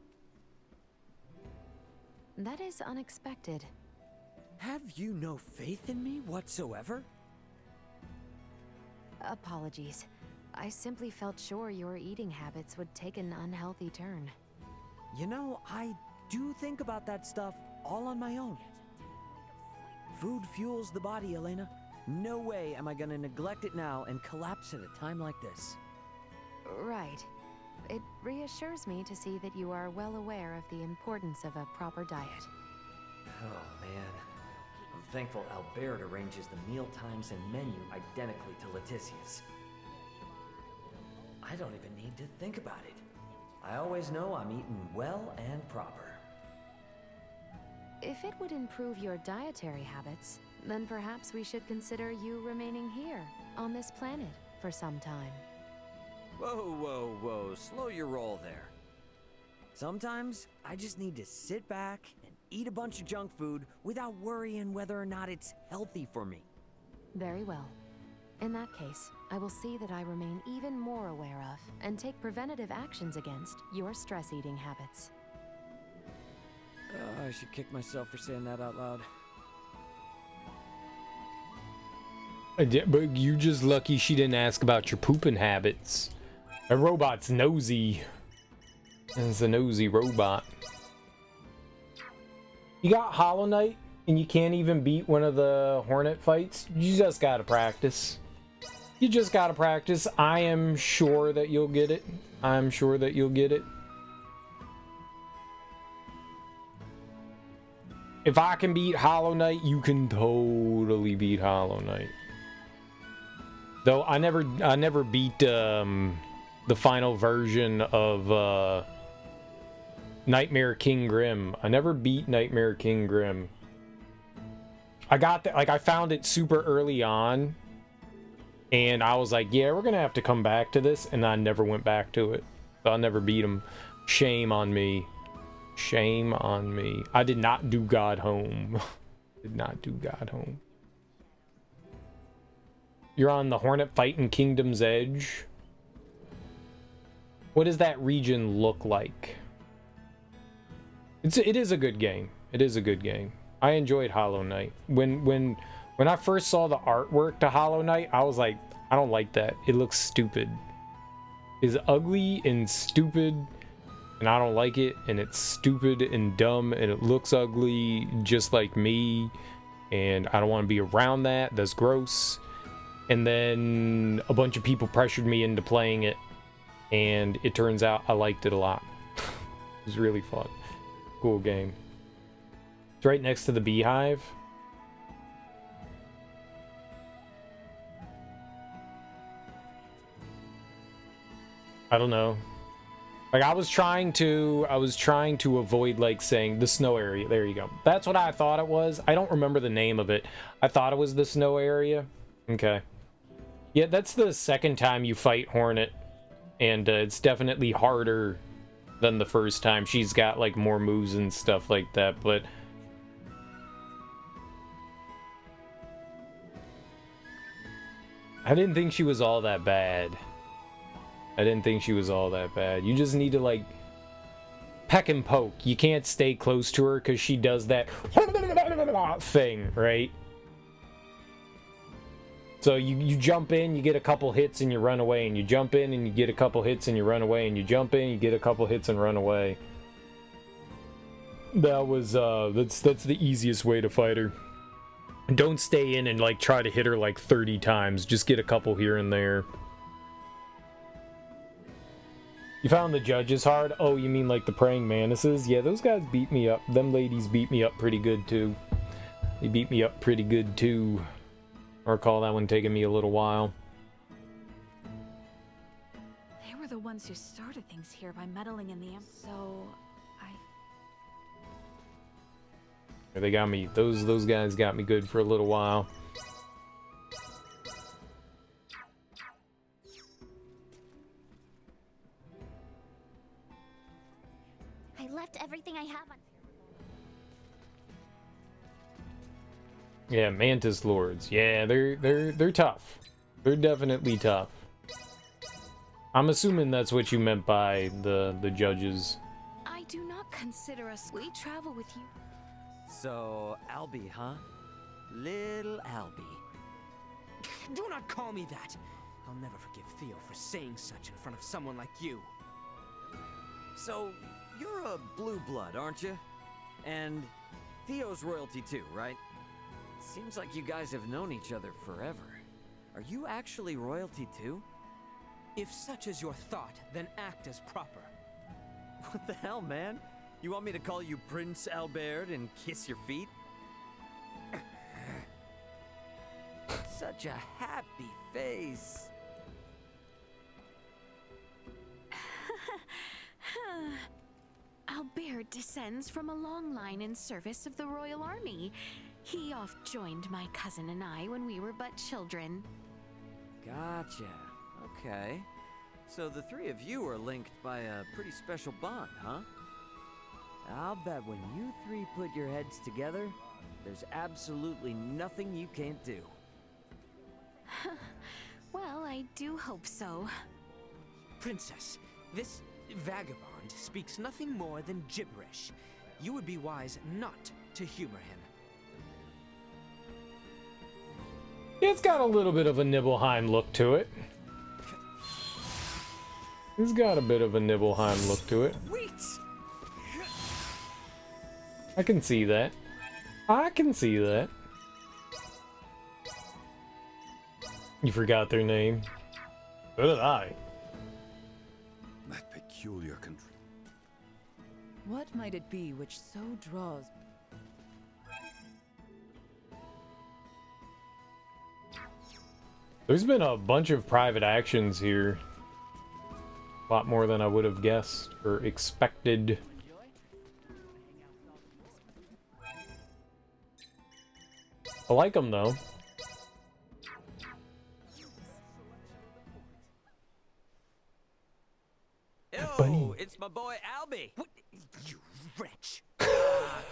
That is unexpected.
Have you no faith in me whatsoever?
Apologies. I simply felt sure your eating habits would take an unhealthy turn.
You know, I do think about that stuff all on my own. Food fuels the body, Elena. No way am I gonna neglect it now and collapse at a time like this.
Right. It reassures me to see that you are well aware of the importance of a proper diet.
Oh, man. I'm thankful Albert arranges the meal times and menu identically to Leticia's. I don't even need to think about it. I always know I'm eating well and proper.
If it would improve your dietary habits, then perhaps we should consider you remaining here, on this planet, for some time.
Whoa. Slow your roll there. Sometimes, I just need to sit back and eat a bunch of junk food without worrying whether or not it's healthy for me.
Very well. In that case, I will see that I remain even more aware of and take preventative actions against your stress-eating habits.
I should kick myself for saying that out loud.
But you just lucky she didn't ask about your pooping habits. A robot's nosy. It's a nosy robot. You got Hollow Knight and you can't even beat one of the Hornet fights? You just gotta practice. You just gotta practice. I am sure that you'll get it. I'm sure that you'll get it. If I can beat Hollow Knight, you can totally beat Hollow Knight. Though I never beat the final version of Nightmare King Grim. I never beat Nightmare King Grim. I got that, like, I found it super early on, and I was like, yeah, we're gonna have to come back to this, and I never went back to it. So I never beat him. Shame on me. Shame on me. I did not do God Home. Did not do God Home. You're on the Hornet fight in Kingdom's Edge. What does that region look like? It is a good game. It is a good game. I enjoyed Hollow Knight. When I first saw the artwork to Hollow Knight, I was like, I don't like that. It looks stupid. It's ugly and stupid, and I don't like it, and it's stupid and dumb, and it looks ugly just like me, and I don't want to be around that. That's gross. And then a bunch of people pressured me into playing it, and it turns out I liked it a lot. It was really fun. Cool game. It's right next to the Beehive. I don't know. Like, I was trying to avoid, like, saying the snow area. There you go. That's what I thought it was. I don't remember the name of it. I thought it was the snow area. Okay. Yeah, that's the second time you fight Hornet, and it's definitely harder than the first time. She's got like more moves and stuff like that, but I didn't think she was all that bad. I didn't think she was all that bad. You just need to like peck and poke. You can't stay close to her because she does that thing, right? So you jump in, you get a couple hits and you run away, and you jump in and you get a couple hits and you run away, and you jump in, you get a couple hits and run away. That was that's the easiest way to fight her. Don't stay in and like try to hit her like 30 times. Just get a couple here and there. You found the judges hard? Oh, you mean like the praying mantises? Yeah, those guys beat me up. Them ladies beat me up pretty good too. They beat me up pretty good too. I recall that one taking me a little while.
They were the ones who started things here by meddling in the so
They got me. Those guys got me good for a little while.
I left everything I have on.
Yeah, Mantis Lords. Yeah, they're tough. They're definitely tough. I'm assuming that's what you meant by the judges.
I do not consider us. We travel with you.
So, Albie, huh? Little Albie.
Do not call me that. I'll never forgive Theo for saying such in front of someone like you.
So, you're a blue blood, aren't you? And Theo's royalty too, right? Seems like you guys have known each other forever. Are you actually royalty too?
If such is your thought, then act as proper.
What the hell, man? You want me to call you Prince Albert and kiss your feet? Such a happy face.
Albert descends from a long line in service of the Royal Army. He oft joined my cousin and I when we were but children.
Gotcha. Okay. So the three of you are linked by a pretty special bond, huh? I'll bet when you three put your heads together, there's absolutely nothing you can't do.
Well, I do hope so.
Princess, this vagabond speaks nothing more than gibberish. You would be wise not to humor him.
It's got a little bit of a Nibelheim look to it. It's got a bit of a Nibelheim look to it.
Wait!
I can see that. I can see that. You forgot their name. So did I.
That peculiar control.
What might it be which so draws?
There's been a bunch of private actions here. A lot more than I would have guessed or expected. I like them though.
Oh, it's my boy Albie.
What? You wretch.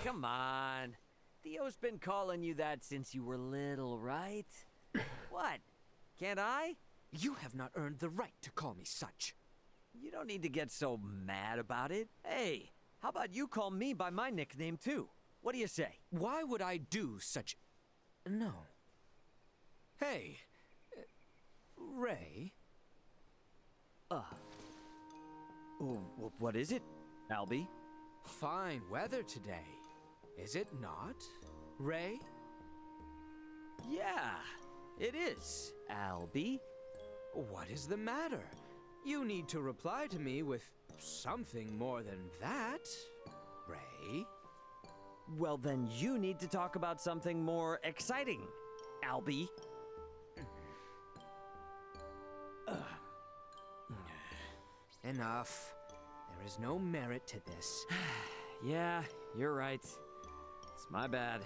Come on. Theo's been calling you that since you were little, right? What? Can't I?
You have not earned the right to call me such.
You don't need to get so mad about it. Hey, how about you call me by my nickname too? What do you say?
Why would I do such... No. Hey, Ray?
What is it, Albie?
Fine weather today, is it not, Ray?
Yeah, it is, Albie.
What is the matter? You need to reply to me with something more than that, Ray.
Well, then you need to talk about something more exciting, Albie.
Enough. There is no merit to this.
Yeah, you're right. It's my bad.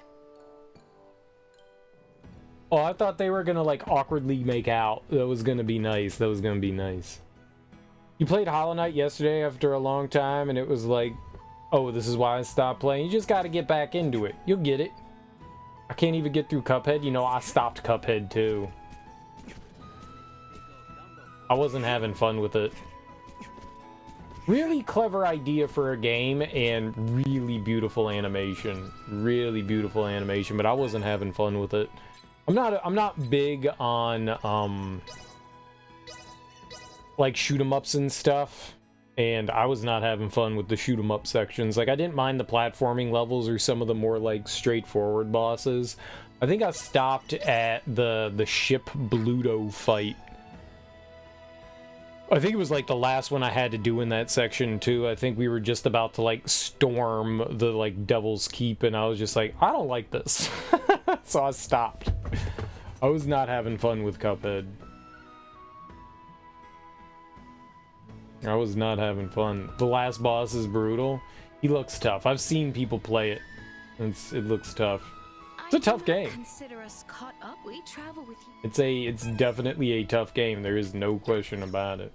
Oh, I thought they were gonna like awkwardly make out. That was gonna be nice. That was gonna be nice. You played Hollow Knight yesterday after a long time, and it was like, oh, this is why I stopped playing. You just got to get back into it. You'll get it. I can't even get through Cuphead. You know, I stopped Cuphead too. I wasn't having fun with it. Really clever idea for a game and really beautiful animation. Really beautiful animation, but I wasn't having fun with it. I'm not big on like shoot 'em ups and stuff, and I was not having fun with the shoot 'em up sections. Like, I didn't mind the platforming levels or some of the more like straightforward bosses. I think I stopped at the ship Bluto fight. I think it was like the last one I had to do in that section too. I think we were just about to like storm the like Devil's Keep, and I was just like, I don't like this. So I stopped. I was not having fun with Cuphead. I was not having fun. The last boss is brutal. He looks tough. I've seen people play it. It looks tough. It's a tough game.
Consider us caught up. We travel with you.
It's definitely a tough game. There is no question about it.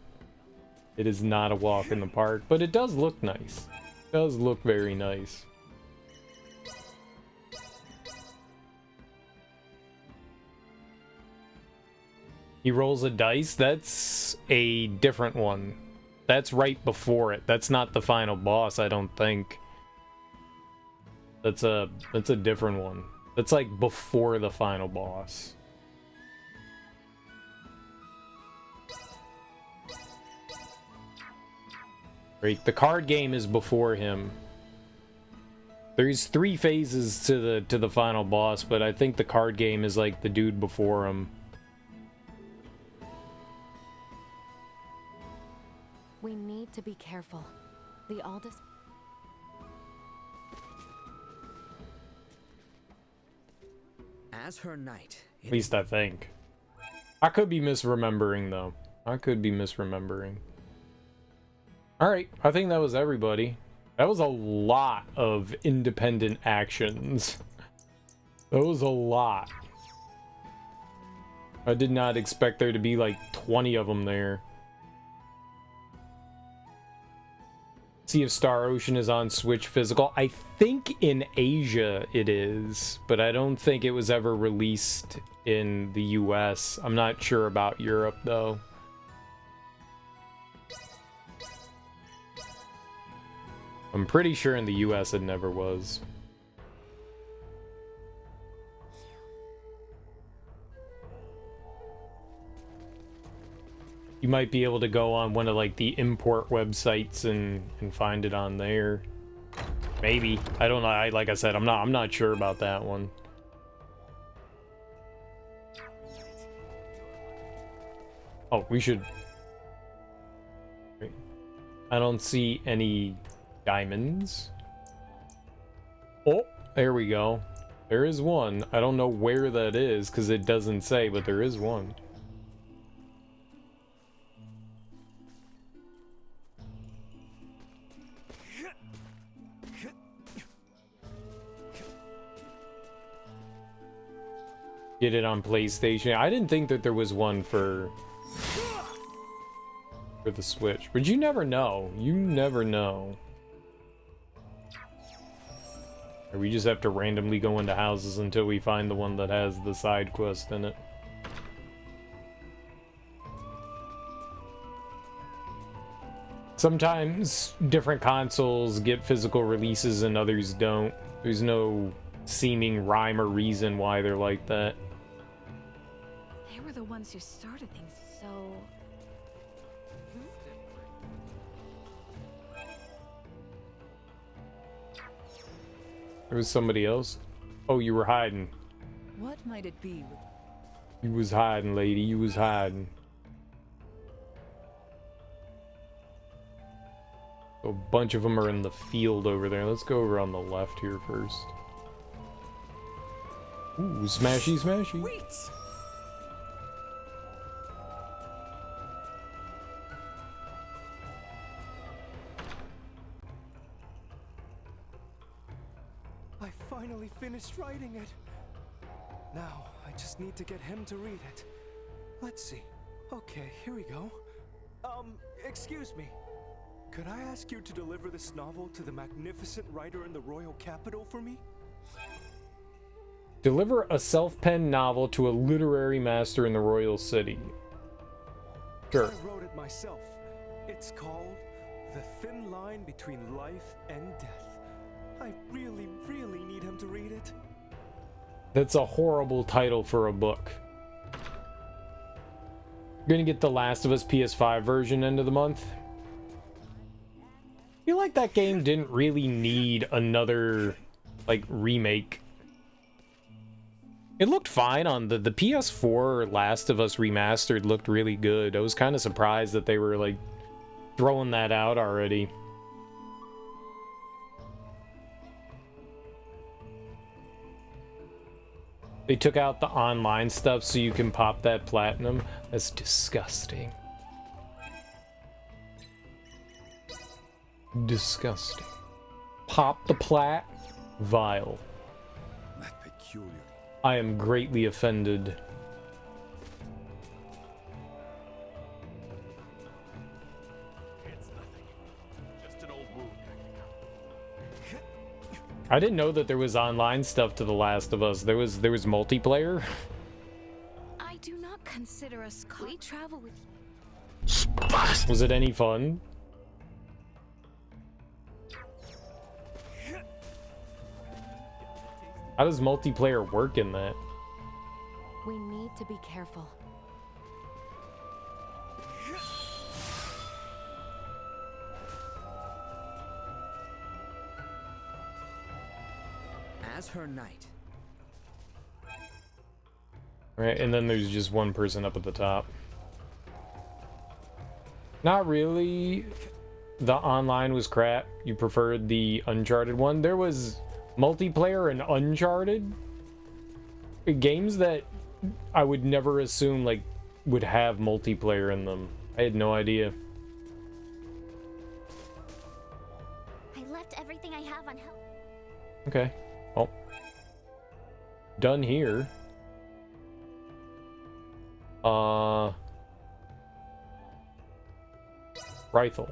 It is not a walk in the park, but it does look nice. It does look very nice. He rolls a dice. That's a different one. That's right before it. That's not the final boss, I don't think. That's a different one. That's like before the final boss. Right, the card game is before him. There's 3 phases to the final boss, but I think the card game is like the dude before him.
We need to be careful. The Aldous...
As her knight...
At least I think. I could be misremembering, though. I could be misremembering. Alright, I think that was everybody. That was a lot of independent actions. That was a lot. I did not expect there to be like 20 of them there. Sea of Star Ocean is on Switch physical. I think in Asia it is, but I don't think it was ever released in the US. I'm not sure about Europe though. I'm pretty sure in the US it never was. You might be able to go on one of like the import websites and find it on there. Maybe. I don't know. Like I said, I'm not sure about that one. Oh, we should. I don't see any diamonds. Oh, there we go. There is one. I don't know where that is because it doesn't say, but there is one. Get it on PlayStation. I didn't think that there was one for the Switch, but you never know. You never know. Or we just have to randomly go into houses until we find the one that has the side quest in it. Sometimes different consoles get physical releases and others don't. There's no seeming rhyme or reason why they're like that.
They were the ones who started things, so...
There was somebody else. Oh, you were hiding.
What might it be?
You was hiding, lady. You was hiding. A bunch of them are in the field over there. Let's go over on the left here first. Ooh, smashy, smashy.
Wait!
I finally finished writing it. Now, I just need to get him to read it. Let's see. Okay, here we go. Excuse me. Could I ask you to deliver this novel to the magnificent writer in the royal capital for me?
Deliver a self-penned novel to a literary master in the royal city. Sure.
I wrote it myself. It's called The Thin Line Between Life and Death. I really, really need him to read it.
That's a horrible title for a book. You're gonna get The Last of Us PS5 version end of the month. I feel like that game didn't really need another, like, remake. It looked fine on the PS4. Last of Us Remastered looked really good. I was kind of surprised that they were, like, throwing that out already. They took out the online stuff so you can pop that platinum. That's disgusting. Disgusting. Pop the plat? Vile.
That peculiar.
I am greatly offended.
It's nothing. Just an old wound.
I didn't know that there was online stuff to The Last of Us. There was multiplayer.
I do not consider us. We travel with
Was it any fun? How does multiplayer work in that?
We need to be careful.
As her knight.
Right, and then there's just one person up at the top. Not really. The online was crap. You preferred the Uncharted one. There was multiplayer and Uncharted. Games that I would never assume, like, would have multiplayer in them. I had no idea.
I left everything I have on help.
Okay. Well. Done here. Rifle.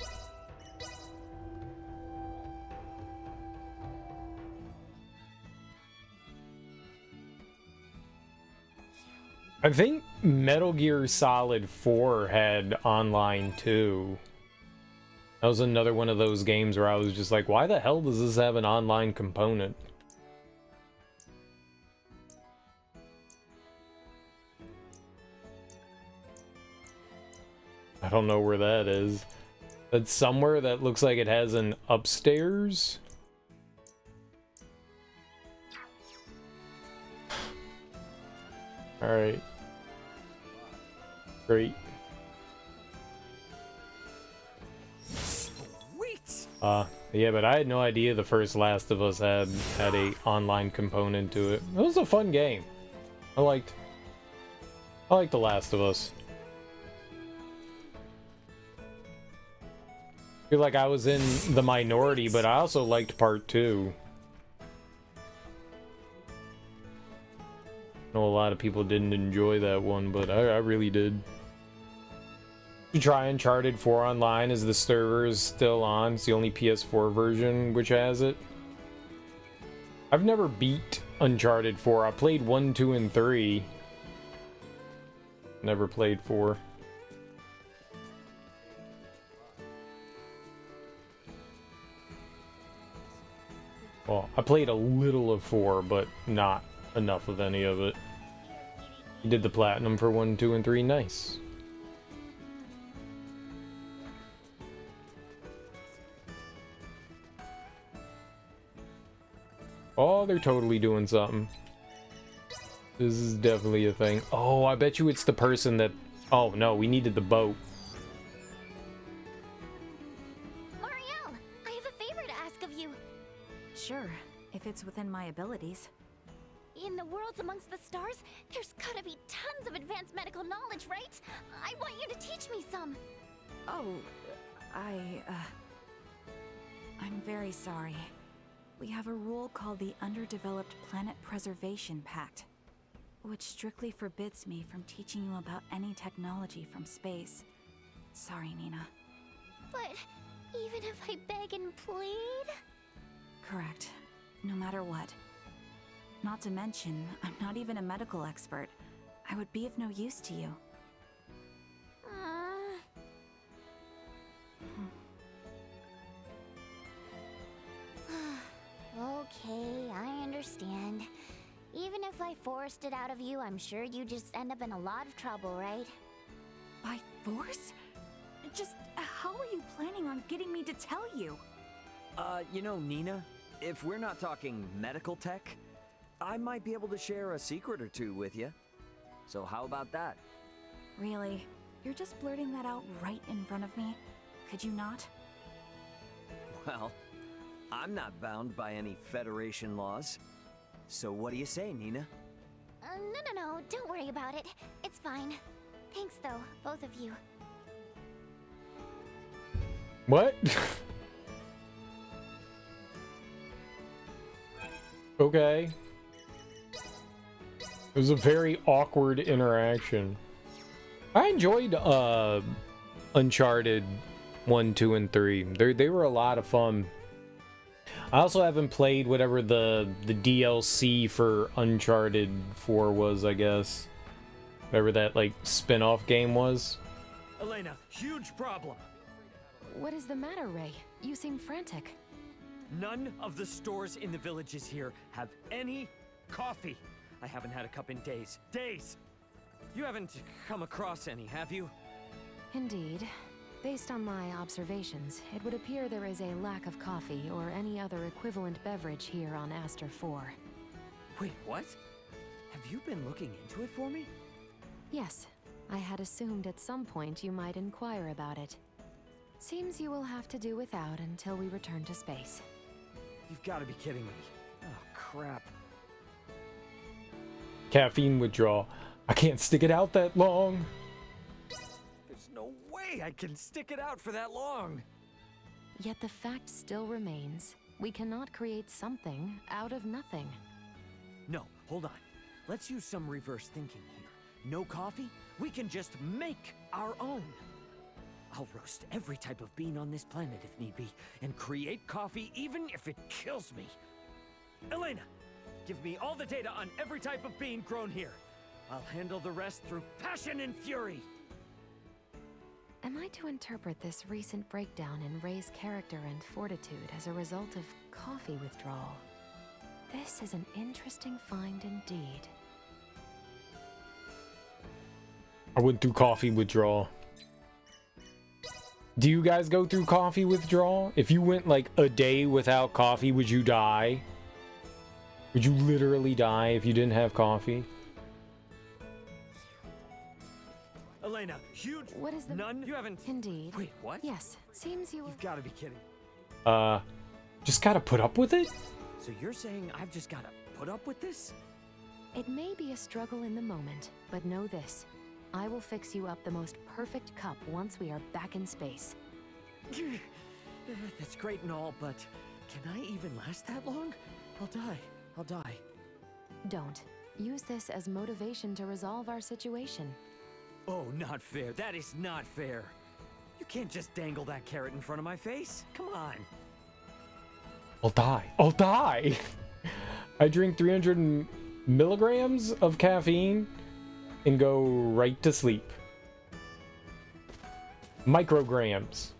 I think Metal Gear Solid 4 had online too. That was another one of those games where I was just like, why the hell does this have an online component? I don't know where that is. That's somewhere that looks like it has an upstairs. Alright. Great.
Sweet.
Yeah, but I had no idea the first Last of Us had a online component to it. It was a fun game. I liked The Last of Us. I feel like I was in the minority, but I also liked part 2. I know a lot of people didn't enjoy that one, but I really did. You try Uncharted 4 online as the server is still on. It's the only PS4 version which has it. I've never beat Uncharted 4. I played 1, 2, and 3. Never played 4. Well, I played a little of 4, but not enough of any of it. You did the platinum for 1, 2, and 3. Nice. Oh, they're totally doing something. This is definitely a thing. Oh, I bet you it's the person that... Oh, no, we needed the boat.
Muriel, I have a favor to ask of you.
Sure, if it's within my abilities.
In the worlds amongst the stars, there's gotta be tons of advanced medical knowledge, right? I want you to teach me some.
Oh, I'm very sorry. We have a rule called the Underdeveloped Planet Preservation Pact, which strictly forbids me from teaching you about any technology from space. sorry, Nina.
But even if I beg and plead?
Correct. No matter what. Not to mention, I'm not even a medical expert. I would be of no use to you.
Okay, I understand. Even if I forced it out of you, I'm sure you just end up in a lot of trouble, right?
By force? Just how are you planning on getting me to tell you?
You know, Nina, if we're not talking medical tech, I might be able to share a secret or two with you. So how about that?
Really? You're just blurting that out right in front of me? Could you not?
Well, I'm not bound by any Federation laws. So what do you say, Nina?
No, don't worry about it. It's fine. Thanks, though, both of you.
What? Okay. It was a very awkward interaction. I enjoyed Uncharted 1, 2, and 3. They were a lot of fun. I also haven't played whatever the DLC for Uncharted 4 was, I guess. Whatever that, like, spin-off game was.
Elena, huge problem!
What is the matter, Ray? You seem frantic.
None of the stores in the villages here have any coffee. I haven't had a cup in days. Days! You haven't come across any, have you?
Indeed. Based on my observations, it would appear there is a lack of coffee or any other equivalent beverage here on Aster 4.
Wait, what? Have you been looking into it for me?
Yes, I had assumed at some point you might inquire about it. Seems you will have to do without until we return to space.
You've got to be kidding me. Oh, crap.
Caffeine withdrawal. I can't stick it out that long.
There's no way I can stick it out for that long.
Yet the fact still remains, we cannot create something out of nothing.
No, hold on. Let's use some reverse thinking here. No coffee? We can just make our own. I'll roast every type of bean on this planet if need be, and create coffee even if it kills me. Elena, give me all the data on every type of bean grown here. I'll handle the rest through passion and fury.
Am I to interpret this recent breakdown in Ray's character and fortitude as a result of coffee withdrawal? This is an interesting find indeed.
I went through coffee withdrawal. Do you guys go through coffee withdrawal? If you went like a day without coffee, would you die? Would you literally die if you didn't have coffee?
Elena, huge.
What is the
none? You haven't.
Indeed.
Wait, what?
Yes, seems you.
You've got to be kidding.
Just gotta put up with it?
So you're saying I've just got to put up with this?
It may be a struggle in the moment, but know this. I will fix you up the most perfect cup once we are back in space.
That's great and all, but can I even last that long? I'll die.
Don't. Use this as motivation to resolve our situation.
Oh, not fair. That is not fair. You can't just dangle that carrot in front of my face. Come on.
I'll die. I drink 300 milligrams of caffeine and go right to sleep. Micrograms.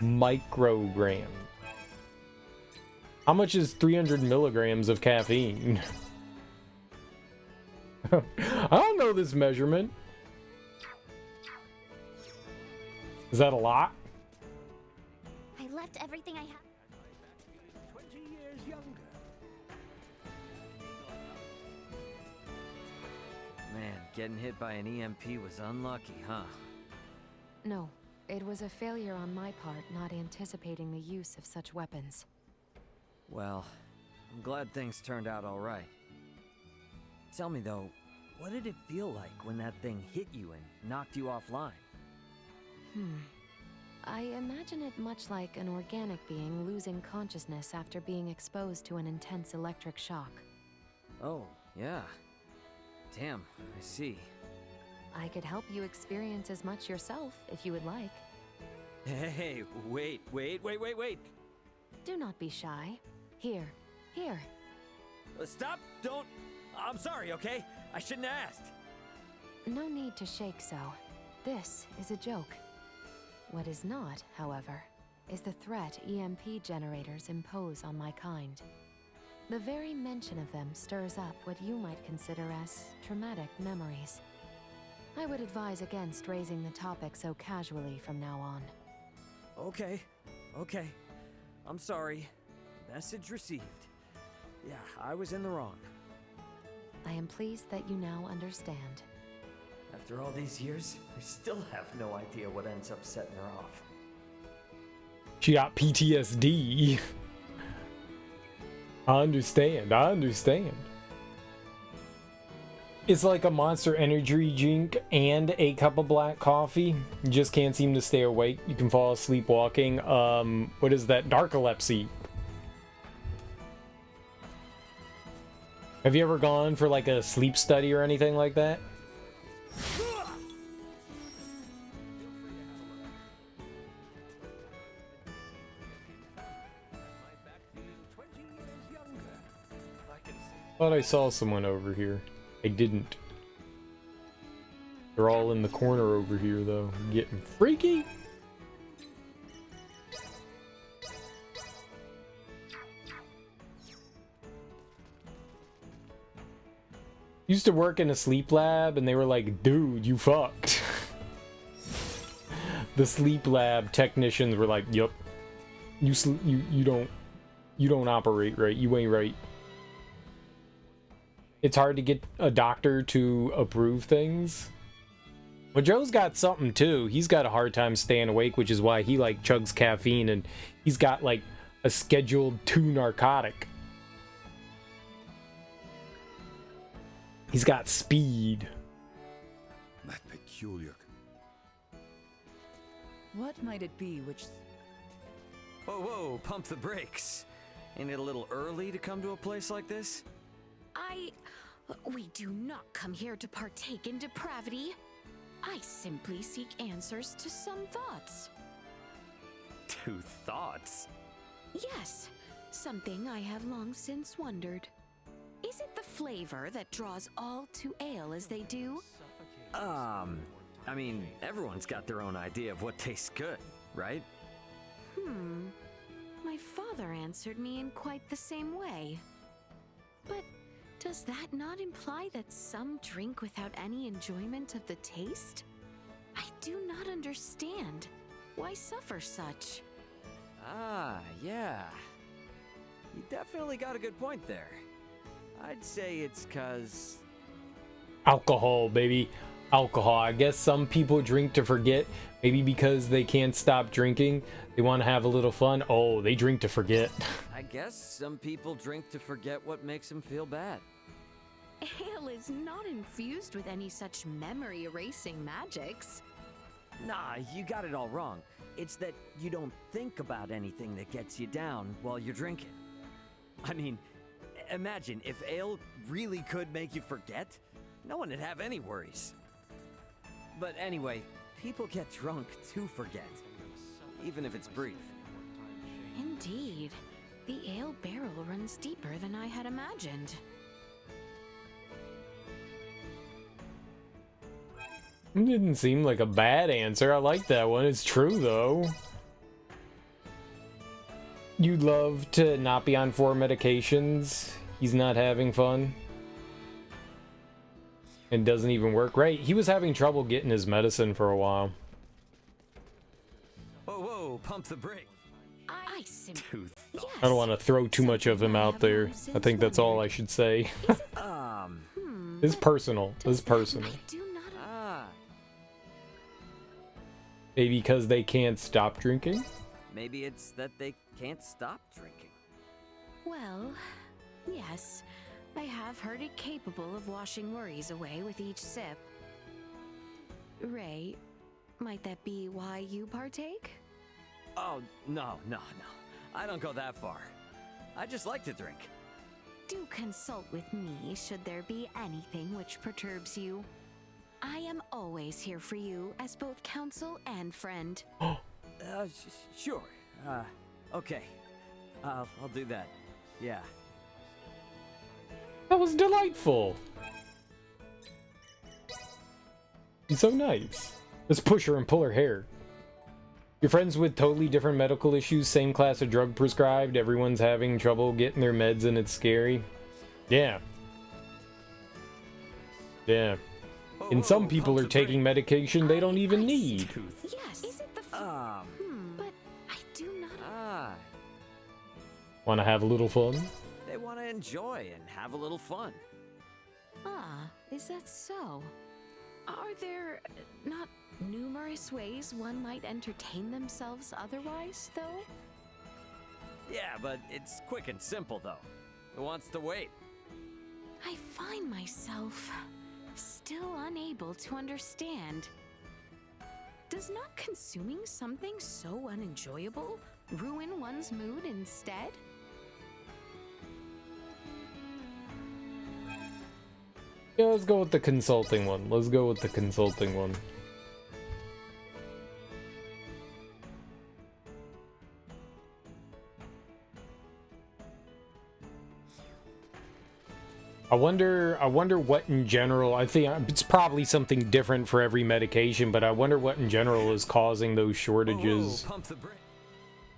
Microgram. How much is 300 milligrams of caffeine? I don't know this measurement. Is that a lot?
I left everything I have.
20 years younger.
Man, getting hit by an EMP was unlucky, huh?
No, it was a failure on my part not anticipating the use of such weapons.
Well, I'm glad things turned out all right. Tell me though, what did it feel like when that thing hit you and knocked you offline?
I imagine it much like an organic being losing consciousness after being exposed to an intense electric shock.
Oh, yeah. Damn, I see.
I could help you experience as much yourself if you would like.
Hey, wait.
Do not be shy. Here.
Stop! Don't! I'm sorry, okay? I shouldn't have asked.
No need to shake so. This is a joke. What is not, however, is the threat EMP generators impose on my kind. The very mention of them stirs up what you might consider as traumatic memories. I would advise against raising the topic so casually from now on.
Okay. I'm sorry. Message received. Yeah, I was in the wrong.
I am pleased that you now understand.
After all these years, I still have no idea what ends up setting her off.
She got PTSD. I understand. It's like a Monster Energy drink and a cup of black coffee. You just can't seem to stay awake. You can fall asleep walking. What is that? Narcolepsy. Have you ever gone for like a sleep study or anything like that? Thought I saw someone over here. I didn't. They're all in the corner over here though. Getting freaky. Used to work in a sleep lab and they were like, dude, you fucked. The sleep lab technicians were like, yup. You don't operate right. You ain't right. It's hard to get a doctor to approve things. But Joe's got something too. He's got a hard time staying awake, which is why he like chugs caffeine, and he's got like a scheduled 2 narcotic. He's got speed.
That peculiar.
What might it be which...
Whoa, pump the brakes. Ain't it a little early to come to a place like this?
We do not come here to partake in depravity. I simply seek answers to some thoughts.
To thoughts?
Yes, something I have long since wondered. Is it the flavor that draws all to ale as they do?
I mean, everyone's got their own idea of what tastes good, right?
My father answered me in quite the same way. But does that not imply that some drink without any enjoyment of the taste? I do not understand. Why suffer such?
Yeah. You definitely got a good point there. I'd say it's 'cause...
Alcohol, baby. Alcohol. I guess some people drink to forget. Maybe because they can't stop drinking. They want to have a little fun. Oh, they drink to forget.
I guess some people drink to forget what makes them feel bad.
Ale is not infused with any such memory-erasing magics.
Nah, you got it all wrong. It's that you don't think about anything that gets you down while you're drinking. I mean, imagine if ale really could make you forget. No one would have any worries. But anyway, people get drunk to forget, even if it's brief.
Indeed. The ale barrel runs deeper than I had imagined.
It didn't seem like a bad answer. I like that one. It's true, though. You'd love to not be on 4 medications. He's not having fun. It doesn't even work. Right, he was having trouble getting his medicine for a while.
Whoa, pump the brake.
I don't want to throw too much of him out there. I think that's all I should say. It's personal. It's personal. Maybe because they can't stop drinking?
Maybe it's that they can't stop drinking.
Well, yes. I have heard it capable of washing worries away with each sip. Ray, might that be why you partake?
Oh, no. I don't go that far. I just like to drink.
Do consult with me should there be anything which perturbs you. I am always here for you as both counsel and friend.
Sure. Okay. I'll do that. Yeah.
That was delightful. She's so nice. Let's push her and pull her hair. Your friends with totally different medical issues, same class of drug prescribed, everyone's having trouble getting their meds and it's scary. Yeah. Yeah. And some people are taking medication they don't even need.
Yes. Is it the but I do not.
Want to have a little fun?
They want to enjoy and have a little fun.
Is that so? Are there not numerous ways one might entertain themselves otherwise, though?
Yeah, but it's quick and simple, though. Who wants to wait?
I find myself still unable to understand. Does not consuming something so unenjoyable ruin one's mood instead?
Yeah, let's go with the consulting one. Let's go with the consulting one. I wonder what in general, I think it's probably something different for every medication, but I wonder what in general is causing those shortages.
Pump the brake.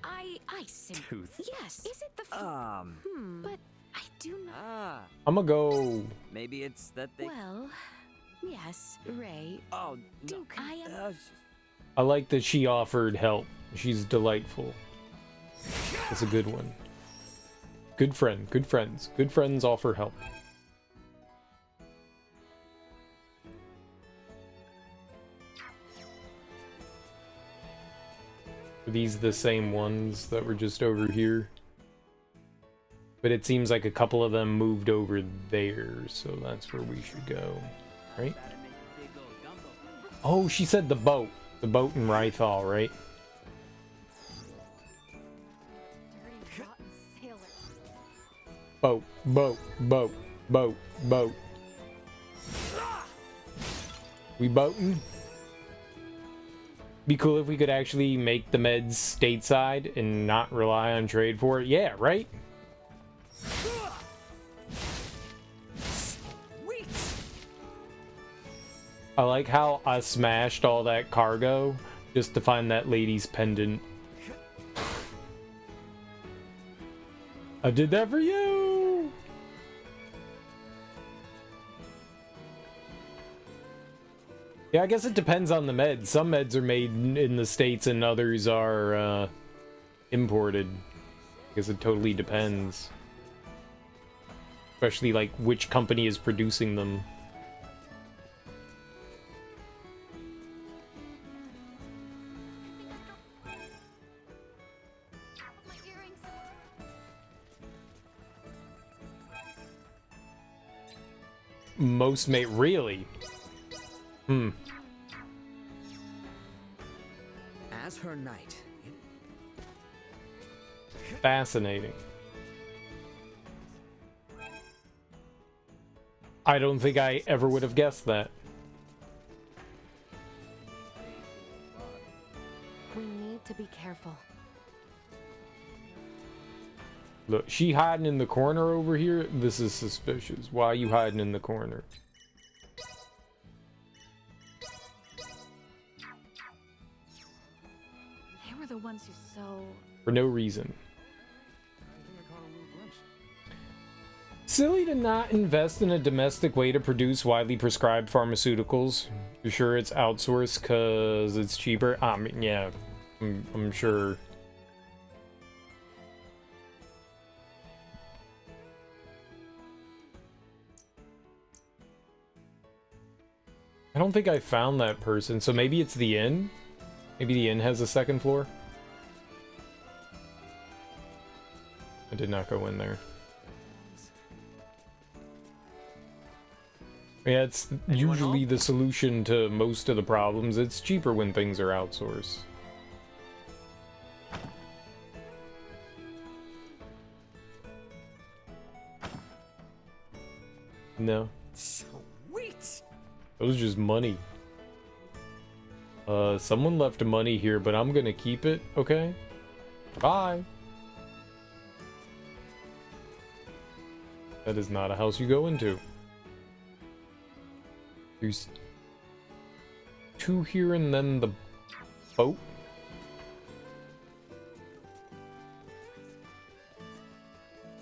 I simply...
Tooth.
Yes. Is it the... But I do not...
I'm gonna go...
Maybe it's that they...
Well, yes, Ray.
Oh, no.
I am...
I like that she offered help. She's delightful. That's a good one. Good friend, good friends. Good friends offer help. Are these the same ones that were just over here? But it seems like a couple of them moved over there, so that's where we should go, right? Oh, she said the boat. The boat in Rythal, right? Boat, boat, boat, boat, boat. We boating? Be cool if we could actually make the meds stateside and not rely on trade for it. Yeah, right?
Sweet.
I like how I smashed all that cargo just to find that lady's pendant. I did that for you! Yeah, I guess it depends on the meds. Some meds are made in the States and others are imported. I guess it totally depends. Especially like which company is producing them. Most mate, really?
As her knight.
Fascinating. I don't think I ever would have guessed that.
We need to be careful.
Look, she hiding in the corner over here? This is suspicious. Why are you hiding in the corner?
They were the ones who so...
For no reason. Silly to not invest in a domestic way to produce widely prescribed pharmaceuticals. You sure it's outsourced because it's cheaper? I mean, yeah, I'm sure. I don't think I found that person, so maybe it's the inn? Maybe the inn has a second floor? I did not go in there. Yeah, it's usually the solution to most of the problems. It's cheaper when things are outsourced. No.
Sweet.
It was just money. Someone left money here, but I'm gonna keep it, okay? Bye. That is not a house you go into. There's 2 here and then the boat.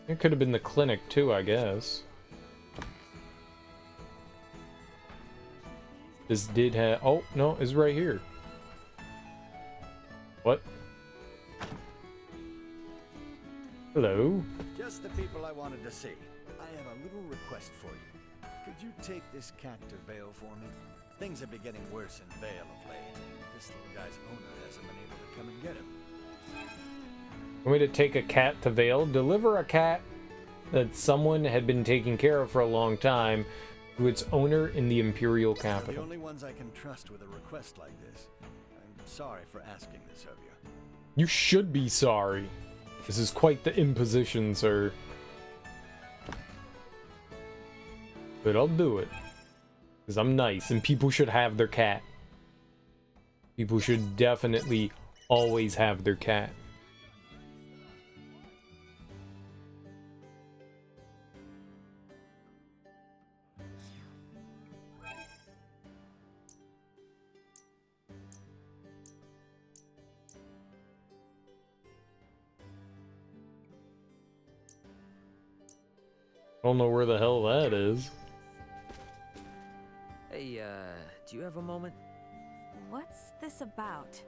It could have been the clinic too, I guess. This did have... Oh, no, it's right here. What? Hello?
Just the people I wanted to see. I have a little request for you. Could you take this cat to Vale for me? Things have been getting worse in Vale of late. This little guy's owner hasn't been able to come and get him.
Want me to take a cat to Vale? Deliver a cat that someone had been taking care of for a long time to its owner in the Imperial
You're
capital.
the only ones I can trust with a request like this. I'm sorry for asking this of you.
You should be sorry. This is quite the imposition, sir. But I'll do it. Because I'm nice, and people should have their cat. People should definitely always have their cat. I don't know where the hell that is.
Hey, do you have a moment?
What's this about?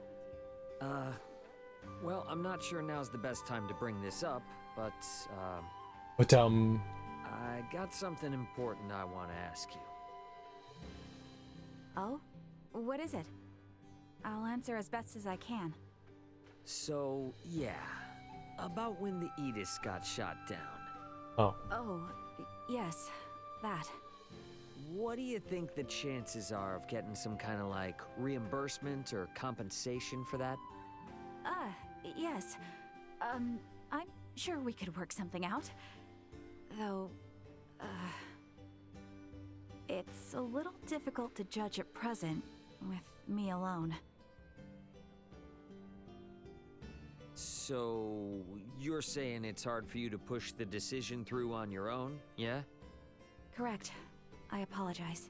Well, I'm not sure now's the best time to bring this up, but,
But,
I got something important I want to ask you.
Oh? What is it? I'll answer as best as I can.
So, yeah. About when the Edis got shot down.
Oh.
Oh, yes, that.
What do you think the chances are of getting some kind of, like, reimbursement or compensation for that?
Yes. I'm sure we could work something out. Though, it's a little difficult to judge at present, with me alone.
So, you're saying it's hard for you to push the decision through on your own, yeah?
Correct. I apologize.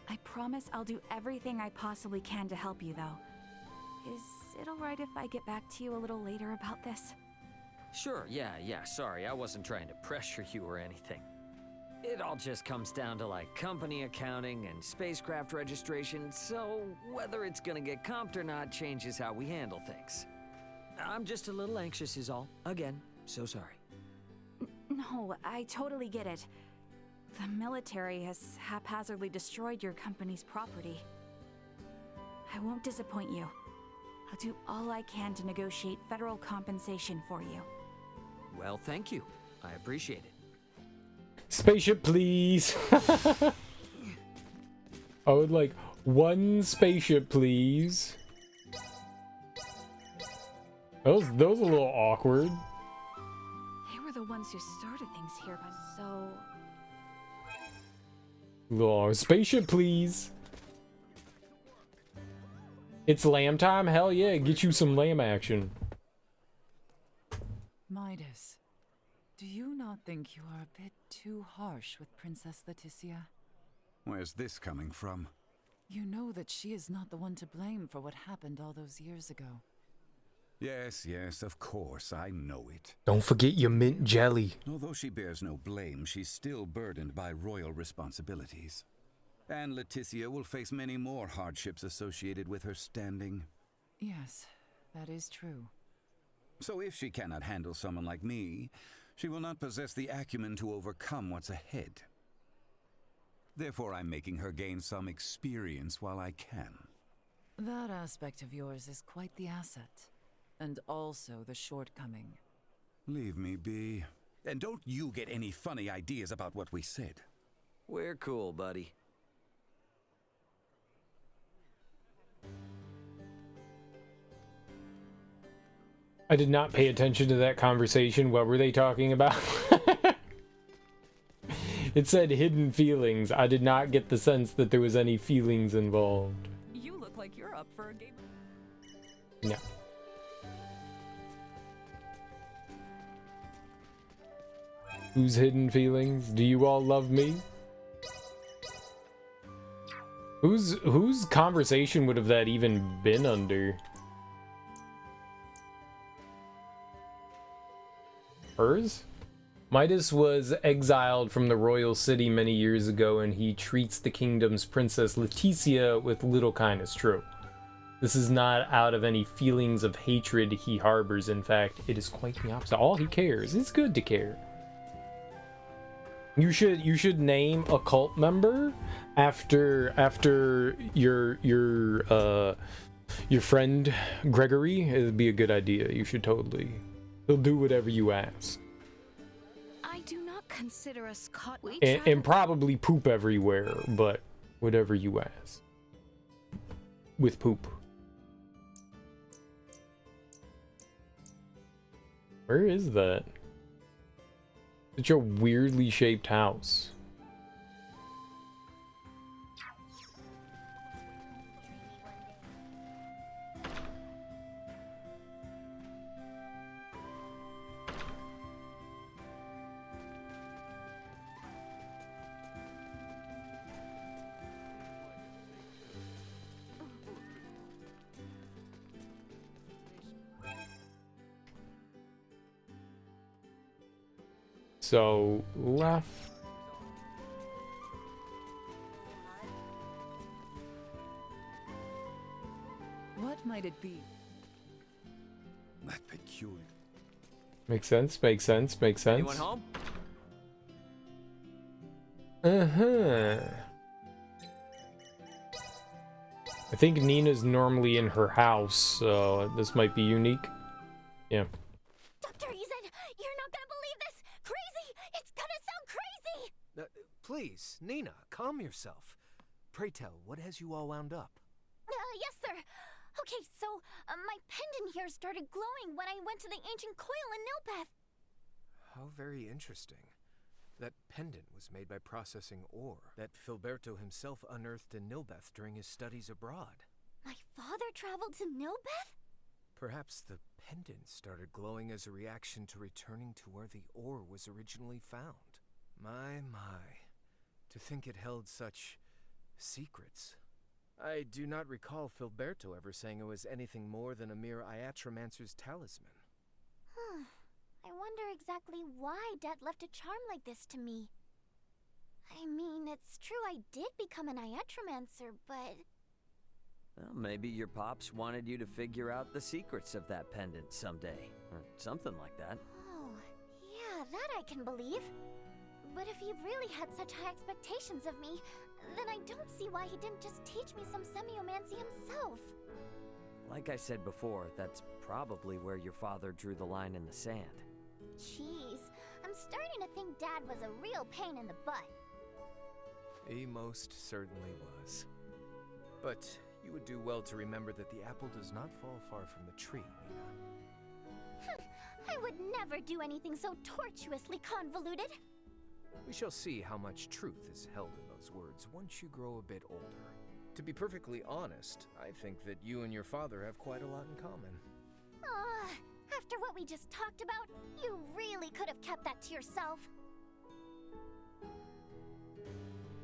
I promise I'll do everything I possibly can to help you, though. Is it alright if I get back to you a little later about this?
Sure, yeah, sorry, I wasn't trying to pressure you or anything. It all just comes down to, like, company accounting and spacecraft registration, so whether it's gonna get comped or not changes how we handle things. I'm just a little anxious is all. Again, so sorry.
No, I totally get it. The military has haphazardly destroyed your company's property. I won't disappoint you. I'll do all I can to negotiate federal compensation for you.
Well, thank you. I appreciate it.
Spaceship, please. I would like 1 spaceship, please. That was a little awkward.
They were the ones who started things here, but so...
Little spaceship, please. It's lamb time? Hell yeah, get you some lamb action.
Midas, do you not think you are a bit too harsh with Princess Leticia?
Where's this coming from?
You know that she is not the one to blame for what happened all those years ago.
Yes, of course, I know it.
Don't forget your mint jelly.
Although she bears no blame, she's still burdened by royal responsibilities. And Leticia will face many more hardships associated with her standing.
Yes, that is true.
So if she cannot handle someone like me, she will not possess the acumen to overcome what's ahead. Therefore, I'm making her gain some experience while I can.
That aspect of yours is quite the asset. And also the shortcoming.
Leave me be. And don't you get any funny ideas about what we said.
We're cool, buddy.
I did not pay attention to that conversation. What were they talking about? It said hidden feelings. I did not get the sense that there was any feelings involved.
You look like you're up for a game.
No. Whose hidden feelings? Do you all love me? Whose conversation would have that even been under? Hers? Midas was exiled from the royal city many years ago, and he treats the kingdom's princess Leticia with little kindness. True. This is not out of any feelings of hatred he harbors. In fact, it is quite the opposite. All he cares. It's good to care. You should name a cult member after your friend Gregory. It'd be a good idea. You should totally. He'll do whatever you ask.
I do not consider us caught.
And probably poop everywhere, but whatever you ask. With poop. Where is that? Such a weirdly shaped house. So, left.
What might it be?
That peculiar.
Makes sense, makes sense, makes sense.
Anyone home?
Uh-huh. I think Nina's normally in her house, so this might be unique. Yeah.
Dr. Eason, you're not gonna believe this! Crazy! It's gonna sound crazy!
Please, Nina, calm yourself. Pray tell, what has you all wound up?
Yes, sir. Okay, so my pendant here started glowing when I went to the ancient coil in Nilbeth.
How very interesting. That pendant was made by processing ore that Filberto himself unearthed in Nilbeth during his studies abroad.
My father traveled to Nilbeth?
Perhaps the pendant started glowing as a reaction to returning to where the ore was originally found. My. To think it held such secrets. I do not recall Filberto ever saying it was anything more than a mere Iatromancer's talisman.
I wonder exactly why Dad left a charm like this to me. I mean, it's true I did become an Iatromancer, but...
Well, maybe your pops wanted you to figure out the secrets of that pendant someday, or something like that.
Oh, yeah, that I can believe. But if he really had such high expectations of me, then I don't see why he didn't just teach me some semiomancy himself.
Like I said before, that's probably where your father drew the line in the sand.
Jeez, I'm starting to think Dad was a real pain in the butt.
He most certainly was. But you would do well to remember that the apple does not fall far from the tree, Nina.
I would never do anything so tortuously convoluted.
We shall see how much truth is held in those words once you grow a bit older. To be perfectly honest, I think that you and your father have quite a lot in common.
After what we just talked about, you really could have kept that to yourself.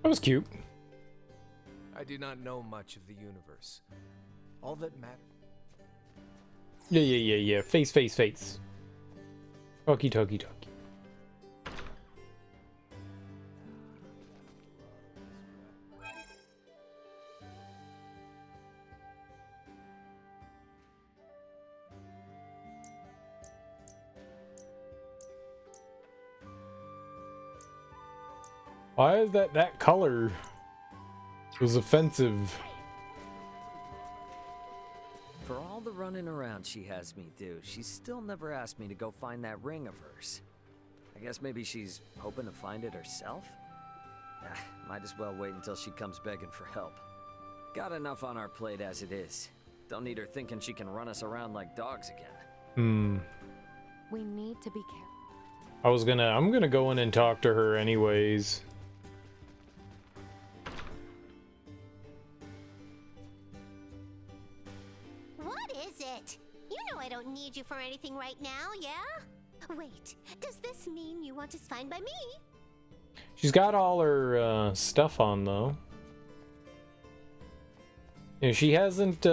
That was cute.
I do not know much of the universe. All that matters.
Yeah. Face. Talkie. Why is that color was offensive?
For all the running around she has me do, she's still never asked me to go find that ring of hers. I guess maybe she's hoping to find it herself? Might as well wait until she comes begging for help. Got enough on our plate as it is. Don't need her thinking she can run us around like dogs again.
We need to be careful.
I'm gonna go in and talk to her anyways.
is it? You know I don't need you for anything right now, yeah? Wait, does this mean you want to sign by me?
She's got all her stuff on though. Yeah, she hasn't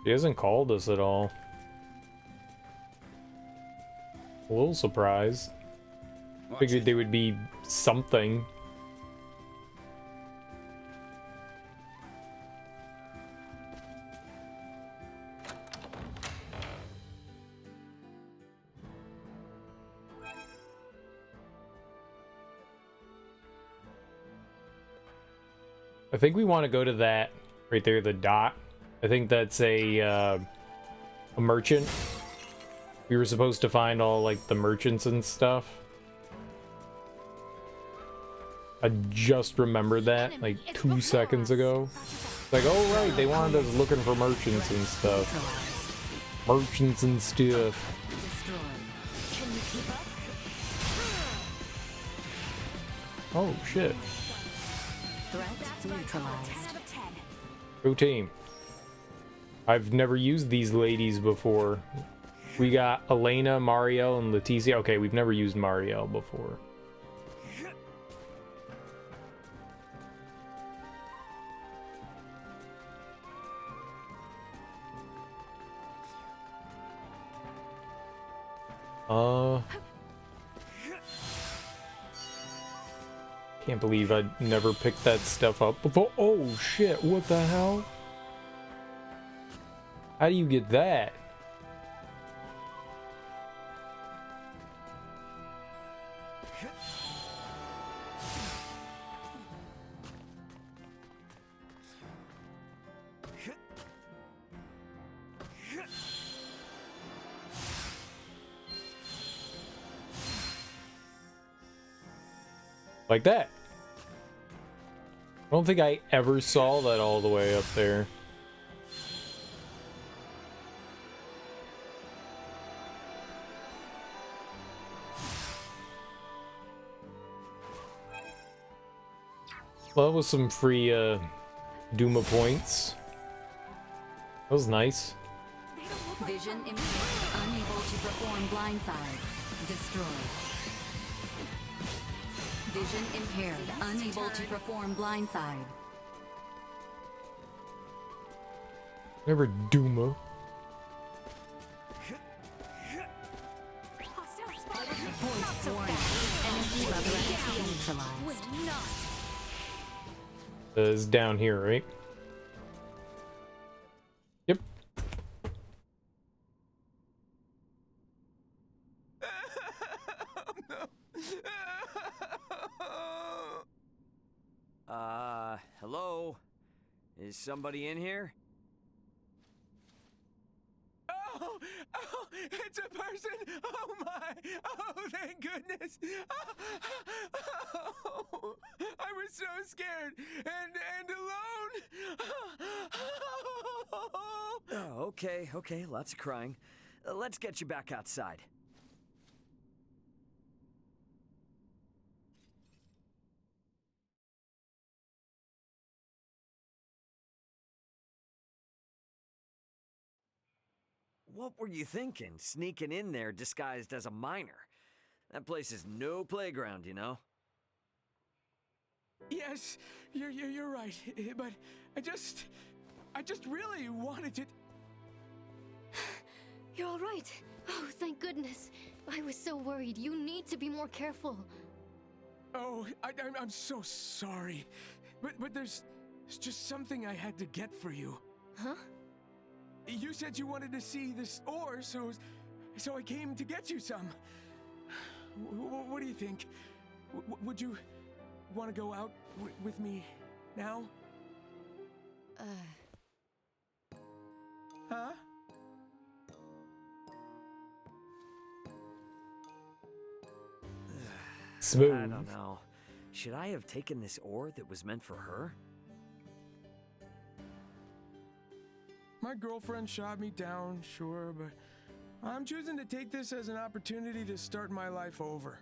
she hasn't called us at all. A little surprised. Figured there would be something. I think we want to go to that right there, the dot. I think that's a merchant. We were supposed to find all like the merchants and stuff. I just remembered that like 2 seconds ago. It's like, oh right, they wanted us looking for merchants and stuff. Merchants and stuff. Oh shit.
Threat neutralized.
Go team. I've never used these ladies before. We got Elena, Mario, and Leticia. Okay, we've never used Mario before. Can't believe I never picked that stuff up before. Oh shit, what the hell? How do you get that? Like that. I don't think I ever saw that all the way up there. Well, that was some free Duma points. That was nice.
Vision impaired, unable to perform blindside. Destroyed. Vision impaired, unable to perform blindside.
Never Duma.
Point warning. Energy level neutralized.
Is down here, right? Yep.
Hello? Is somebody in here?
Oh, it's a person! Oh my! Oh, thank goodness! Oh, I was so scared and alone!
Oh, okay, lots of crying. Let's get you back outside. What were you thinking, sneaking in there disguised as a miner? That place is no playground, you know?
Yes, you're right, but I just really wanted to...
You're all right. Oh, thank goodness. I was so worried. You need to be more careful.
Oh, I'm so sorry. But there's just something I had to get for you.
Huh?
You said you wanted to see this ore, so I came to get you some. What do you think? Would you want to go out with me now? Huh?
Smooth.
I don't know. Should I have taken this ore that was meant for her?
My girlfriend shot me down, sure, but I'm choosing to take this as an opportunity to start my life over.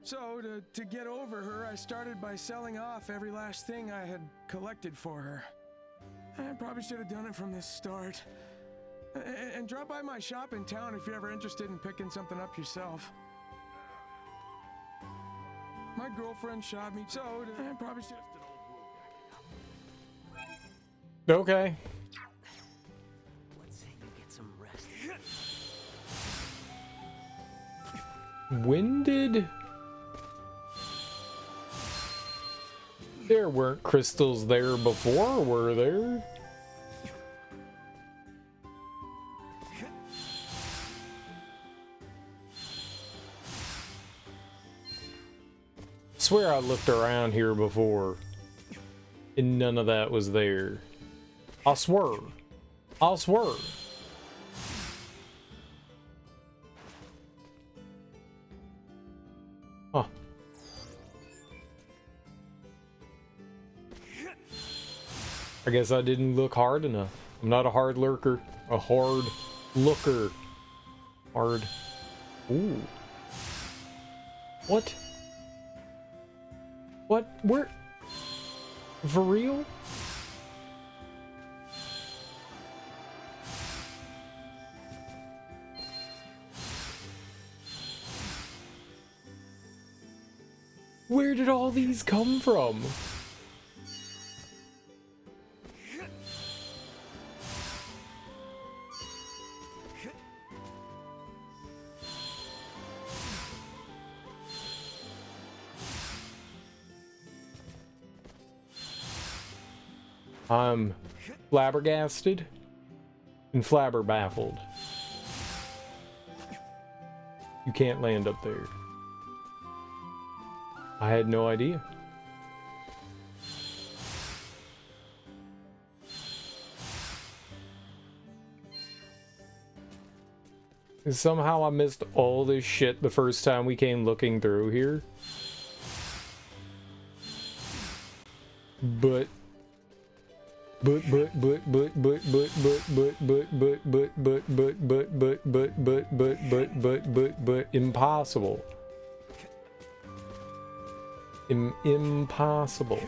So, to get over her, I started by selling off every last thing I had collected for her. I probably should have done it from the start. And drop by my shop in town if you're ever interested in picking something up yourself. My girlfriend shot me, so I probably should have...
Okay.
Let's say you get some rest.
When did... There weren't crystals there before, were there? Swear I looked around here before and none of that was there. I swear. I swear. Huh. I guess I didn't look hard enough. I'm not a hard lurker. A hard looker. Hard. Ooh. What? What? Where? For real? Where did all these come from? I'm flabbergasted and flabberbaffled. You can't land up there. I had no idea. And somehow I missed all this shit the first time we came looking through here. But impossible. Impossible.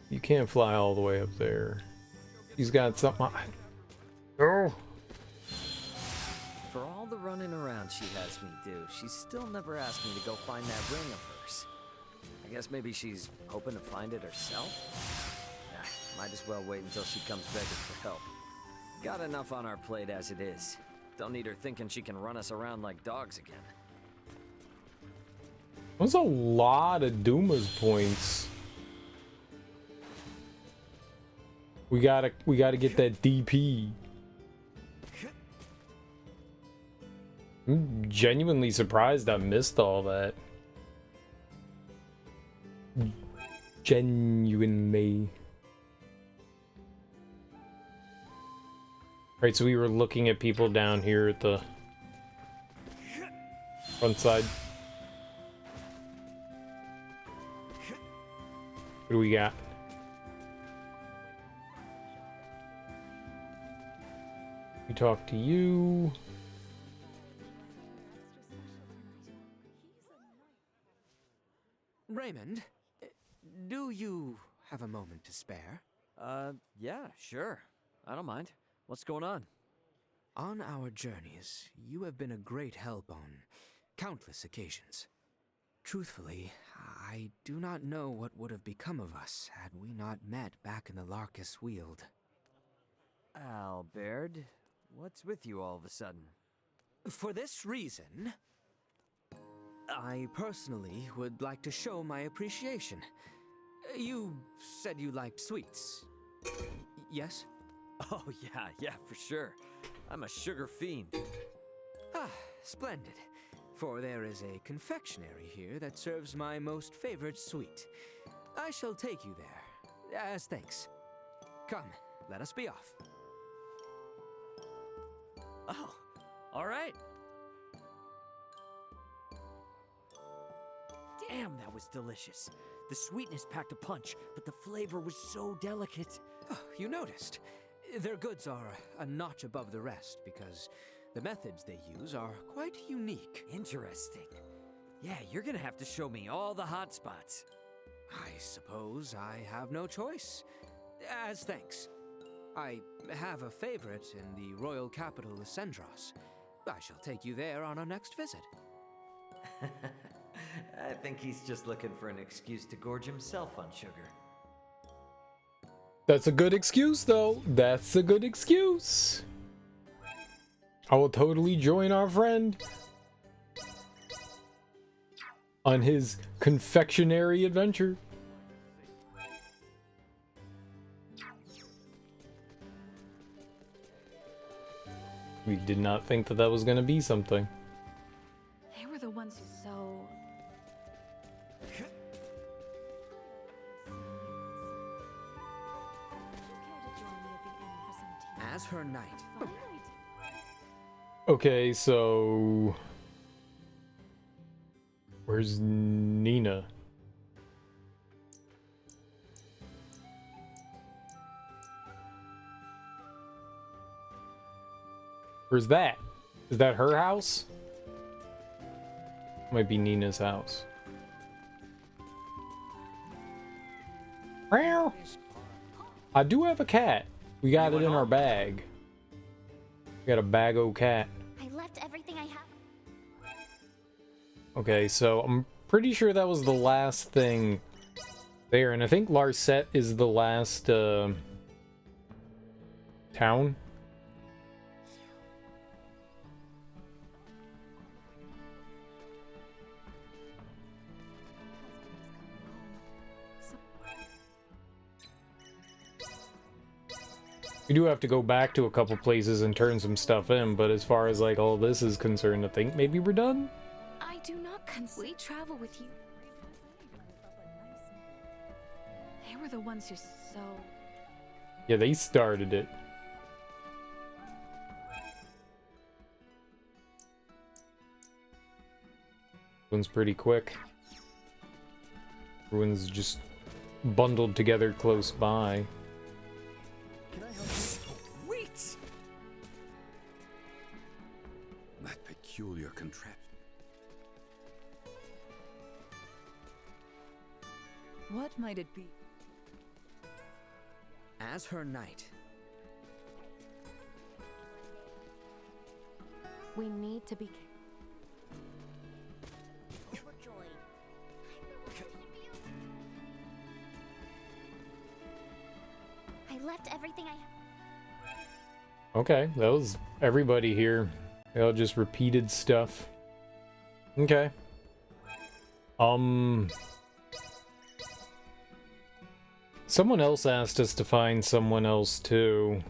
You can't fly all the way up there. He's got something. Oh.
For all the running around she has me do, she's still never asked me to go find that ring of hers. I guess maybe she's hoping to find it herself? Might as well wait until she comes begging for help. Got enough on our plate as it is. Don't need her thinking she can run us around like dogs again.
That's a lot of Duma's points. We gotta get that DP. I'm genuinely surprised I missed all that. Genuinely. Right, so we were looking at people down here at the front side. What do we got? We talk to you.
Raymond, do you have a moment to spare?
Yeah, sure. I don't mind. What's going on?
On our journeys, you have been a great help on countless occasions. Truthfully, I do not know what would have become of us had we not met back in the Larkus Weald.
Albert, what's with you all of a sudden?
For this reason, I personally would like to show my appreciation. You said you liked sweets. Yes?
Oh, yeah, for sure. I'm a sugar fiend.
Ah, splendid. For there is a confectionery here that serves my most favorite sweet. I shall take you there, as thanks. Come, let us be off.
Oh, all right. Damn, that was delicious. The sweetness packed a punch, but the flavor was so delicate.
Oh, you noticed. Their goods are a notch above the rest because the methods they use are quite unique.
Interesting. Yeah, you're gonna have to show me all the hot spots.
I suppose I have no choice. As thanks. I have a favorite in the royal capital, Sendros. I shall take you there on our next visit.
I think he's just looking for an excuse to gorge himself on sugar.
That's a good excuse, though. That's a good excuse. I will totally join our friend on his confectionery adventure. We did not think that that was going to be something.
They were the ones who so...
As her knight.
Okay, so... Where's Nina? Where's that? Is that her house? Might be Nina's house. Meow. I do have a cat. We got it in our bag. We got a bag-o cat.
I left everything I have.
Okay, so I'm pretty sure that was the last thing there, and I think Larset is the last town. We do have to go back to a couple places and turn some stuff in, but as far as like all this is concerned, I think maybe we're done.
I do not we travel with you.
They were the ones who so...
Yeah, they started it. One's pretty quick. Everyone's just bundled together close by.
Sweet! That peculiar contraption.
What might it be?
As her knight.
We need to be
I left everything I...
Okay, that was everybody here. They all just repeated stuff. Okay. Someone else asked us to find someone else too.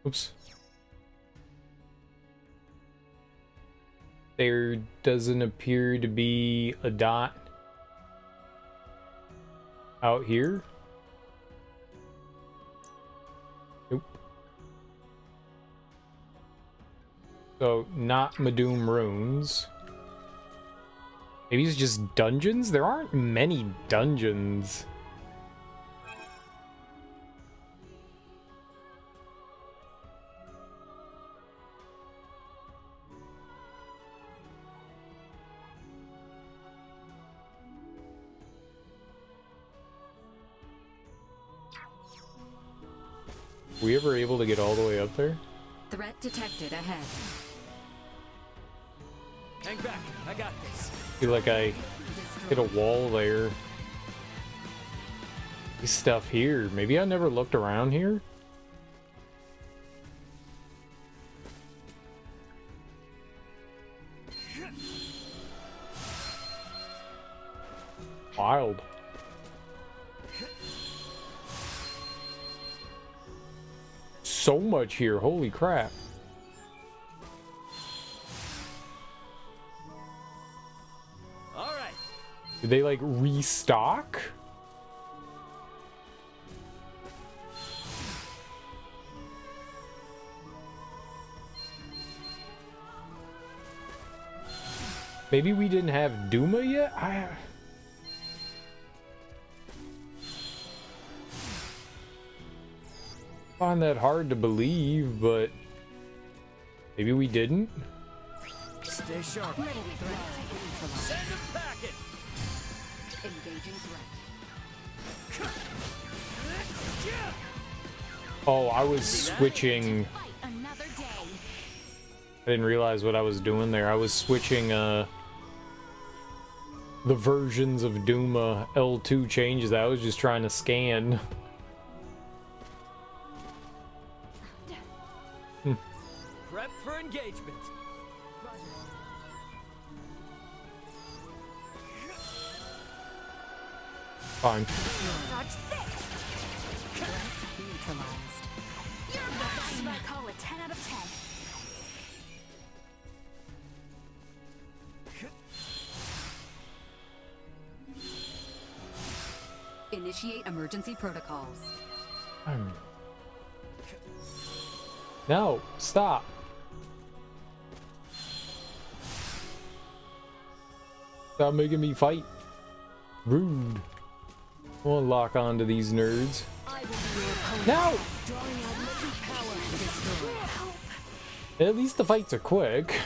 Oops. There doesn't appear to be a dot out here. Nope. So, not Madum Runes. Maybe it's just dungeons? There aren't many dungeons. Were we ever able to get all the way up there?
Threat detected ahead.
Hang back, I got this.
I feel like I hit a wall there. This stuff here. Maybe I never looked around here? Wild. So much here, holy crap.
Alright.
Did they like restock? Maybe we didn't have Duma yet? Find that hard to believe, but maybe we didn't.
Stay sharp.
Send
a packet.
Engaging threat.
Oh, I was switching.
Another day.
I didn't realize what I was doing there. I was switching the versions of Duma L2 changes. I was just trying to scan.
Prep for engagement.
Fine.
Dodge this. Neutralized. You're best. I call it 10 out of 10.
Initiate emergency protocols.
No, stop. Stop making me fight. Rude. I won't lock onto these nerds. No! At least the fights are quick.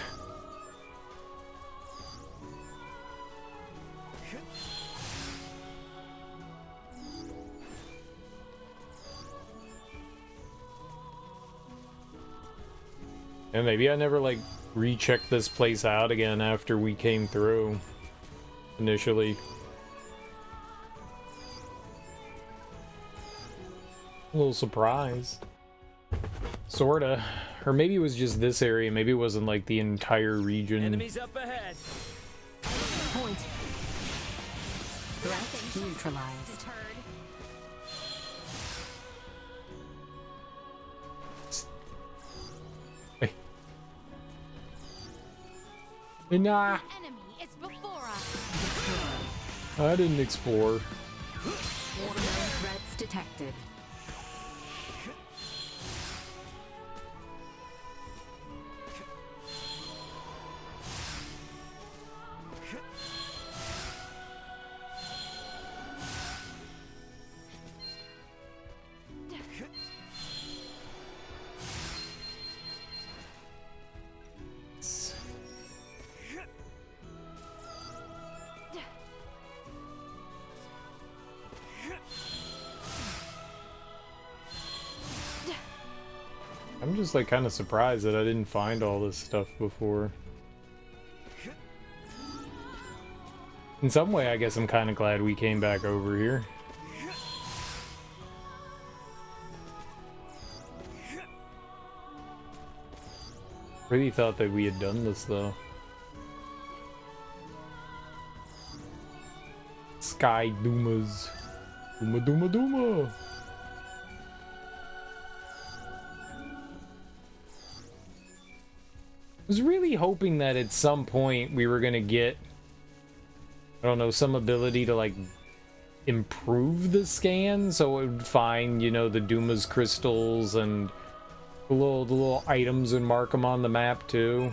And maybe I never like rechecked this place out again after we came through initially. A little surprised. Sorta. Or maybe it was just this area. Maybe it wasn't like the entire region.
Enemies up ahead.
Point. Threat neutralized.
Nah.
Enemy is before us.
I didn't explore.
Watermelon threats detected.
I'm just like kind of surprised that I didn't find all this stuff before. In some way, I guess I'm kind of glad we came back over here. Really thought that we had done this though. Sky Dumas. Duma Duma Duma. I was really hoping that at some point we were gonna get, I don't know, some ability to like improve the scan so it would find, you know, the Duma's crystals and the little items and mark them on the map too.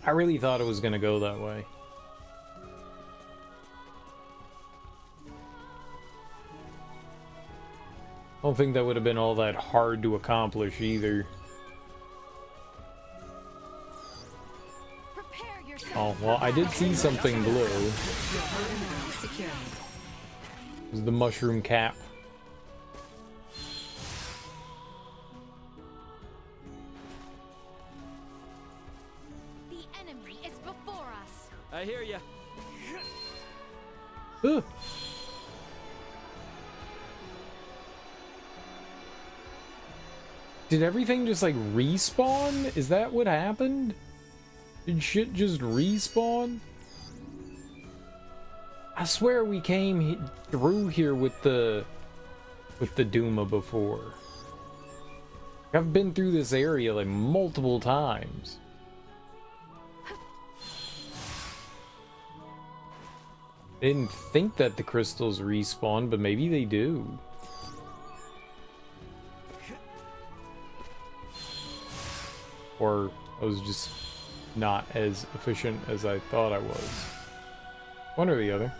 I really thought it was gonna go that way. I don't think that would have been all that hard to accomplish either. Oh, well, I did see something blue. It was the mushroom cap.
The enemy is before us.
I hear ya.
Ugh. Did everything just like respawn? Is that what happened? Did shit just respawn? I swear we came through here with the Duma before. I've been through this area like multiple times. I didn't think that the crystals respawn, but maybe they do. Or I was just not as efficient as I thought I was. One or the other.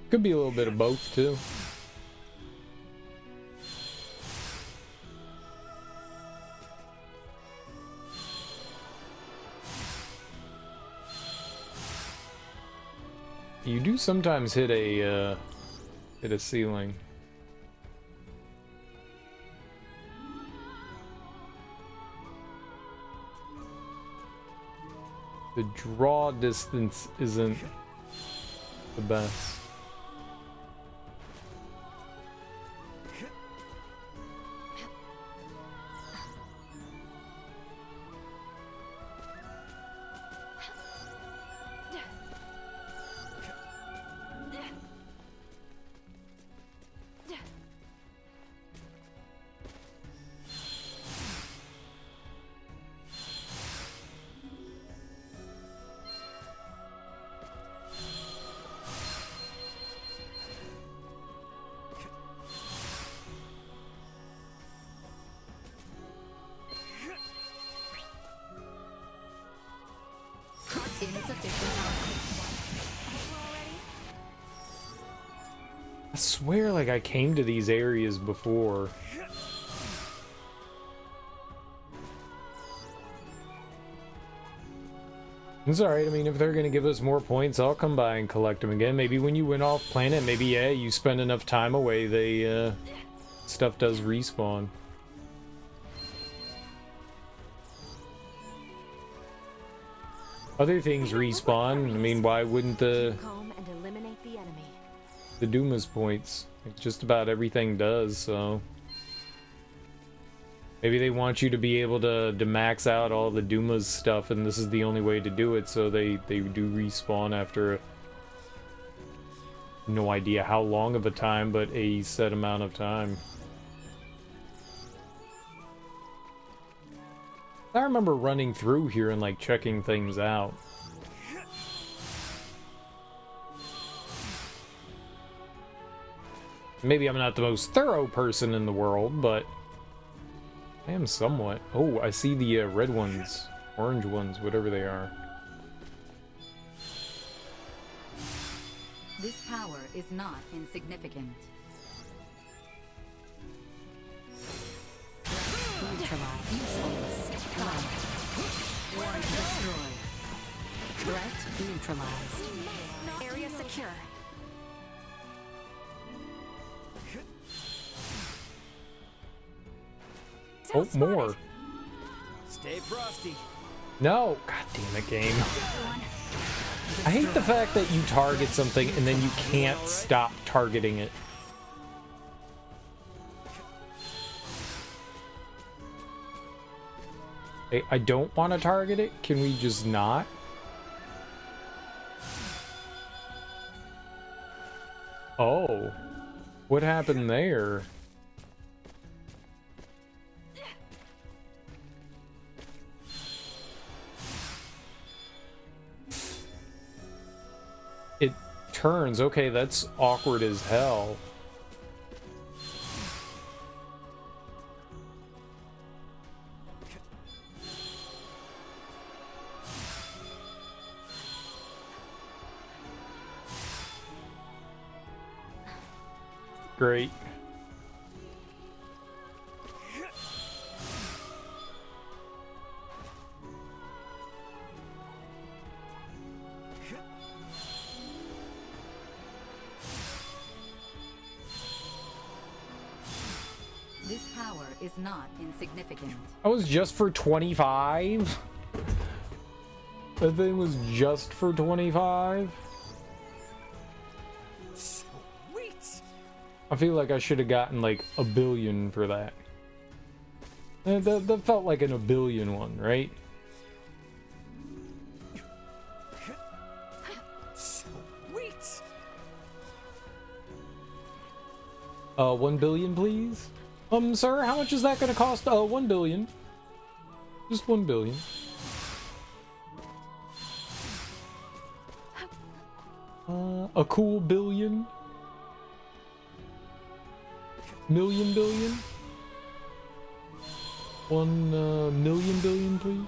Could be a little bit of both, too. You do sometimes hit a ceiling. The draw distance isn't the best. I swear like I came to these areas before. It's alright, I mean, if they're gonna give us more points, I'll come by and collect them again. Maybe when you went off planet, maybe, yeah, you spend enough time away, they, stuff does respawn. Other things respawn. I mean, why wouldn't the Duma's points? Like, just about everything does, so... Maybe they want you to be able to max out all the Duma's stuff, and this is the only way to do it, so they do respawn after no idea how long of a time, but a set amount of time. I remember running through here and like checking things out. Maybe I'm not the most thorough person in the world, but I am somewhat. Oh, I see the red ones, orange ones, whatever they are.
This power is not insignificant. Neutralize useless. Warrant destroyed. Threat neutralized. Area secure.
Oh, more.
Stay frosty.
No! God damn it, game. I hate the fact that you target something and then you can't stop targeting it. Hey, I don't want to target it. Can we just not? Oh. What happened there? It turns. Okay, that's awkward as hell. Great.
This power is not insignificant.
I was just for 25? That thing was just for 25? I feel like I should have gotten like a billion for that. That felt like a billion one, right?
Sweet.
1 billion, please? Sir, how much is that gonna cost? 1 billion. Just 1 billion. A cool billion? Million billion? 1 million billion, please?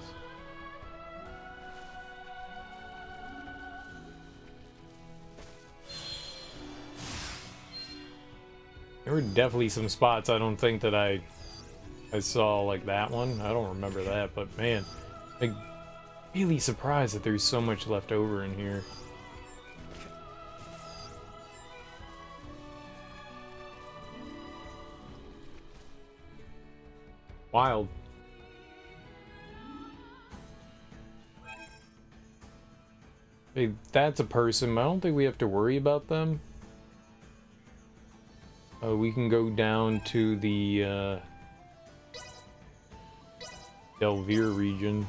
There were definitely some spots I don't think that I saw, like that one. I don't remember that, but man, like, really surprised that there's so much left over in here. Wild. Hey, that's a person. I don't think we have to worry about them. We can go down to the Delvere region.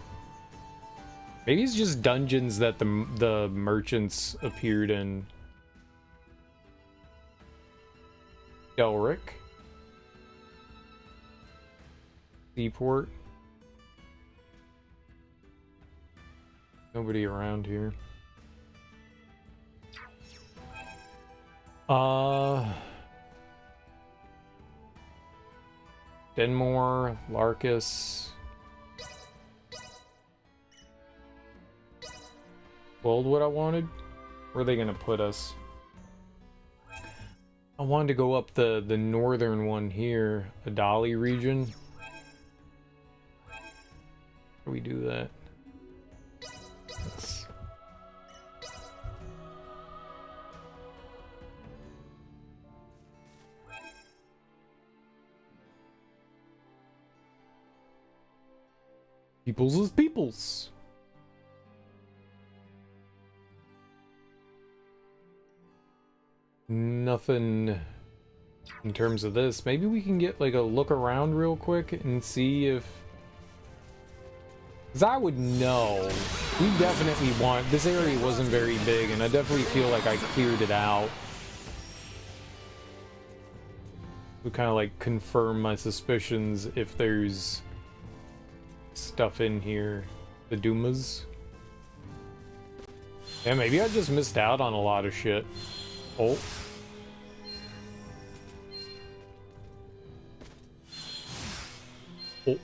Maybe it's just dungeons that the merchants appeared in. Delric. Seaport. Nobody around here. Denmore, Larkus. Goldwood I wanted? Where are they gonna put us? I wanted to go up the northern one here, Adali region. How do we do that? Peoples is peoples. Nothing in terms of this. Maybe we can get like a look around real quick and see if... Because I would know. We definitely want... This area wasn't very big, and I definitely feel like I cleared it out. To kind of like confirm my suspicions if there's stuff in here. The Dumas. Yeah, maybe I just missed out on a lot of shit. Oh. Oh.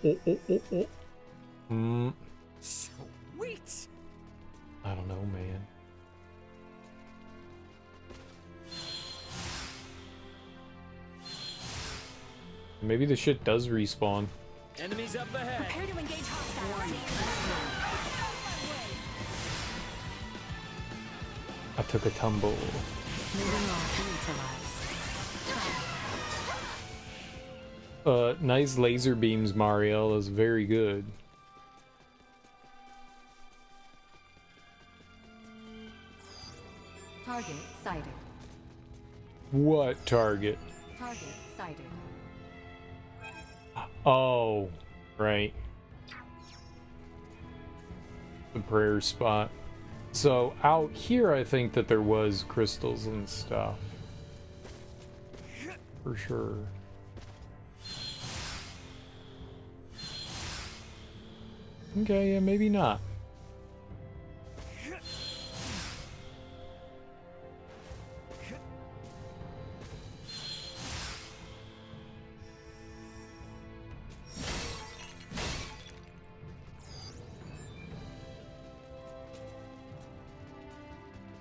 Sweet.
I don't know, man. Maybe the shit does respawn.
Enemies up ahead.
Prepare to engage hostiles.
I took a tumble. Nice laser beams, Mariel. Is very good.
Target sighted.
What target?
Target sighted.
Oh, right. The prayer spot. So out here, I think that there was crystals and stuff. For sure. Okay, yeah, maybe not.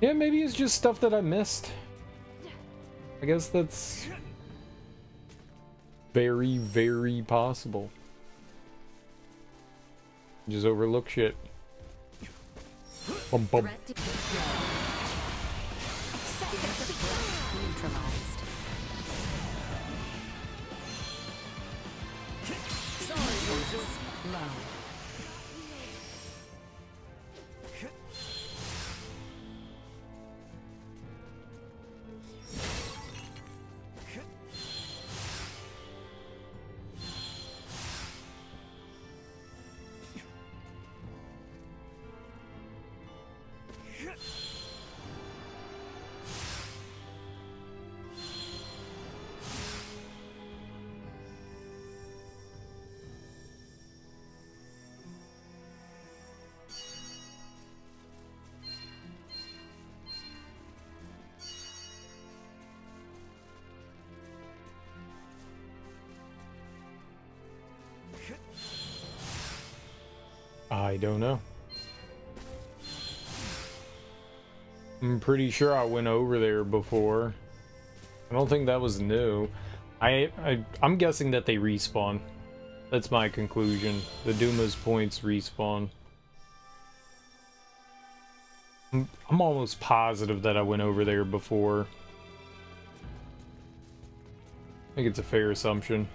Yeah, maybe it's just stuff that I missed. I guess that's very, very possible. Just overlook shit. Bum, bum.
Neutralized. Low.
I don't know. I'm pretty sure I went over there before. I don't think that was new. I'm guessing that they respawn. That's my conclusion. The Duma's points respawn. I'm almost positive that I went over there before. I think it's a fair assumption.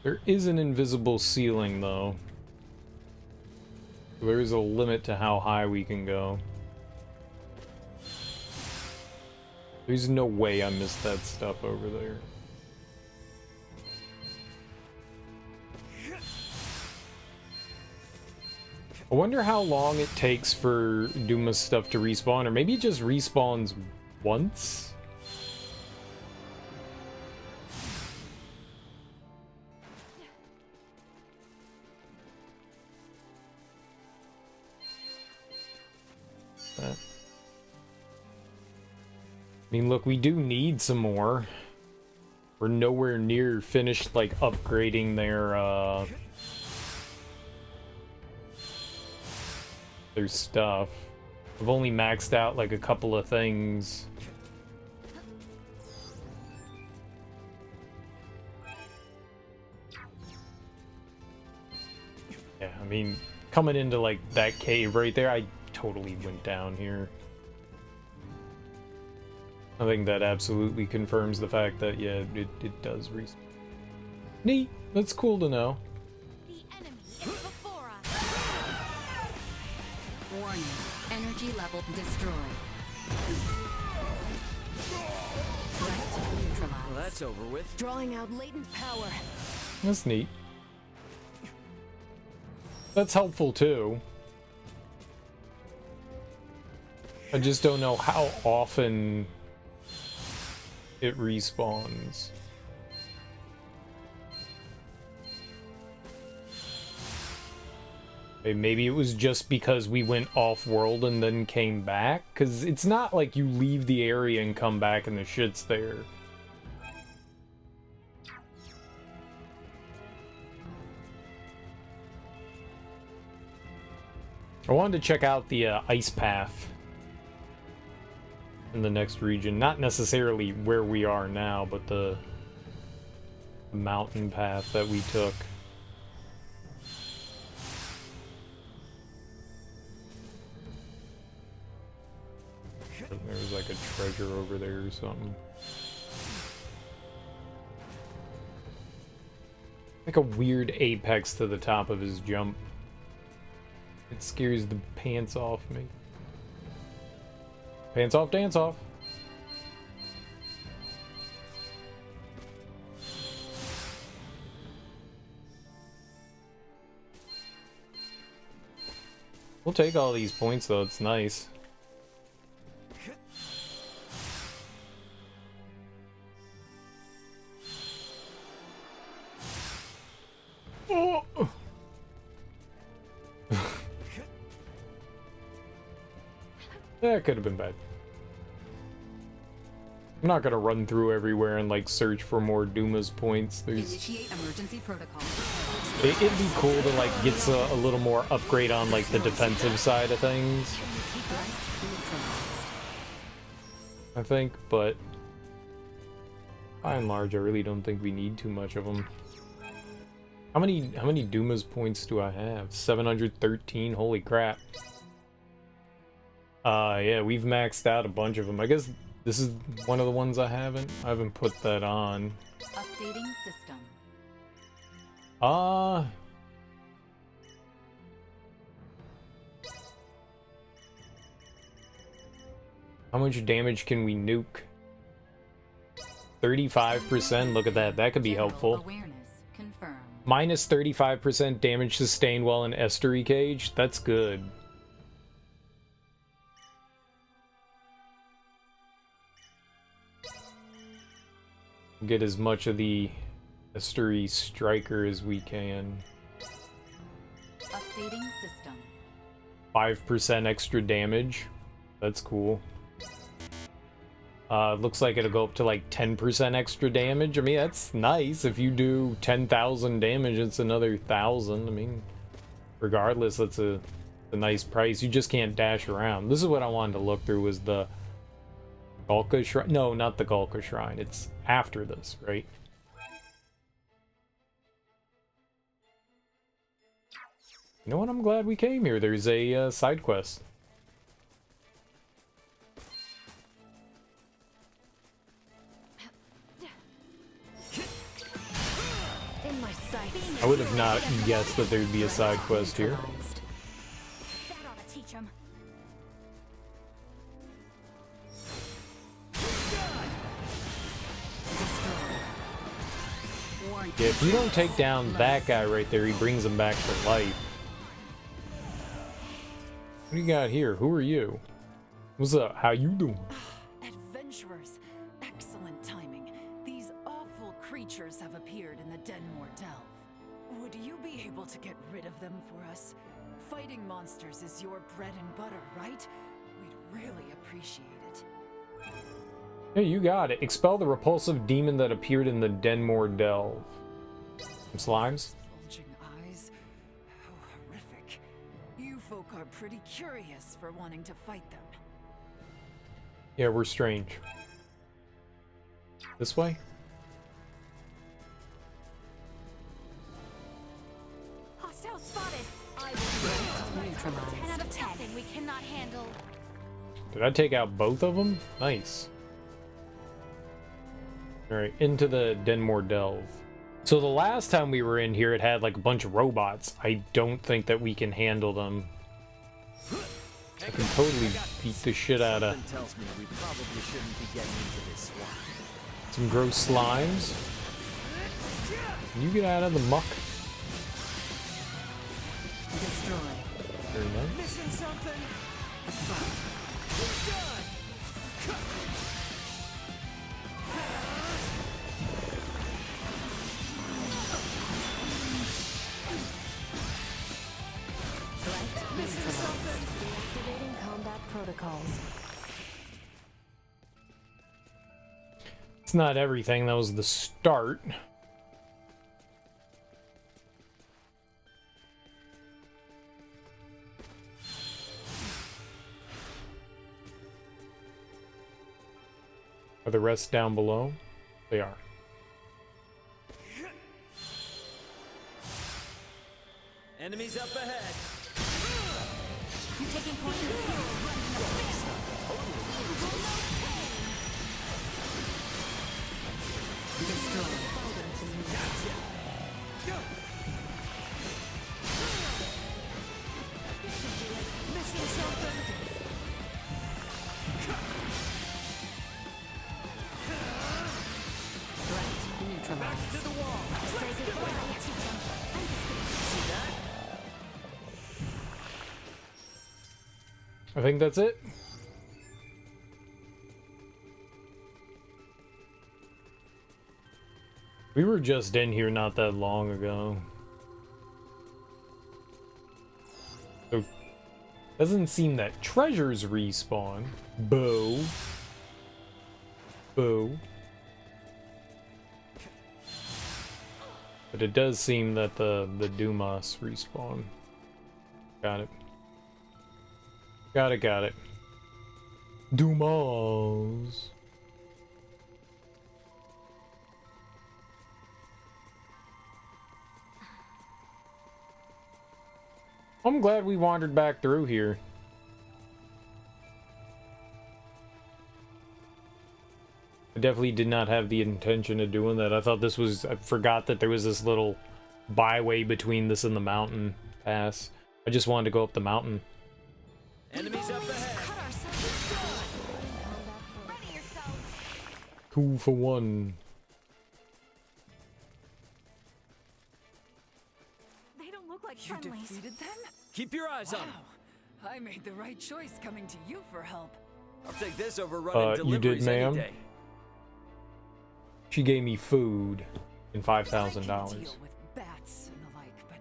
There is an invisible ceiling, though. There is a limit to how high we can go. There's no way I missed that stuff over there. I wonder how long it takes for Duma's stuff to respawn, or maybe it just respawns once? I mean, look, we do need some more. We're nowhere near finished, like, upgrading their stuff. We've only maxed out, like, a couple of things. Yeah, I mean, coming into, like, that cave right there, I totally went down here. I think that absolutely confirms the fact that, yeah, it does respawn. Neat. That's cool to know.
Warning. Energy level destroyed. Threat neutralized.
Well, that's over with.
Drawing out latent power.
That's neat. That's helpful, too. I just don't know how often it respawns. Maybe it was just because we went off-world and then came back? Because it's not like you leave the area and come back and the shit's there. I wanted to check out the ice path in the next region. Not necessarily where we are now, but the mountain path that we took. There's like a treasure over there or something. Like a weird apex to the top of his jump. It scares the pants off me. Pants off, dance off. We'll take all these points though, it's nice. Oh. That could have been bad. I'm not gonna run through everywhere and like search for more Duma's points.
Initiate emergency protocol.
It'd be cool to like get a little more upgrade on like the defensive side of things, I think, but by and large I really don't think we need too much of them. How many Duma's points do I have? 713. Holy crap. Yeah, we've maxed out a bunch of them. I guess this is one of the ones I haven't put that on.
Updating system.
How much damage can we nuke? 35%, look at that. That could be helpful.
Awareness confirmed.
Minus 35% damage sustained while in Estuary Cage. That's good. Get as much of the Estuary Striker as we can.
Updating system.
5% extra damage. That's cool. Looks like it'll go up to like 10% extra damage. I mean, that's nice. If you do 10,000 damage, it's another 1,000. I mean, regardless, that's a nice price. You just can't dash around. This is what I wanted to look through, was the Galka Shrine. No, not the Galka Shrine. It's after this, right? You know what? I'm glad we came here. There's a side quest.
In my sights.
I would have not guessed that there'd be a side quest here.
That ought to teach him.
Yeah, if you don't take down that guy right there, he brings him back to life. What do you got here? Who are you? What's up? How you doing?
Adventurers, excellent timing. These awful creatures have appeared in the Denmore Delve. Would you be able to get rid of them for us? Fighting monsters is your bread and butter, right? We'd really appreciate it.
Hey, you got it. Expel the repulsive demon that appeared in the Denmore Delve. Some slimes?
Bulging eyes. How horrific. You folk are pretty curious for wanting to fight them.
Yeah, we're strange. This way?
Hostile spotted. I will neutralize. 10 out of 10. We cannot handle.
Did I take out both of them? Nice. Alright, into the Denmore Delve. So the last time we were in here, it had like a bunch of robots. I don't think that we can handle them. I can totally beat the shit out of
Tells me we probably shouldn't be getting into this swamp.
some gross slimes. Can you get out of the muck?
Destroy.
Very nice.
Missing something?
Deactivating combat protocols.
It's not everything. That was the start. Are the rest down below? They are.
Enemies up ahead.
I'm taking point of
Missing something?
Neutralized.
To the wall.
Say goodbye, teacher.
See that?
I think that's it. We were just in here not that long ago. So, doesn't seem that treasures respawn. Boo. Boo. But it does seem that the Dumas respawn. Got it. Got it. Dumas. I'm glad we wandered back through here. I definitely did not have the intention of doing that. I thought this was... I forgot that there was this little byway between this and the mountain pass. I just wanted to go up the mountain.
Enemies up ahead.
2 for 1.
They don't look like
You
friendlies.
defeated them? Keep your eyes on them.
I made the right choice coming to you for help.
I'll take this over running
You did,
deliveries any
ma'am?
day.
She gave me food and
I
$5,000.
can deal with bats and the like, but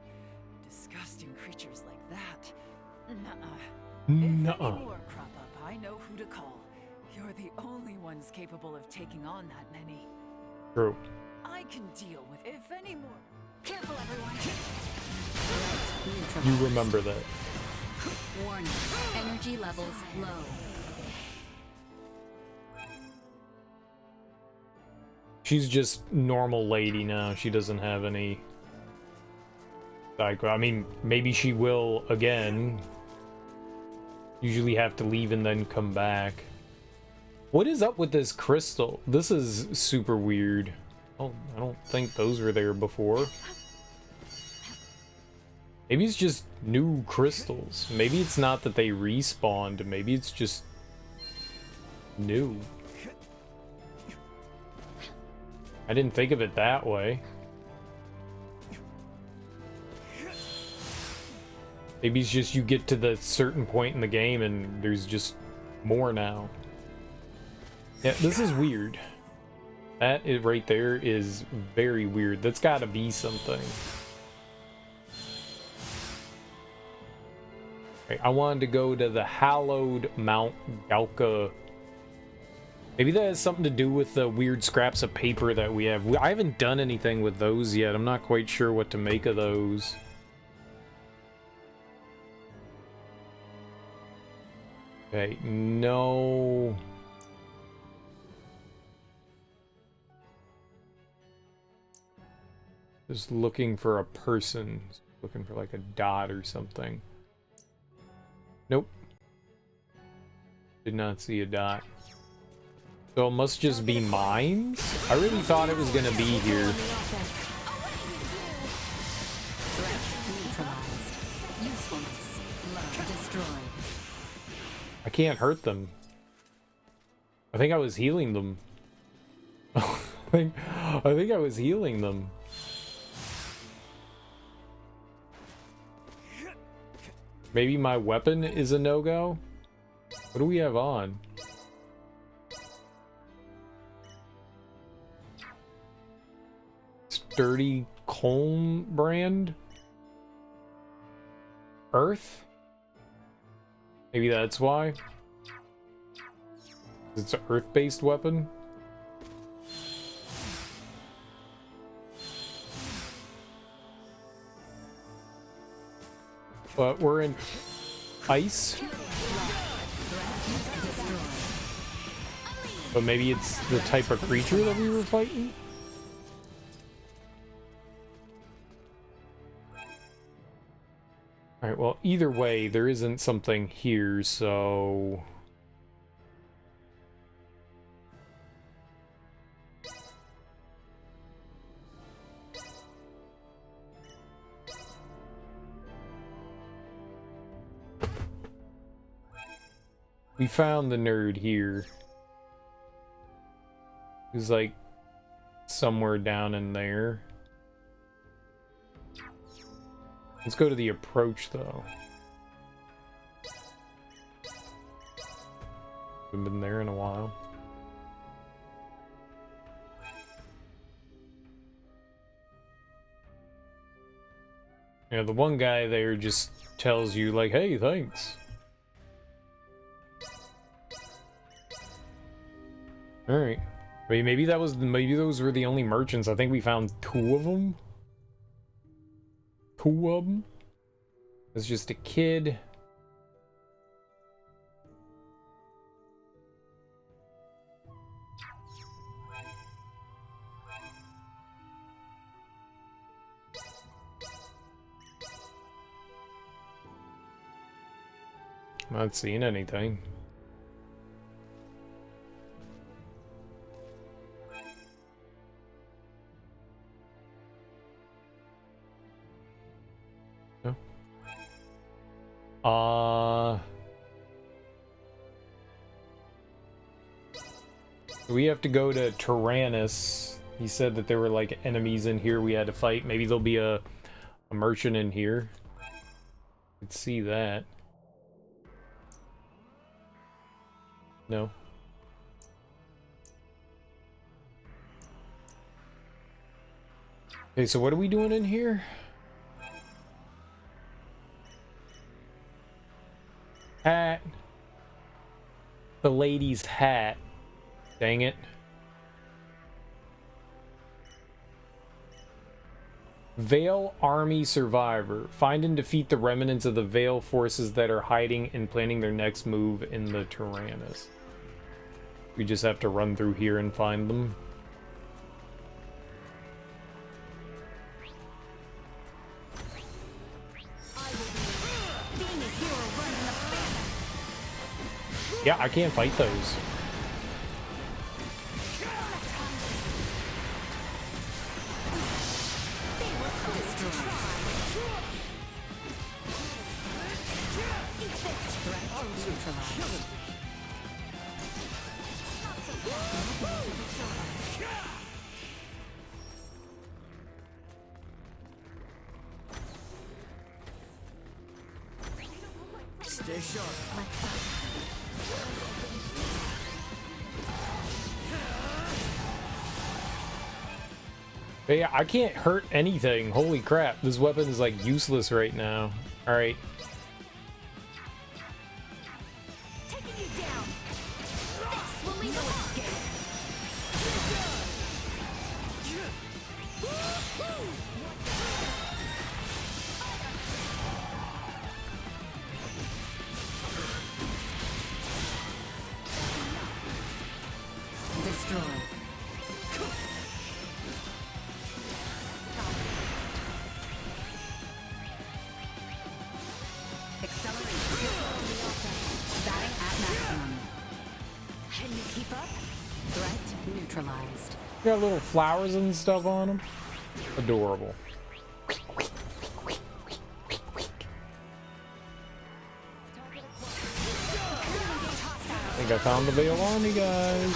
disgusting creatures like that. Nuh-uh. If any
Nuh-uh.
more crop up, I know who to call. You're the only one one's capable of taking on that many.
True.
I can deal with if any more.
Careful, everyone.
You remember that.
Warning. Energy levels low.
She's just normal lady now. She doesn't have any... I mean, maybe she will again. Usually have to leave and then come back. What is up with this crystal? This is super weird. Oh, I don't think those were there before. Maybe it's just new crystals. Maybe it's not that they respawned. Maybe it's just new. I didn't think of it that way. Maybe it's just you get to the certain point in the game and there's just more now. Yeah, this is weird. That right there is very weird. That's gotta be something. Okay, I wanted to go to the hallowed Mount Galka. Maybe that has something to do with the weird scraps of paper that we have. I haven't done anything with those yet. I'm not quite sure what to make of those. Okay, no. Just looking for a person. Looking for like a dot or something. Nope. Did not see a dot. So it must just be mines? I really thought it was gonna be here. I can't hurt them. I think I was healing them. I think I was healing them. Maybe my weapon is a no-go? What do we have on? Sturdy Colm brand? Earth? Maybe that's why. It's an earth-based weapon. But we're in ice. But maybe it's the type of creature that we were fighting? Alright, well, either way, there isn't something here, so... We found the nerd here. He's like somewhere down in there. Let's go to the approach though. Haven't been there in a while. Yeah, the one guy there just tells you like, hey, thanks. Alright. Wait, maybe those were the only merchants. I think we found two of them. Two of them? It's just a kid. I'm not seeing anything. We have to go to Tyrannus. He said that there were like enemies in here we had to fight. Maybe there'll be a merchant in here. Could see that. No. Okay, so what are we doing in here? Hat. The lady's hat. Dang it. Vale Army Survivor. Find and defeat the remnants of the Vale forces that are hiding and planning their next move in the Tyrannus. We just have to run through here and find them. Yeah, I can't fight those.
Stay sharp.
But yeah, I can't hurt anything. Holy crap, this weapon is like useless right now. Alright. Got little flowers and stuff on them. Adorable. I think I found the Vale Army, guys.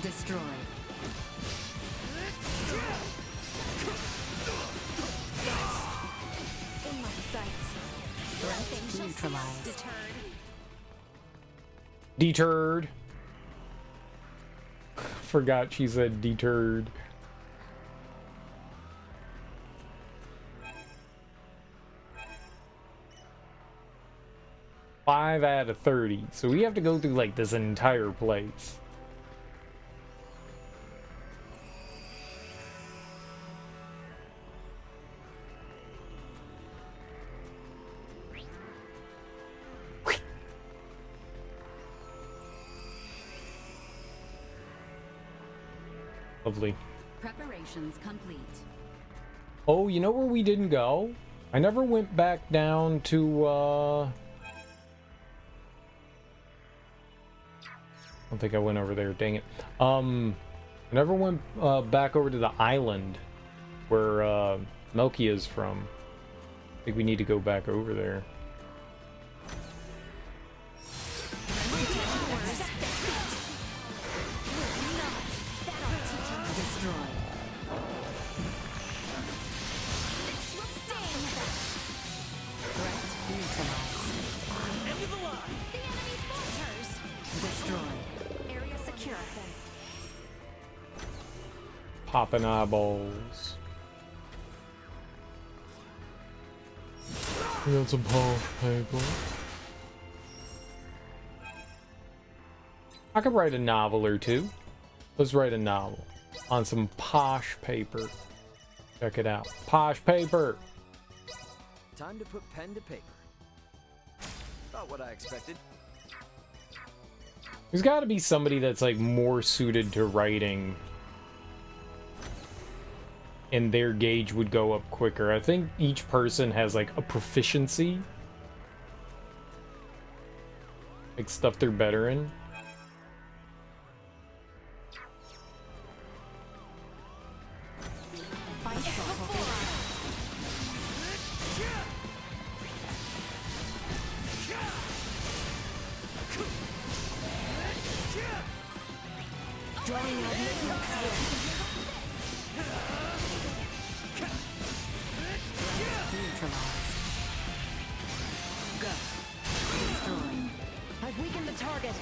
Destroy.
In my sights.
Threat neutralized.
Deterred. Forgot she said deterred. Five out of 30. So we have to go through like this entire place. Lovely.
Preparations complete.
Oh, you know where we didn't go? I never went back down to, I don't think I went over there, dang it. I never went back over to the island where Melkia is from. I think we need to go back over there. Popping eyeballs. We got some posh paper. I could write a novel or two. Let's write a novel on some posh paper. Check it out. Posh paper.
Time to put pen to paper. Not what I expected.
There's got to be somebody that's like more suited to writing, and their gauge would go up quicker. I think each person has like a proficiency, like stuff they're better in.
I've weakened the target.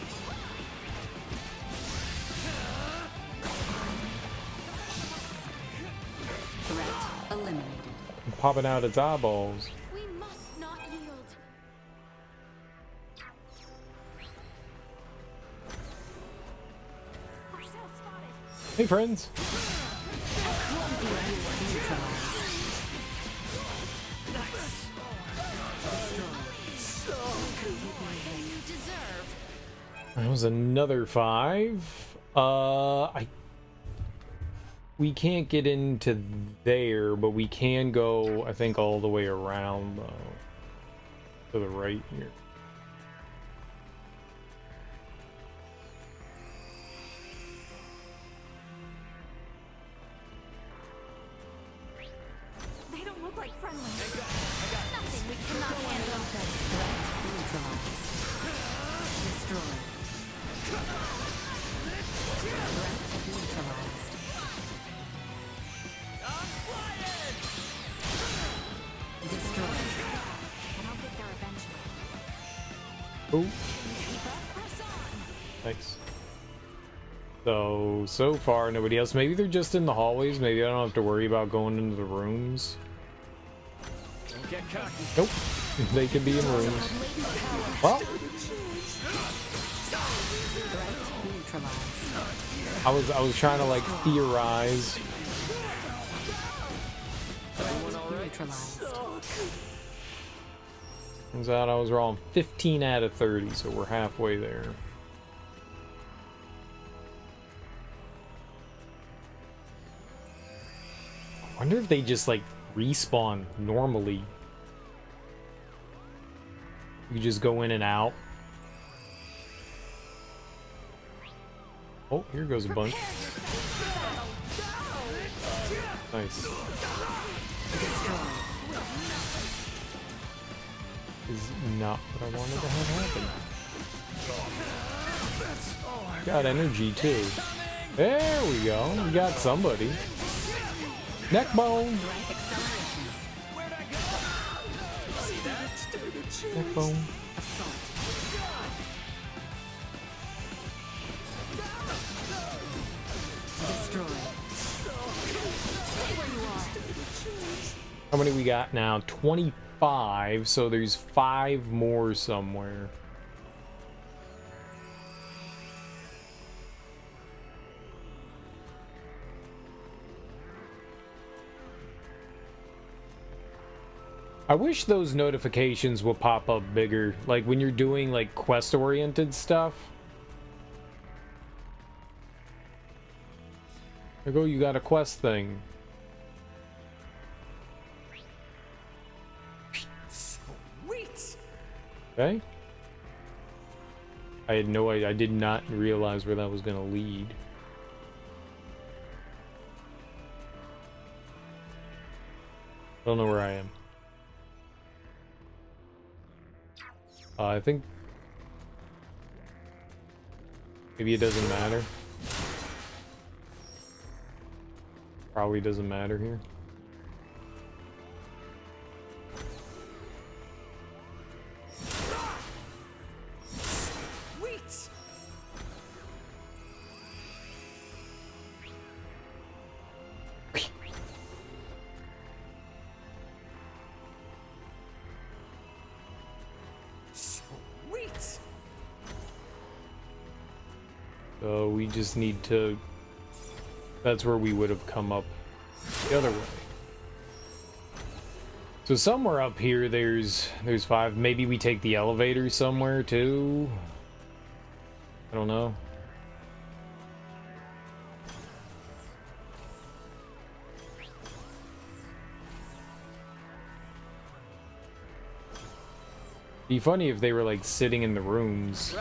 Threat eliminated.
Popping out its eyeballs.
We must not yield.
Hey, friends. That was another 5. We can't get into there, but we can go, I think, all the way around, though. To the right here.
They don't look like friendlies. Nothing we cannot handle.
Destroyed. Threat neutralized. Destroyed.
I'll get there eventually.
Oh. Nice. So far, nobody else. Maybe they're just in the hallways. Maybe I don't have to worry about going into the rooms.
Don't get cocky.
Nope. They could be in rooms. Well, I was trying to like theorize. Turns out I was wrong. 15 out of 30, so we're halfway there. I wonder if they just like respawn normally. You just go in and out. Oh, here goes a bunch. Nice. Is not what I wanted to have happen. Got energy too. There we go. We got somebody. Neck bone. Neck bone. How many we got now? 25, so there's 5 more somewhere. I wish those notifications would pop up bigger, like when you're doing like quest-oriented stuff. There you go, you got a quest thing.
Sweet.
Okay. I had no idea. I did not realize where that was going to lead. Don't know where I am. I think maybe it doesn't matter. Probably doesn't matter here.
Sweet. Sweet.
So we just need to... That's where we would have come up the other way. So somewhere up here there's 5. Maybe we take the elevator somewhere too. I don't know. Be funny if they were like sitting in the rooms.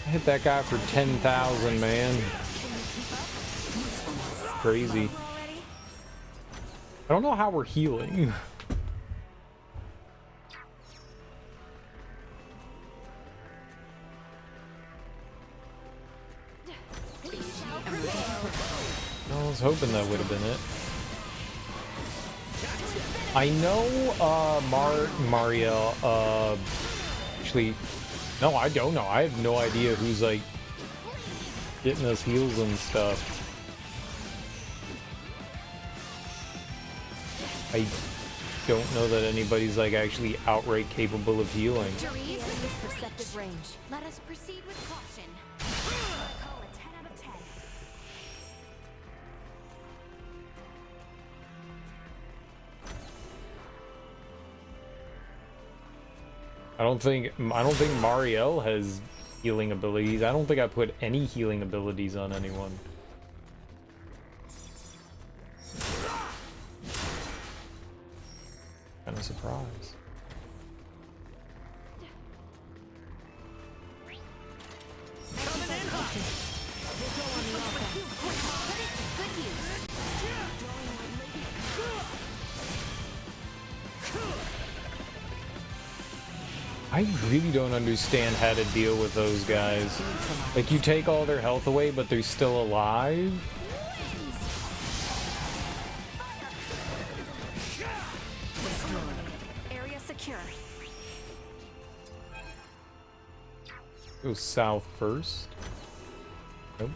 I hit that guy for 10,000, man. Crazy. I don't know how we're healing. I was hoping that would have been it. I know Mario Actually, no, I don't know. I have no idea who's like getting us heals and stuff. I don't know that anybody's like actually outright capable of healing.
Perceptive range. Let us proceed with caution. I call a 10 out of 10.
I don't think Marielle has healing abilities. I don't think I put any healing abilities on anyone. Kind of surprised. I really don't understand how to deal with those guys. Like, you take all their health away, but they're still alive?
Area secure.
Go south first. Nope.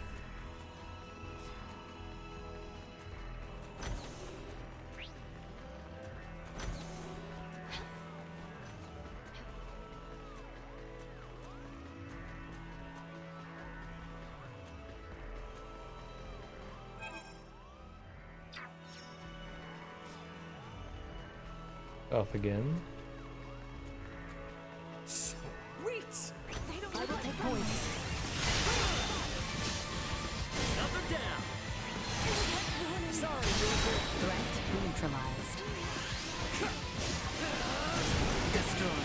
South again.
Sweet! I will take points.
Another down. Sorry, user.
Threat neutralized. Destroy.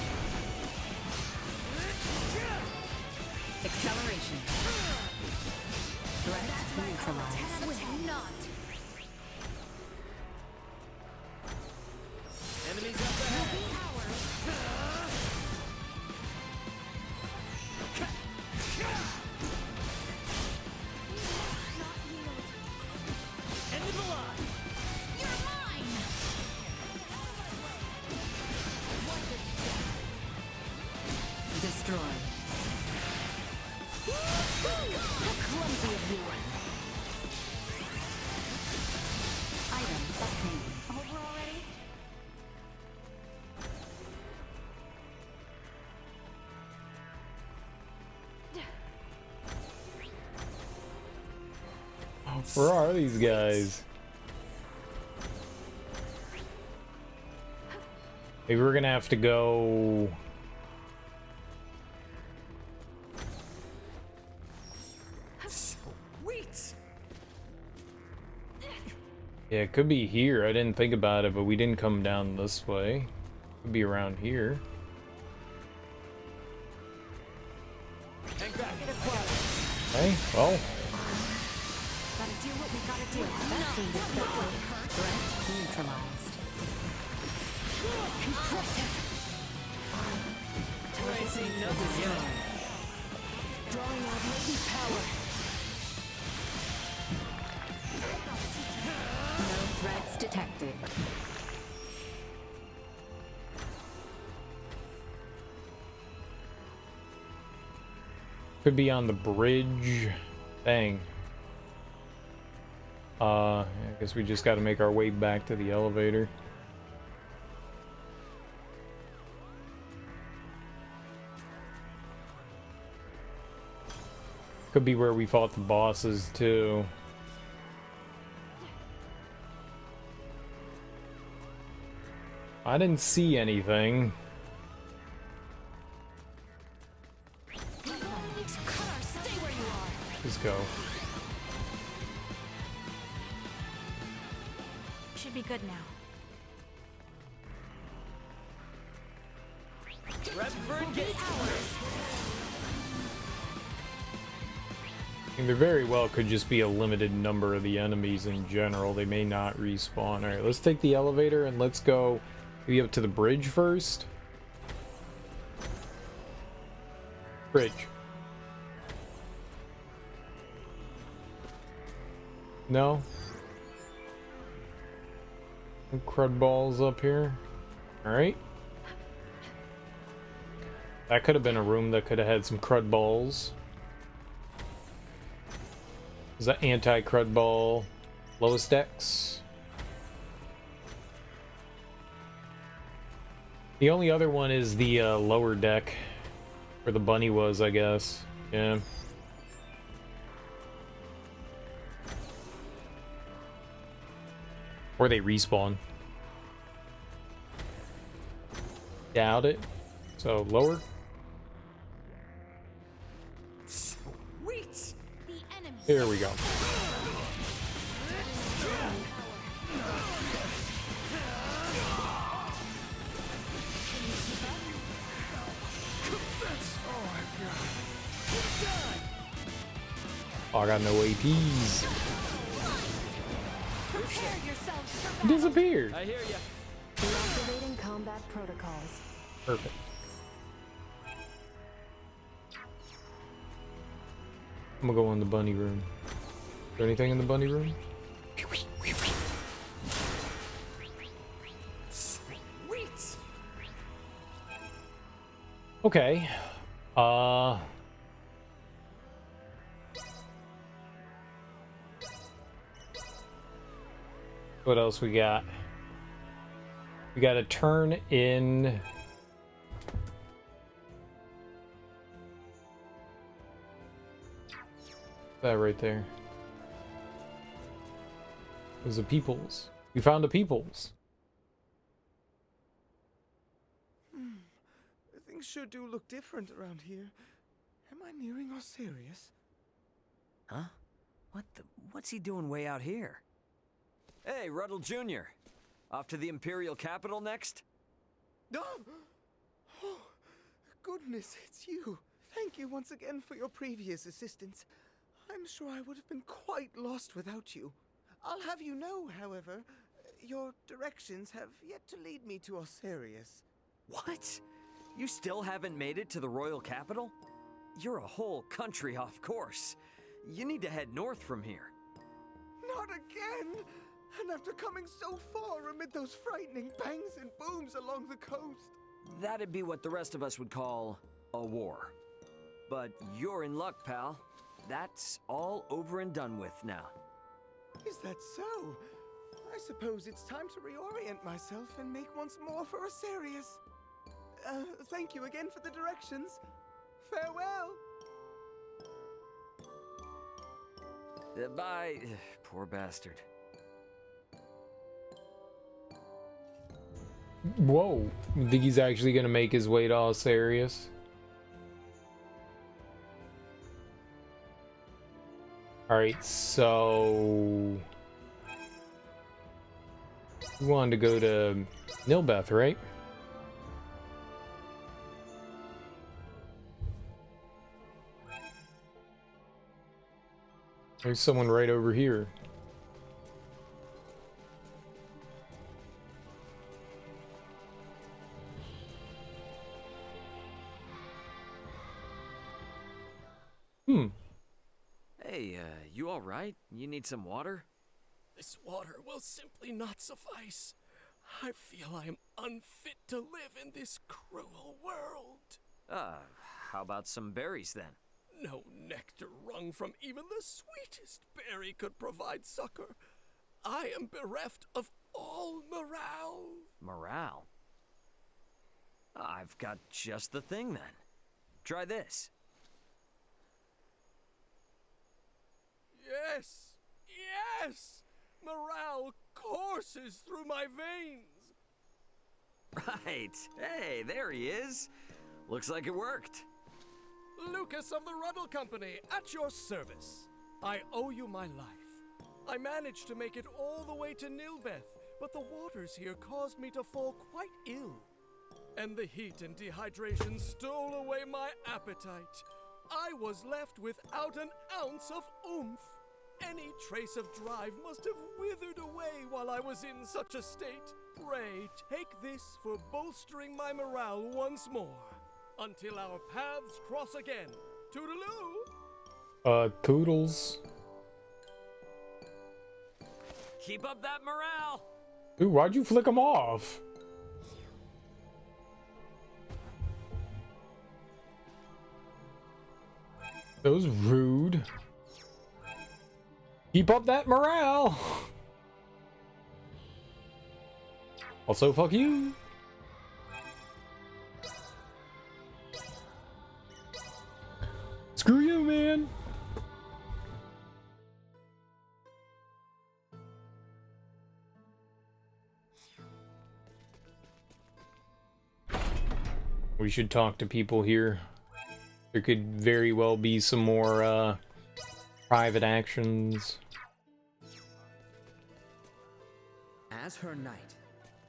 Acceleration. Threat neutralized.
With not.
Enemies up ahead. End of the line.
You're mine.
Destroy.
How clumsy of you.
Item obtained.
Over already?
Where are these guys? Maybe we're gonna have to go...
Sweet.
Yeah, it could be here. I didn't think about it, but we didn't come down this way. Could be around here.
Hang back.
Okay, well...
Gotta do what we gotta do.
That seemed effective. Threat neutralized.
Tracing nothing yet.
Drawing out latent power.
No threats detected.
Could be on the bridge. Dang. I guess we just gotta make our way back to the elevator. Could be where we fought the bosses too. I didn't see anything. Let's go.
Should be good now.
Rep for engagement.
I mean, there very well could just be a limited number of the enemies in general. They may not respawn. Alright, let's take the elevator and let's go maybe up to the bridge first. Bridge. No? No crud balls up here. Alright. That could have been a room that could have had some crud balls. Is that anti-crud ball? Lowest decks? The only other one is the lower deck, where the bunny was, I guess. Yeah. Or they respawn. Doubt it. So lower.
Sweet. The enemy.
Here we go. Oh, I got no APs.
Prepare yourselves for
Disappeared.
I hear ya.
Deactivating combat protocols.
Perfect. I'm gonna go in the bunny room. Is there anything in the bunny room?
Sweet.
Okay. What else we got? We got to turn in that right there. There's the peoples. We found the peoples.
Things sure do look different around here. Am I nearing Osiris?
Huh? What's he doing way out here? Hey, Ruddle Jr. Off to the Imperial capital next?
Oh, goodness, it's you. Thank you once again for your previous assistance. I'm sure I would have been quite lost without you. I'll have you know, however, your directions have yet to lead me to Osiris.
What? You still haven't made it to the royal capital? You're a whole country off course. You need to head north from here.
Not again! And after coming so far amid those frightening bangs and booms along the coast.
That'd be what the rest of us would call a war. But you're in luck, pal. That's all over and done with now.
Is that so? I suppose it's time to reorient myself and make once more for Osiris. Thank you again for the directions. Farewell.
Bye. Poor bastard.
Whoa. You think he's actually gonna make his way to Osiris? Alright, so we wanted to go to Nilbeth, right? There's someone right over here.
Hey, you all right? You need some water?
This water will simply not suffice. I feel I am unfit to live in this cruel world.
How about some berries then?
No nectar wrung from even the sweetest berry could provide succor. I am bereft of all morale.
Morale? I've got just the thing then. Try this.
Yes! Yes! Morale courses through my veins!
Right. Hey, there he is. Looks like it worked.
Lucas of the Ruddle Company, at your service. I owe you my life. I managed to make it all the way to Nilbeth, but the waters here caused me to fall quite ill. And the heat and dehydration stole away my appetite. I was left without an ounce of oomph. Any trace of drive must have withered away while I was in such a state. Pray, take this for bolstering my morale once more. Until our paths cross again. Toodaloo!
Toodles.
Keep up that morale!
Dude, why'd you flick him off? That was rude. Keep up that morale. Also, fuck you. Screw you, man. We should talk to people here. There could very well be some more private actions.
As her knight.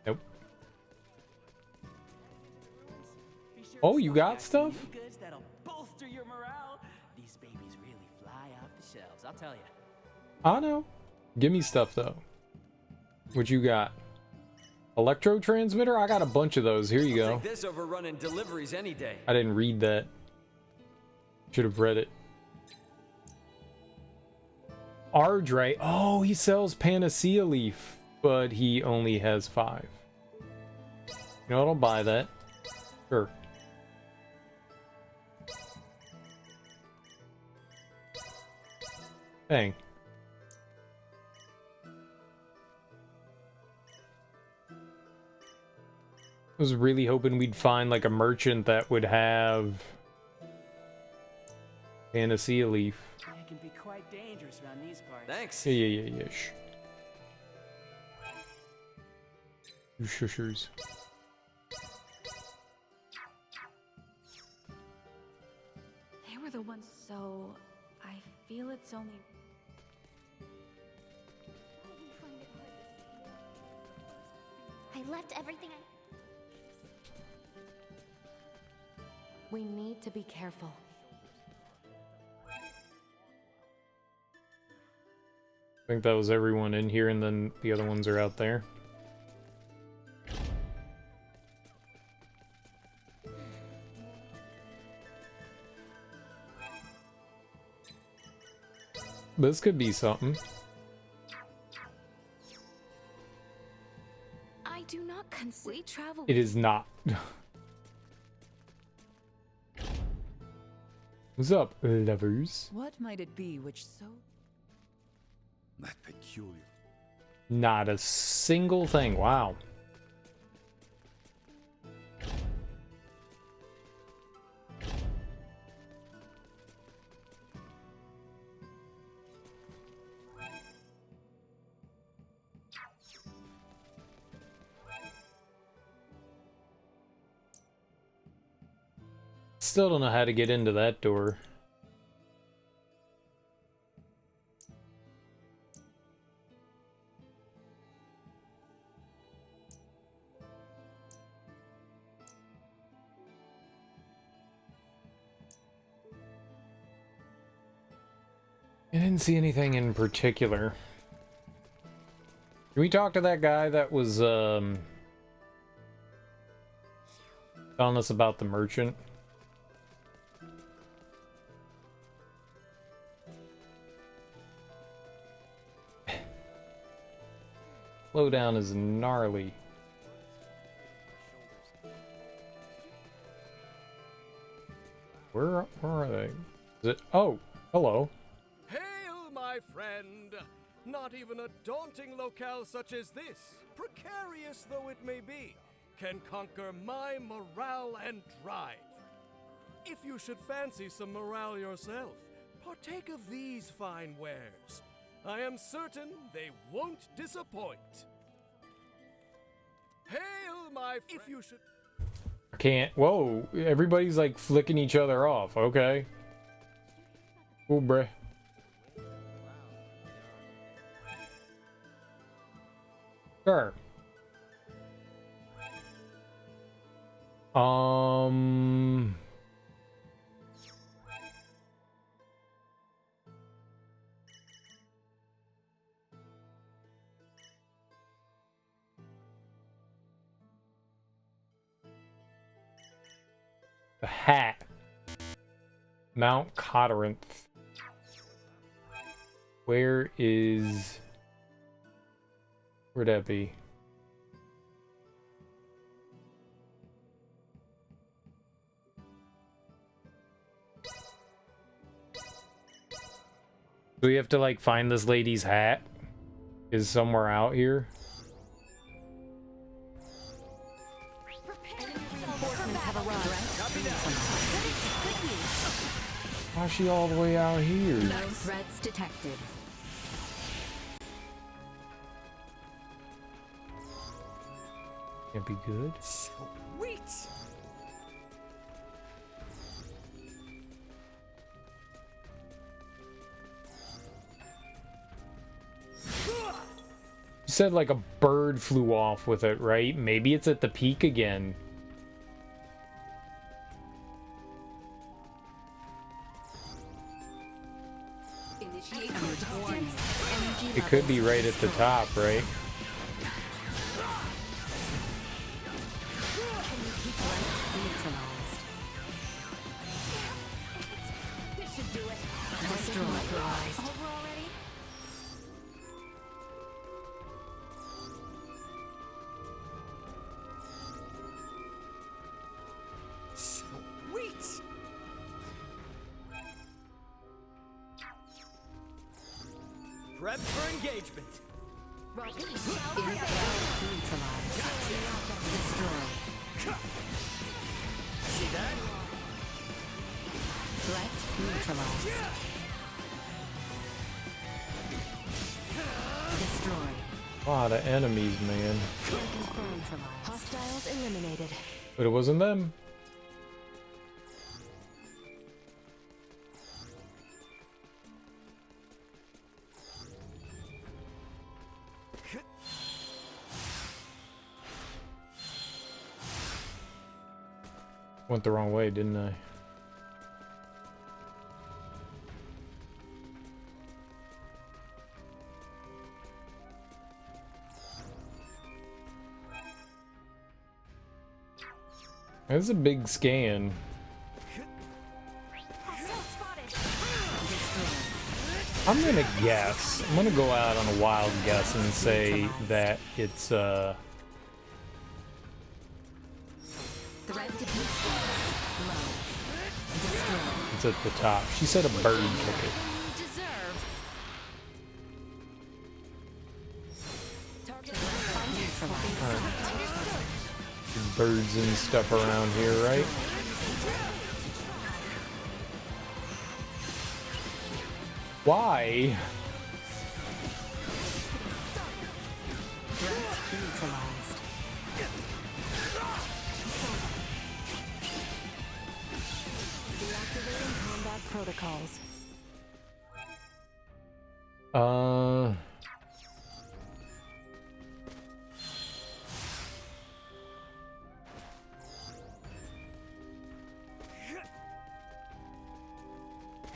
Nope. Oh, you got stuff?
Goods that'll bolster your morale. These babies really fly off the shelves, I'll tell you.
I know. Give me stuff though. What you got? Electro transmitter? I got a bunch of those. Here you go.
Take this over running deliveries any day.
I didn't read that. Should have read it. Ardre. Oh, he sells Panacea Leaf, but he only has 5. You know what? I'll buy that. Sure. Dang. I was really hoping we'd find like a merchant that would have Panacea Leaf.
It can be quite dangerous around these parts.
Thanks.
Yeah. You shushers.
They were the ones, so I feel it's only.
I left everything
We need to be careful.
I think that was everyone in here, and then the other ones are out there. This could be something.
I do not we travel.
It is not. What's up, lovers?
What might it be which so...
That peculiar.
Not a single thing. Wow. Still don't know how to get into that door. I didn't see anything in particular. Can we talk to that guy that was telling us about the merchant? Slowdown is gnarly. Where are they? Is it? Oh, hello.
Hail, my friend! Not even a daunting locale such as this, precarious though it may be, can conquer my morale and drive. If you should fancy some morale yourself, partake of these fine wares. I am certain they won't disappoint. Hail, my if you should...
I can't. Whoa, everybody's like flicking each other off. Okay. Cool, bruh. Sure. The hat. Mount Cotteranth. Where'd that be? Do we have to like find this lady's hat? Is somewhere out here? Why's she all the way out here?
No threats detected.
Can't be good.
Sweet.
You said like a bird flew off with it, right? Maybe it's at the peak again. It could be right at the top, right?
This should do it.
Over already?
Sweet.
Prep for engagement. See that?
Threat neutralized. Destroy.
A lot of enemies, man.
Hostiles eliminated.
But it wasn't them. Went the wrong way, didn't I? That's a big scan. I'm gonna guess. I'm gonna go out on a wild guess and say that it's it's at the top. She said a bird took it. Birds and stuff around here, right? Why?
Deactivating combat protocols.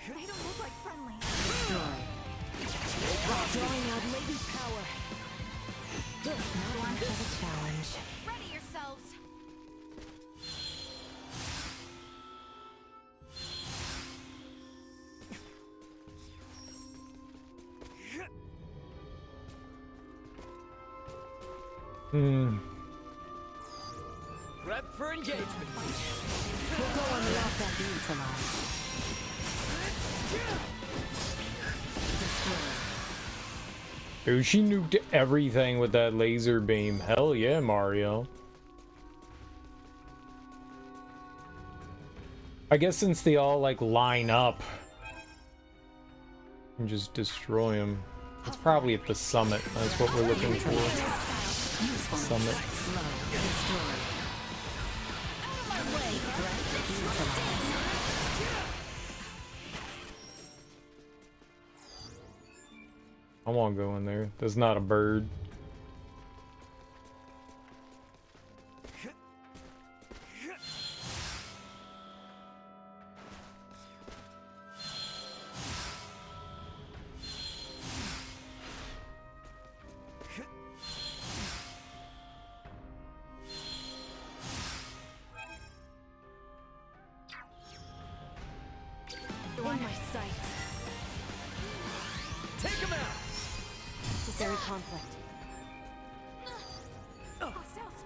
They don't look like friendly.
Drawing out latent power. Not much of a challenge.
Ready yourselves.
Prep for engagement.
We'll go on the offense. Neutralized.
Dude, she nuked everything with that laser beam. Hell yeah, Mario. I guess since they all like line up, you can just destroy them. It's probably at the summit. That's what we're looking for. Summit. I won't go in there. There's not a bird.
In my sights.
Take him out.
Necessary conflict.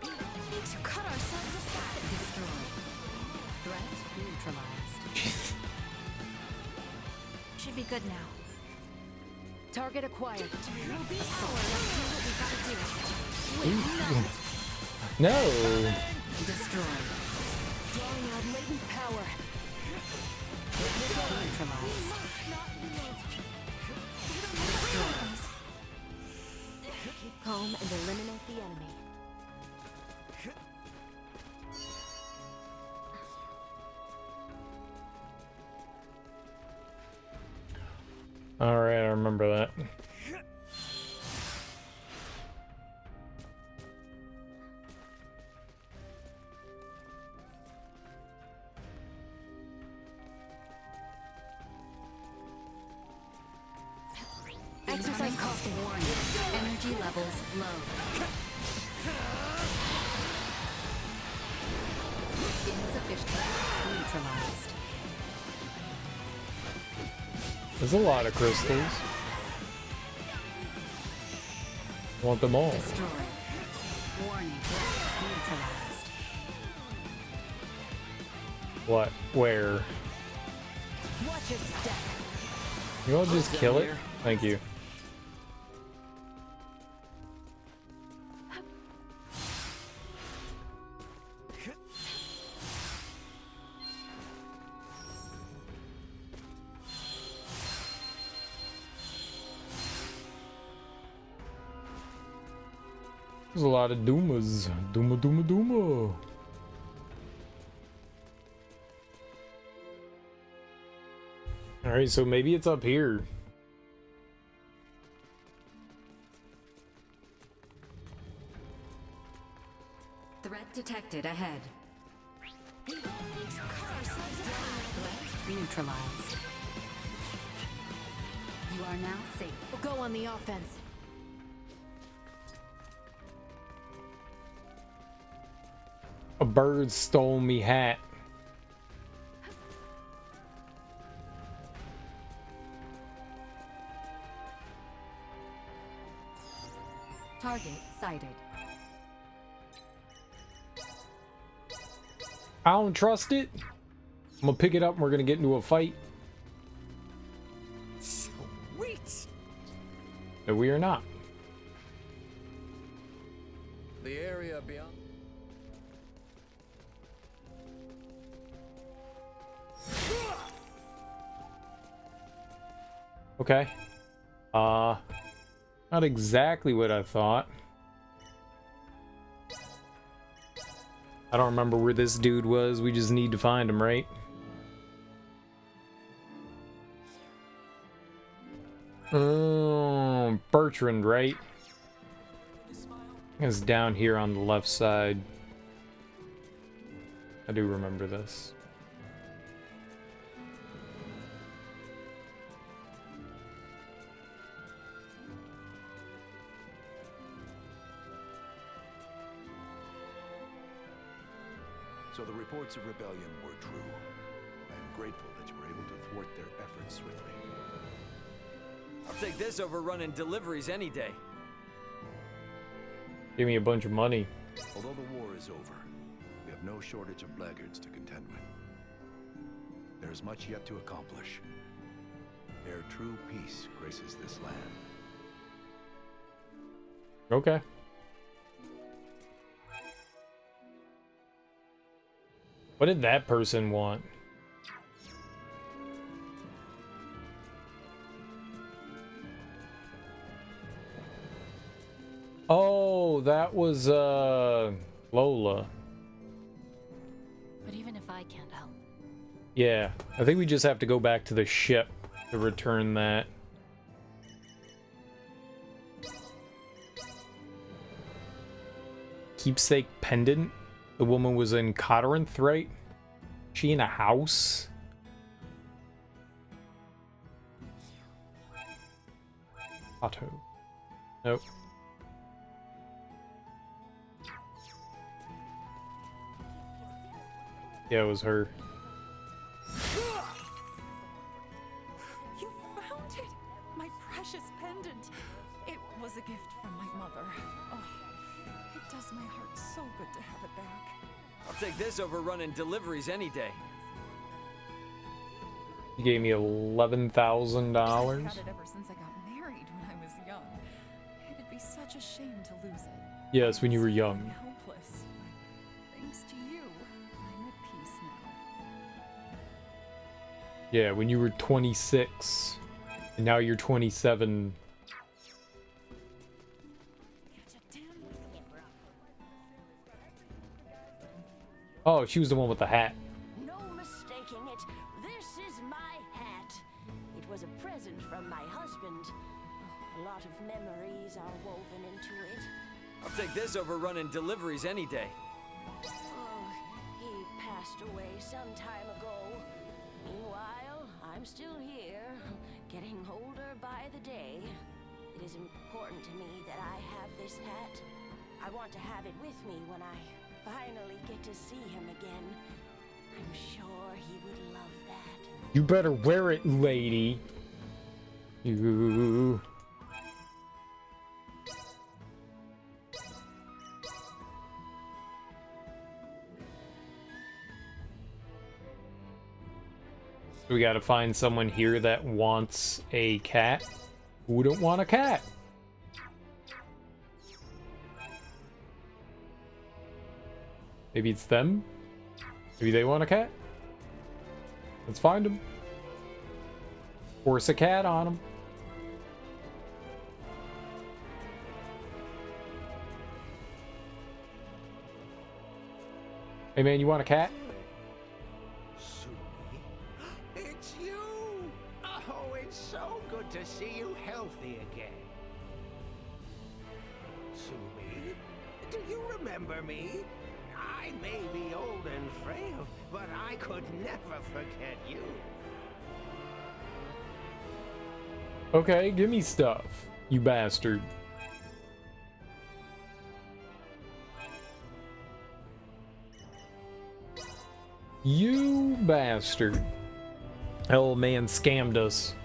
We need to cut ourselves aside.
Destroy. Threat neutralized.
Should be good now.
Target acquired.
No.
Destroy. Drawing out latent power. Neutralized. Destroy. Keep calm and eliminate the enemy.
All right, I remember that.
Exercise cost warning. Energy levels low. Insufficient. Neutralized.
There's a lot of crystals. Want them all.
Destroy. Warning. Neutralized.
What? Where?
Watch your step.
You want to just kill it? Thank you. There's a lot of Doomas. Dooma, Dooma, Dooma. Alright, so maybe it's up here.
Threat detected ahead. Neutralized. You are now safe.
We'll go on the offense.
A bird stole me hat.
Target sighted.
I don't trust it. I'm gonna pick it up and we're gonna get into a fight.
Sweet.
No, we are not.
The area beyond.
Okay. Not exactly what I thought. I don't remember where this dude was. We just need to find him, right? Bertrand, right? It's down here on the left side. I do remember this.
So the reports of rebellion were true. I am grateful that you were able to thwart their efforts swiftly.
I'll take this over running deliveries any day.
Give me a bunch of money.
Although the war is over, we have no shortage of blackguards to contend with. There is much yet to accomplish. Ere true peace graces this land.
Okay. What did that person want? Oh, that was Lola.
But even if I can't help,
Yeah, I think we just have to go back to the ship to return that. Keepsake pendant? The woman was in Corinth, right? She in a house? Otto. Nope. Yeah, it was her.
You found it! My precious pendant! It was a gift from my mother. Oh, it does my heart so good to have it back.
I'll take this over running deliveries any day.
He gave me $11,000.
I've had it ever since I got married, such a shame to lose it.
Yes, when you were young.
Helpless. Thanks to you, I'm at peace now.
Yeah, when you were 26. And now you're 27. Oh, she was the one with the hat.
No mistaking it. This is my hat. It was a present from my husband. A lot of memories are woven into it.
I'll take this over running deliveries any day.
Oh, he passed away some time ago. Meanwhile, I'm still here, getting older by the day. It is important to me that I have this hat. I want to have it with me when I finally get to see him again. I'm sure he would love that.
You better wear it, lady. You. So we gotta find someone here that wants a cat. Who don't want a cat? Maybe it's them? Maybe they want a cat? Let's find them. Force a cat on them. Hey man, you want a cat?
It's you! Oh, it's so good to see you healthy again. Sumi, do you remember me? I may be old and frail, but I could never forget you.
Okay, give me stuff, you bastard. You bastard. That old man scammed us.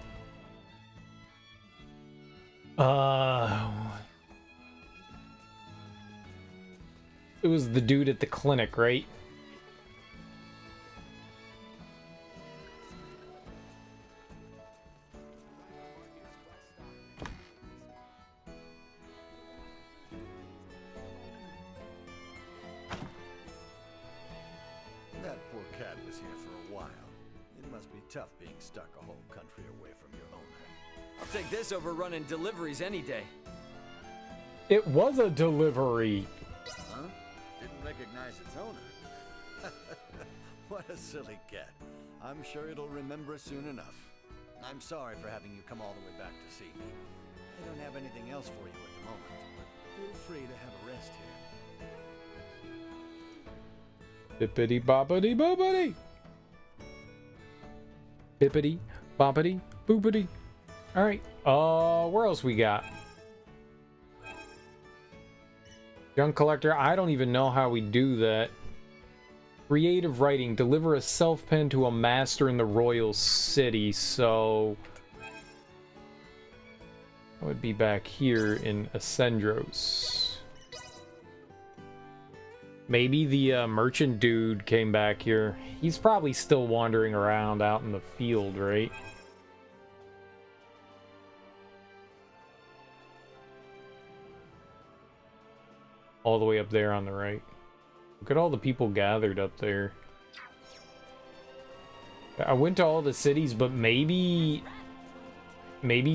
It was the dude at the clinic, right?
That poor cat was here for a while. It must be tough being stuck a whole country away from your owner.
I'll take this over running deliveries any day.
It was a delivery.
Huh? Didn't recognize its owner. What a silly cat. I'm sure it'll remember soon enough. I'm sorry for having you come all the way back to see me. I don't have anything else for you at the moment, but feel free to have a rest here.
Bippity boppity boopity. Bippity boppity boopity. Alright, where else we got? Junk collector, I don't even know how we do that. Creative writing, deliver a self-pen to a master in the royal city, so that would be back here in Ascendros. Maybe the merchant dude came back here. He's probably still wandering around out in the field, right? All the way up there on the right. Look at all the people gathered up there. I went to all the cities, but maybe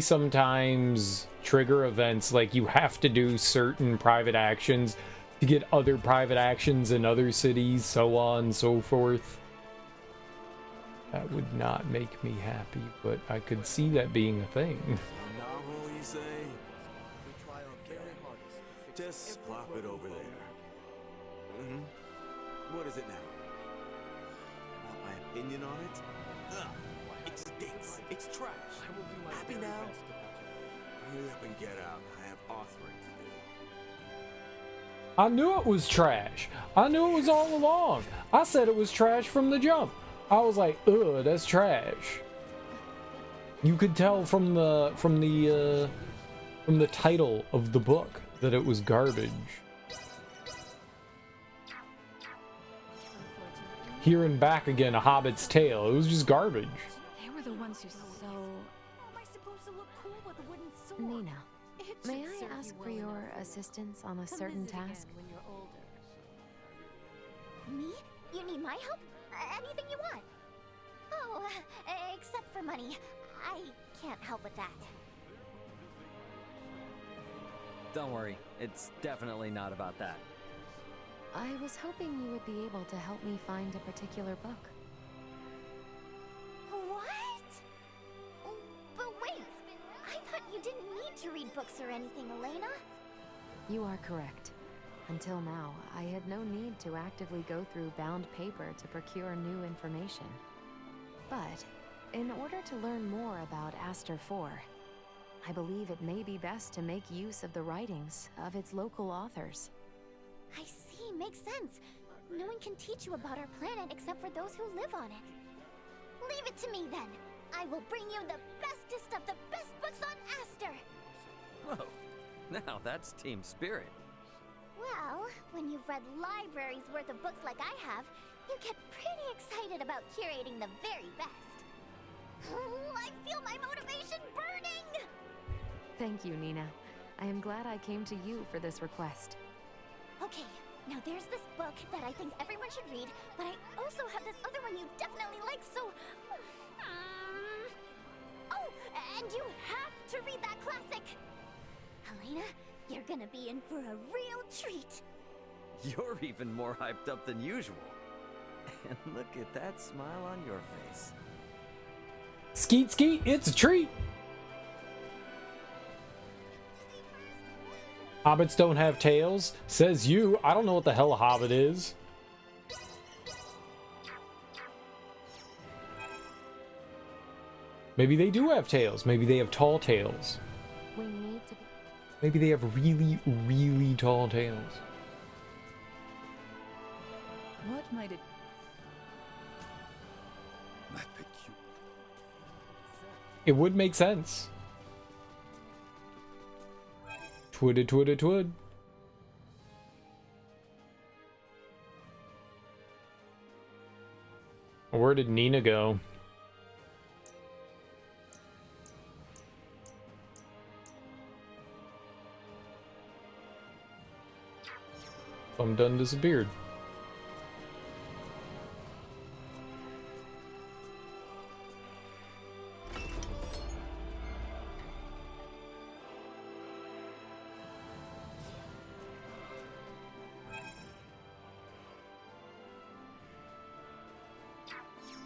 sometimes trigger events, like you have to do certain private actions to get other private actions in other cities, so on and so forth. That would not make me happy, but I could see that being a thing.
Novel, you say? Just plop it over there. What is it now? Want my opinion on it? Ugh, it stinks. It's trash. Happy now? Hurry up and get out. I have authoring to do.
I knew it was trash. I knew it was all along. I said it was trash from the jump. I was like, ugh, that's trash. You could tell from the title of the book that it was garbage. Here and back again, A Hobbit's Tale. It was just garbage.
They were the ones who so...
Am I supposed to look cool with a wooden sword?
Nina.
It
May I ask for your assistance on a certain task?
Me? You need my help? Anything you want. Oh, except for money. I can't help with that.
Don't worry, it's definitely not about that.
I was hoping you would be able to help me find a particular book.
What? Oh, but wait! I thought you didn't need to read books or anything, Elena.
You are correct. Until now, I had no need to actively go through bound paper to procure new information. But, in order to learn more about Aster 4, I believe it may be best to make use of the writings of its local authors.
I see, makes sense. No one can teach you about our planet except for those who live on it. Leave it to me then. I will bring you the bestest of the best books on Aster.
Whoa, now that's team spirit.
Well, when you've read libraries worth of books like I have, you get pretty excited about curating the very best. Oh, I feel my motivation burning!
Thank you, Nina. I am glad I came to you for this request.
Okay, now there's this book that I think everyone should read, but I also have this other one you definitely like, so... Oh, and you have to read that classic! Elena, you're gonna be in for a real treat.
You're even more hyped up than usual. And look at that smile on your face.
Skeet skeet, it's a treat! Hobbits don't have tails? Says you. I don't know what the hell a hobbit is. Maybe they do have tails. Maybe they have tall tails.
We need to be...
Maybe they have really, really tall tails.
What might it...
It would make sense. Twidda, twidda, twid. Where did Nina go? I'm done disappeared.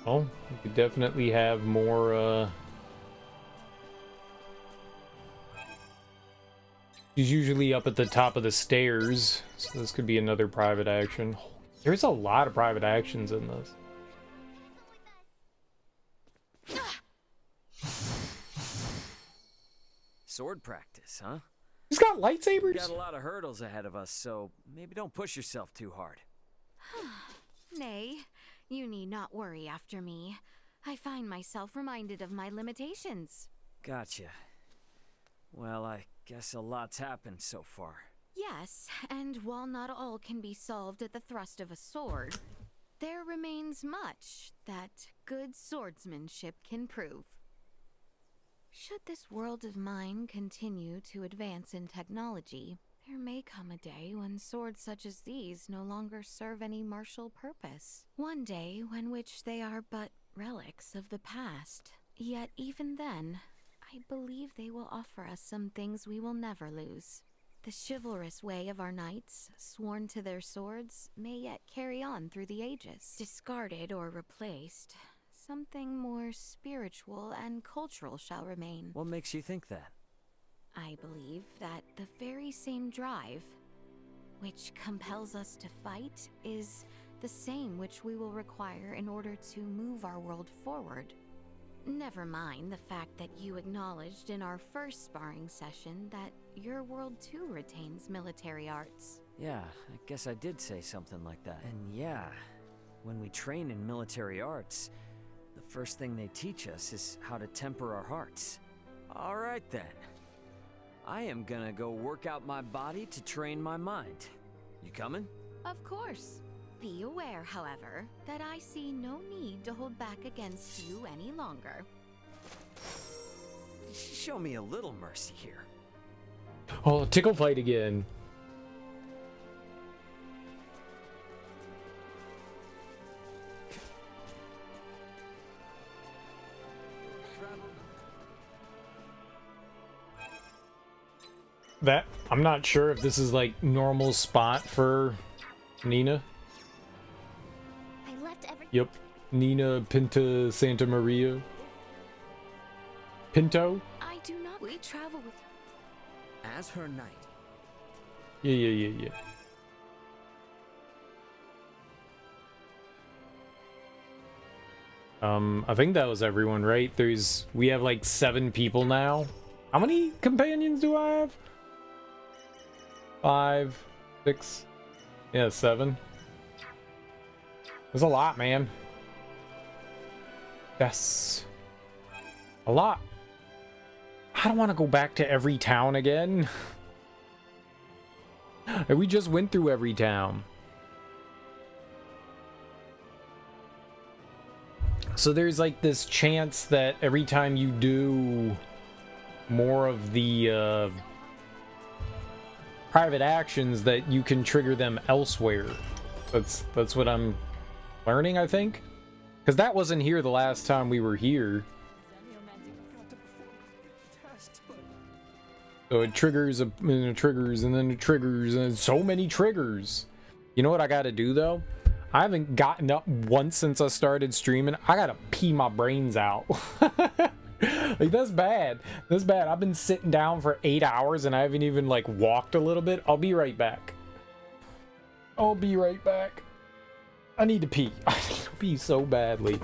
Oh, we could definitely have more, He's usually up at the top of the stairs, so this could be another private action. There's a lot of private actions in this.
Sword practice, huh?
He's got lightsabers?
We got a lot of hurdles ahead of us, so maybe don't push yourself too hard.
Nay, you need not worry after me. I find myself reminded of my limitations.
Gotcha. Well, I guess a lot's happened so far.
Yes, and while not all can be solved at the thrust of a sword, there remains much that good swordsmanship can prove. Should this world of mine continue to advance in technology, there may come a day when swords such as these no longer serve any martial purpose. One day when which they are but relics of the past. Yet even then, I believe they will offer us some things we will never lose. The chivalrous way of our knights, sworn to their swords, may yet carry on through the ages. Discarded or replaced, something more spiritual and cultural shall remain.
What makes you think that?
I believe that the very same drive, which compels us to fight, is the same which we will require in order to move our world forward. Never mind the fact that you acknowledged in our first sparring session that your world too retains military arts.
Yeah, I guess I did say something like that. And yeah, when we train in military arts, the first thing they teach us is how to temper our hearts. All right then. I am gonna go work out my body to train my mind. You coming?
Of course. Be aware, however, that I see no need to hold back against you any longer.
Show me a little mercy here.
Oh, tickle fight again. That, I'm not sure if this is like normal spot for Nina.
I left every
Yep. Nina Pinta Santa Maria. Pinto?
I do not. We travel with.
As her knight.
Yeah. I think that was everyone, right? We have like 7 people now. How many companions do I have? 5, 6, yeah, 7. There's a lot, man. Yes. A lot. I don't want to go back to every town again. We just went through every town. So there's like this chance that every time you do more of the private actions that you can trigger them elsewhere. That's what I'm learning, I think. Because that wasn't here the last time we were here. So it triggers, and it triggers, and then it triggers, and so many triggers. You know what I gotta do, though? I haven't gotten up once since I started streaming. I gotta pee my brains out. Like, that's bad. That's bad. I've been sitting down for 8 hours, and I haven't even, like, walked a little bit. I'll be right back. I'll be right back. I need to pee. I need to pee so badly.